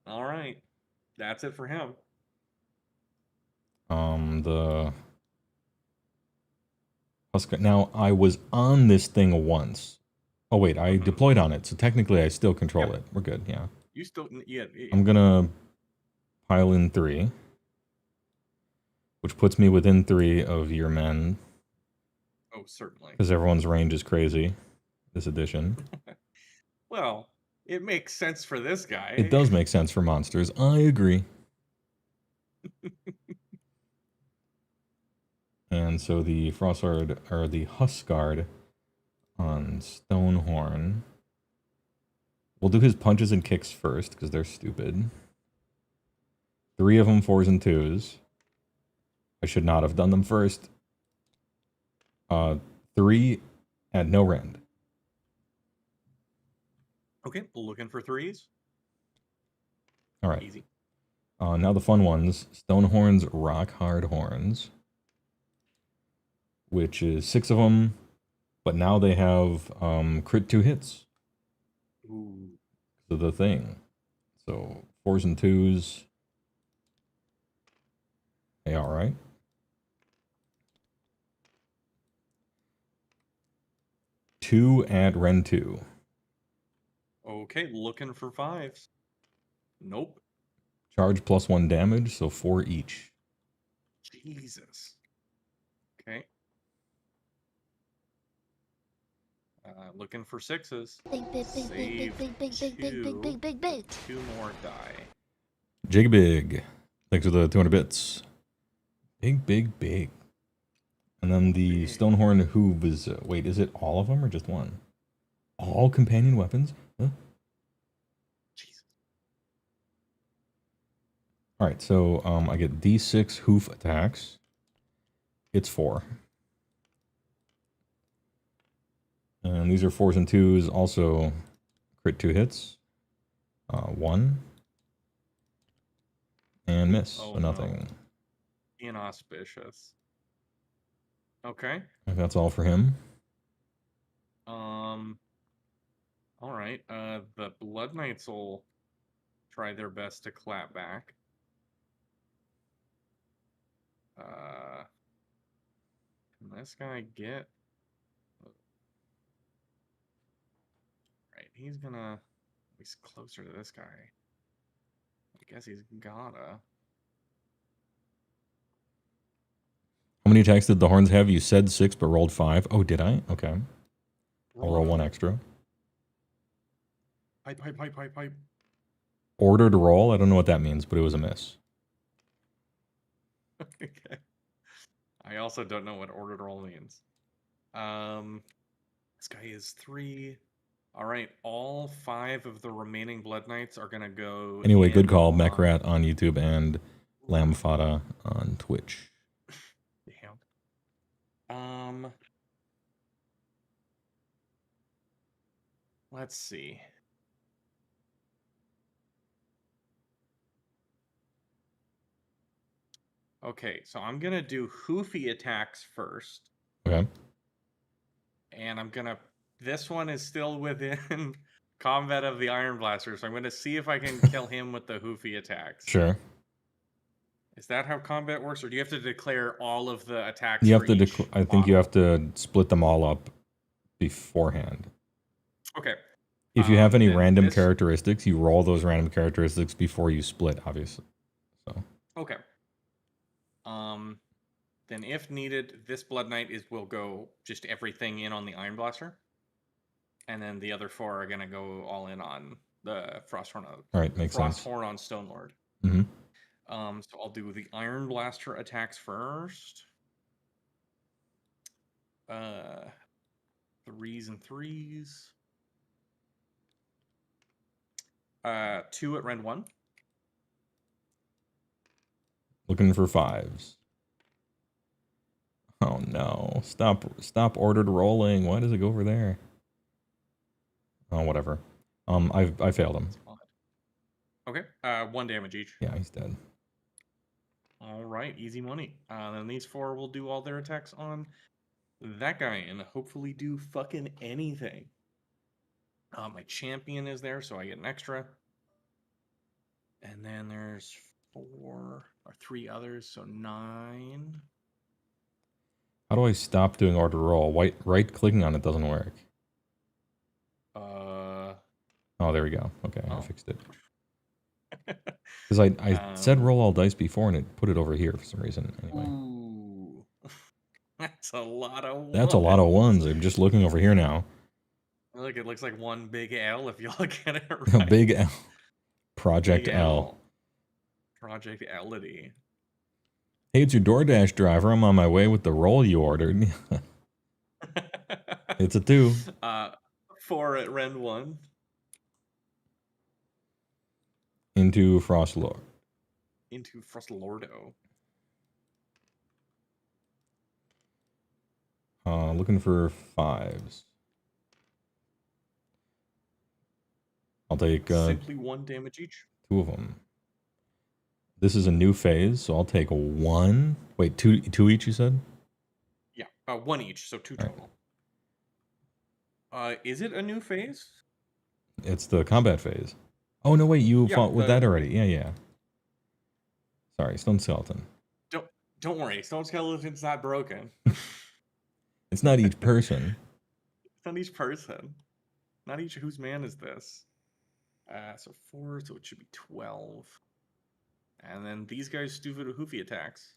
All right. That's it for him. The Husker. Now I was on this thing once. Oh wait, I deployed on it, so technically I still control it. We're good, yeah. You still, yeah. I'm gonna pile in 3, which puts me within 3 of your men. Oh, certainly. Because everyone's range is crazy this edition. Well, it makes sense for this guy. It does make sense for monsters. I agree. And so the Frostguard, or the Huskguard on Stonehorn. We'll do his punches and kicks first, because they're stupid. 3 of them 4s and 2s. I should not have done them first. 3 at no rend. Okay, looking for 3s. All right. Easy. Now the fun ones. Stonehorn's Rock Hard Horns. Which is 6 of them, but now they have crit 2 hits. Ooh. So the thing. So 4s and 2s. Hey, all right. Two at Rend 2. Okay, looking for 5s. Nope. Charge +1 damage, so 4 each. Jesus. Okay. Looking for 6s. Save two more die. Jig big. Thanks for the 200 bits. Big, big, big. And then the Stonehorn Hoove is... wait, is it all of them or just one? All companion weapons? Huh? Jesus. Alright, so I get D6 hoof attacks. It's 4. And these are 4s and 2s. Also, crit 2 hits. 1. And miss, so nothing. No. Inauspicious. Okay. And that's all for him. All right. The Blood Knights will try their best to clap back. Can this guy get? Right, he's gonna. He's closer to this guy. I guess he's gotta. How many attacks did the horns have? You said 6, but rolled 5. Oh, did I? Okay. I'll roll 1 extra. Pipe. Ordered roll? I don't know what that means, but it was a miss. Okay. I also don't know what ordered roll means. This guy is 3. All right, all 5 of the remaining Blood Knights are gonna go. Anyway, good call, Mechrat on YouTube and Lamfada on Twitch. Damn. Let's see. Okay, so I'm gonna do hoofy attacks first. Okay. And I'm gonna. This one is still within combat of the Iron Blaster, so I'm gonna see if I can kill him with the hoofy attacks. Sure. Is that how combat works, or do you have to declare all of the attacks? You have to. I think you have to split them all up beforehand. Okay. If you have any random characteristics, you roll those random characteristics before you split, obviously. So. Okay. Then if needed, this Blood Knight will go just everything in on the Iron Blaster. And then the other 4 are gonna go all in on the Frosthorn. All right, makes sense. Frosthorn on Stonelord. Mm-hmm. So I'll do the Iron Blaster attacks first. 3s and 3s. 2 at rend 1. Looking for 5s. Oh no! Stop ordered rolling. Why does it go over there? Oh, whatever. I failed him. Okay. 1 damage each. Yeah, he's dead. All right, easy money. Then these 4 will do all their attacks on that guy and hopefully do fucking anything. My champion is there, so I get an extra. And then there's 3 others, so 9. How do I stop doing order roll? Right clicking on it doesn't work. Oh, there we go. Okay, I fixed it. Because I said roll all dice before and it put it over here for some reason. Anyway. Ooh. That's a lot of ones. That's a lot of ones. I'm just looking over here now. Look, it looks like one big L if you look at it right. Big L. Project Big L. Project L-ity. Hey, it's your DoorDash driver. I'm on my way with the roll you ordered. It's a 2. 4 at rend 1. Into Frostlord. Into Frostlordo. Looking for 5s. I'll take simply 1 damage each. 2 of them. This is a new phase, so I'll take 1. Wait, 2 each, you said? Yeah, 1 each, so 2 total. Right. Is it a new phase? It's the combat phase. Oh, no, wait, you fought with that already. Yeah. Sorry, Stone Skeleton. Don't worry, Stone Skeleton's not broken. It's not each person. It's not each person. Not each whose man is this. So 4, so it should be 12. And then these guys stupid hoofy attacks.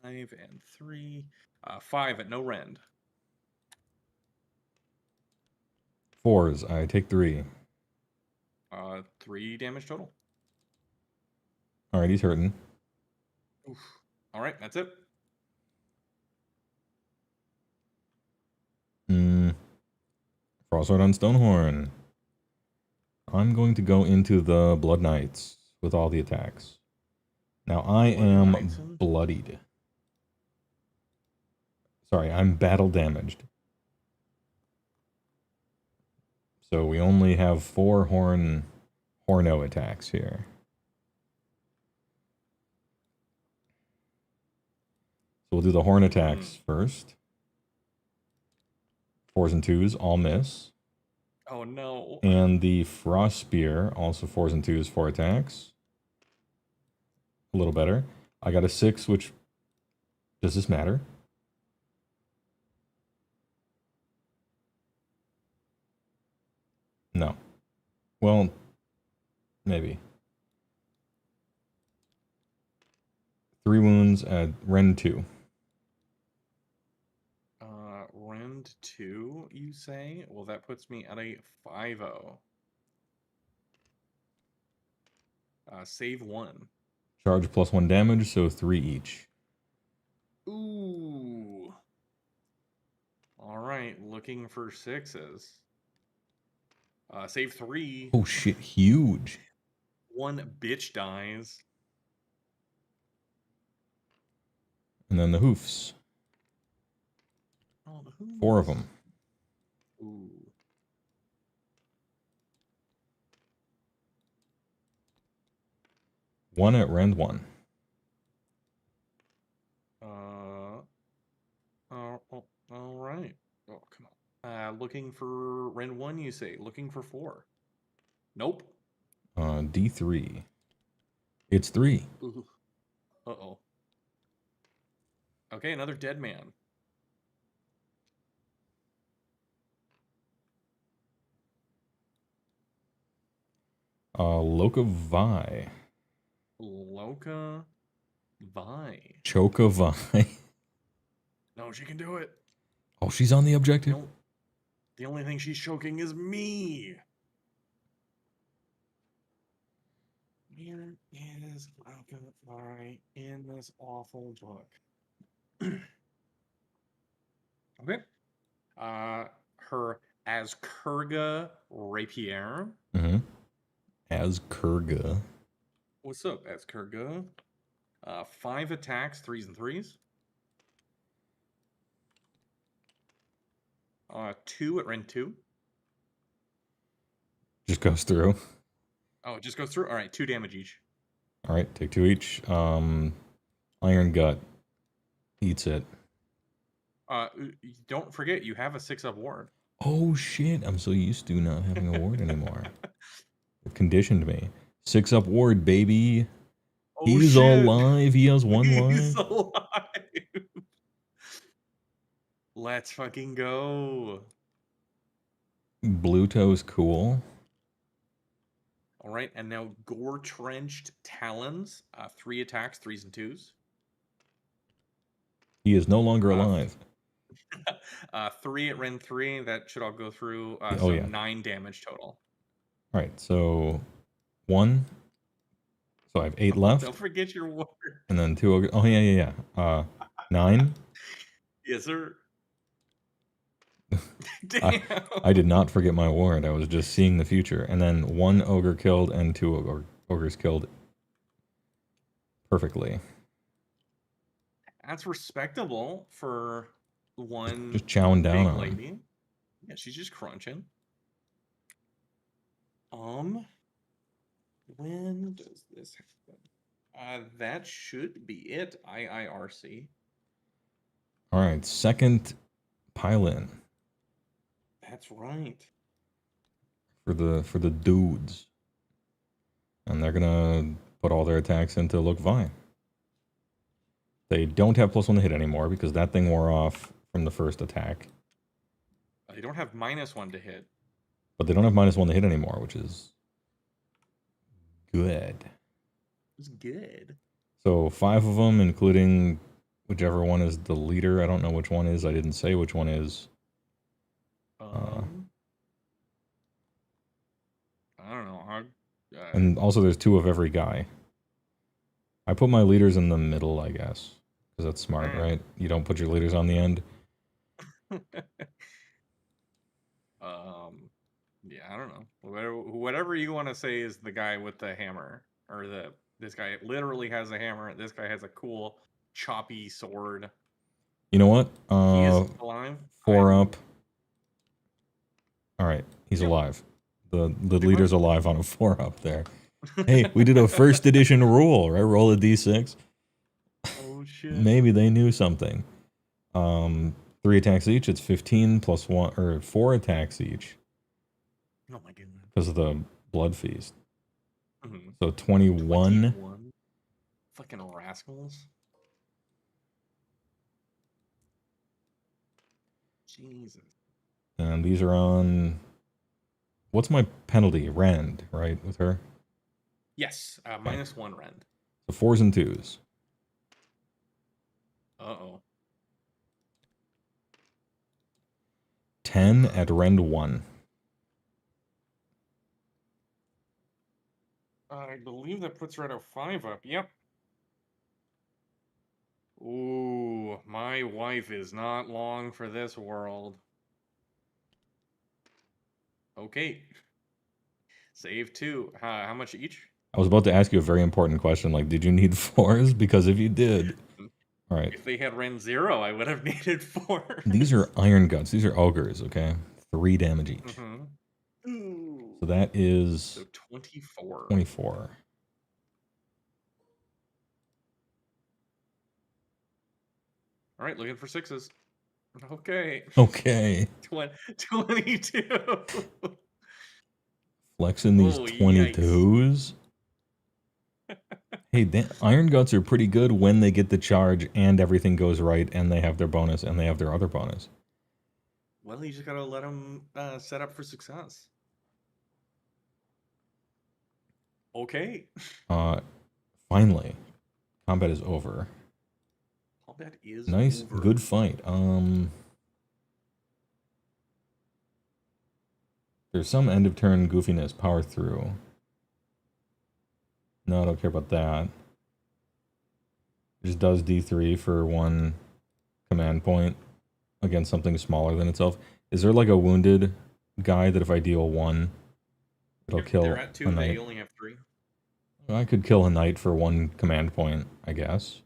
5 and 3. 5 at no rend. 4s. I take 3. 3 damage total. Alright, he's hurting. Oof. Alright, that's it. Frostsword on Stonehorn. I'm going to go into the Blood Knights with all the attacks. Now I am bloodied. Sorry, I'm battle damaged. So we only have 4 Horno attacks here. So we'll do the horn attacks first. 4s and 2s all miss. Oh no. And the Frost Spear, also 4s and 2s, 4 attacks. A little better. I got a 6, which... Does this matter? No. Well, maybe. 3 wounds at Rend 2. Rend 2, you say? Well, that puts me at a 5-0. Save 1. Charge +1 damage, so 3 each. Ooh. Alright, looking for 6s. Save 3. Oh shit, huge. 1 bitch dies. And then the hoofs. Oh, the hoofs. 4 of them. Ooh. One at Rend 1. All right. Oh, come on. Looking for Rend 1, you say? Looking for 4. Nope. D3. It's 3. Ooh. Uh-oh. Okay, another dead man. Loka Vi. Loka Vi. Choka Vi. No, she can do it. Oh, she's on the objective? The only thing she's choking is me. Where is Loka Vi in this awful book? Okay. Her Askurga Rapier. Mm-hmm. Askurga. What's up, Askurga? 5 attacks, 3s and 3s. 2 at Rend 2. Just goes through. Oh, it just goes through? Alright, 2 damage each. Alright, take 2 each. Iron Gut. Eats it. Don't forget, you have a 6-up ward. Oh shit, I'm so used to not having a ward anymore. It conditioned me. 6-up ward, baby. Oh, He's shit. alive. He has 1 He's life. alive. Let's fucking go. Blue Toe's cool. All right, and now Gore Trenched Talons. 3 attacks, 3s and 2s. He is no longer alive. 3 at Rend 3. That should all go through. Oh, So yeah. 9 damage total. Alright, so 1. So I have 8 left. Don't forget your ward. And then 2. Oh, yeah. 9. Yes, sir. I did not forget my ward. I was just seeing the future. And then 1 ogre killed and 2 ogres killed perfectly. That's respectable for one Just chowing down big on him. lady. Yeah, she's just crunching. When does this happen? That should be it. IIRC. All right, second pile-in That's right. for the dudes, and they're gonna put all their attacks into Look Vi. They don't have +1 to hit anymore because that thing wore off from the first attack. They don't have -1 to hit. But they don't have -1 to hit anymore, which is good. It's good. So 5 of them, including whichever one is the leader. I don't know which one is. I didn't say which one is. I don't know. And also there's 2 of every guy. I put my leaders in the middle, I guess. Because that's smart, right? You don't put your leaders on the end. Yeah, I don't know. Whatever you want to say is the guy with the hammer, or this guy literally has a hammer. This guy has a cool choppy sword. You know what? He is alive. 4 up. All right, he's alive. The leader's alive on a 4 up there. Hey, we did a first edition rule, right? Roll a d6. Oh shit. Maybe they knew something. 3 attacks each. It's 15 plus 1 or 4 attacks each. Oh my goodness. Because of the blood feast. So 21. Fucking rascals. Jesus. And these are on. What's my penalty? Rend, right? With her? Yes. -1 rend. So 4s and 2s. Uh-oh. 10 at rend 1. I believe that puts her at a 5 up. Yep. Ooh, my wife is not long for this world. Okay. Save 2. How much each? I was about to ask you a very important question. Like, did you need 4s? Because if you did, all right. If they had rend 0, I would have needed 4. These are iron guts. These are ogres. Okay, 3 damage each. Ooh. So that is So 24. 24. All right, looking for 6s. Okay. Okay. 22. Flexing these Oh, 22s. Hey, iron guts are pretty good when they get the charge and everything goes right and they have their bonus and they have their other bonus. Well, you just gotta let them set up for success. Okay. Finally, combat is over. Combat is nice, over. Good fight. There's some end of turn goofiness. Power through. No, I don't care about that. It just does D3 for 1 command point against something smaller than itself. Is there like a wounded guy that if I deal 1, it'll kill They're at 2, a knight? they only have 3. I could kill a knight for 1 command point, I guess.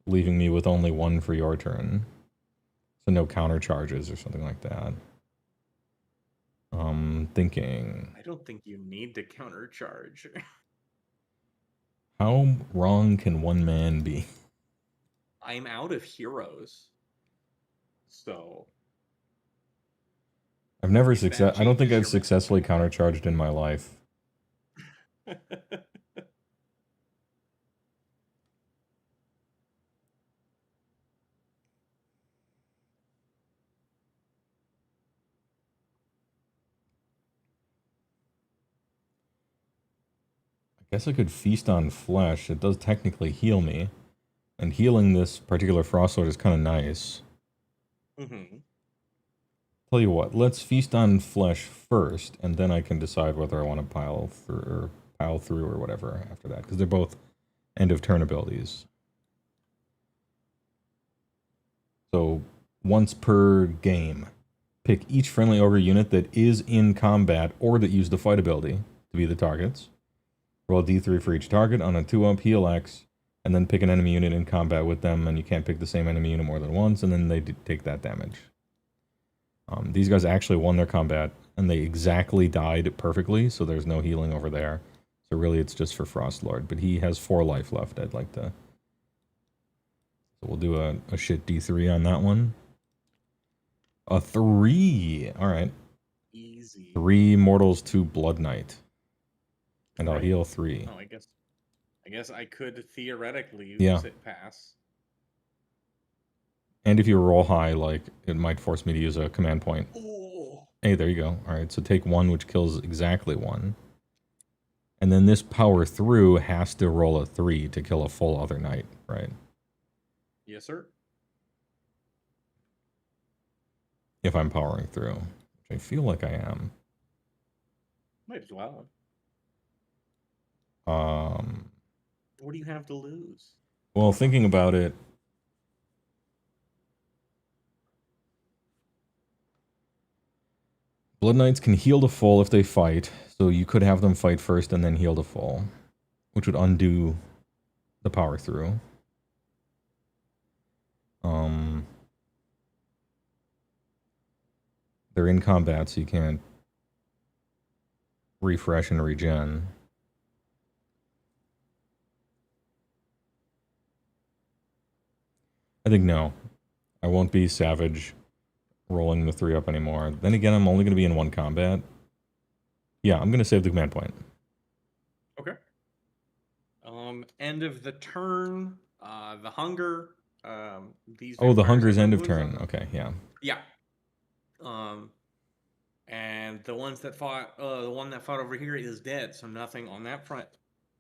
Leaving me with only 1 for your turn. So no counter charges or something like that. Thinking. I don't think you need to countercharge. How wrong can one man be? I'm out of heroes. So. I've never I don't think I've successfully countercharged in my life. I guess I could feast on flesh. It does technically heal me. And healing this particular frostlord is kind of nice. Tell you what, let's feast on flesh first, and then I can decide whether I want to pile through or whatever after that, because they're both end of turn abilities. So once per game, pick each friendly ogre unit that is in combat or that used the fight ability to be the targets. Roll a d3 for each target on a 2-up, heal X, and then pick an enemy unit in combat with them, and you can't pick the same enemy unit more than once, and then they take that damage. These guys actually won their combat, and they exactly died perfectly, so there's no healing over there. So really it's just for Frostlord, but he has 4 life left. I'd like to... So we'll do a shit d3 on that one. A 3! Alright. Easy. 3 mortals, 2 blood knight. And I'll heal 3. Oh, I guess I could theoretically use it pass. And if you roll high, like, it might force me to use a command point. Oh. Hey, there you go. All right, so take 1, which kills exactly 1. And then this power through has to roll a 3 to kill a full other knight, right? Yes, sir. If I'm powering through, which I feel like I am. Might as well. What do you have to lose? Well, thinking about it, Blood Knights can heal to full if they fight, so you could have them fight first and then heal to full, which would undo the power through. They're in combat, so you can't refresh and regen. I think no. I won't be savage rolling the 3 up anymore. Then again, I'm only going to be in 1 combat. Yeah, I'm going to save the command point. Okay. End of the turn. The hunger. These. Oh, the vampires hunger's have end no of wounds turn. on them. Okay, yeah. Yeah. And the ones that fought, the one that fought over here is dead, so nothing on that front.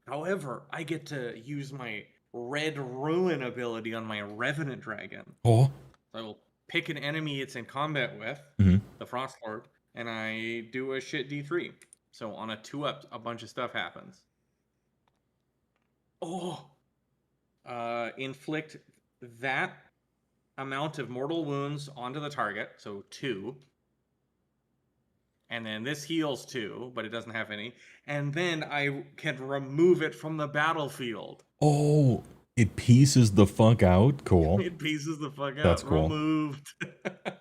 However, I get to use my Red Ruin ability on my Revenant Dragon. Oh. So I will pick an enemy it's in combat with, the Frost Lord, and I do a shit D3. So on a 2-up, a bunch of stuff happens. Oh! Inflict that amount of mortal wounds onto the target, so 2. And then this heals 2, but it doesn't have any. And then I can remove it from the battlefield. Oh, it pieces the fuck out? Cool. It pieces the fuck out. That's cool. Removed.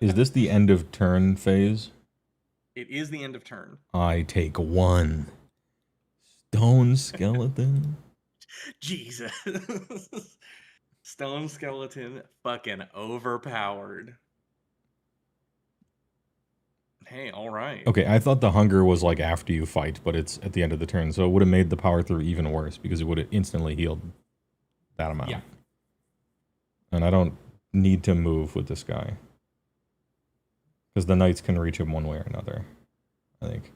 Is this the end of turn phase? It is the end of turn. I take 1. Stone skeleton. Jesus. Stone skeleton fucking overpowered. Hey, all right. Okay, I thought the hunger was like after you fight, but it's at the end of the turn, so it would have made the power through even worse because it would have instantly healed that amount. Yeah. And I don't need to move with this guy. Because the knights can reach him one way or another, I think.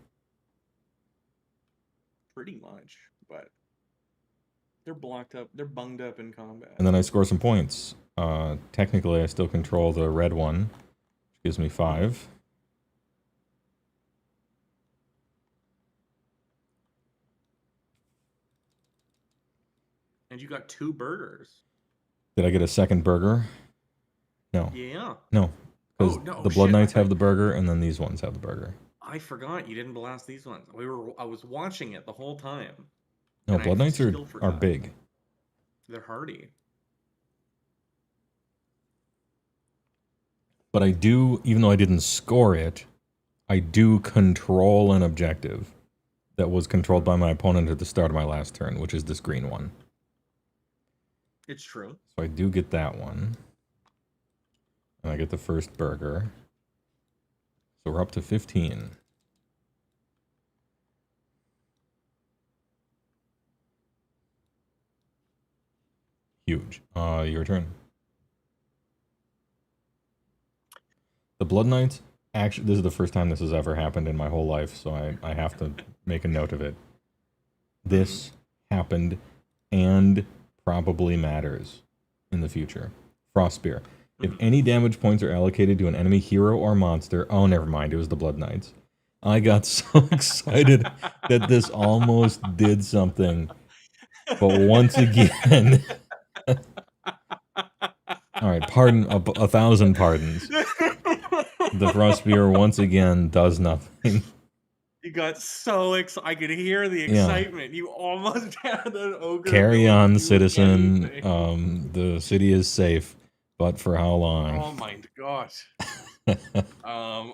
Pretty much, but they're blocked up, they're bunged up in combat. And then I score some points. Technically, I still control the red one, which gives me 5. And you got 2 burgers. Did I get a second burger? No. Yeah. No. Because the Blood Knights have the burger, and then these ones have the burger. I forgot you didn't blast these ones. I was watching it the whole time. No, Blood Knights are big. They're hardy. But I do, even though I didn't score it, I do control an objective that was controlled by my opponent at the start of my last turn, which is this green one. It's true. So I do get that one. And I get the first burger. So we're up to 15. Huge. Your turn. The Blood Knights, actually, this is the first time this has ever happened in my whole life, so I have to make a note of it. This happened and probably matters in the future. Frost Spear. If any damage points are allocated to an enemy hero or monster... Oh, never mind. It was the Blood Knights. I got so excited that this almost did something. But once again... Alright, pardon, a 1,000 pardons. The Frost Spear once again does nothing. You got so excited. I could hear the excitement. Yeah. You almost had an ogre. Carry on, citizen. The city is safe. But for how long? Oh my gosh.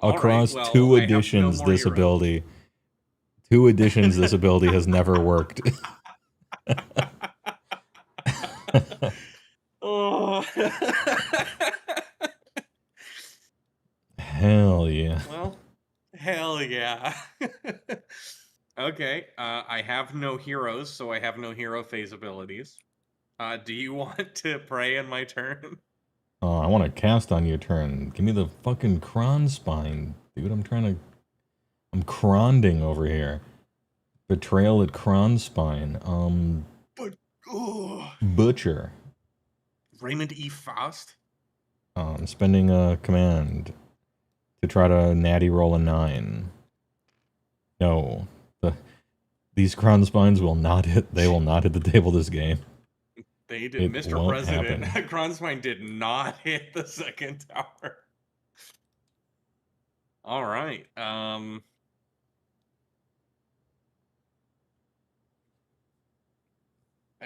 Across two editions, this ability has never worked. Oh. Hell yeah. Well, hell yeah. Okay, I have no heroes, so I have no hero phase abilities. Do you want to pray in my turn? Oh, I want to cast on your turn. Give me the fucking Kron spine, dude. I'm trying to I'm cronding over here. Betrayal at Kronspine. But oh, Butcher. Raymond E. Faust. Spending a command to try to natty roll a 9. No. These Kronspines will not hit. They will not hit the table this game. They did. It Mr. won't President, happen. Kronspine did not hit the second tower. All right. I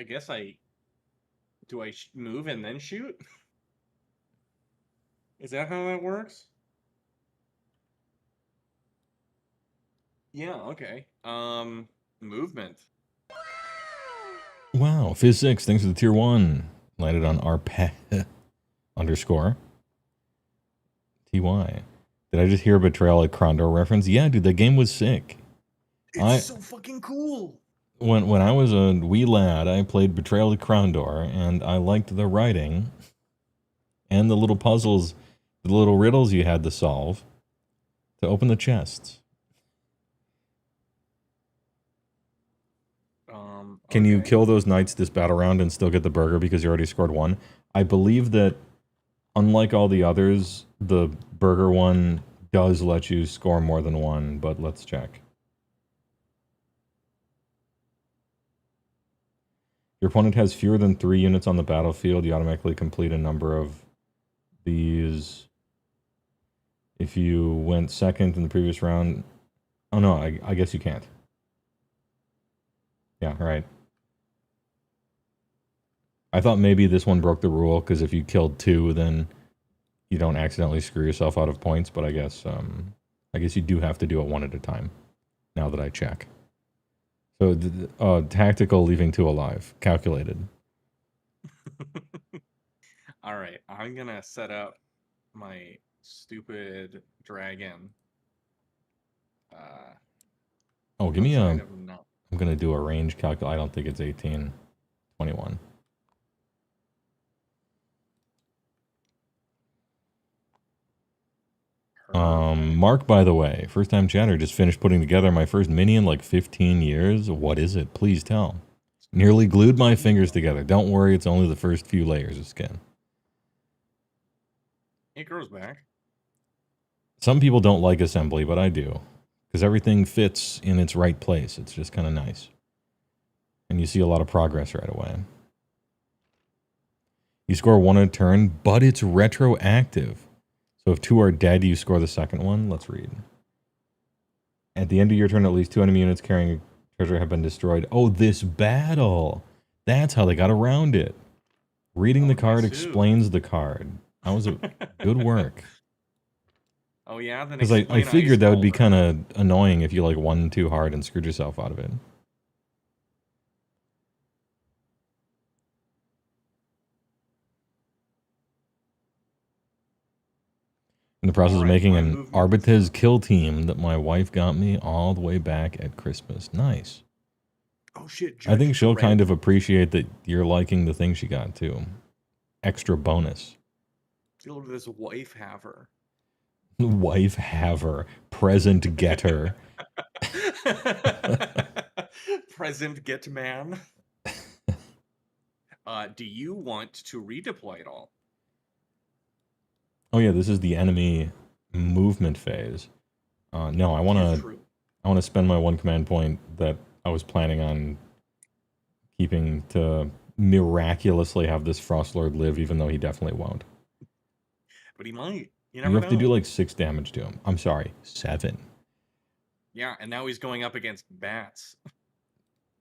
guess do I move and then shoot? Is that how that works? Yeah, okay. Movement. Wow, Phys6, thanks for the tier 1. Landed on RP underscore TY. Did I just hear a Betrayal at Krondor reference? Yeah, dude, that game was sick. It's so fucking cool. When I was a wee lad, I played Betrayal at Krondor, and I liked the writing and the little puzzles, the little riddles you had to solve to open the chests. Can you kill those knights this battle round and still get the burger because you already scored 1? I believe that, unlike all the others, the burger one does let you score more than 1, but let's check. Your opponent has fewer than 3 units on the battlefield. You automatically complete a number of these. If you went second in the previous round... Oh no, I guess you can't. Yeah, right. I thought maybe this one broke the rule, because if you killed 2, then you don't accidentally screw yourself out of points, but I guess you do have to do it 1 at a time, now that I check. So, tactical, leaving 2 alive. Calculated. All right, I'm going to set up my stupid dragon. Oh, give me a... I'm I'm going to do a range calculate. I don't think it's 18. 21. Mark, by the way, first time chatter, just finished putting together my first mini in like 15 years. What is it? Please tell. Nearly glued my fingers together. Don't worry, it's only the first few layers of skin. It grows back. Some people don't like assembly, but I do. Because everything fits in its right place. It's just kind of nice. And you see a lot of progress right away. You score 1 a turn, but it's retroactive. So if 2 are dead, you score the second one. Let's read. At the end of your turn, at least 2 enemy units carrying a treasure have been destroyed. Oh, this battle. That's how they got around it. Reading the card explains the card. That was a good work. Oh, yeah? Because I figured that would be kind of annoying if you like won too hard and screwed yourself out of it. In the process of making an Arbitez kill team that my wife got me all the way back at Christmas. Nice. Oh, shit. I think she'll kind of appreciate that you're liking the thing she got, too. Extra bonus. Look at this wife haver. Wife haver. Present getter. Present get man. Do you want to redeploy it all? Oh yeah, this is the enemy movement phase. No, I want to spend my 1 command point that I was planning on keeping to miraculously have this Frostlord live, even though he definitely won't. But he might. You have to do like 6 damage to him. I'm sorry, 7. Yeah, and now he's going up against bats.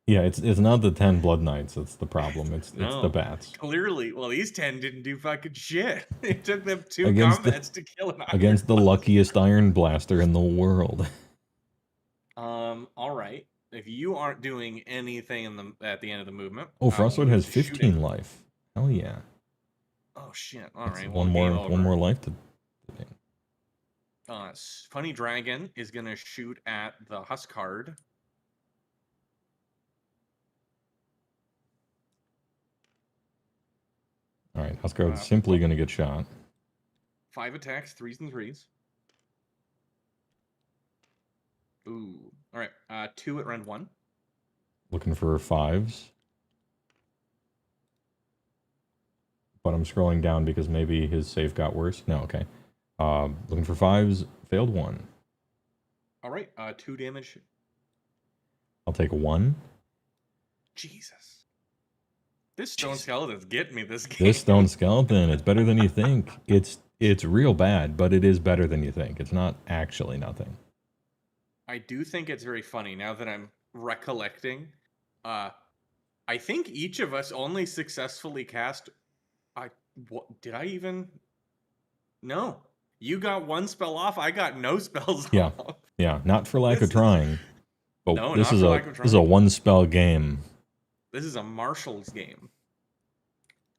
Yeah, it's not the 10 Blood Knights that's the problem. It's the bats. Clearly, well, these 10 didn't do fucking shit. It took them 2 combats to kill an iron against the luckiest Iron Blaster in the world. All right. If you aren't doing anything at the end of the movement, oh, Frostlord has 15 life. Hell yeah. Oh shit! All right, one more life to. Funny Dragon is gonna shoot at the Huskard. All right, Huskard's simply gonna get shot. 5 attacks, 3s and 3s. Ooh. All right. 2 at round 1. Looking for 5s. But I'm scrolling down because maybe his save got worse. No, okay. Looking for 5s. Failed 1. All right. 2 damage. I'll take 1. Jesus. This stone skeleton's getting me this game. This stone skeleton, it's better than you think. It's real bad, but it is better than you think. It's not actually nothing. I do think it's very funny now that I'm recollecting. I think each of us only successfully cast. What did I even? No, you got 1 spell off. I got no spells off. Yeah, not for lack of trying. But No, this not is for a lack of this is a trying. 1 spell game. This is a Marshall's game.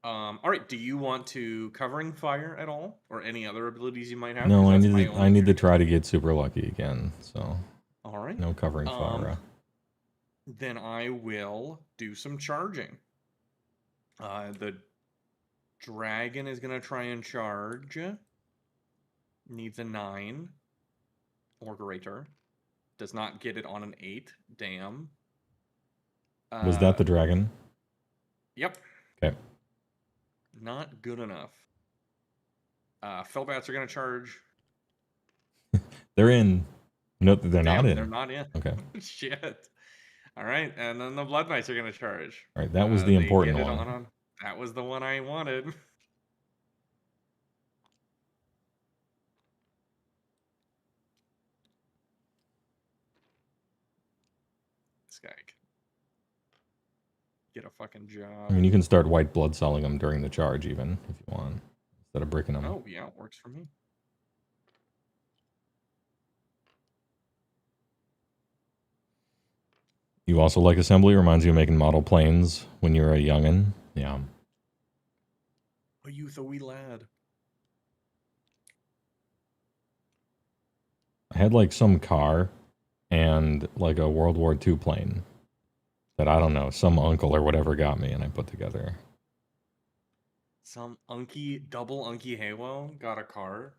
All right. Do you want to covering fire at all, or any other abilities you might have? No, 'Cause I that's my need only to try to get super lucky again. So All right. no covering fire. Then I will do some charging. The dragon is going to try and charge. Needs a 9 or greater. Does not get it on an 8. Damn. Was that the dragon? Yep. Okay. Not good enough. Fellbats are going to charge. They're in. No, they're Damn, not in. They're not in. Okay. Shit. All right, and then the Blood Knights are going to charge. All right, that was the They important get it one. on. That was the one I wanted. This guy can get a fucking job. I mean, you can start white blood celling them during the charge, even if you want, instead of breaking them. Oh yeah, it works for me. You also like assembly? Reminds you of making model planes when you were a youngin'. Yeah. A youth, a wee lad. I had like some car and like a World War II plane that I don't know, some uncle or whatever got me and I put together. Some double unky HeyWoah got a car.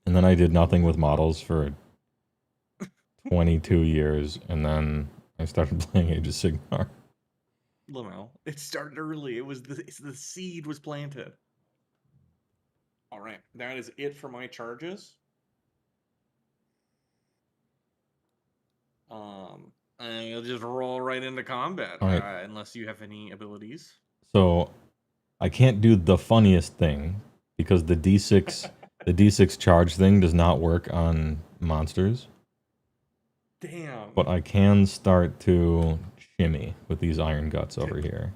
And then I did nothing with models for 22 years, and then I started playing Age of Sigmar. Lamel. It started early. It was the seed was planted. All right, that is it for my charges. And you'll just roll right into combat, All right. unless you have any abilities. So I can't do the funniest thing because the D6 the D6 charge thing does not work on monsters. Damn. But I can start to shimmy with these iron guts over here.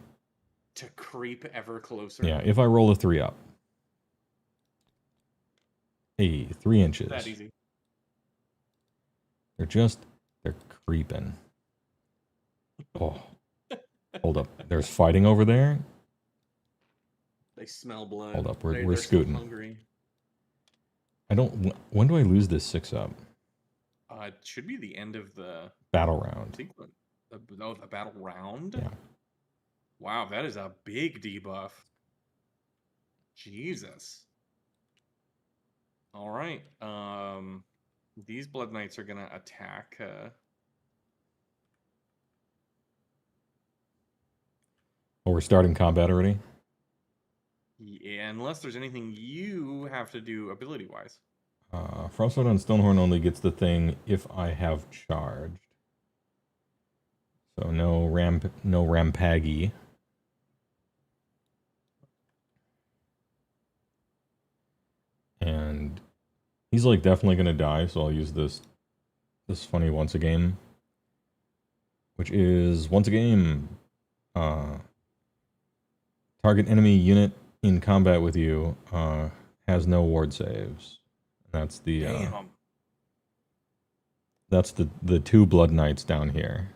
To creep ever closer. Yeah, if I roll a 3 up. Hey, 3 inches. That easy. They're creeping. Oh. Hold up. There's fighting over there? They smell blood. Hold up, we're They're scooting. So hungry. When do I lose this 6 up? It should be the end of the Battle round. sequence. The battle round? Yeah. Wow, that is a big debuff. Jesus. All right. These Blood Knights are gonna attack. Oh, we're starting combat already? Yeah, unless there's anything you have to do ability-wise. Frostbite on Stonehorn only gets the thing if I have charged. So no Rampaggy. And he's like definitely gonna die, so I'll use this funny once a game. Which is once a game. Target enemy unit in combat with you has no ward saves. That's the Damn. That's the 2 Blood Knights down here.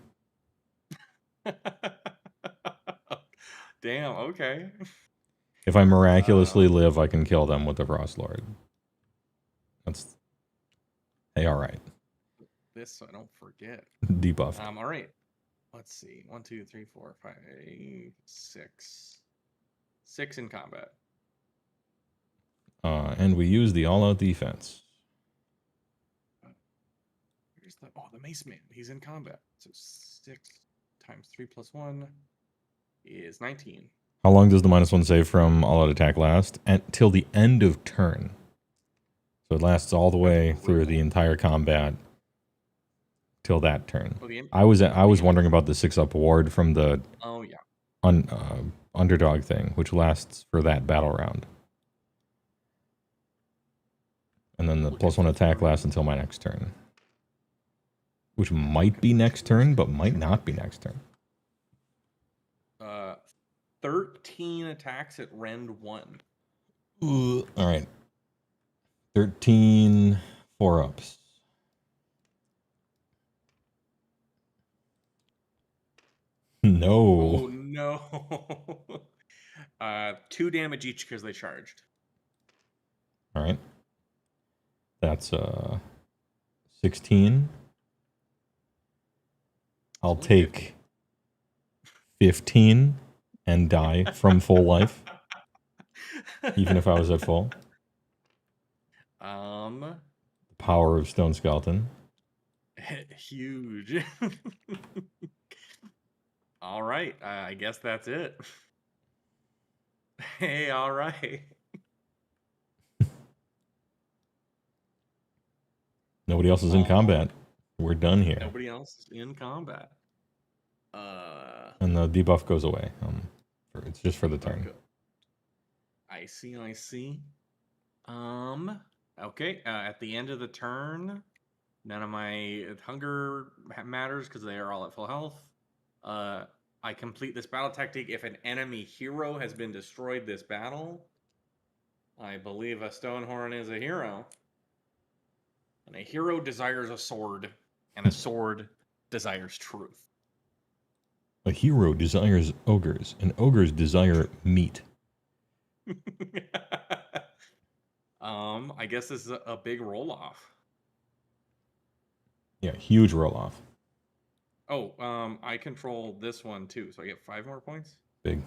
Damn, okay. If I miraculously live, I can kill them with the Frost Lord. That's... Hey, alright. This so I don't forget. Debuffed. All right. Let's see. 1, 2, 3, 4, 5, 6. 6 in combat. And we use the all-out defense. Mace Man. He's in combat. So 6 times 3 plus 1 is 19. How long does the -1 save from all out attack last? Until the end of turn. So it lasts all the way through the entire combat till that turn. I was wondering about the 6-up ward from the underdog thing, which lasts for that battle round. And then the +1 attack lasts until my next turn. Which might be next turn, but might not be next turn. 13 attacks at rend 1. All right. 13 4-ups. No. Oh, no. 2 damage each because they charged. All right. That's 16. I'll take 15 and die from full life, even if I was at full. The power of Stone Skeleton. Huge. All right, I guess that's it. Hey, all right. Nobody else is in combat. We're done here. Nobody else is in combat. And the debuff goes away. It's just for the turn. I see. Okay. At the end of the turn, none of my hunger matters because they are all at full health. I complete this battle tactic if an enemy hero has been destroyed this battle. I believe a Stonehorn is a hero. And a hero desires a sword, and a sword desires truth. A hero desires ogres, and ogres desire meat. I guess this is a big roll-off. Yeah, huge roll-off. Oh, I control this one too, so I get 5 more points? Big.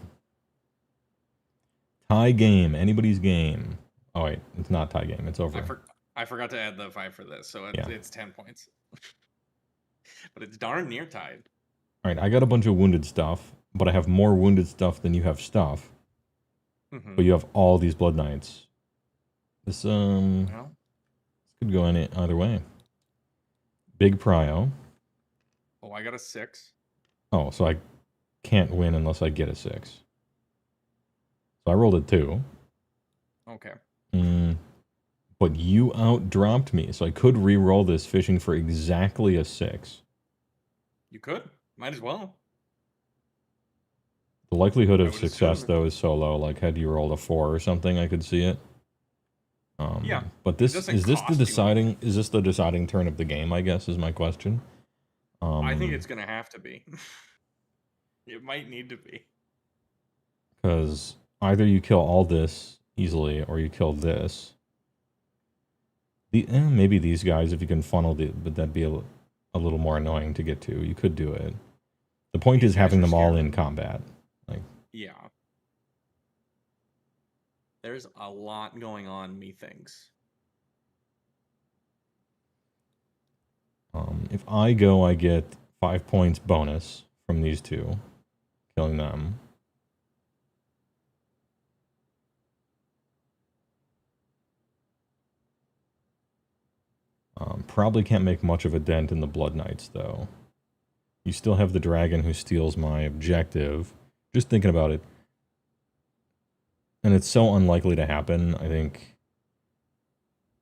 Tie game. Anybody's game. Oh, wait. It's not tie game. It's over. I forgot to add the 5 for this, so it's 10 points. But it's darn near tied. All right, I got a bunch of wounded stuff, but I have more wounded stuff than you have stuff. Mm-hmm. But you have all these Blood Knights. This could go either way. Big prio. Oh, I got a 6. Oh, so I can't win unless I get a 6. So I rolled a 2. Okay. But you outdropped me, so I could re-roll this fishing for exactly a 6. You could. Might as well. The likelihood of success, though, is so low. Like, had you rolled a 4 or something, I could see it. Yeah. But is this the deciding turn of the game, I guess, is my question. I think it's going to have to be. It might need to be. Because either you kill all this easily, or you kill this. Maybe these guys, if you can funnel but that'd be a little more annoying to get to. You could do it. The point is having them all in combat. Yeah. There's a lot going on, methinks. If I go, I get 5 points bonus from these two, killing them. Probably can't make much of a dent in the Blood Knights, though. You still have the dragon who steals my objective. Just thinking about it. And it's so unlikely to happen, I think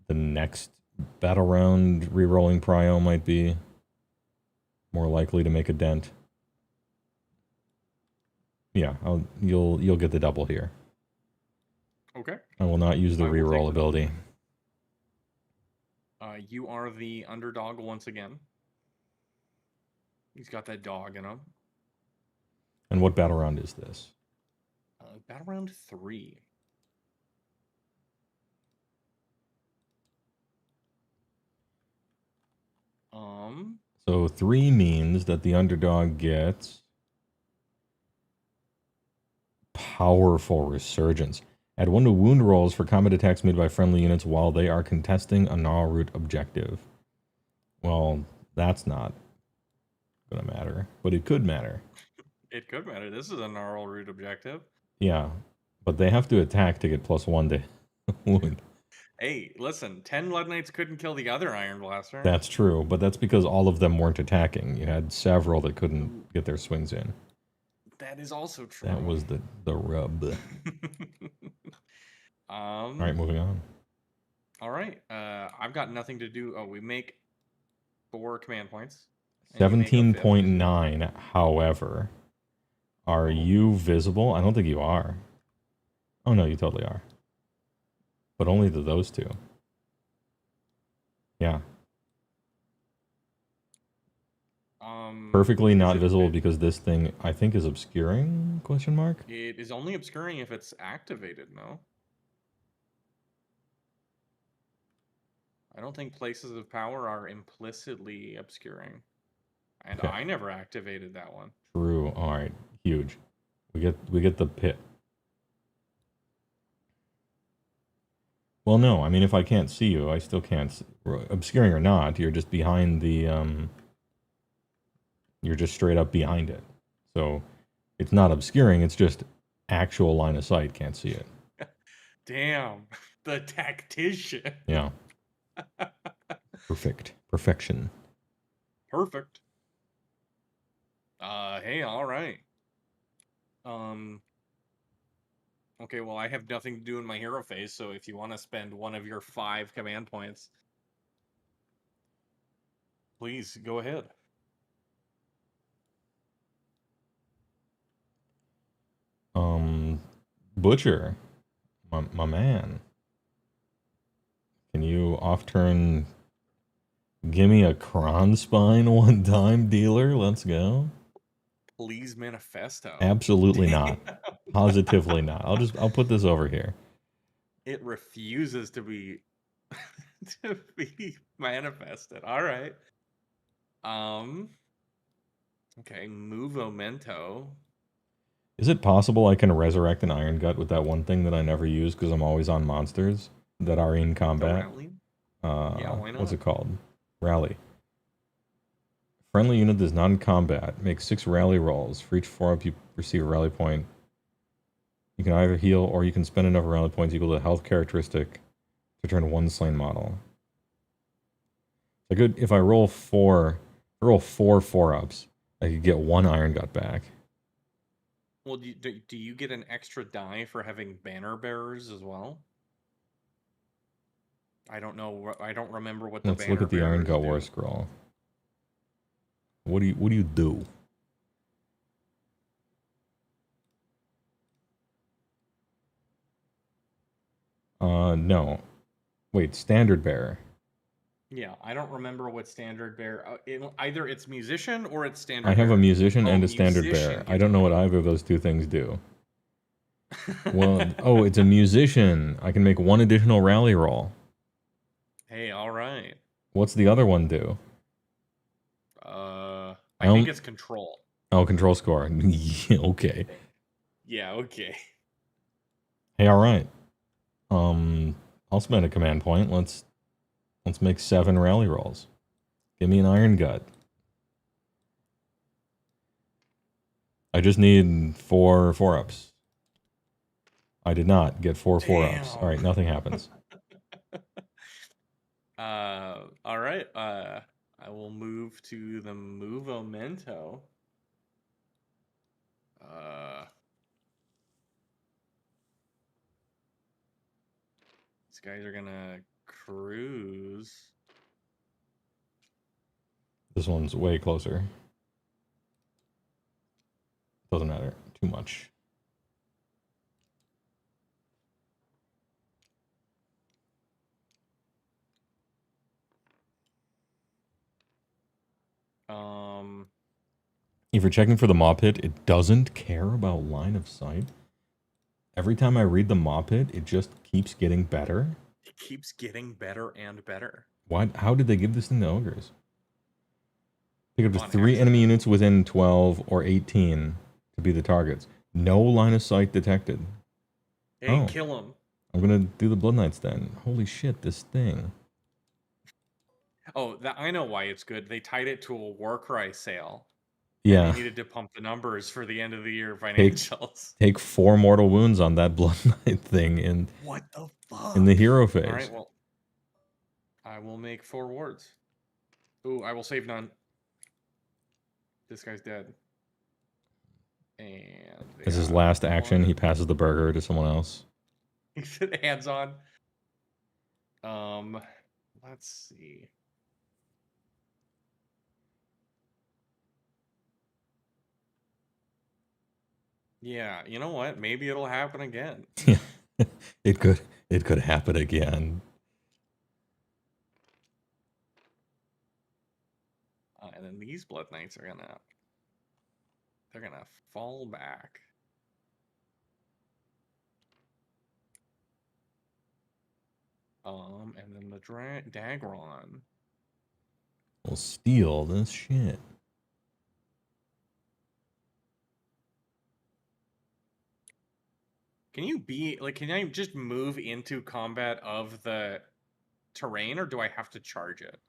the next battle round re-rolling prio might be more likely to make a dent. Yeah, you'll get the double here. Okay. I will not use the re-roll ability. You are the underdog once again. He's got that dog in him. And what battle round is this? Battle round 3. So 3 means that the underdog gets powerful resurgence. Add 1 to wound rolls for combat attacks made by friendly units while they are contesting a Gnarl Root objective. Well, that's not gonna matter, but it could matter. It could matter. This is a gnarl root objective. Yeah, but they have to attack to get +1 to wound. Hey, listen, 10 Lead Knights couldn't kill the other Iron Blaster. That's true, but that's because all of them weren't attacking. You had several that couldn't get their swings in. That is also true. That was the rub. All right, moving on. All right, I've got nothing to do. Oh, we make 4 command points. 17.9, however. Are you visible? I don't think you are. Oh, no, you totally are. But only to those two. Yeah. Perfectly not visible because this thing, I think, is obscuring? Question mark? It is only obscuring if it's activated, no? I don't think places of power are implicitly obscuring. And Okay. I never activated that one. True. All right. Huge. We get the pit. Well, no. I mean, if I can't see you, I still can't. Obscuring or not, you're just behind the. You're just straight up behind it. So it's not obscuring. It's just actual line of sight. Can't see it. Damn, the tactician. Yeah. Perfect. Perfection. Perfect. Hey, all right. Okay, well, I have nothing to do in my hero phase, so if you want to spend one of your 5 command points, please go ahead. Butcher, my man. Can you off turn? Give me a Kron spine one time, dealer. Let's go. Please manifesto. Absolutely not. Positively not. I'll put this over here. It refuses to be to be manifested. All right. Okay, Movomento. Is it possible I can resurrect an Iron Gut with that one thing that I never use because I'm always on monsters that are in combat? Yeah, why not? What's it called? Rally. Friendly unit that is not in combat. Make 6 rally rolls. For each 4-up, you receive a rally point. You can either heal or you can spend enough rally points equal to the health characteristic to turn 1 slain model. If I roll 4 4-ups, I could get 1 Iron Gut back. Well, do you get an extra die for having banner bearers as well? I don't know. I don't remember what the Let's banner look at the Iron bearers Gut do. War Scroll. What do you do? No. Wait, Standard Bearer. Yeah, I don't remember what standard bearer. Either it's musician or it's standard. I have bearer. a musician Oh, and a Standard musician Bearer. I gets don't know what either of those two things do. Well, oh, it's a musician. I can make 1 additional rally roll. Hey, all right. What's the other one do? I think it's control. Oh, control score. Yeah, okay. Yeah, okay. Hey, all right. I'll spend a command point. Let's make 7 rally rolls. Give me an Iron Gut. I just need 4 4-ups. I did not get 4 4-ups. All right, nothing happens. All right. I will move to the Movomento. These guys are gonna cruise. This one's way closer. Doesn't matter too much. If you're checking for the mob pit, it doesn't care about line of sight. Every time I read the mob pit, it just keeps getting better. It keeps getting better and better. Why? How did they give this thing to ogres? Pick up to On 3 accident. enemy units within 12 or 18 to be the targets. No line of sight detected. Hey, Oh. kill him. I'm gonna do the Blood Knights then. Holy shit, this thing. Oh, I know why it's good. They tied it to a Warcry sale. Yeah. And they needed to pump the numbers for the end of the year Take, financials. take 4 mortal wounds on that Blood Knight thing in What the fuck? in the hero phase. All right, well, I will make 4 wards. Ooh, I will save none. This guy's dead. And As his last action, he passes the burger to someone else. he said hands on. Let's see. Yeah, you know what? Maybe it'll happen again. It could happen again. And then these Blood Knights are they're gonna fall back. And then the Dagron. We'll steal this shit. Can I just move into combat of the terrain, or do I have to charge it?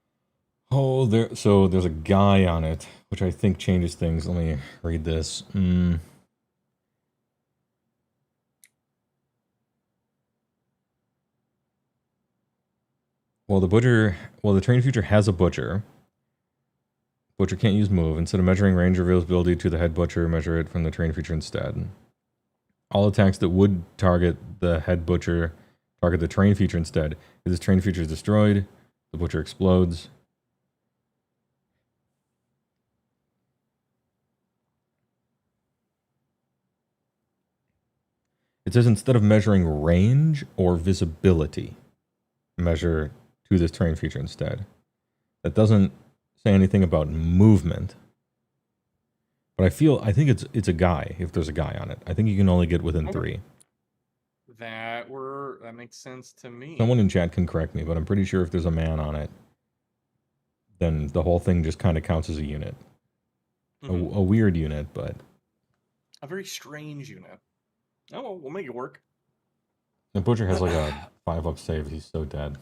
Oh, so there's a guy on it, which I think changes things. Let me read this. Well, the trained feature has a butcher. Butcher can't use move. Instead of measuring range reveals ability to the head butcher, measure it from the trained feature instead. All attacks that would target the head butcher target the trained feature instead. If this trained feature is destroyed, the butcher explodes. It says instead of measuring range or visibility, measure to this trained feature instead. That doesn't say anything about movement. But I think it's a guy, if there's a guy on it. I think you can only get within 3. That makes sense to me. Someone in chat can correct me, but I'm pretty sure if there's a man on it, then the whole thing just kind of counts as a unit. A weird unit, but... a very strange unit. Oh, well, we'll make it work. The butcher has like a 5-up save. He's so dead.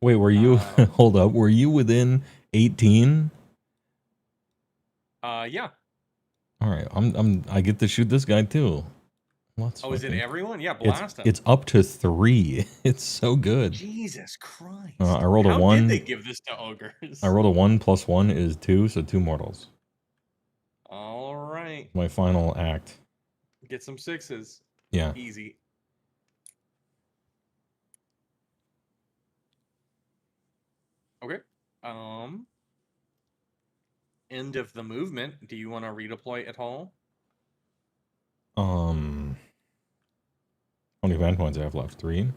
Wait, were you... hold up. Were you within 18? Yeah. All right. I get to shoot this guy too. Is it everyone? Yeah, blast him. It's up to 3. It's so good. Jesus Christ. I rolled a 1. How did they give this to ogres? I rolled a 1 plus 1 is 2, so 2 mortals. All right. My final act. Get some 6s. Yeah. Easy. Okay. End of the movement. Do you want to redeploy at all? How many event points do I have left? 3?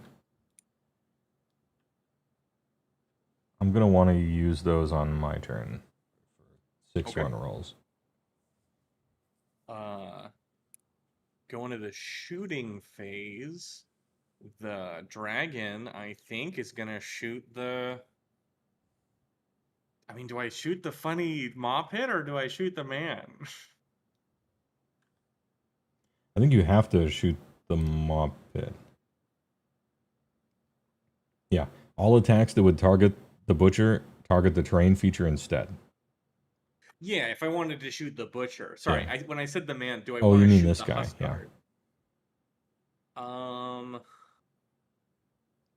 I'm going to want to use those on my turn. 6 run rolls. Going to the shooting phase. The dragon, I think, is going to shoot the... I mean, do I shoot the funny mop hit or do I shoot the man? I think you have to shoot the mop pit. Yeah. All attacks that would target the butcher target the terrain feature instead. Yeah, if I wanted to shoot the butcher. Sorry, Yeah. when I said the man, do I Oh, want you to mean shoot this the guy? Huskard?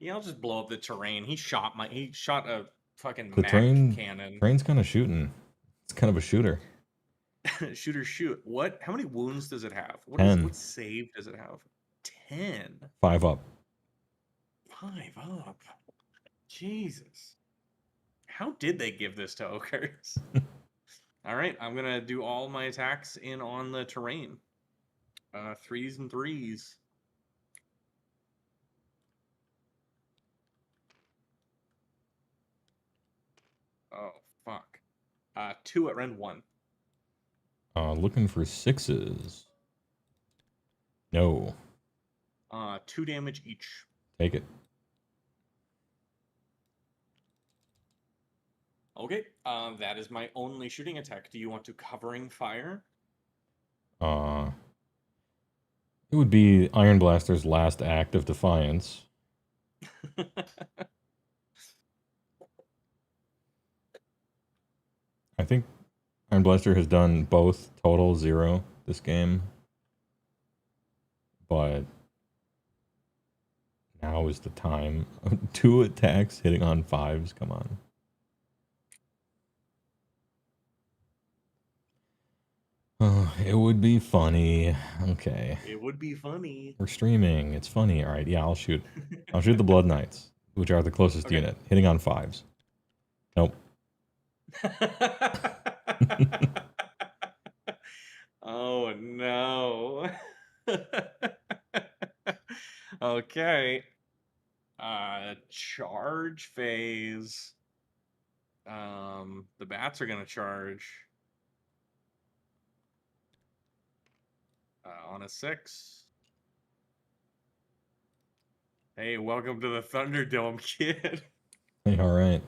Yeah, I'll just blow up the terrain. He shot a fucking The mag cannon. train's kind of shooting. It's kind of a shooter. Shooter shoot. What? How many wounds does it have? 10. What save does it have? 10. 5 up. 5 up. Jesus. How did they give this to ogres? All right, I'm gonna do all my attacks in on the terrain. 3s and 3s. Oh fuck. 2 at rend 1. Looking for 6s. No. 2 damage each. Take it. Okay, that is my only shooting attack. Do you want to covering fire? It would be Iron Blaster's last act of defiance. I think Iron Blaster has done both total 0 this game. But now is the time. 2 attacks hitting on 5s. Come on. Oh, it would be funny. Okay. It would be funny. We're streaming. It's funny. All right. Yeah, I'll shoot. I'll shoot the Blood Knights, which are the closest unit, hitting on 5s. Nope. Oh no. Okay. Charge phase. The bats are gonna charge. On a 6. Hey, welcome to the Thunderdome, kid. Hey, all right.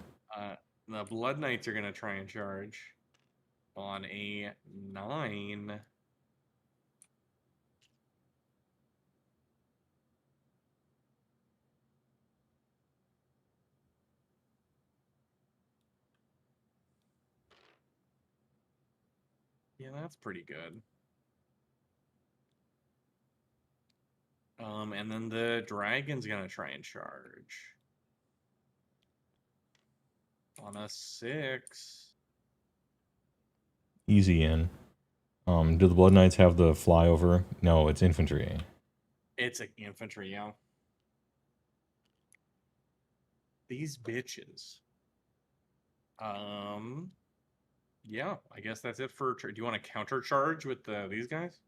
The Blood Knights are gonna try and charge on a 9. Yeah, that's pretty good. And then the dragon's gonna try and charge on a 6. Easy in. Do the Blood Knights have the flyover? No, it's infantry. It's an infantry, yeah. These bitches. Yeah, I guess that's it for. Do you want to counter charge with these guys?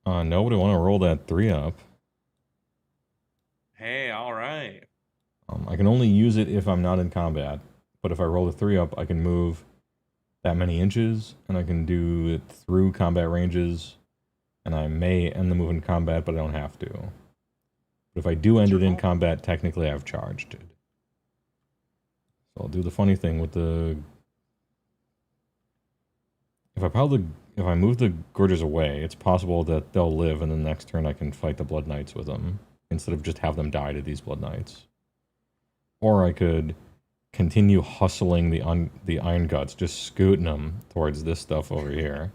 Nobody want to roll that 3-up. Hey, all right. I can only use it if I'm not in combat. But if I roll the 3-up, I can move that many inches, and I can do it through combat ranges, and I may end the move in combat, but I don't have to. But if I do end it in combat, technically I've charged it. So I'll do the funny thing with the... If I move the Gorgers away, it's possible that they'll live, and the next turn I can fight the Blood Knights with them, instead of just have them die to these Blood Knights. Or I could continue hustling the Iron Guts, just scooting them towards this stuff over here.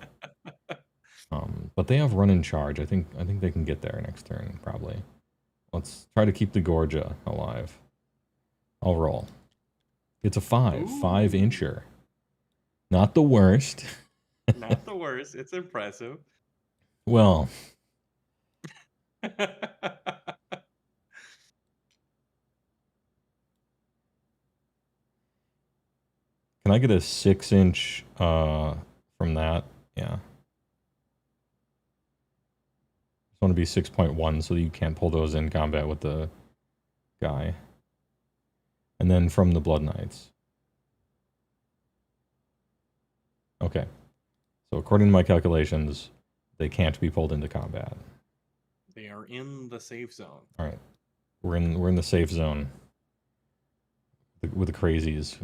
But they have run and charge. I think they can get there next turn, probably. Let's try to keep the Gorgia alive. I'll roll. It's a 5. Ooh. 5-incher. Not the worst. Not the worst. It's impressive. Well. Can I get a 6-inch from that? Yeah. It's want to be 6.1 so you can't pull those in combat with the guy. And then from the Blood Knights. Okay. So according to my calculations, they can't be pulled into combat. They are in the safe zone. All right. We're in the safe zone with the crazies.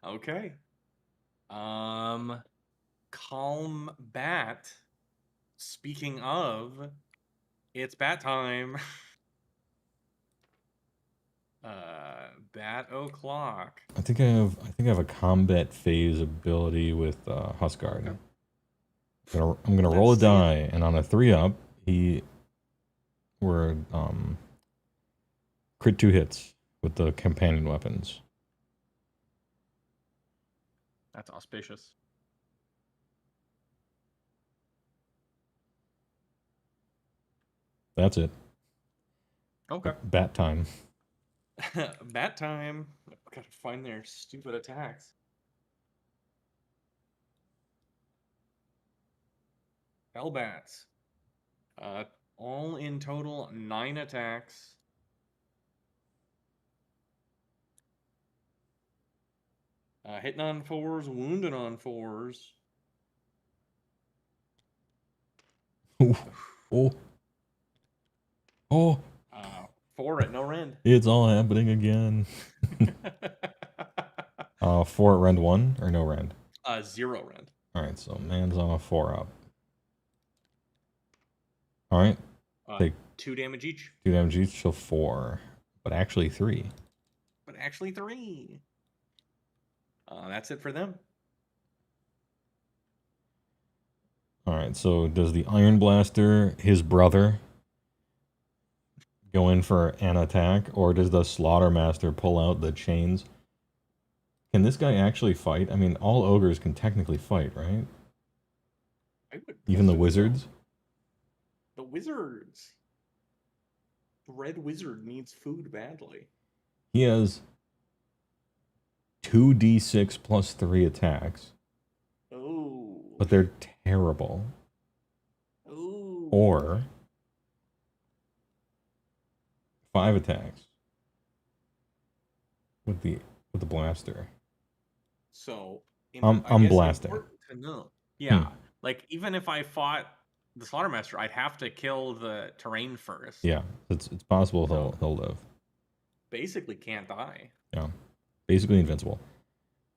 Okay. Calm Bat. Speaking of, it's bat time. Bat o'clock. I think I have a combat phase ability with Huskard. Okay. I'm gonna roll a die, and on a 3-up, we're crit 2 hits with the companion weapons. That's auspicious. That's it. Okay. Bat time. Bat time. I've got to find their stupid attacks. Hellbats. All in total 9 attacks. Hitting on 4s, wounding on 4s. Oh. Oh. 4 at no rend. It's all happening again. 4 at rend 1 or no rend? 0 rend. Alright, so man's on a 4-up. Alright. Take 2 damage each. 2 damage each, so 4. But actually 3. But actually 3. That's it for them. Alright, so does the Iron Blaster, his brother, go in for an attack, or does the Slaughtermaster pull out the chains? Can this guy actually fight? I mean, all ogres can technically fight, right? Even the wizards? The wizards. The red wizard needs food badly. He has 2d6 plus 3 attacks. Oh. But they're terrible. Ooh. Or 5 attacks with the blaster. So I'm blasting. Important to know. Yeah, like even if I fought the Slaughtermaster, I'd have to kill the terrain first. Yeah, it's possible he'll live. Basically, can't die. Yeah, basically invincible.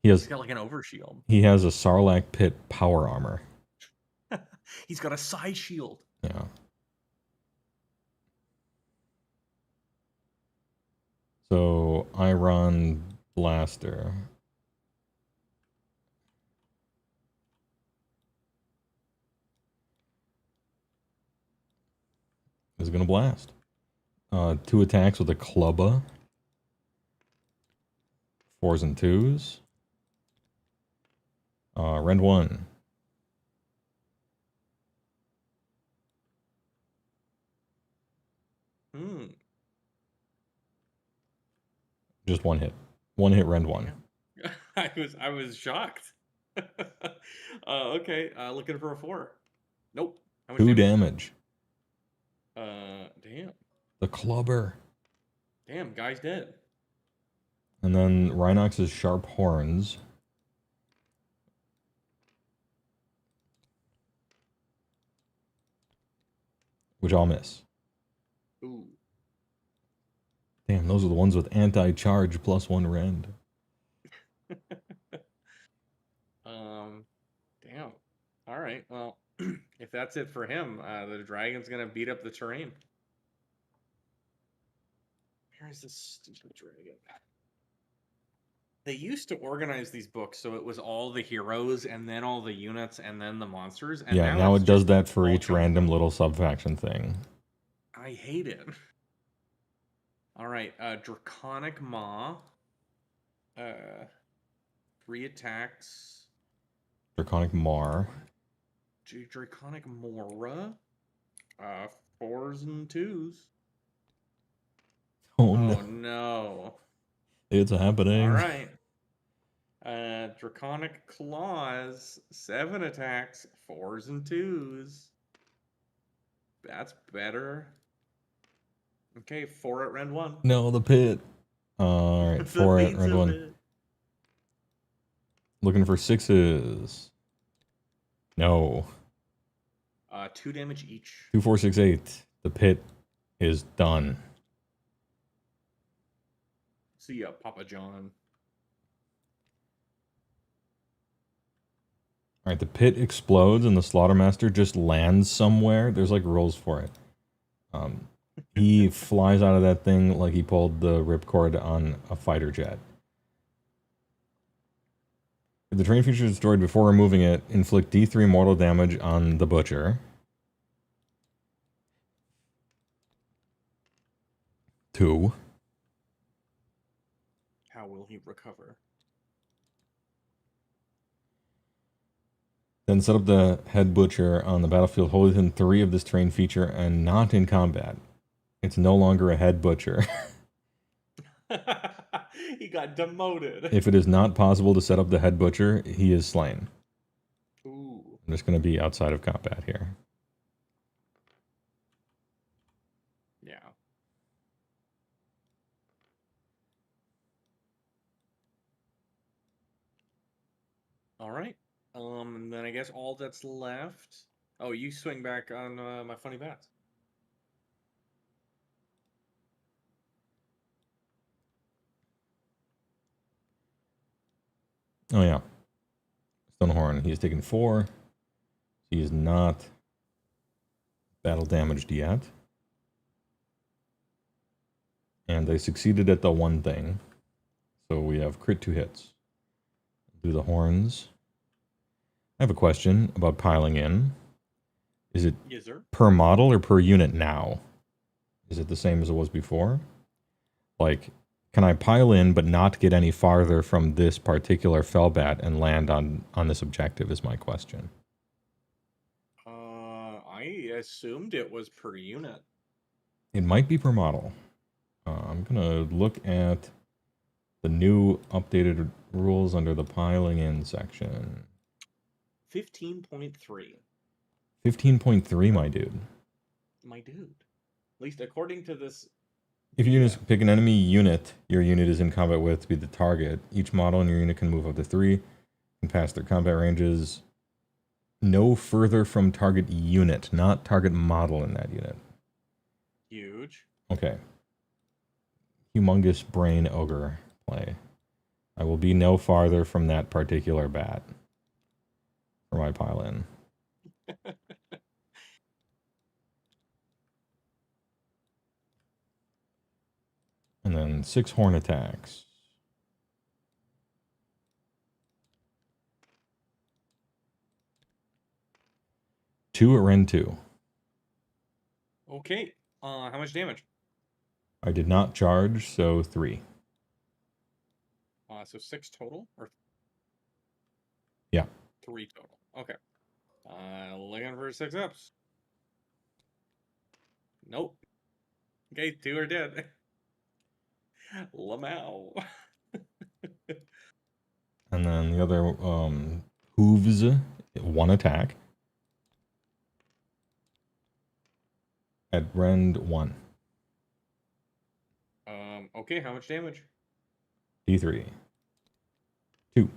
He's got like an overshield. He has a Sarlacc pit power armor. He's got a side shield. Yeah. So Iron Blaster. Is gonna blast. 2 attacks with a clubba. 4s and 2s. Rend 1. Just 1 hit. 1 hit, Rend 1. I was shocked. Okay, looking for a 4. Nope. How much 2 damage. Damn. The clubber. Damn, guy's dead. And then Rhinox's sharp horns. Which I'll miss. Ooh. Damn, those are the ones with anti-charge plus 1 rend. Damn. All right. Well, if that's it for him, the dragon's gonna beat up the terrain. Where is this stupid dragon? They used to organize these books so it was all the heroes and then all the units and then the monsters. And Yeah, now it does that for each all random little sub-faction thing. I hate it. All right, Draconic Maw. 3 attacks. Draconic Mar. Draconic Mora. 4s and 2s. Oh Oh no. no. It's happening. All right. Draconic Claws. 7 attacks. 4s and 2s. That's better. Okay, 4 at Rend 1. No, the pit. Alright, 4 at Rend 1. Looking for 6s. No. 2 damage each. 2, 4, 6, 8. The pit is done. See ya, Papa John. Alright, the pit explodes and the Slaughtermaster just lands somewhere. There's like rules for it. He flies out of that thing like he pulled the ripcord on a fighter jet. If the terrain feature is destroyed before removing it, inflict D3 mortal damage on the Butcher. 2. How will he recover? Then set up the Head Butcher on the battlefield wholly within 3 of this terrain feature and not in combat. It's no longer a Head Butcher. He got demoted. If it is not possible to set up the Head Butcher, he is slain. Ooh. I'm just going to be outside of combat here. Yeah. All right. And then I guess all that's left. Oh, you swing back on my funny bats. Oh yeah. Stonehorn, he is taking 4. He is not battle damaged yet. And they succeeded at the one thing. So we have crit 2 hits. Do the horns. I have a question about piling in. Is it Yes, sir. per model or per unit now? Is it the same as it was before? Like, can I pile in but not get any farther from this particular fellbat and land on this objective is my question. I assumed it was per unit. It might be per model. I'm going to look at the new updated rules under the piling in section. 15.3. 15.3, my dude. My dude. At least according to this. If you just pick an enemy unit your unit is in combat with to be the target, each model in your unit can move up to 3 and pass their combat ranges no further from target unit, not target model in that unit. Huge. Okay. Humongous brain ogre play. I will be no farther from that particular bat for my pile in. And then 6 horn attacks. 2 at Ren 2. Okay. How much damage? I did not charge, so 3. So 6 total, or Yeah. 3 total. Okay. Looking for 6 ups. Nope. Okay, 2 are dead. Lamau. And then the other hooves, 1 attack. At Rend 1. Okay, how much damage? D3. 2.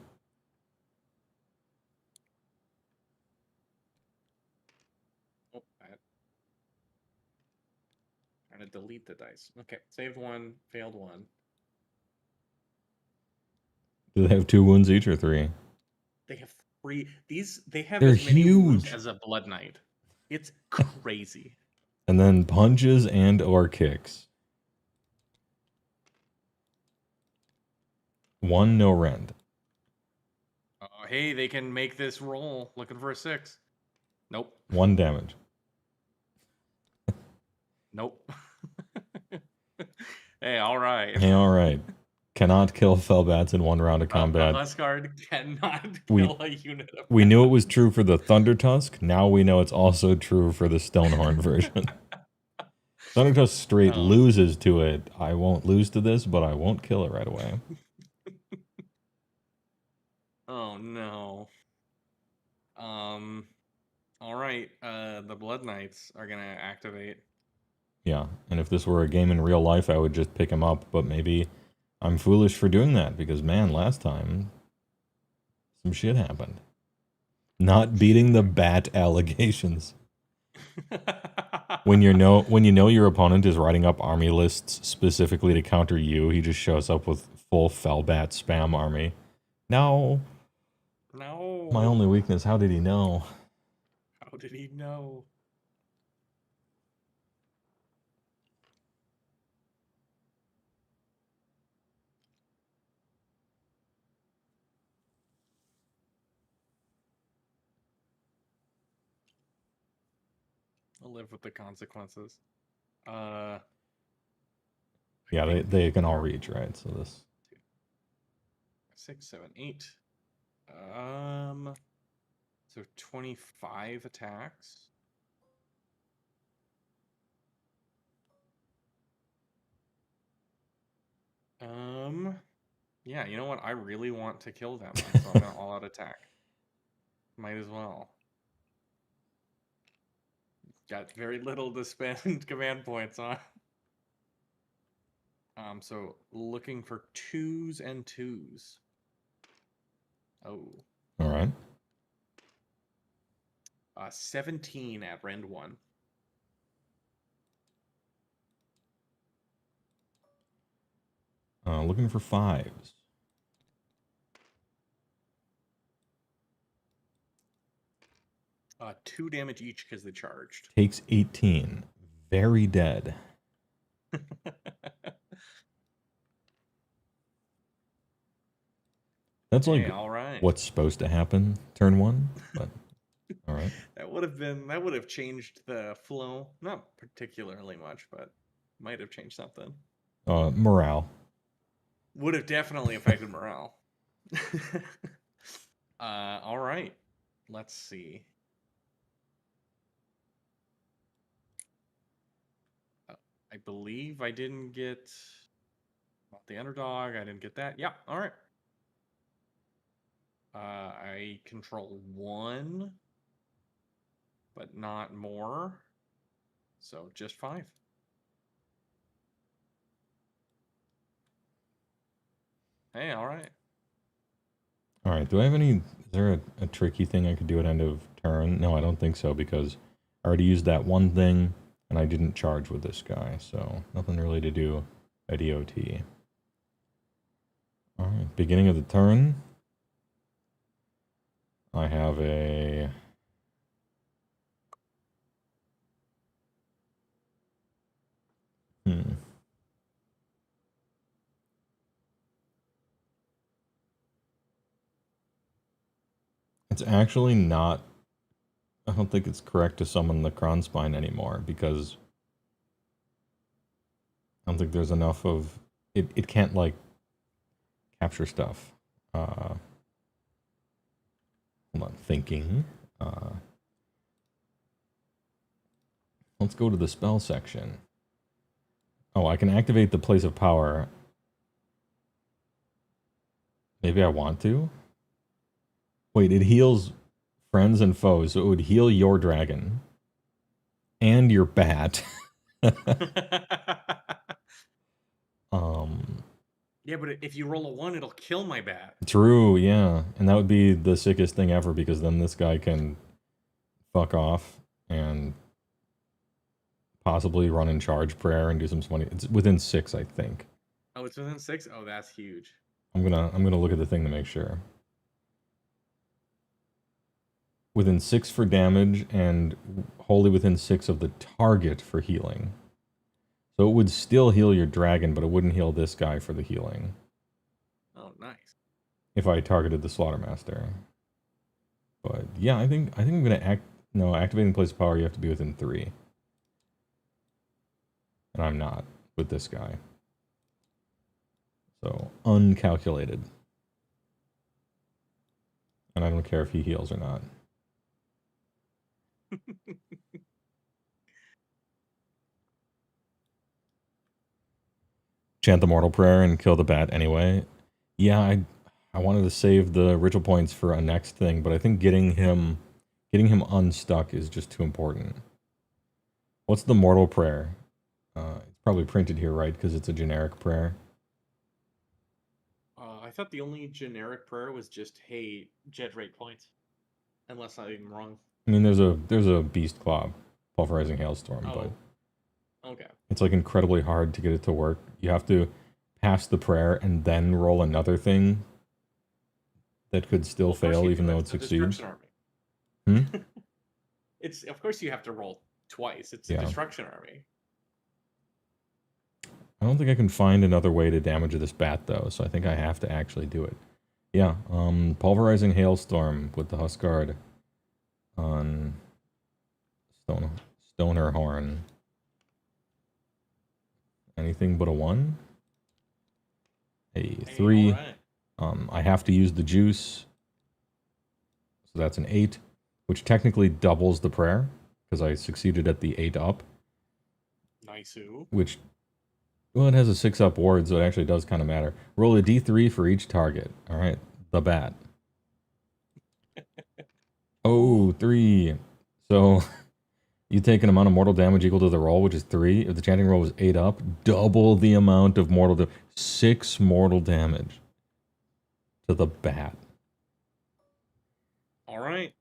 Oh, trying to delete the dice. Okay, saved 1, failed 1. Do they have 2 wounds each or 3? They have 3. They have They're as many wounds huge. as a Blood Knight. It's crazy. And then punches and or kicks. 1 no rend. Hey, they can make this roll. Looking for a 6. Nope. 1 damage. Nope. Hey, all right. Hey, all right. Cannot kill fellbats in 1 round of combat. Huskard cannot kill a unit of We knew it was true for the Thunder Tusk. Now we know it's also true for the Stonehorn version. Thunder Tusk straight loses to it. I won't lose to this, but I won't kill it right away. Oh no. All right. The Blood Knights are gonna activate. Yeah, and if this were a game in real life, I would just pick him up. But maybe I'm foolish for doing that because, man, last time some shit happened. Not beating the bat allegations. When you know your opponent is writing up army lists specifically to counter you, he just shows up with full fellbat spam army. No. My only weakness. How did he know? How did he know? I'll live with the consequences. Yeah, they can all reach, right? So this 6, 7, 8. So 25 attacks. Yeah, you know what? I really want to kill them, so I'm gonna all out attack. Might as well. Got very little to spend command points on. So looking for 2s and 2s. Oh. all right. 17 at Rend 1. Looking for 5s. 2 damage each because they charged. Takes 18. Very dead. That's like Hey, all right. what's supposed to happen turn 1, but all right. That would have changed the flow. Not particularly much, but might have changed something. Morale. Would have definitely affected morale. All right. Let's see. I believe I didn't get the underdog. I didn't get that. Yeah. All right. I control 1, but not more. So just 5. Hey, all right. All right. Do I have any? Is there a tricky thing I could do at end of turn? No, I don't think so because I already used that one thing and I didn't charge with this guy, so nothing really to do at EOT. All right. Beginning of the turn. I have a. It's actually not. I don't think it's correct to summon the Kronspine anymore because I don't think there's enough of it. It can't like capture stuff. Hold on, thinking. Let's go to the spell section. Oh, I can activate the place of power. Maybe I want to. Wait, it heals friends and foes, so it would heal your dragon and your bat. Yeah, but if you roll a 1, it'll kill my bat. True, yeah. And that would be the sickest thing ever because then this guy can fuck off and possibly run in charge prayer and do some funny. It's within 6, I think. Oh, it's within 6? Oh, that's huge. I'm gonna look at the thing to make sure. Within 6 for damage and wholly within 6 of the target for healing. So it would still heal your dragon, but it wouldn't heal this guy for the healing. Oh, nice. If I targeted the Slaughtermaster. But yeah, I think I'm gonna activating place of power you have to be within 3. And I'm not with this guy. So uncalculated. And I don't care if he heals or not. Chant the Mortal Prayer and kill the bat anyway. Yeah, I wanted to save the ritual points for a next thing, but I think getting him unstuck is just too important. What's the Mortal Prayer? It's probably printed here, right? Because it's a generic prayer. I thought the only generic prayer was just, hey, jet rate points. Unless I'm wrong. I mean, there's a Beast Claw, Pulverizing Hailstorm, but okay. It's like incredibly hard to get it to work. You have to pass the prayer and then roll another thing that could still fail even though it succeeds. It's of course you have to roll twice. It's a Yeah. destruction army. I don't think I can find another way to damage this bat though, so I think I have to actually do it. Yeah, Pulverizing Hailstorm with the Huskard on Stoner Horn. Anything but a 1? A 3. Right. I have to use the juice. So that's an 8, which technically doubles the prayer because I succeeded at the 8 up. Nice. Which, well, it has a 6 up ward, so it actually does kind of matter. Roll a d3 for each target. All right, the bat. Oh, 3. So you take an amount of mortal damage equal to the roll, which is 3. If the chanting roll was 8 up, double the amount of mortal damage. 6 mortal damage to the bat. All right.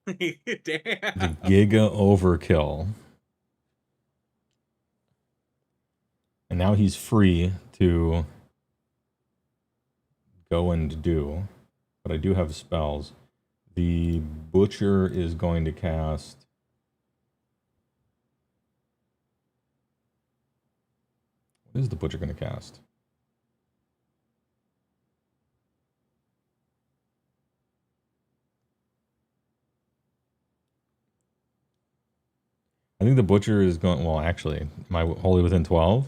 Damn. The Giga Overkill. And now he's free to go and do. But I do have spells. The Butcher is going to cast... What is the Butcher going to cast? think the butcher is going. Well, actually, am I wholly within 12?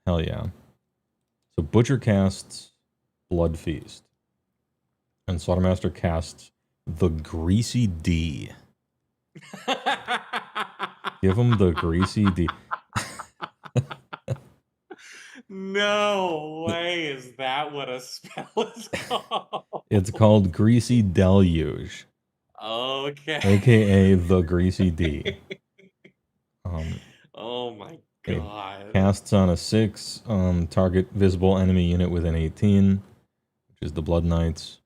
Hell yeah. So butcher casts Blood Feast, and Slaughtermaster casts the Greasy D. Give him the Greasy D. No way is that what a spell is called? It's called Greasy Deluge. Okay. AKA the Greasy D. Oh my Okay. god. Casts on a 6. Target visible enemy unit within 18, which is the Blood Knights.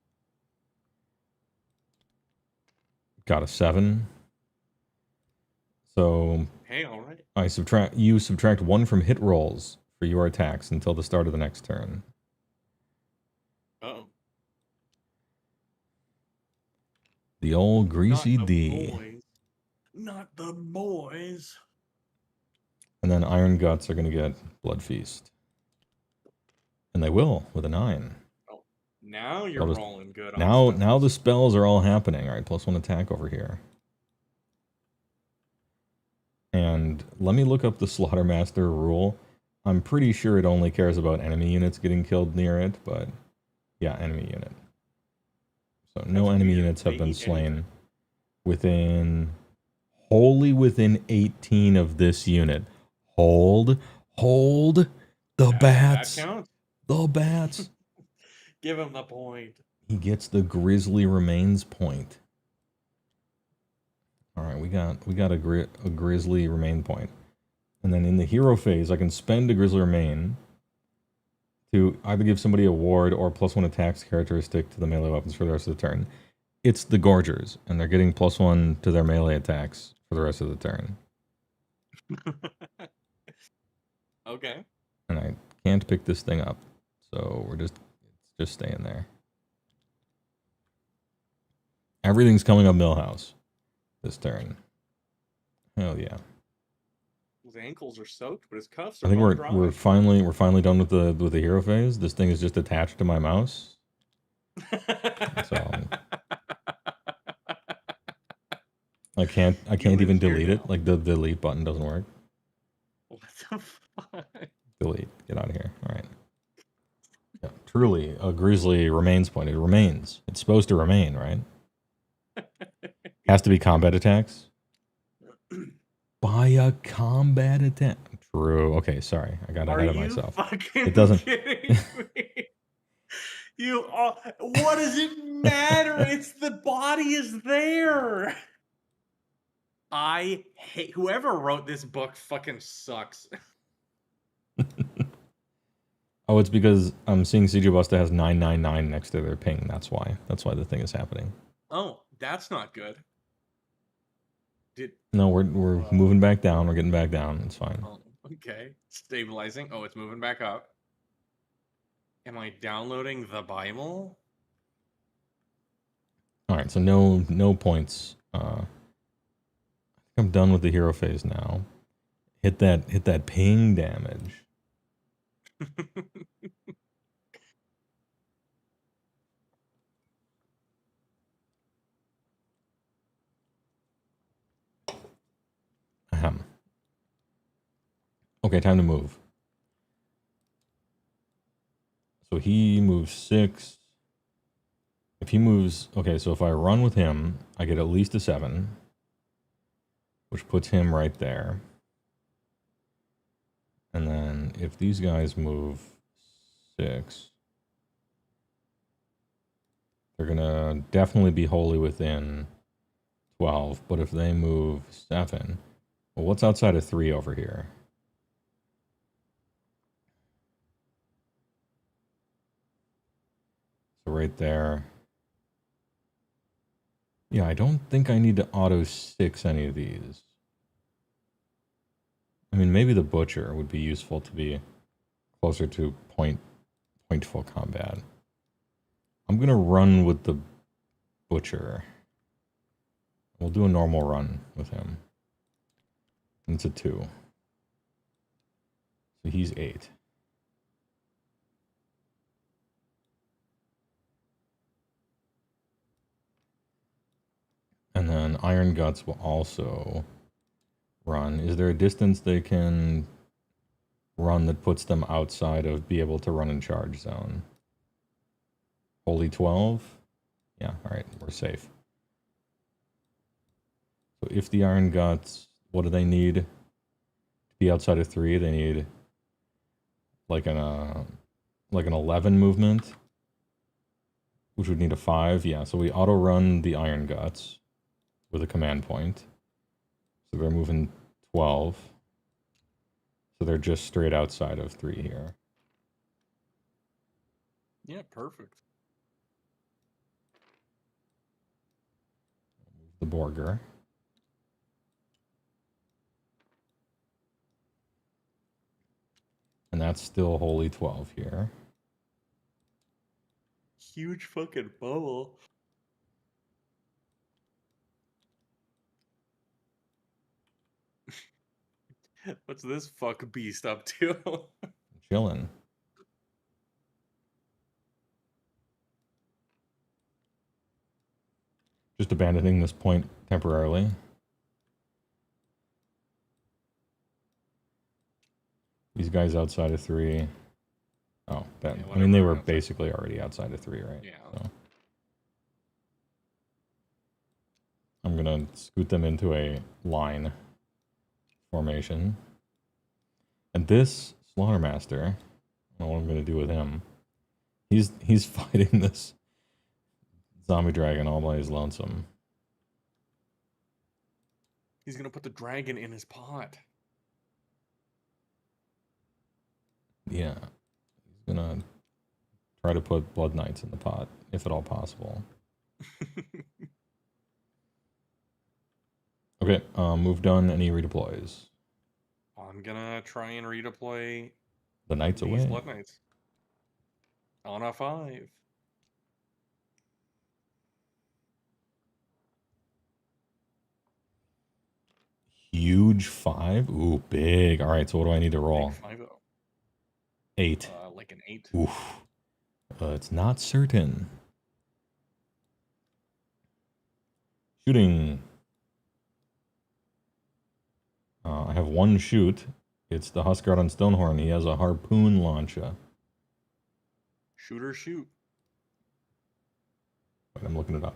Got a 7. So Hey, alright. you subtract 1 from hit rolls for your attacks until the start of the next turn. Oh. The old Greasy D. Boys. Not the boys. And then Iron Guts are going to get Blood Feast. And they will with a 9. Oh, now you're rolling good. On Now the spells are all happening. All right, +1 attack over here. And let me look up the Slaughtermaster rule. I'm pretty sure it only cares about enemy units getting killed near it, but yeah, enemy unit. So no enemy units have been slain wholly within 18 of this unit. Hold the bats. That count? The bats. Give him the point. He gets the Grizzly Remains point. All right, we got a Grizzly Remain point. And then in the hero phase, I can spend a Grizzly Remain to either give somebody a ward or +1 attacks characteristic to the melee weapons for the rest of the turn. It's the Gorgers, and they're getting +1 to their melee attacks for the rest of the turn. Okay. And I can't pick this thing up, so it's just staying there. Everything's coming up Millhouse this turn. Hell yeah. His ankles are soaked, but his cuffs are I think dry. we're finally done with the hero phase. This thing is just attached to my mouse. So I can't even delete it. Like the delete button doesn't work. What the fuck? Delete. Get out of here. All right. Yeah, truly a Grizzly Remains point. It remains. It's supposed to remain, right? Has to be combat attacks. By a combat attack. True. Okay, sorry. I got ahead of myself. It doesn't. Kidding me? What does it matter? It's the body is there. I hate whoever wrote this book. Fucking sucks. Oh, it's because I'm seeing CJ Busta has 999 next to their ping. That's why. That's why the thing is happening. Oh, that's not good. No, we're moving back down. We're getting back down. It's fine. Oh, okay. Stabilizing. Oh, it's moving back up. Am I downloading the Bible? All right, so no points. I'm done with the hero phase now. Hit that ping damage. Ahem. Okay, time to move. So he moves 6. If he moves... Okay, so if I run with him, I get at least a 7. Which puts him right there. And then if these guys move 6... They're going to definitely be wholly within 12. But if they move 7... Well, what's outside of 3 over here? So right there. Yeah, I don't think I need to auto 6 any of these. I mean, maybe the Butcher would be useful to be closer to point full combat. I'm going to run with the Butcher. We'll do a normal run with him. It's a 2. So he's 8. And then Iron Guts will also run? Is there a distance they can run that puts them outside of be able to run in charge zone? Holy 12? Yeah, alright, we're safe. So if the Iron Guts, what do they need to be outside of 3? They need like an 11 movement, which would need a 5. Yeah, so we auto run the Iron Guts with a command point. So they're moving 12. So they're just straight outside of 3 here. Yeah, perfect. The Borger. And that's still Holy 12 here. Huge fucking bubble. What's this fuck beast up to? Chilling. Just abandoning this point temporarily. These guys outside of 3. Oh, that, I mean, they were basically already outside of 3, right? Yeah. So I'm going to scoot them into a line formation. And this Slaughtermaster, I don't know what I'm going to do with him. He's fighting this zombie dragon all by his lonesome. He's gonna put the dragon in his pot. Yeah. He's going to try to put Blood Knights in the pot, if at all possible. Okay, move done, and he redeploys. I'm gonna try and redeploy The Knights these away. Blood Knights. On a 5. Huge 5? Ooh, big. All right, so what do I need to roll? Big 5-0. 8. Like an 8. Oof. It's not certain. Shooting. I have one shoot. It's the Huskard on Stonehorn. He has a harpoon launcher. Shoot or shoot. Wait, I'm looking it up.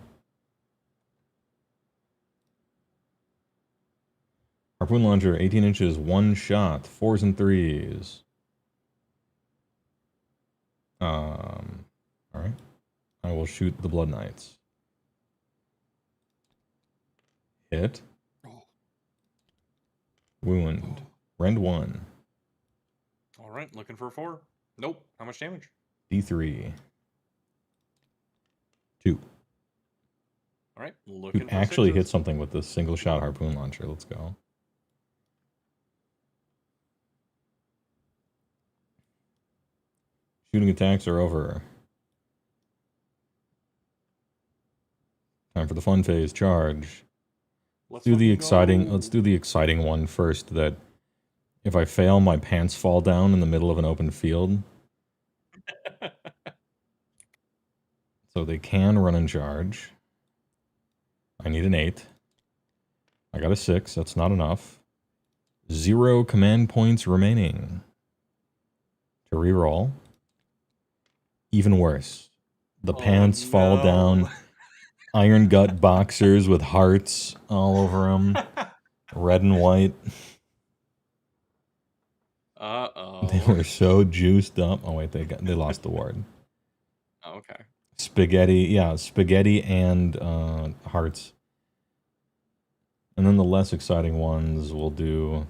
Harpoon launcher, 18 inches, one shot, 4s and 3s. All right. I will shoot the Blood Knights. Hit. Wound. Rend 1. All right, looking for a 4. Nope. How much damage? D3. 2. All right, looking You for actually 6s. hit something with this single shot harpoon launcher. Let's go. Shooting attacks are over. Time for the fun phase. Charge. Let's do the exciting. go. Let's do the exciting one first. That if I fail, my pants fall down in the middle of an open field. So they can run and charge. I need an 8. I got a 6. That's not enough. 0 command points remaining. To reroll. Even worse. The pants fall down. Iron Gut boxers with hearts all over them. Red and white. Uh-oh. They were so juiced up. Oh, wait, they lost the ward. Oh, okay. Spaghetti, yeah, spaghetti and hearts. And then the less exciting ones will do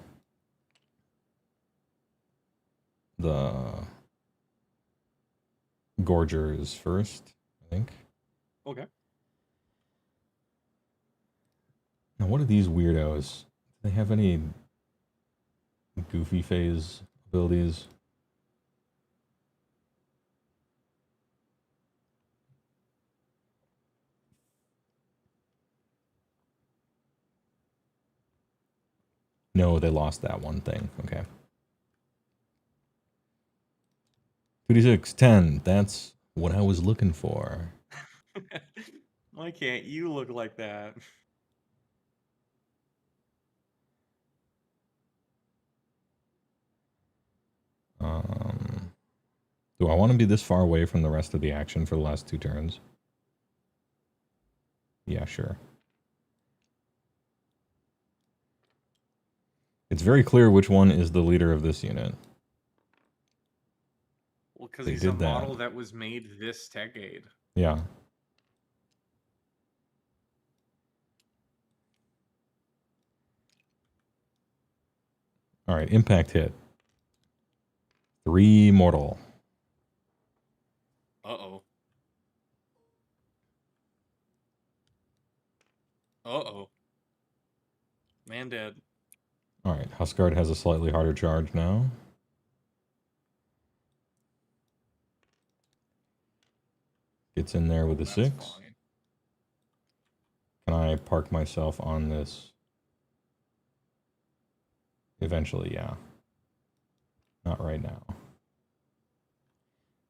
the Gorgers first, I think. Okay. Now, what are these weirdos? Do they have any goofy phase abilities? No, they lost that one thing. Okay. 2d6, 10. That's what I was looking for. Why can't you look like that? Do I want to be this far away from the rest of the action for the last 2 turns? Yeah, sure. It's very clear which one is the leader of this unit. Well, because They he's a did that. model that was made this decade. Yeah. All right, impact hit. 3 mortal. Uh-oh. Uh-oh. Man dead. All right, Huskard has a slightly harder charge now. Gets in there with a 6. Fine. Can I park myself on this? Eventually, yeah. Not right now.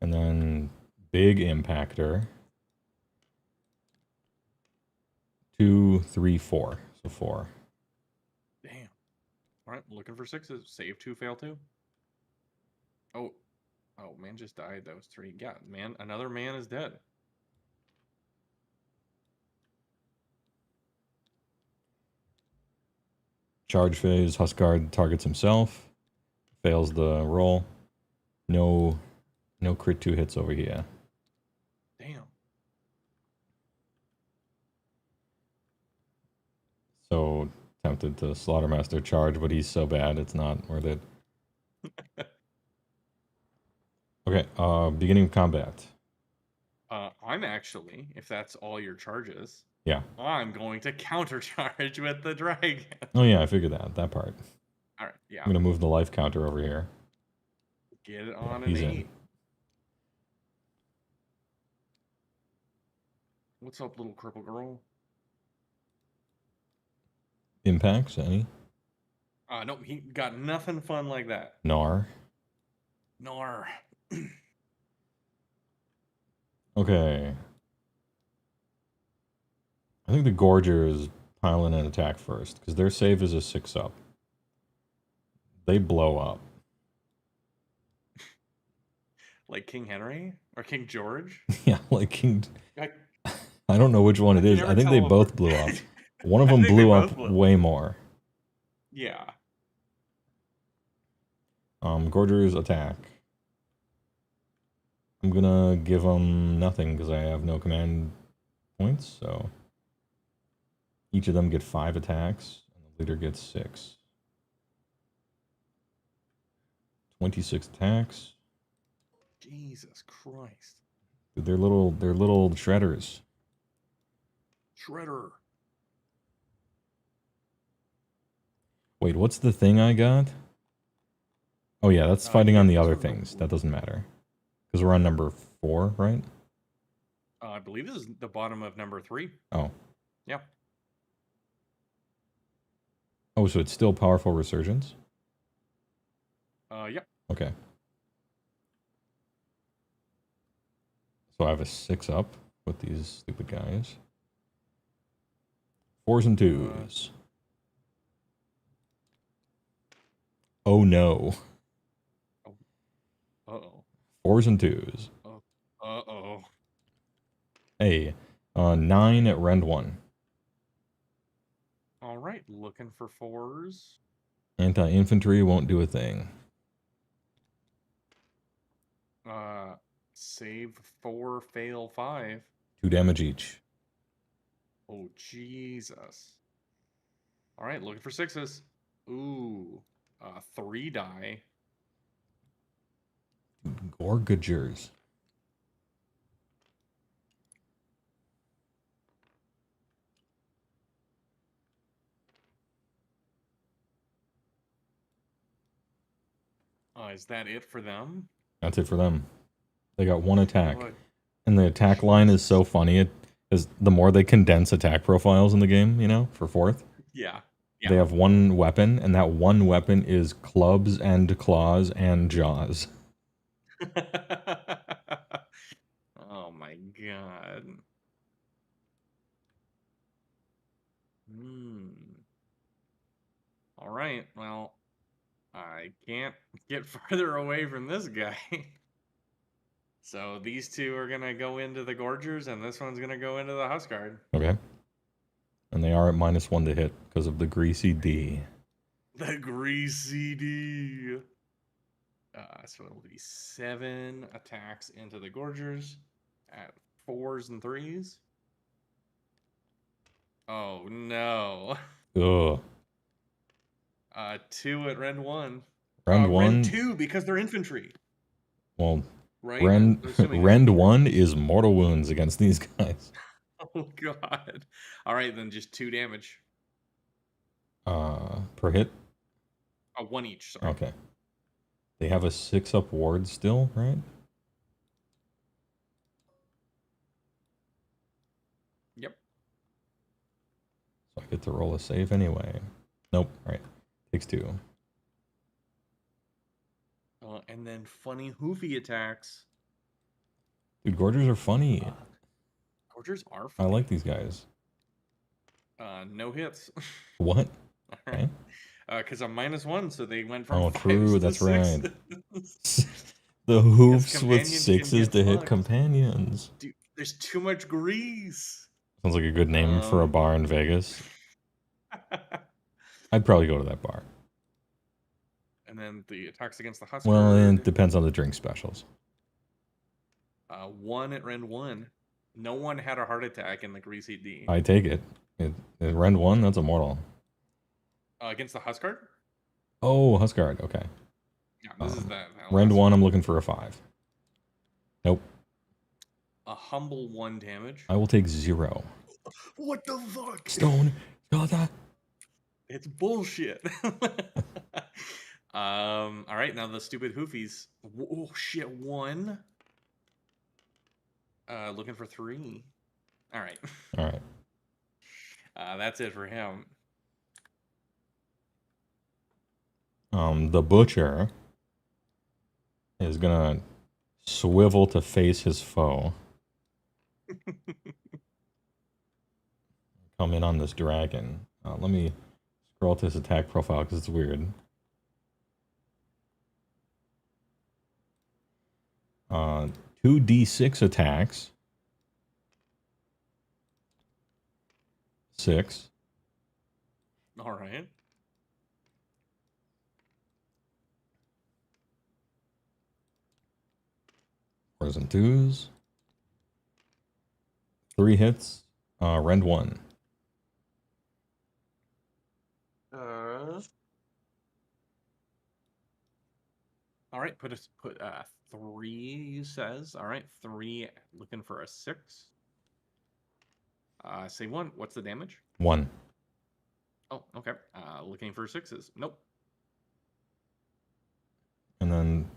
And then big impactor. 2, 3, 4. So 4. Damn. All right, looking for 6s. Save 2, fail 2. Oh. Oh, man just died. That was 3. Yeah, man. Another man is dead. Charge phase, Huskard targets himself. Fails the roll. No crit 2 hits over here. Damn. So tempted to Slaughtermaster charge, but he's so bad it's not worth it. Okay, beginning of combat. I'm actually, if that's all your charges, Yeah. I'm going to countercharge with the dragon. Oh yeah, I figured that part. All right, yeah. I'm gonna move the life counter over here. Get it on he's an in. 8. What's up, little cripple girl? Impacts, any? Nope, he got nothing fun like that. Nar. Nor. Okay. I think the Gorger is piling an attack first, because their save is a 6-up. They blow up. Like King Henry? Or King George? Yeah, like King... I I don't know which one it is. never I think tell they them. both blew up. One of I them think they blew both up blew. way more. Yeah. Gorger's attack. I'm gonna give them nothing because I have no command points, so each of them get 5 attacks, and the leader gets 6. 26 attacks. Jesus Christ. Dude, they're little shredders. Shredder. Wait, what's the thing I got? Oh yeah, that's fighting you on got the other sort of a things. That doesn't matter. Because we're on number 4, right? I believe this is the bottom of number 3. Oh. Yep. Oh, so it's still powerful resurgence? Yep. Okay. So I have a 6-up with these stupid guys. 4s and 2s. Oh no. Uh-oh. 4s and 2s. Uh-oh. Hey, 9 at Rend 1. All right, looking for 4s. Anti-infantry won't do a thing. Save 4, fail 5. 2 damage each. Oh, Jesus. All right, looking for 6s. Ooh, 3 die. Gorgagers. Is that it for them? That's it for them. They got 1 attack. Oh, And the attack line is so funny. It is the more they condense attack profiles in the game, you know, for 4th. yeah. They have 1 weapon, and that 1 weapon is clubs and claws and jaws. Oh my god. All right, well, I can't get farther away from this guy. So these two are gonna go into the Gorgers, and this one's gonna go into the Huskard. Okay. And they are at -1 to hit because of the greasy D. The greasy D. So it'll be 7 attacks into the Gorgers at 4s and 3s. Oh no. Ugh. 2 at Rend 1. Rend 1. Rend 2 because they're infantry. Well, right? Rend 1 is mortal wounds against these guys. Oh god. All right, then just 2 damage. Per hit? 1 each, sorry. Okay. They have a 6-up ward still, right? Yep. So I get to roll a save anyway. Nope. Right. Takes 2. And then funny hoofy attacks. Dude, Gorgers are funny. Gorgers are I funny. like these guys. No hits. What? Okay. Because I'm -1, so they went from Oh, 5s true. to That's 6s. right. The hoofs with companions can 6s get to hit fucked. companions. Dude, there's too much grease. Sounds like a good name for a bar in Vegas. I'd probably go to that bar. And then the attacks against the Huskard. Well, it depends on the drink specials. 1 at Rend 1. No one had a heart attack in the greasy D. I take it. Rend 1, that's a mortal. Against the Huskard? Oh, Huskard. Okay. Yeah, this is that. Rend 1, I'm looking for a 5. Nope. A humble 1 damage. I will take 0. What the fuck? Stone. Gotha. It's bullshit. All right, now the stupid hoofies. Oh shit, 1. Looking for 3. All right. All right. That's it for him. The butcher is gonna swivel to face his foe. Come in on this dragon. Let me scroll to his attack profile because it's weird. 2d6 attacks. 6. All right. Fours and 2s. 3 hits. Rend 1. All right, put 3. You says. All right, 3. Looking for a 6. Say 1. What's the damage? 1. Oh, okay. Looking for 6s. Nope. And then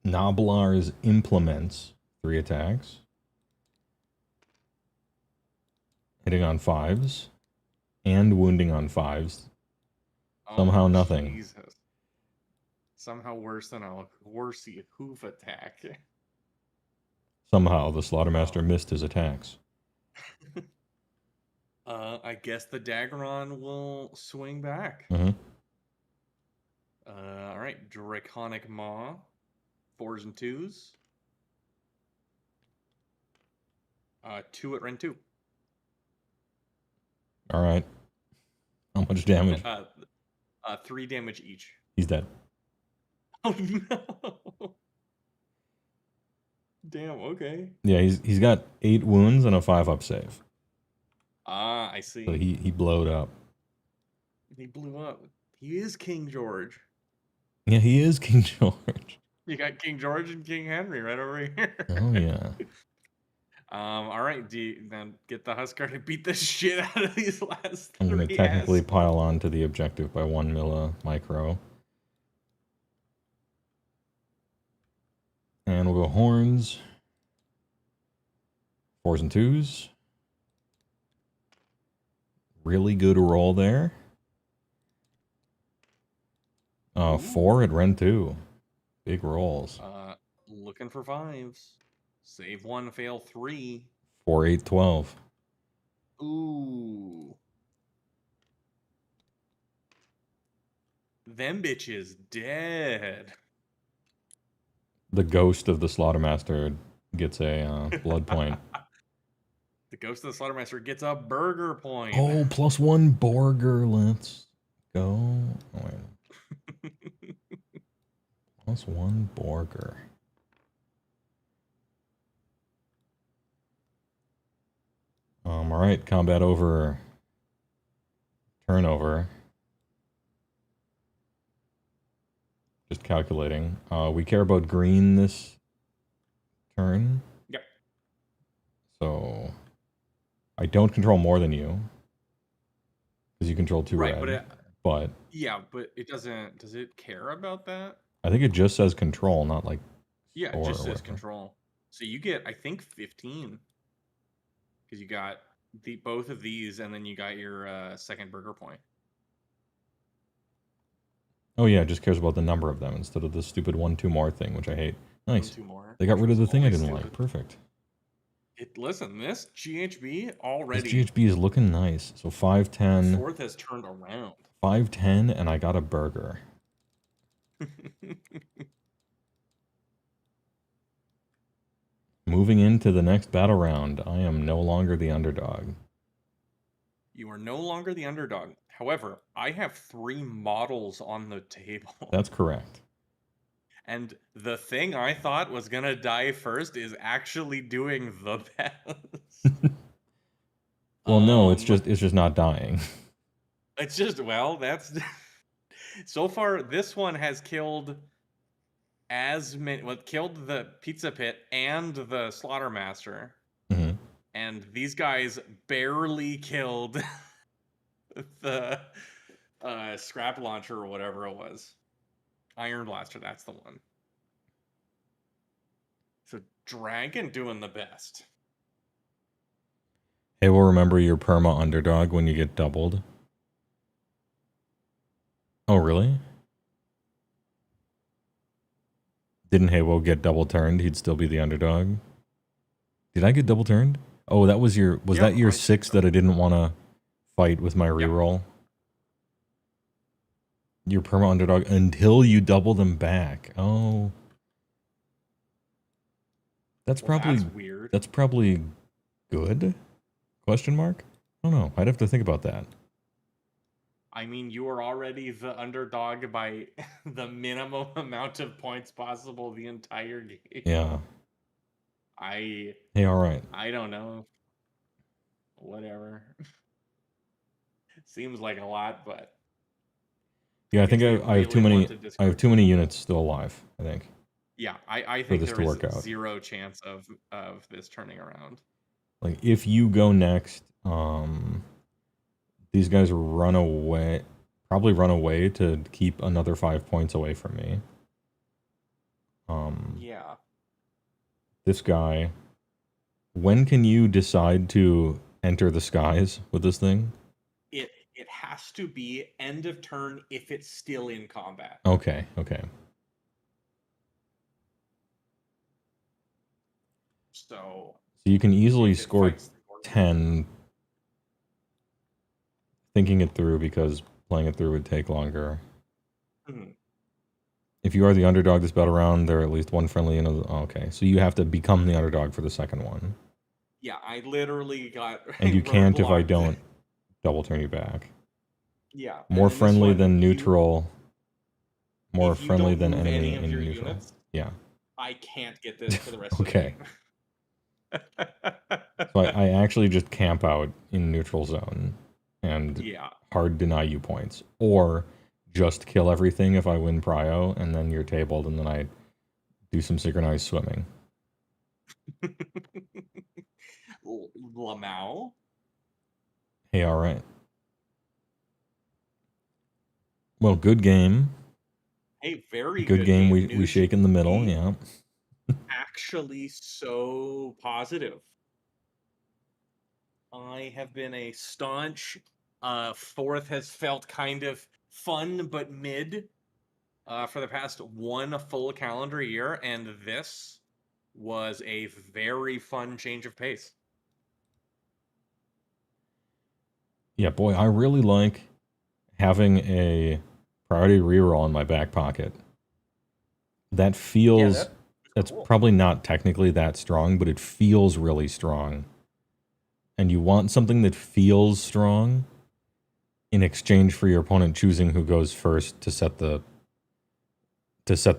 Noblar's implements 3 attacks. Hitting on 5s. And wounding on 5s. Somehow nothing. Jesus. Somehow worse than a horsey hoof attack. Somehow the Slaughtermaster missed his attacks. I guess the Daggeron will swing back. Mm-hmm. All right, Draconic Maw, 4s and 2s. 2 at Rend 2. All right. How much damage? 3 damage each. He's dead. Oh no! Damn. Okay. Yeah, he's got 8 wounds and a 5-up save. Ah, I see. So he blowed up. He blew up. He is King George. Yeah, he is King George. You got King George and King Henry right over here. Oh yeah. All right, now get the Huskar to beat the shit out of these last 3. I'm gonna technically pile on to the objective by 1 millimicro. And we'll go horns. 4s and 2s. Really good roll there. 4 at Rend 2. Big rolls. Looking for 5s. Save 1, fail 3. 4, 8, 12. Ooh. Them bitches dead. the ghost of the Slaughtermaster gets a blood point. The Ghost of the Slaughtermaster gets a burger point. Oh, +1 burger. Let's go. Oh, wait. +1 burger. All right, combat over. Turnover. Just calculating. We care about green this turn. Yep. So I don't control more than you because you control 2 Right, red. But yeah, but it doesn't. Does it care about that? I think it just says control, not like. Yeah, score it just or says whatever. control. So you get, I think, 15 because you got both of these, and then you got your second burger point. Oh yeah, it just cares about the number of them instead of the stupid 1-2 more thing, which I hate. Nice. 1-2 more. They got rid of the thing I always didn't like. stupid. Perfect. Listen, this GHB This already. GHB is looking nice. So 5-10. Fourth has turned around. 5-10, and I got a burger. Moving into the next battle round, I am no longer the underdog. You are no longer the underdog. However, I have 3 models on the table. That's correct. And the thing I thought was gonna die first is actually doing the best. Well, no, it's just not dying. It's just, well, that's so far this one has killed as many, killed the Pizza Pit and the Slaughtermaster. Mm-hmm. And these guys barely killed the scrap launcher or whatever it was. Iron Blaster, that's the one. So Dragon doing the best. Hey, we'll remember your perma underdog when you get doubled. Oh, really? Didn't HeyWoah get double turned? He'd still be the underdog. Did I get double turned? Oh, that was your. Was that your 6 that I didn't want to fight with my reroll? Your perma underdog until you double them back. Oh, that's probably that's weird. That's probably good. Question mark? I don't know. I'd have to think about that. I mean, you are already the underdog by the minimum amount of points possible the entire game. Yeah. Hey, all right. I don't know. Whatever. Seems like a lot, but yeah, I think I have too many. I have too many units still alive. I think. Yeah, I think this there to is work out. 0 chance of this turning around. Like if you go next, these guys run away. Probably run away to keep another 5 points away from me. Yeah. This guy. When can you decide to enter the skies with this thing? It has to be end of turn if it's still in combat. Okay. So you can easily score 10 thinking it through because playing it through would take longer. Mhm. If you are the underdog this battle round, there are at least one friendly in okay. So you have to become the underdog for the second one. Yeah, I literally got And you can't if I roadblocked. don't double turn you back. Yeah. More and this friendly one, than neutral. More if you friendly don't than move enemy any of in your neutral. units, Yeah. I can't get this for the rest Okay. of the game. So I actually just camp out in neutral zone and Yeah. hard deny you points. Or just kill everything if I win prio and then you're tabled and then I do some synchronized swimming. Lamau. Hey, all right. Well, good game. Hey, very Good game. We News shake in the middle. Yeah. actually so positive. I have been a staunch. Fourth has felt kind of fun but mid for the past one full calendar year, and this was a very fun change of pace. Yeah, boy, I really like having a priority reroll in my back pocket. That feels that's probably not technically that strong, but it feels really strong. And you want something that feels strong in exchange for your opponent choosing who goes first to set the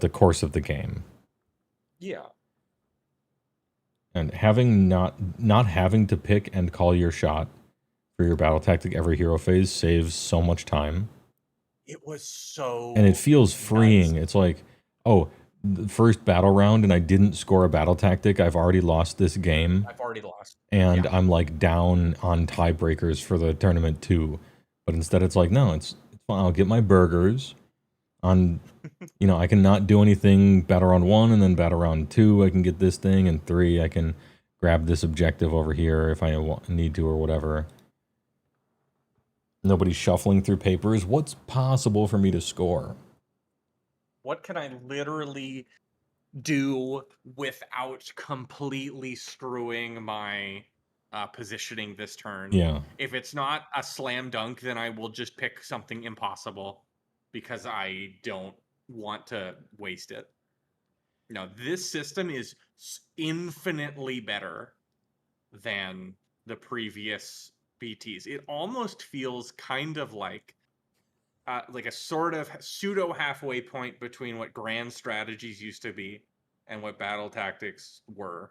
course of the game. Yeah. And having not having to pick and call your shot for your battle tactic every hero phase saves so much time. It was so And it feels freeing. nice. It's like, oh, the first battle round and I didn't score a battle tactic. I've already lost this game. I've already lost. And Yeah. I'm like down on tiebreakers for the tournament too. But instead it's like, no, it's fine. I'll get my burgers on, you know, I can not do anything battle round 1 and then battle round 2. I can get this thing, and 3 I can grab this objective over here if I need to or whatever. Nobody's shuffling through papers. What's possible for me to score? What can I literally do without completely screwing my positioning this turn? Yeah. If it's not a slam dunk, then I will just pick something impossible because I don't want to waste it. No, this system is infinitely better than the previous BTs. It almost feels kind of like a sort of pseudo halfway point between what grand strategies used to be and what battle tactics were.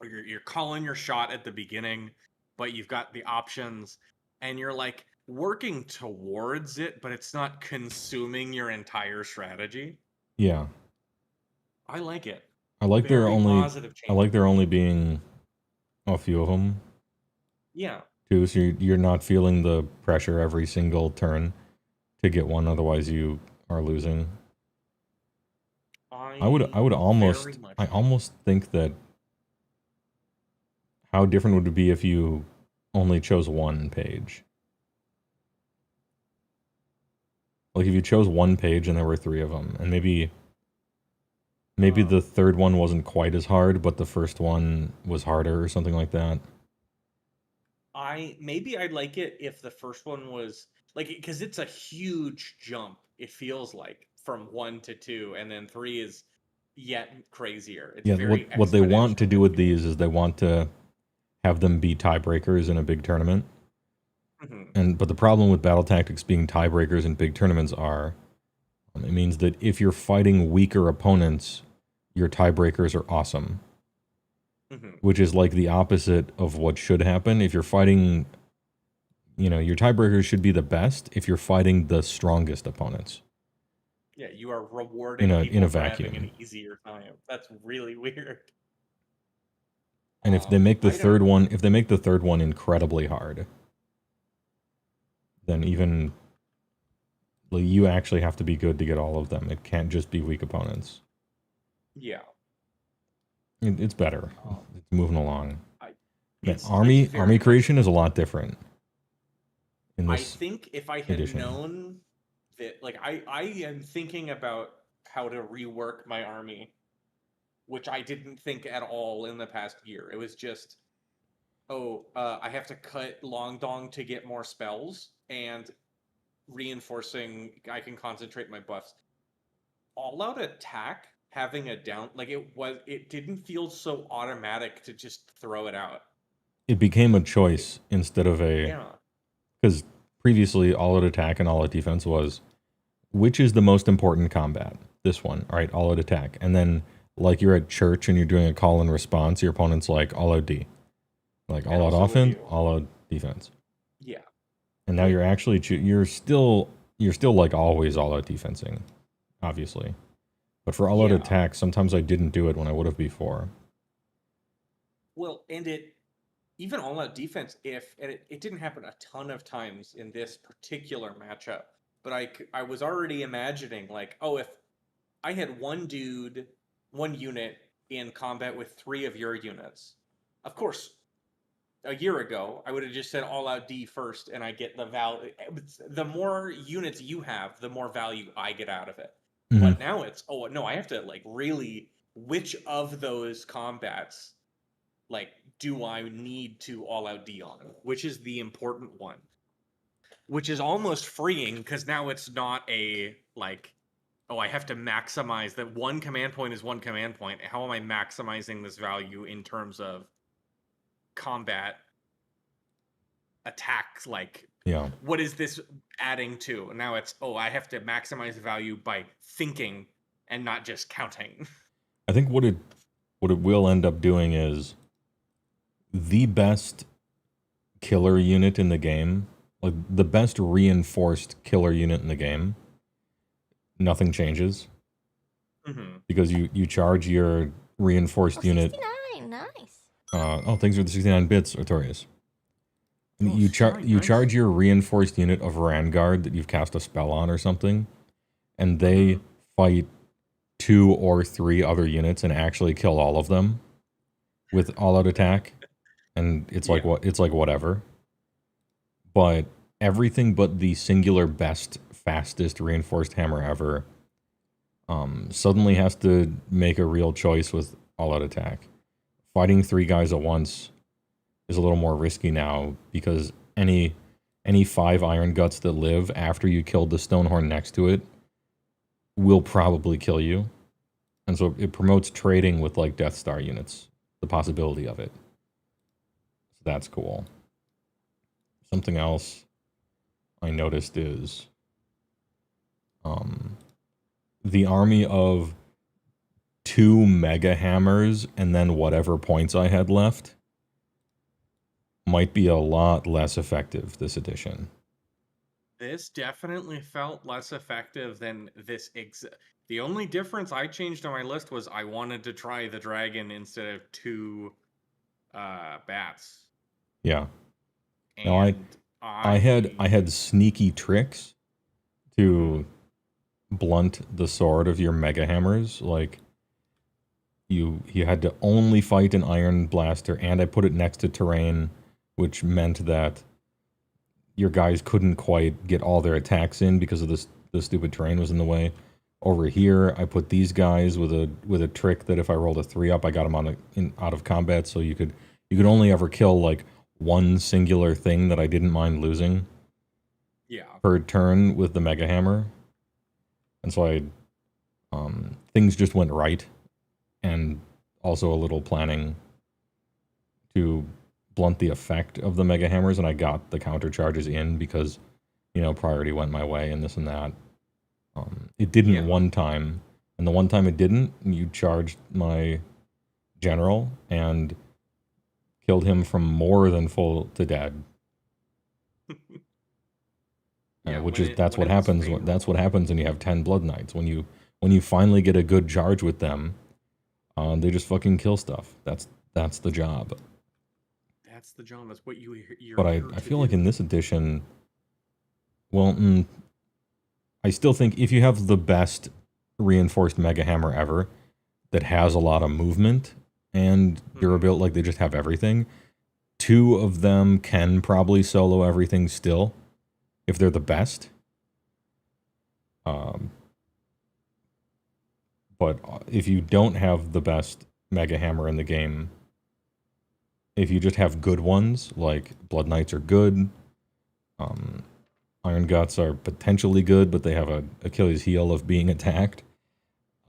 You're calling your shot at the beginning, but you've got the options, and you're like working towards it, but it's not consuming your entire strategy. Yeah. I like it. I like there Very only positive I like there only being a few of them. Yeah. Too, so you're not feeling the pressure every single turn to get one, otherwise you are losing. I would almost think that how different would it be if you only chose one page? Like if you chose one page and there were 3 of them, and maybe the third one wasn't quite as hard, but the first one was harder or something like that. Maybe I'd like it if the first one was like, because it's a huge jump. It feels like from 1 to 2, and then 3 is yet crazier. It's Yeah, very what they want to do with these is they want to have them be tiebreakers in a big tournament. But the problem with battle tactics being tiebreakers in big tournaments are, it means that if you're fighting weaker opponents, your tiebreakers are awesome. Which is like the opposite of what should happen. If you're fighting, your tiebreakers should be the best if you're fighting the strongest opponents. Yeah, you are rewarding in a people for vacuum. having an easier time. That's really weird. And if they make the third one incredibly hard, then even you actually have to be good to get all of them. It can't just be weak opponents. Yeah. It's better. It's moving along. It's army very creation is a lot different. In I this think if I had edition. known that, like, I am thinking about how to rework my army, which I didn't think at all in the past year. It was just, I have to cut Long Dong to get more spells, and reinforcing, I can concentrate my buffs. All Out Attack having a down, like, it didn't feel so automatic to just throw it out. It became a choice instead of a... Yeah. Because previously, all-out attack and all-out defense was, which is the most important combat? This one. All right, all-out attack. And then, like, you're at church and you're doing a call and response, your opponent's like, all-out D. Like, all-out offense, all-out defense. Yeah. And now you're actually... You're still like, always all-out defensing, obviously. But for all-out attack, sometimes I didn't do it when I would have before. Well, and even all-out defense, and it didn't happen a ton of times in this particular matchup, but I was already imagining, like, if I had one unit in combat with 3 of your units, of course, a year ago, I would have just said all-out D first, and I get the value. The more units you have, the more value I get out of it. But now it's, no, I have to, like, really, which of those combats, like, do I need to all-out D on? Which is the important one? Which is almost freeing, because now it's not a, like, oh, I have to maximize that one command point is one command point. How am I maximizing this value in terms of combat attacks? Like, Yeah. what is this adding to? Now it's, oh, I have to maximize the value by thinking and not just counting. I think what it will end up doing is the best killer unit in the game, like the best reinforced killer unit in the game, nothing changes. Because you charge your reinforced unit. 69, nice. Thanks for the 69 bits, Artorias. You charge your reinforced unit of Vanguard that you've cast a spell on or something, and they fight 2 or 3 other units and actually kill all of them with all-out attack, and it's like whatever. But everything but the singular best, fastest reinforced hammer ever suddenly has to make a real choice with all-out attack. Fighting 3 guys at once is a little more risky now because any 5 Iron Guts that live after you killed the Stonehorn next to it will probably kill you. And so it promotes trading with like Death Star units, the possibility of it. So that's cool. Something else I noticed is the army of 2 Mega Hammers and then whatever points I had left might be a lot less effective this edition. This definitely felt less effective than this. The only difference I changed on my list was I wanted to try the dragon instead of 2 bats. Yeah. And Now I had sneaky tricks to blunt the sword of your Mega Hammers. Like you had to only fight an Iron Blaster, and I put it next to terrain, which meant that your guys couldn't quite get all their attacks in because of the stupid terrain was in the way. Over here, I put these guys with a trick that if I rolled a 3-up, I got them out of combat, so you could only ever kill like one singular thing that I didn't mind losing. Yeah. Per turn with the Mega Hammer, and so things just went right, and also a little planning to blunt the effect of the Mega Hammers, and I got the counter charges in because, priority went my way and this and that. It didn't one time, and the one time it didn't, you charged my general and killed him from more than full to dead. That's what happens when you have 10 Blood Knights. When you finally get a good charge with them, they just fucking kill stuff. That's the job. That's the job. That's what you're. But I feel like in this edition, I still think if you have the best reinforced Mega Hammer ever that has a lot of movement and durability, like they just have everything, 2 of them can probably solo everything still if they're the best. But if you don't have the best Mega Hammer in the game, if you just have good ones, like Blood Knights are good, Iron Guts are potentially good, but they have a Achilles heel of being attacked.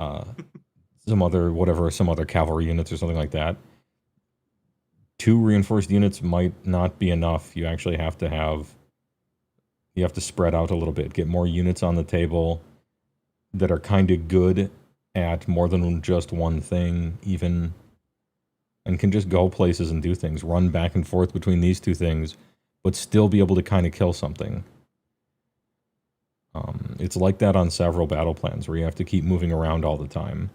Some other cavalry units or something like that. 2 reinforced units might not be enough. You actually have to spread out a little bit, get more units on the table that are kind of good at more than just one thing, even, and can just go places and do things, run back and forth between these 2 things, but still be able to kind of kill something. It's like that on several battle plans where you have to keep moving around all the time.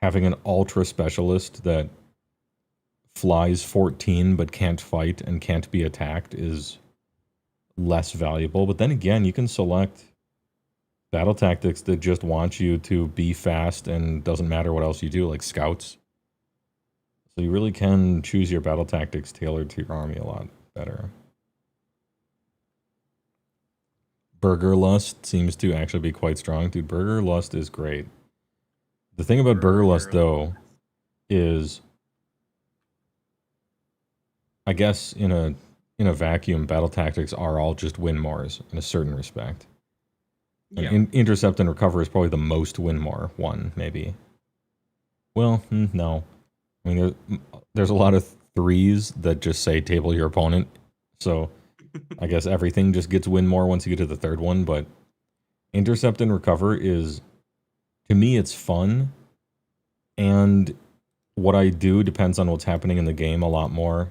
Having an ultra specialist that flies 14 but can't fight and can't be attacked is less valuable. But then again, you can select battle tactics that just want you to be fast and doesn't matter what else you do, like scouts. So you really can choose your battle tactics tailored to your army a lot better. Burger Lust seems to actually be quite strong. Dude, Burger Lust is great. The thing about Burger Lust, though, is, I guess in a vacuum, battle tactics are all just win mores in a certain respect. And intercept and recover is probably the most win more one, maybe. Well, no. I mean, there's a lot of 3s that just say table your opponent. So I guess everything just gets win more once you get to the third one. But intercept and recover is, to me, it's fun. And what I do depends on what's happening in the game a lot more.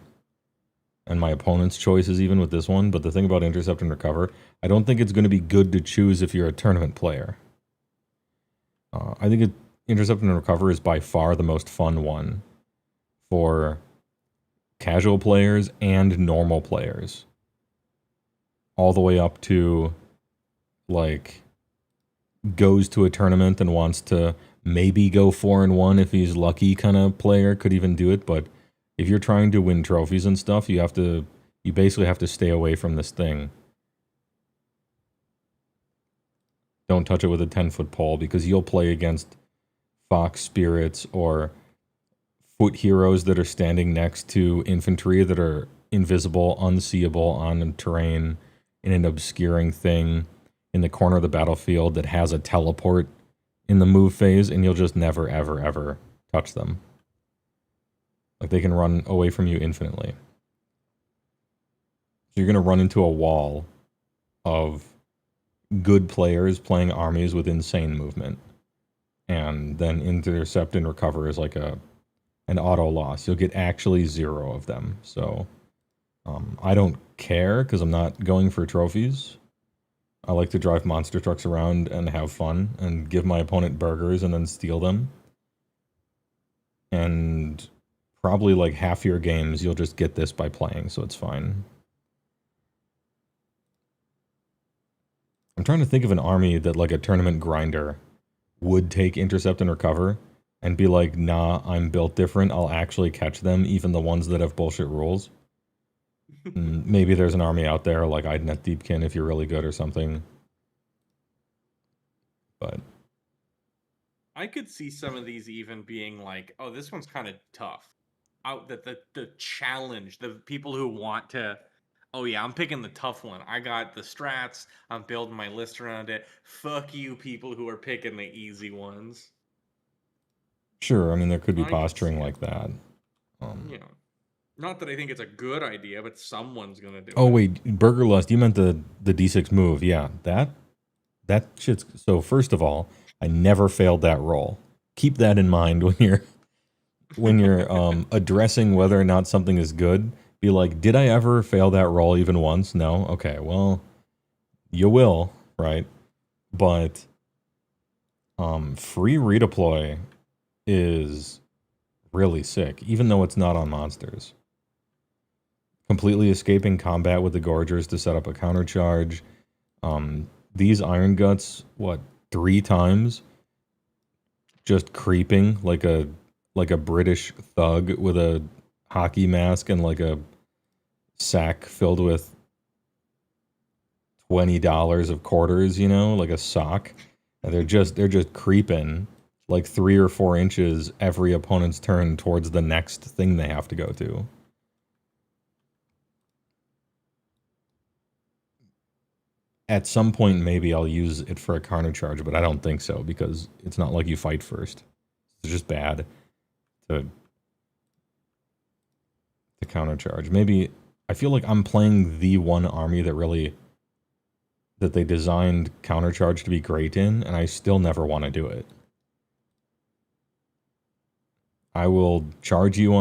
And my opponent's choices even with this one. But the thing about intercept and recover, I don't think it's going to be good to choose if you're a tournament player. I think intercept and recover is by far the most fun one for casual players and normal players. All the way up to, like, goes to a tournament and wants to maybe go 4-1 if he's lucky kind of player could even do it. But if you're trying to win trophies and stuff, you basically have to stay away from this thing. Don't touch it with a 10-foot pole, because you'll play against fox spirits or foot heroes that are standing next to infantry that are invisible, unseeable on terrain in an obscuring thing in the corner of the battlefield that has a teleport in the move phase, and you'll just never, ever, ever touch them. Like, they can run away from you infinitely. So you're going to run into a wall of good players playing armies with insane movement. And then intercept and recover is like an auto loss. You'll get actually 0 of them. So I don't care, because I'm not going for trophies. I like to drive monster trucks around and have fun and give my opponent burgers and then steal them. And probably like half your games you'll just get this by playing, so it's fine. I'm trying to think of an army that, like, a tournament grinder would take intercept and recover and be like, nah, I'm built different, I'll actually catch them, even the ones that have bullshit rules. Maybe there's an army out there like Idnet Deepkin if you're really good or something. But I could see some of these even being like, oh, this one's kind of tough. Out that the challenge, the people who want to, oh yeah, I'm picking the tough one. I got the strats, I'm building my list around it. Fuck you people who are picking the easy ones. Sure, I mean, there could be posturing like that. Yeah. Not that I think it's a good idea, but someone's gonna do it. Oh wait, Burger Lust, you meant the D6 move. Yeah, that shit's... So first of all, I never failed that roll. Keep that in mind when you're addressing whether or not something is good. Be like, did I ever fail that roll even once? No? Okay, well, you will, right? But free redeploy is really sick, even though it's not on monsters. Completely escaping combat with the Gorgers to set up a countercharge. These Iron Guts, 3 times? Just creeping like a British thug with a hockey mask and like a sack filled with $20 of quarters, like a sock. And they're just creeping like 3 or 4 inches every opponent's turn towards the next thing they have to go to. At some point, maybe I'll use it for a countercharge, but I don't think so, because it's not like you fight first. It's just bad to countercharge. Maybe I feel like I'm playing the one army that they designed countercharge to be great in, and I still never want to do it. I will charge you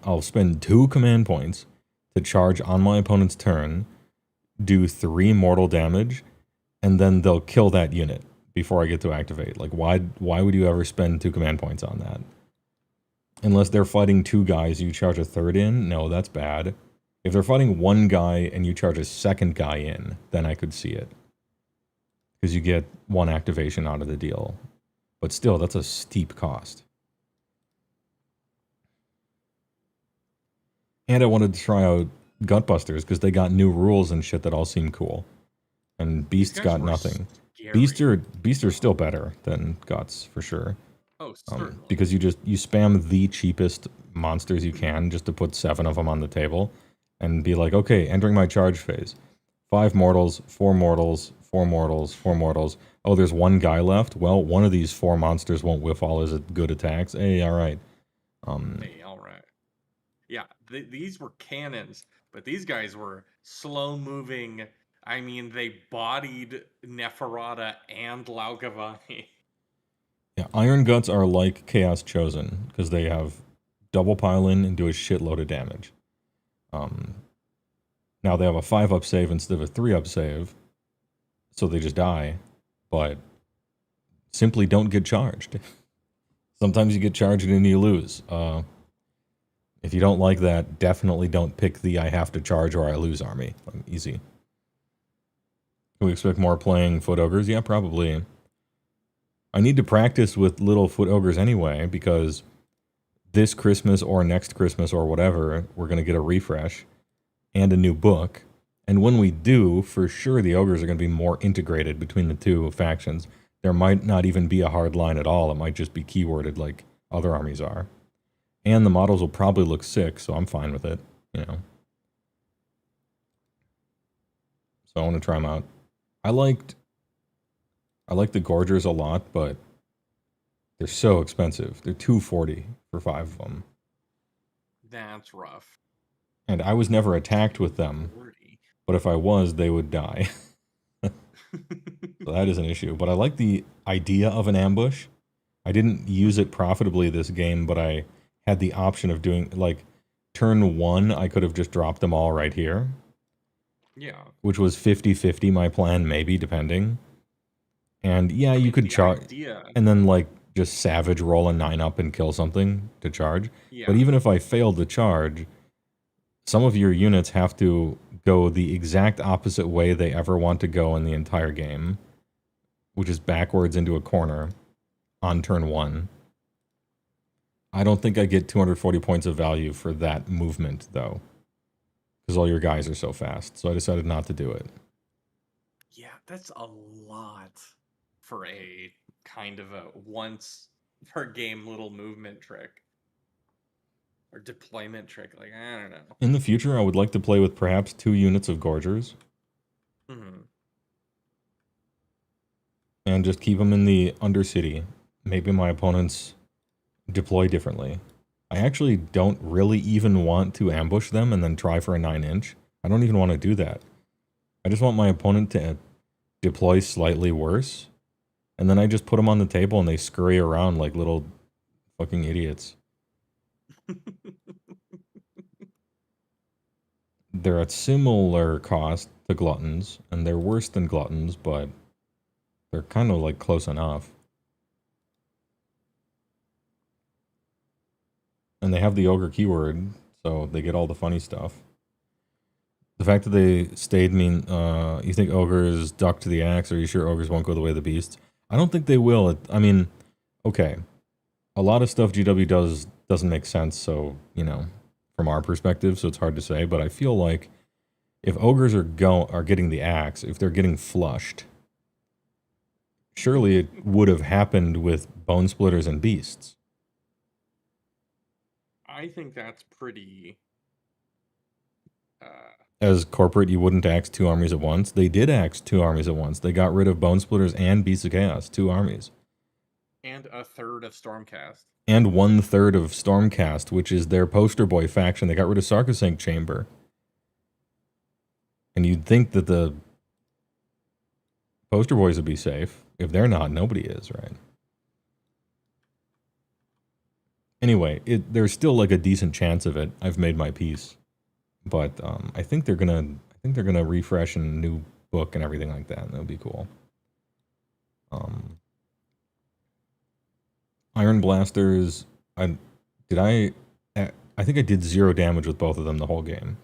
I'll spend 2 command points to charge on my opponent's turn, do 3 mortal damage, and then they'll kill that unit before I get to activate. Like, why would you ever spend 2 command points on that? Unless they're fighting 2 guys, you charge a 3rd in? No, that's bad. If they're fighting 1 guy and you charge a 2nd guy in, then I could see it. Because you get 1 activation out of the deal. But still, that's a steep cost. And I wanted to try out Gutbusters, because they got new rules and shit that all seem cool. And Beast's got nothing. Beaster's still better than Guts, for sure. Oh, certainly. Because you spam the cheapest monsters you can just to put 7 of them on the table and be like, okay, entering my charge phase. 5 mortals, 4 mortals, 4 mortals, 4 mortals. Oh, there's one guy left. Well, one of these 4 monsters won't whiff all his good attacks. Hey, all right. Hey, all right. Yeah, these were cannons, but these guys were slow-moving. I mean, they bodied Neferata and Laugavani. Yeah, Iron Guts are like Chaos Chosen because they have double pile-in and do a shitload of damage. Now they have a 5-up save instead of a 3-up save, so they just die, but simply don't get charged. Sometimes you get charged and you lose. If you don't like that, definitely don't pick the I have to charge or I lose army. Easy. Can we expect more playing Foot Ogres? Yeah, probably. I need to practice with little Foot Ogres anyway, because this Christmas or next Christmas or whatever, we're going to get a refresh and a new book. And when we do, for sure the Ogres are going to be more integrated between the two factions. There might not even be a hard line at all. It might just be keyworded like other armies are. And the models will probably look sick, so I'm fine with it, you know. So I want to try them out. I liked the Gorgers a lot, but they're so expensive. They're $240 for 5 of them. That's rough. And I was never attacked with them, but if I was, they would die. So that is an issue. But I like the idea of an ambush. I didn't use it profitably this game, but I had the option of doing, like, turn 1, I could have just dropped them all right here. Yeah. Which was 50-50 my plan, maybe, depending. And yeah, you could charge, and then, like, just savage roll a 9-up and kill something to charge. Yeah. But even if I failed to charge, some of your units have to go the exact opposite way they ever want to go in the entire game, which is backwards into a corner on turn 1. I don't think I get 240 points of value for that movement, though, because all your guys are so fast. So I decided not to do it. Yeah, that's a lot for a kind of a once per game little movement trick. Or deployment trick, like, I don't know. In the future, I would like to play with perhaps 2 units of Gorgers. Mm-hmm. And just keep them in the Undercity. Maybe my opponents deploy differently. I actually don't really even want to ambush them and then try for a 9-inch. I don't even want to do that. I just want my opponent to deploy slightly worse. And then I just put them on the table and they scurry around like little fucking idiots. They're at similar cost to Gluttons, and they're worse than Gluttons, but they're kind of like close enough. And they have the Ogre keyword, so they get all the funny stuff. The fact that they stayed mean, you think Ogres duck to the axe? Are you sure Ogres won't go the way of the beasts? I don't think they will. I mean, okay. A lot of stuff GW does doesn't make sense, so, you know, from our perspective, so it's hard to say, but I feel like if Ogres are getting the axe, if they're getting flushed, surely it would have happened with Bone Splitters and Beasts. I think that's pretty... As corporate, you wouldn't axe 2 armies at once. They did axe 2 armies at once. They got rid of Bone Splitters and Beasts of Chaos, 2 armies. And a third of Stormcast. And 1/3 of Stormcast, which is their poster boy faction. They got rid of Sarcasync Chamber. And you'd think that the poster boys would be safe. If they're not, nobody is, right? Anyway, there's still like a decent chance of it. I've made my peace. But I think they're gonna refresh a new book and everything like that, and that'll be cool. Iron Blasters, I think I did 0 damage with both of them the whole game.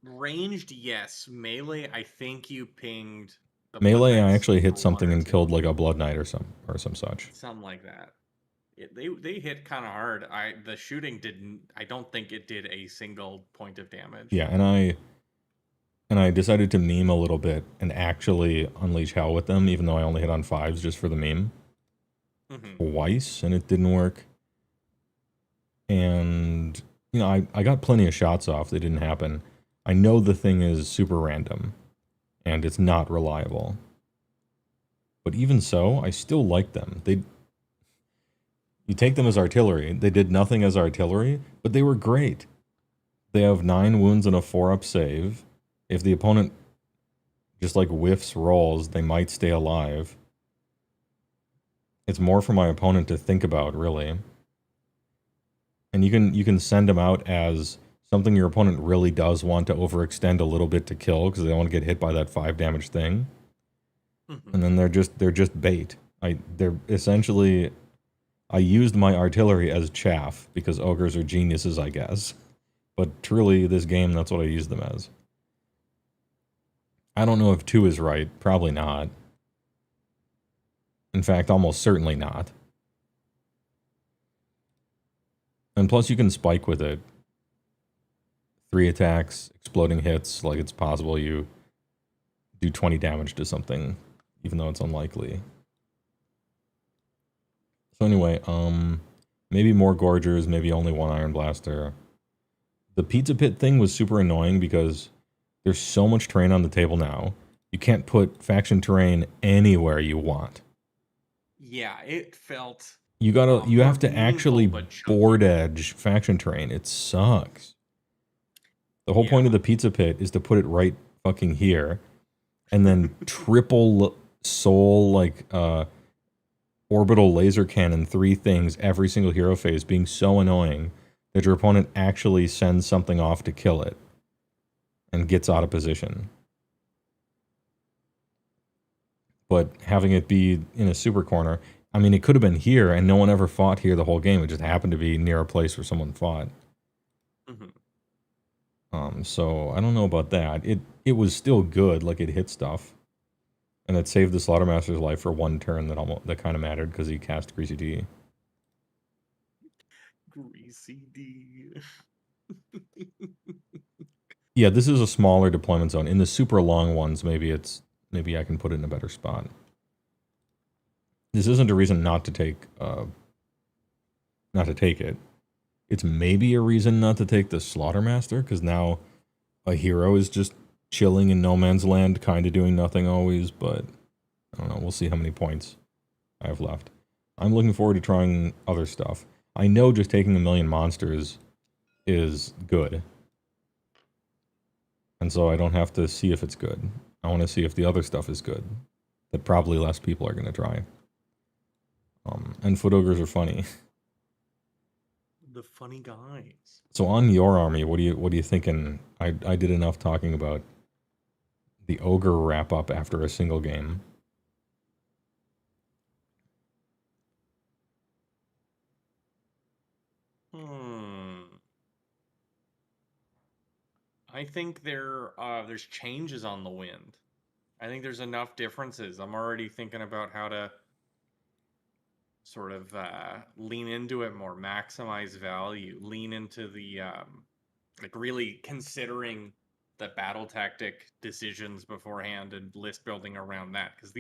Ranged, yes. Melee, I think you pinged. Melee, I actually hit something and killed like a Blood Knight or some such. Something like that. They hit kind of hard. The shooting didn't. I don't think it did a single point of damage. Yeah, and I decided to meme a little bit and actually unleash hell with them, even though I only hit on 5s just for the meme. Twice, and it didn't work. And, you know, I got plenty of shots off. They didn't happen. I know the thing is super random. and it's not reliable. But even so, I still like them. You take them as artillery. They did nothing as artillery, but they were great. They have 9 wounds and a 4-up save. If the opponent just like whiffs rolls, they might stay alive. It's more for my opponent to think about, really. And you can send them out as something your opponent really does want to overextend a little bit to kill because they don't want to get hit by that 5 damage thing. Mm-hmm. And then they're just bait. They're essentially, I used my artillery as chaff because ogres are geniuses, I guess. But truly, this game, that's what I use them as. I don't know if 2 is right. Probably not. In fact, almost certainly not. And plus, you can spike with it. 3 attacks, exploding hits, like it's possible you do 20 damage to something, even though it's unlikely. So anyway, maybe more Gorgers, maybe only 1 Iron Blaster. The Pizza Pit thing was super annoying because there's so much terrain on the table now. You can't put faction terrain anywhere you want. Yeah, it felt... You have to actually board edge faction terrain. It sucks. The whole point of the Pizza Pit is to put it right fucking here, and then triple soul orbital laser cannon 3 things every single hero phase, being so annoying that your opponent actually sends something off to kill it and gets out of position. But having it be in a super corner, I mean, it could have been here and no one ever fought here the whole game. It just happened to be near a place where someone fought. Mm-hmm. So I don't know about that. It was still good, like it hit stuff. And it saved the Slaughtermaster's life for 1 turn that kind of mattered because he cast Greasy D. Greasy D. Yeah, this is a smaller deployment zone. In the super long ones, maybe I can put it in a better spot. This isn't a reason not to take it. It's maybe a reason not to take the Slaughtermaster, because now a hero is just chilling in no man's land, kind of doing nothing always, but I don't know. We'll see how many points I have left. I'm looking forward to trying other stuff. I know just taking 1,000,000 monsters is good. And so I don't have to see if it's good. I want to see if the other stuff is good. That probably less people are going to try. And foot ogres are funny. The funny guys. So on your army, what are you thinking? I did enough talking about the ogre wrap up after a single game. I think there's changes on the wind. I think there's enough differences. I'm already thinking about how to sort of lean into it more, maximize value, lean into the really considering the battle tactic decisions beforehand and list building around that, because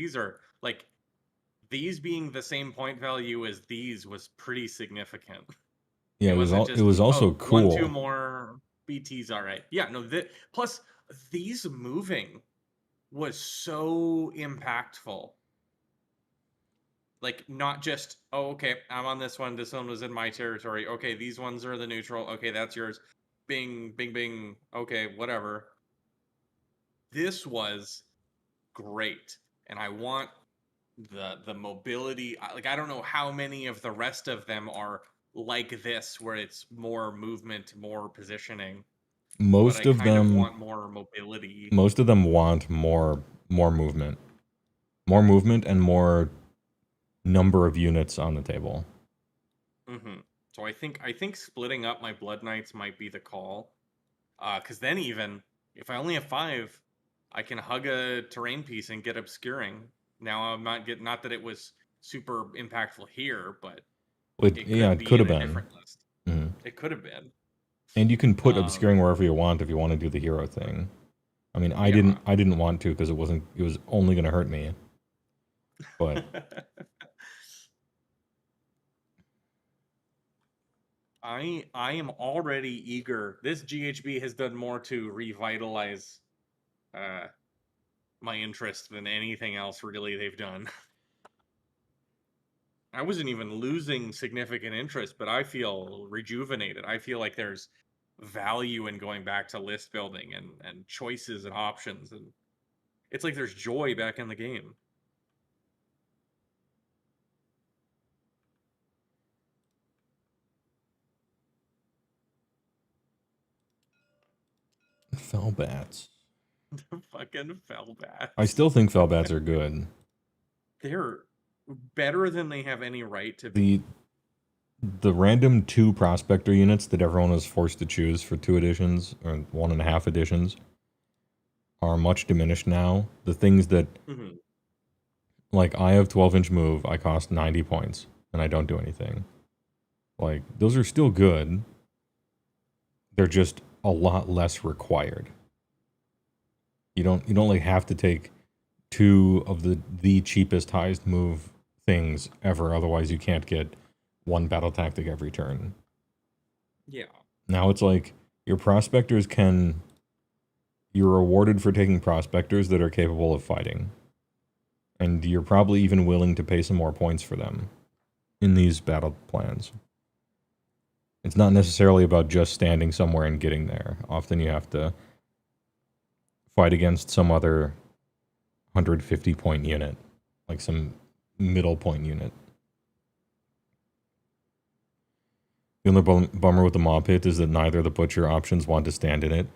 these being the same point value as these was pretty significant. Yeah, it was also cool. 1-2 more BT's all right. Yeah, no, plus these moving was so impactful. Like, not just, oh, okay, I'm on this one was in my territory, okay, these ones are the neutral, okay, that's yours, bing, bing, bing, okay, whatever. This was great, and I want the mobility, I don't know how many of the rest of them are like this, where it's more movement, more positioning. Most of them want more mobility. Most of them want more movement. More movement and more number of units on the table. Mm-hmm. So I think splitting up my Blood Knights might be the call. Because then even if I only have 5, I can hug a terrain piece and get obscuring. Now I'm not that it was super impactful here, but it could have been. Mm-hmm. It could have been. And you can put obscuring wherever you want if you want to do the hero thing. I mean, I didn't want to because it was only going to hurt me. But I am already eager. This GHB has done more to revitalize my interest than anything else really they've done. I wasn't even losing significant interest, but I feel rejuvenated. I feel like there's value in going back to list building and choices and options, and it's like there's joy back in the game. Fell bats. The fucking fell bats. I still think fell bats are good. They're better than they have any right to be. The random 2 prospector units that everyone was forced to choose for 2 editions or 1.5 editions are much diminished now. The things that, like, I have 12-inch move, I cost 90 points, and I don't do anything. Like, those are still good. They're just a lot less required. You don't like have to take 2 of the cheapest, highest move things ever, otherwise you can't get 1 battle tactic every turn. Yeah. Now it's like your prospectors you're rewarded for taking prospectors that are capable of fighting. And you're probably even willing to pay some more points for them in these battle plans. It's not necessarily about just standing somewhere and getting there. Often you have to fight against some other 150 point unit, like some middle point unit. The only bummer with the mob pit is that neither of the butcher options want to stand in it.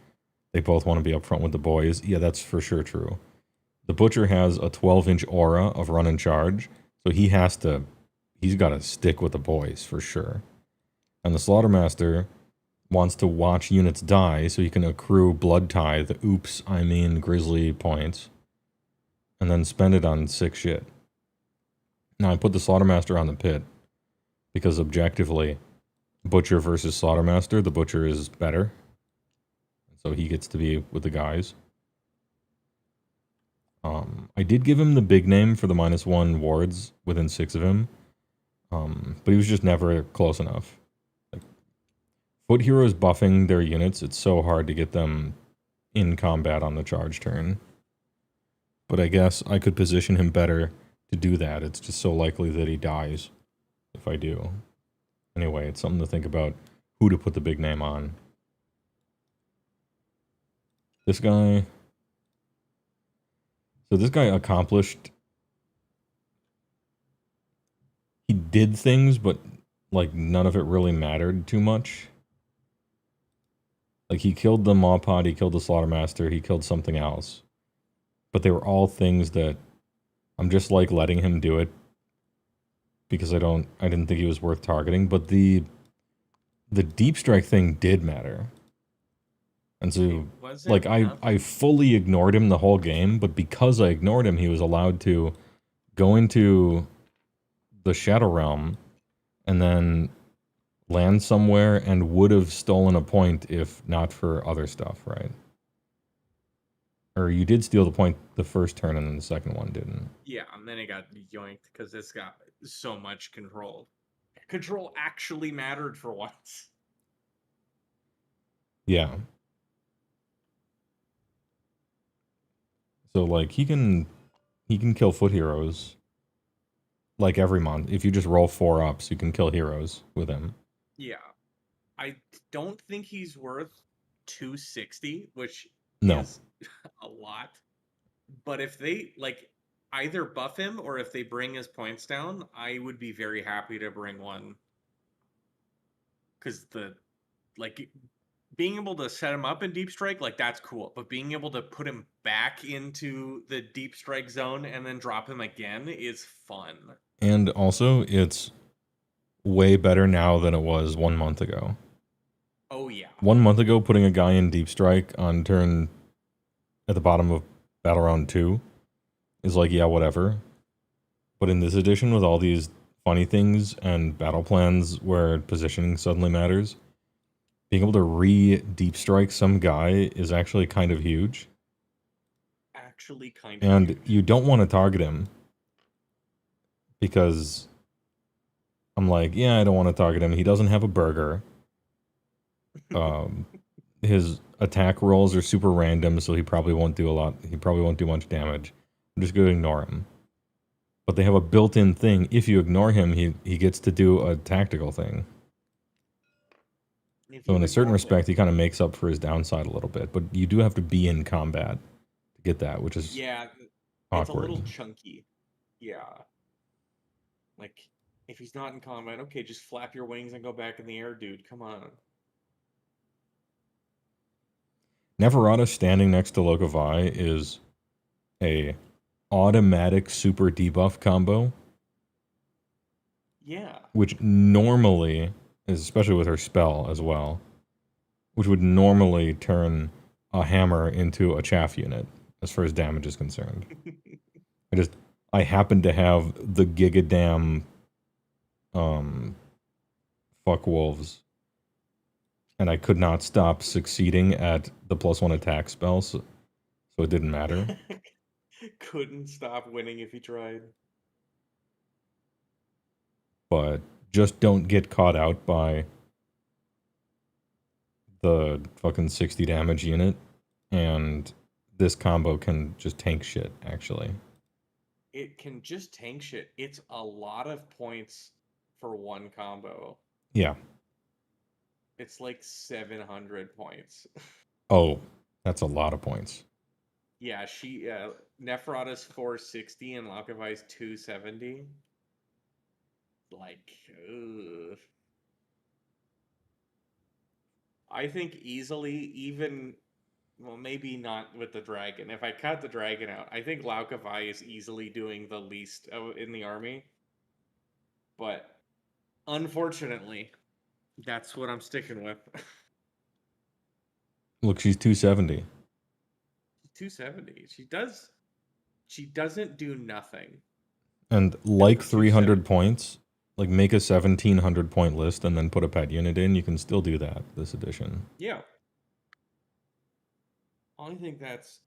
They both want to be up front with the boys. Yeah, that's for sure true. The butcher has a 12-inch aura of run and charge, so he's got to stick with the boys for sure. And the slaughtermaster wants to watch units die so he can accrue blood tithe, grizzly points, and then spend it on sick shit. Now I put the slaughtermaster on the pit because objectively, butcher versus slaughtermaster, the butcher is better. So he gets to be with the guys. I did give him the big name for the -1 wards within 6 of him. But he was just never close enough. Like, foot heroes buffing their units, it's so hard to get them in combat on the charge turn. But I guess I could position him better to do that. It's just so likely that he dies if I do. Anyway, it's something to think about who to put the big name on. This guy accomplished... He did things, but, like, none of it really mattered too much. Like, he killed the Maw Pod, he killed the Slaughtermaster, he killed something else. But they were all things that I'm just, like, letting him do it because I didn't think he was worth targeting. But the deep strike thing did matter. And so, like, I fully ignored him the whole game, but because I ignored him, he was allowed to go into the Shadow Realm and then land somewhere and would have stolen a point if not for other stuff, right? Or you did steal the point the first turn and then the second one didn't. Yeah, and then it got yoinked because this got so much control. Control actually mattered for once. Yeah. So, like, he can kill foot heroes, like, every month. If you just roll 4 ups, you can kill heroes with him. Yeah. I don't think he's worth 260, which is a lot. But if they, like, either buff him or if they bring his points down, I would be very happy to bring one. Because being able to set him up in Deep Strike, like, that's cool. But being able to put him back into the Deep Strike zone and then drop him again is fun. And also, it's way better now than it was 1 month ago. Oh, yeah. 1 month ago, putting a guy in Deep Strike on turn at the bottom of Battle Round 2 is like, yeah, whatever. But in this edition, with all these funny things and battle plans where positioning suddenly matters, being able to re-deep strike some guy is actually kind of huge. And you don't want to target him. Because I'm like, yeah, I don't want to target him. He doesn't have a burger. His attack rolls are super random, so he probably won't do a lot. He probably won't do much damage. I'm just going to ignore him. But they have a built-in thing. If you ignore him, he gets to do a tactical thing. So in a certain respect, he kind of makes up for his downside a little bit. But you do have to be in combat to get that, which is awkward. It's a little chunky. Yeah. Like, if he's not in combat, okay, just flap your wings and go back in the air, dude. Come on. Neferata standing next to Lokovai is a automatic super debuff combo. Yeah. Which normally, especially with her spell as well, which would normally turn a hammer into a chaff unit as far as damage is concerned. I happen to have the Gigadam fuck wolves, and I could not stop succeeding at the +1 attack spell, so it didn't matter. Couldn't stop winning if he tried. But just don't get caught out by the fucking 60 damage unit, and this combo can just tank shit, actually. It can just tank shit. It's a lot of points for one combo. Yeah. It's like 700 points. Oh, that's a lot of points. Yeah, Neferata's 460 and Lokovai's 270. Like, ugh. I think easily, even, well, maybe not with the dragon. If I cut the dragon out, I think Laukovai is easily doing the least in the army. But unfortunately, that's what I'm sticking with. Look, she's 270. 270. She doesn't do nothing. And like 300 points, like make a 1700 point list and then put a pet unit in, you can still do that this edition. Yeah. I think that's,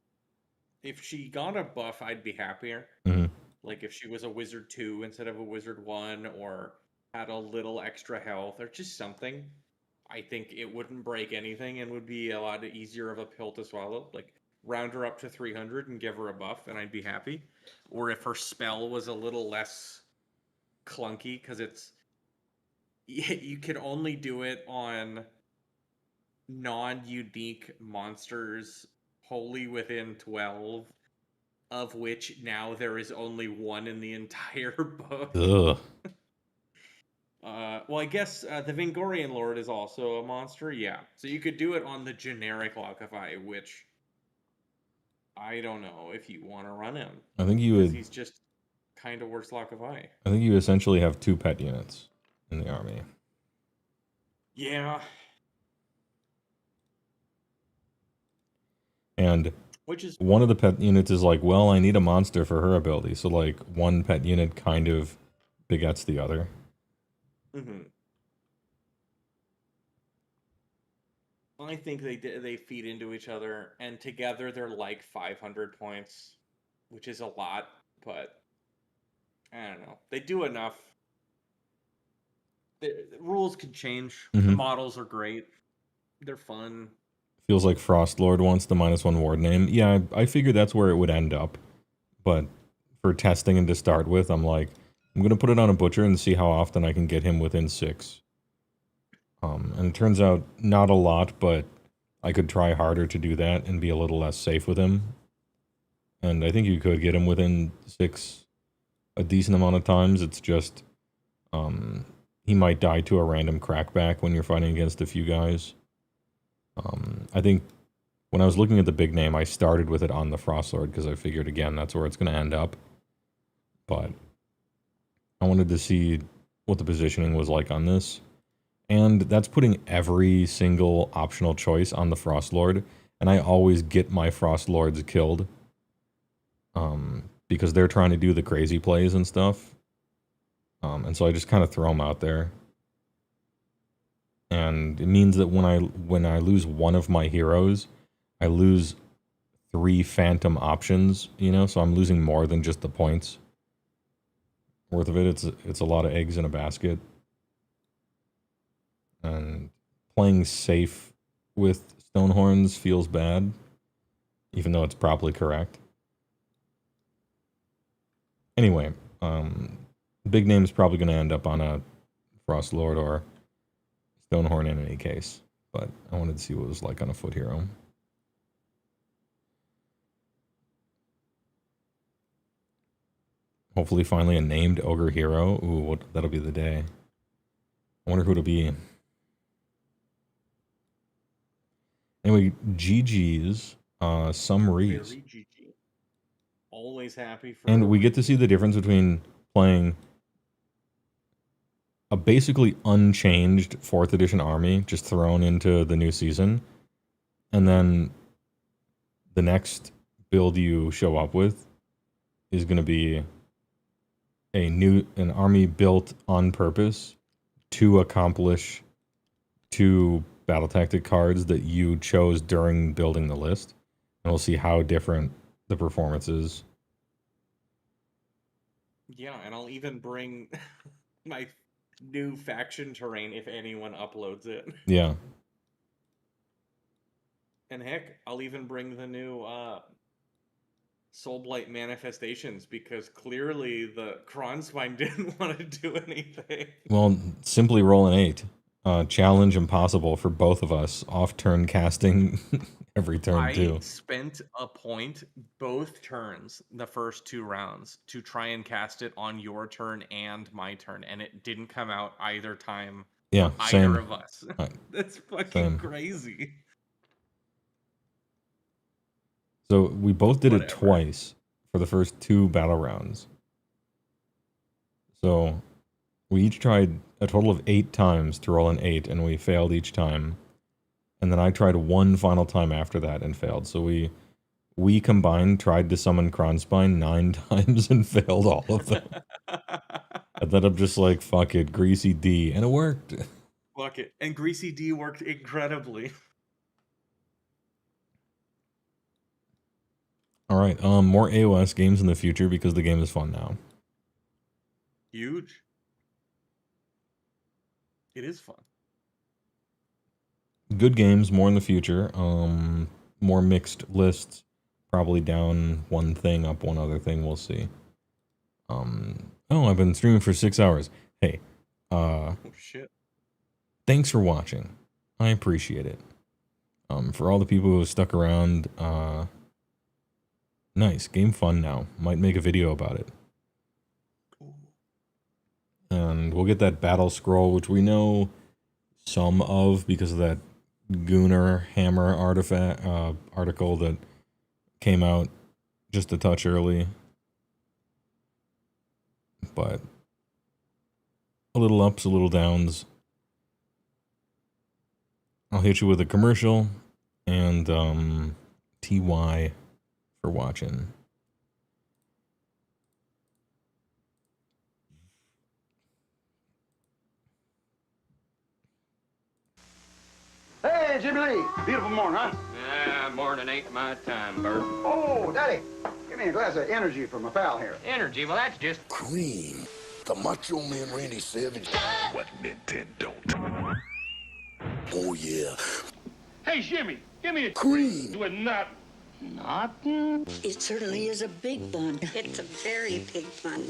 if she got a buff, I'd be happier. Mm-hmm. Like if she was a wizard 2 instead of a wizard 1, or had a little extra health, or just something. I think it wouldn't break anything and would be a lot easier of a pill to swallow. Like, round her up to 300 and give her a buff, and I'd be happy. Or if her spell was a little less clunky, because you can only do it on non-unique monsters wholly within 12, of which now there is only one in the entire book. Ugh. Well, I guess the Vingorian Lord is also a monster, yeah. So you could do it on the generic Lokovai, which I don't know if you want to run him. I think you would. He's just kind of worse Lokovai. I think you essentially have 2 pet units in the army. Yeah. And which is one of the pet units is like, well, I need a monster for her ability. So like one pet unit kind of begets the other. Mm-hmm. I think they feed into each other, and together they're like 500 points, which is a lot, but I don't know. They do enough. The rules can change. Mm-hmm. The models are great. They're fun. Feels like Frostlord wants the -1 ward name. Yeah, I figured that's where it would end up. But for testing and to start with, I'm like, I'm going to put it on a butcher and see how often I can get him within 6. And it turns out not a lot, but I could try harder to do that and be a little less safe with him. And I think you could get him within 6 a decent amount of times. It's just he might die to a random crackback when you're fighting against a few guys. I think when I was looking at the big name, I started with it on the Frostlord because I figured, again, that's where it's going to end up. But I wanted to see what the positioning was like on this. And that's putting every single optional choice on the Frostlord. And I always get my Frostlords killed. Because they're trying to do the crazy plays and stuff. And so I just kind of throw them out there. And it means that when I lose one of my heroes, I lose 3 phantom options, you know? So I'm losing more than just the points worth of it. It's a lot of eggs in a basket. And playing safe with Stonehorns feels bad, even though it's probably correct. Anyway, big name's probably going to end up on a Frost Lord or Stonehorn in any case, but I wanted to see what it was like on a foot hero. Hopefully finally a named ogre hero. Ooh, that'll be the day. I wonder who it'll be. Anyway, GG's, summaries. Very GG. Always happy for. And we get to see the difference between playing a basically unchanged 4th edition army just thrown into the new season, and then the next build you show up with is going to be an army built on purpose to accomplish 2 battle tactic cards that you chose during building the list, and we'll see how different the performance is. Yeah, and I'll even bring my new faction terrain if anyone uploads it. Yeah. And heck, I'll even bring the new Soulblight manifestations, because clearly the Kronspine didn't want to do anything. Well, simply roll an 8. Challenge impossible for both of us. Off-turn casting every turn, too. I spent a point both turns, the first 2 rounds, to try and cast it on your turn and my turn, and it didn't come out either time. Yeah, either same. of us. That's fucking Same. crazy. So we both did it twice for the first 2 battle rounds. So we each tried a total of 8 times to roll an 8, and we failed each time. And then I tried 1 final time after that and failed. So we combined tried to summon Kronspine 9 times and failed all of them. And then I'm just like, fuck it, Greasy D. And it worked. Fuck it. And Greasy D worked incredibly. All right, more AoS games in the future because the game is fun now. Huge. It is fun. Good games, more in the future. More mixed lists. Probably down one thing, up one other thing. We'll see. Oh, I've been streaming for 6 hours. Hey, oh shit. Thanks for watching. I appreciate it. For all the people who have stuck around, nice. Game fun now. Might make a video about it. And we'll get that Battlescroll, which we know some of because of that Gunnar Hammer artifact article that came out just a touch early. But a little ups, a little downs. I'll hit you with a commercial and TY for watching. Hey, Jimmy Lee. Beautiful morning, huh? Morning ain't my time, Bert. Oh, Daddy. Give me a glass of energy for my pal here. Energy? Well, that's just Cream. The Macho Man Randy Savage. What Nintendo don't. Oh, yeah. Hey, Jimmy, give me a Cream. with nut. Nothing. It certainly is a big bun. It's a very big bun.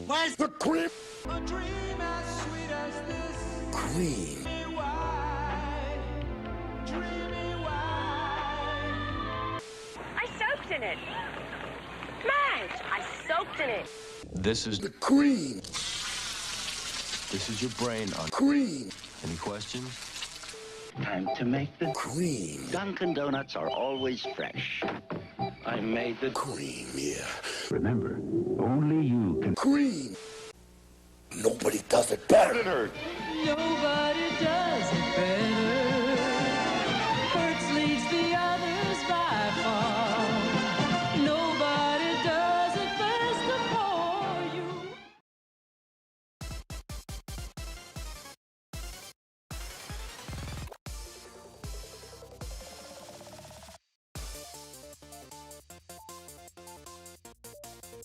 Where's the cream? A dream as sweet as this. Cream. I soaked in it. Madge, I soaked in it. This is the cream. This is your brain on cream. Any questions? Time to make the cream. Dunkin' Donuts are always fresh. I made the cream, yeah. Remember, only you can cream. Nobody does it better. Nobody does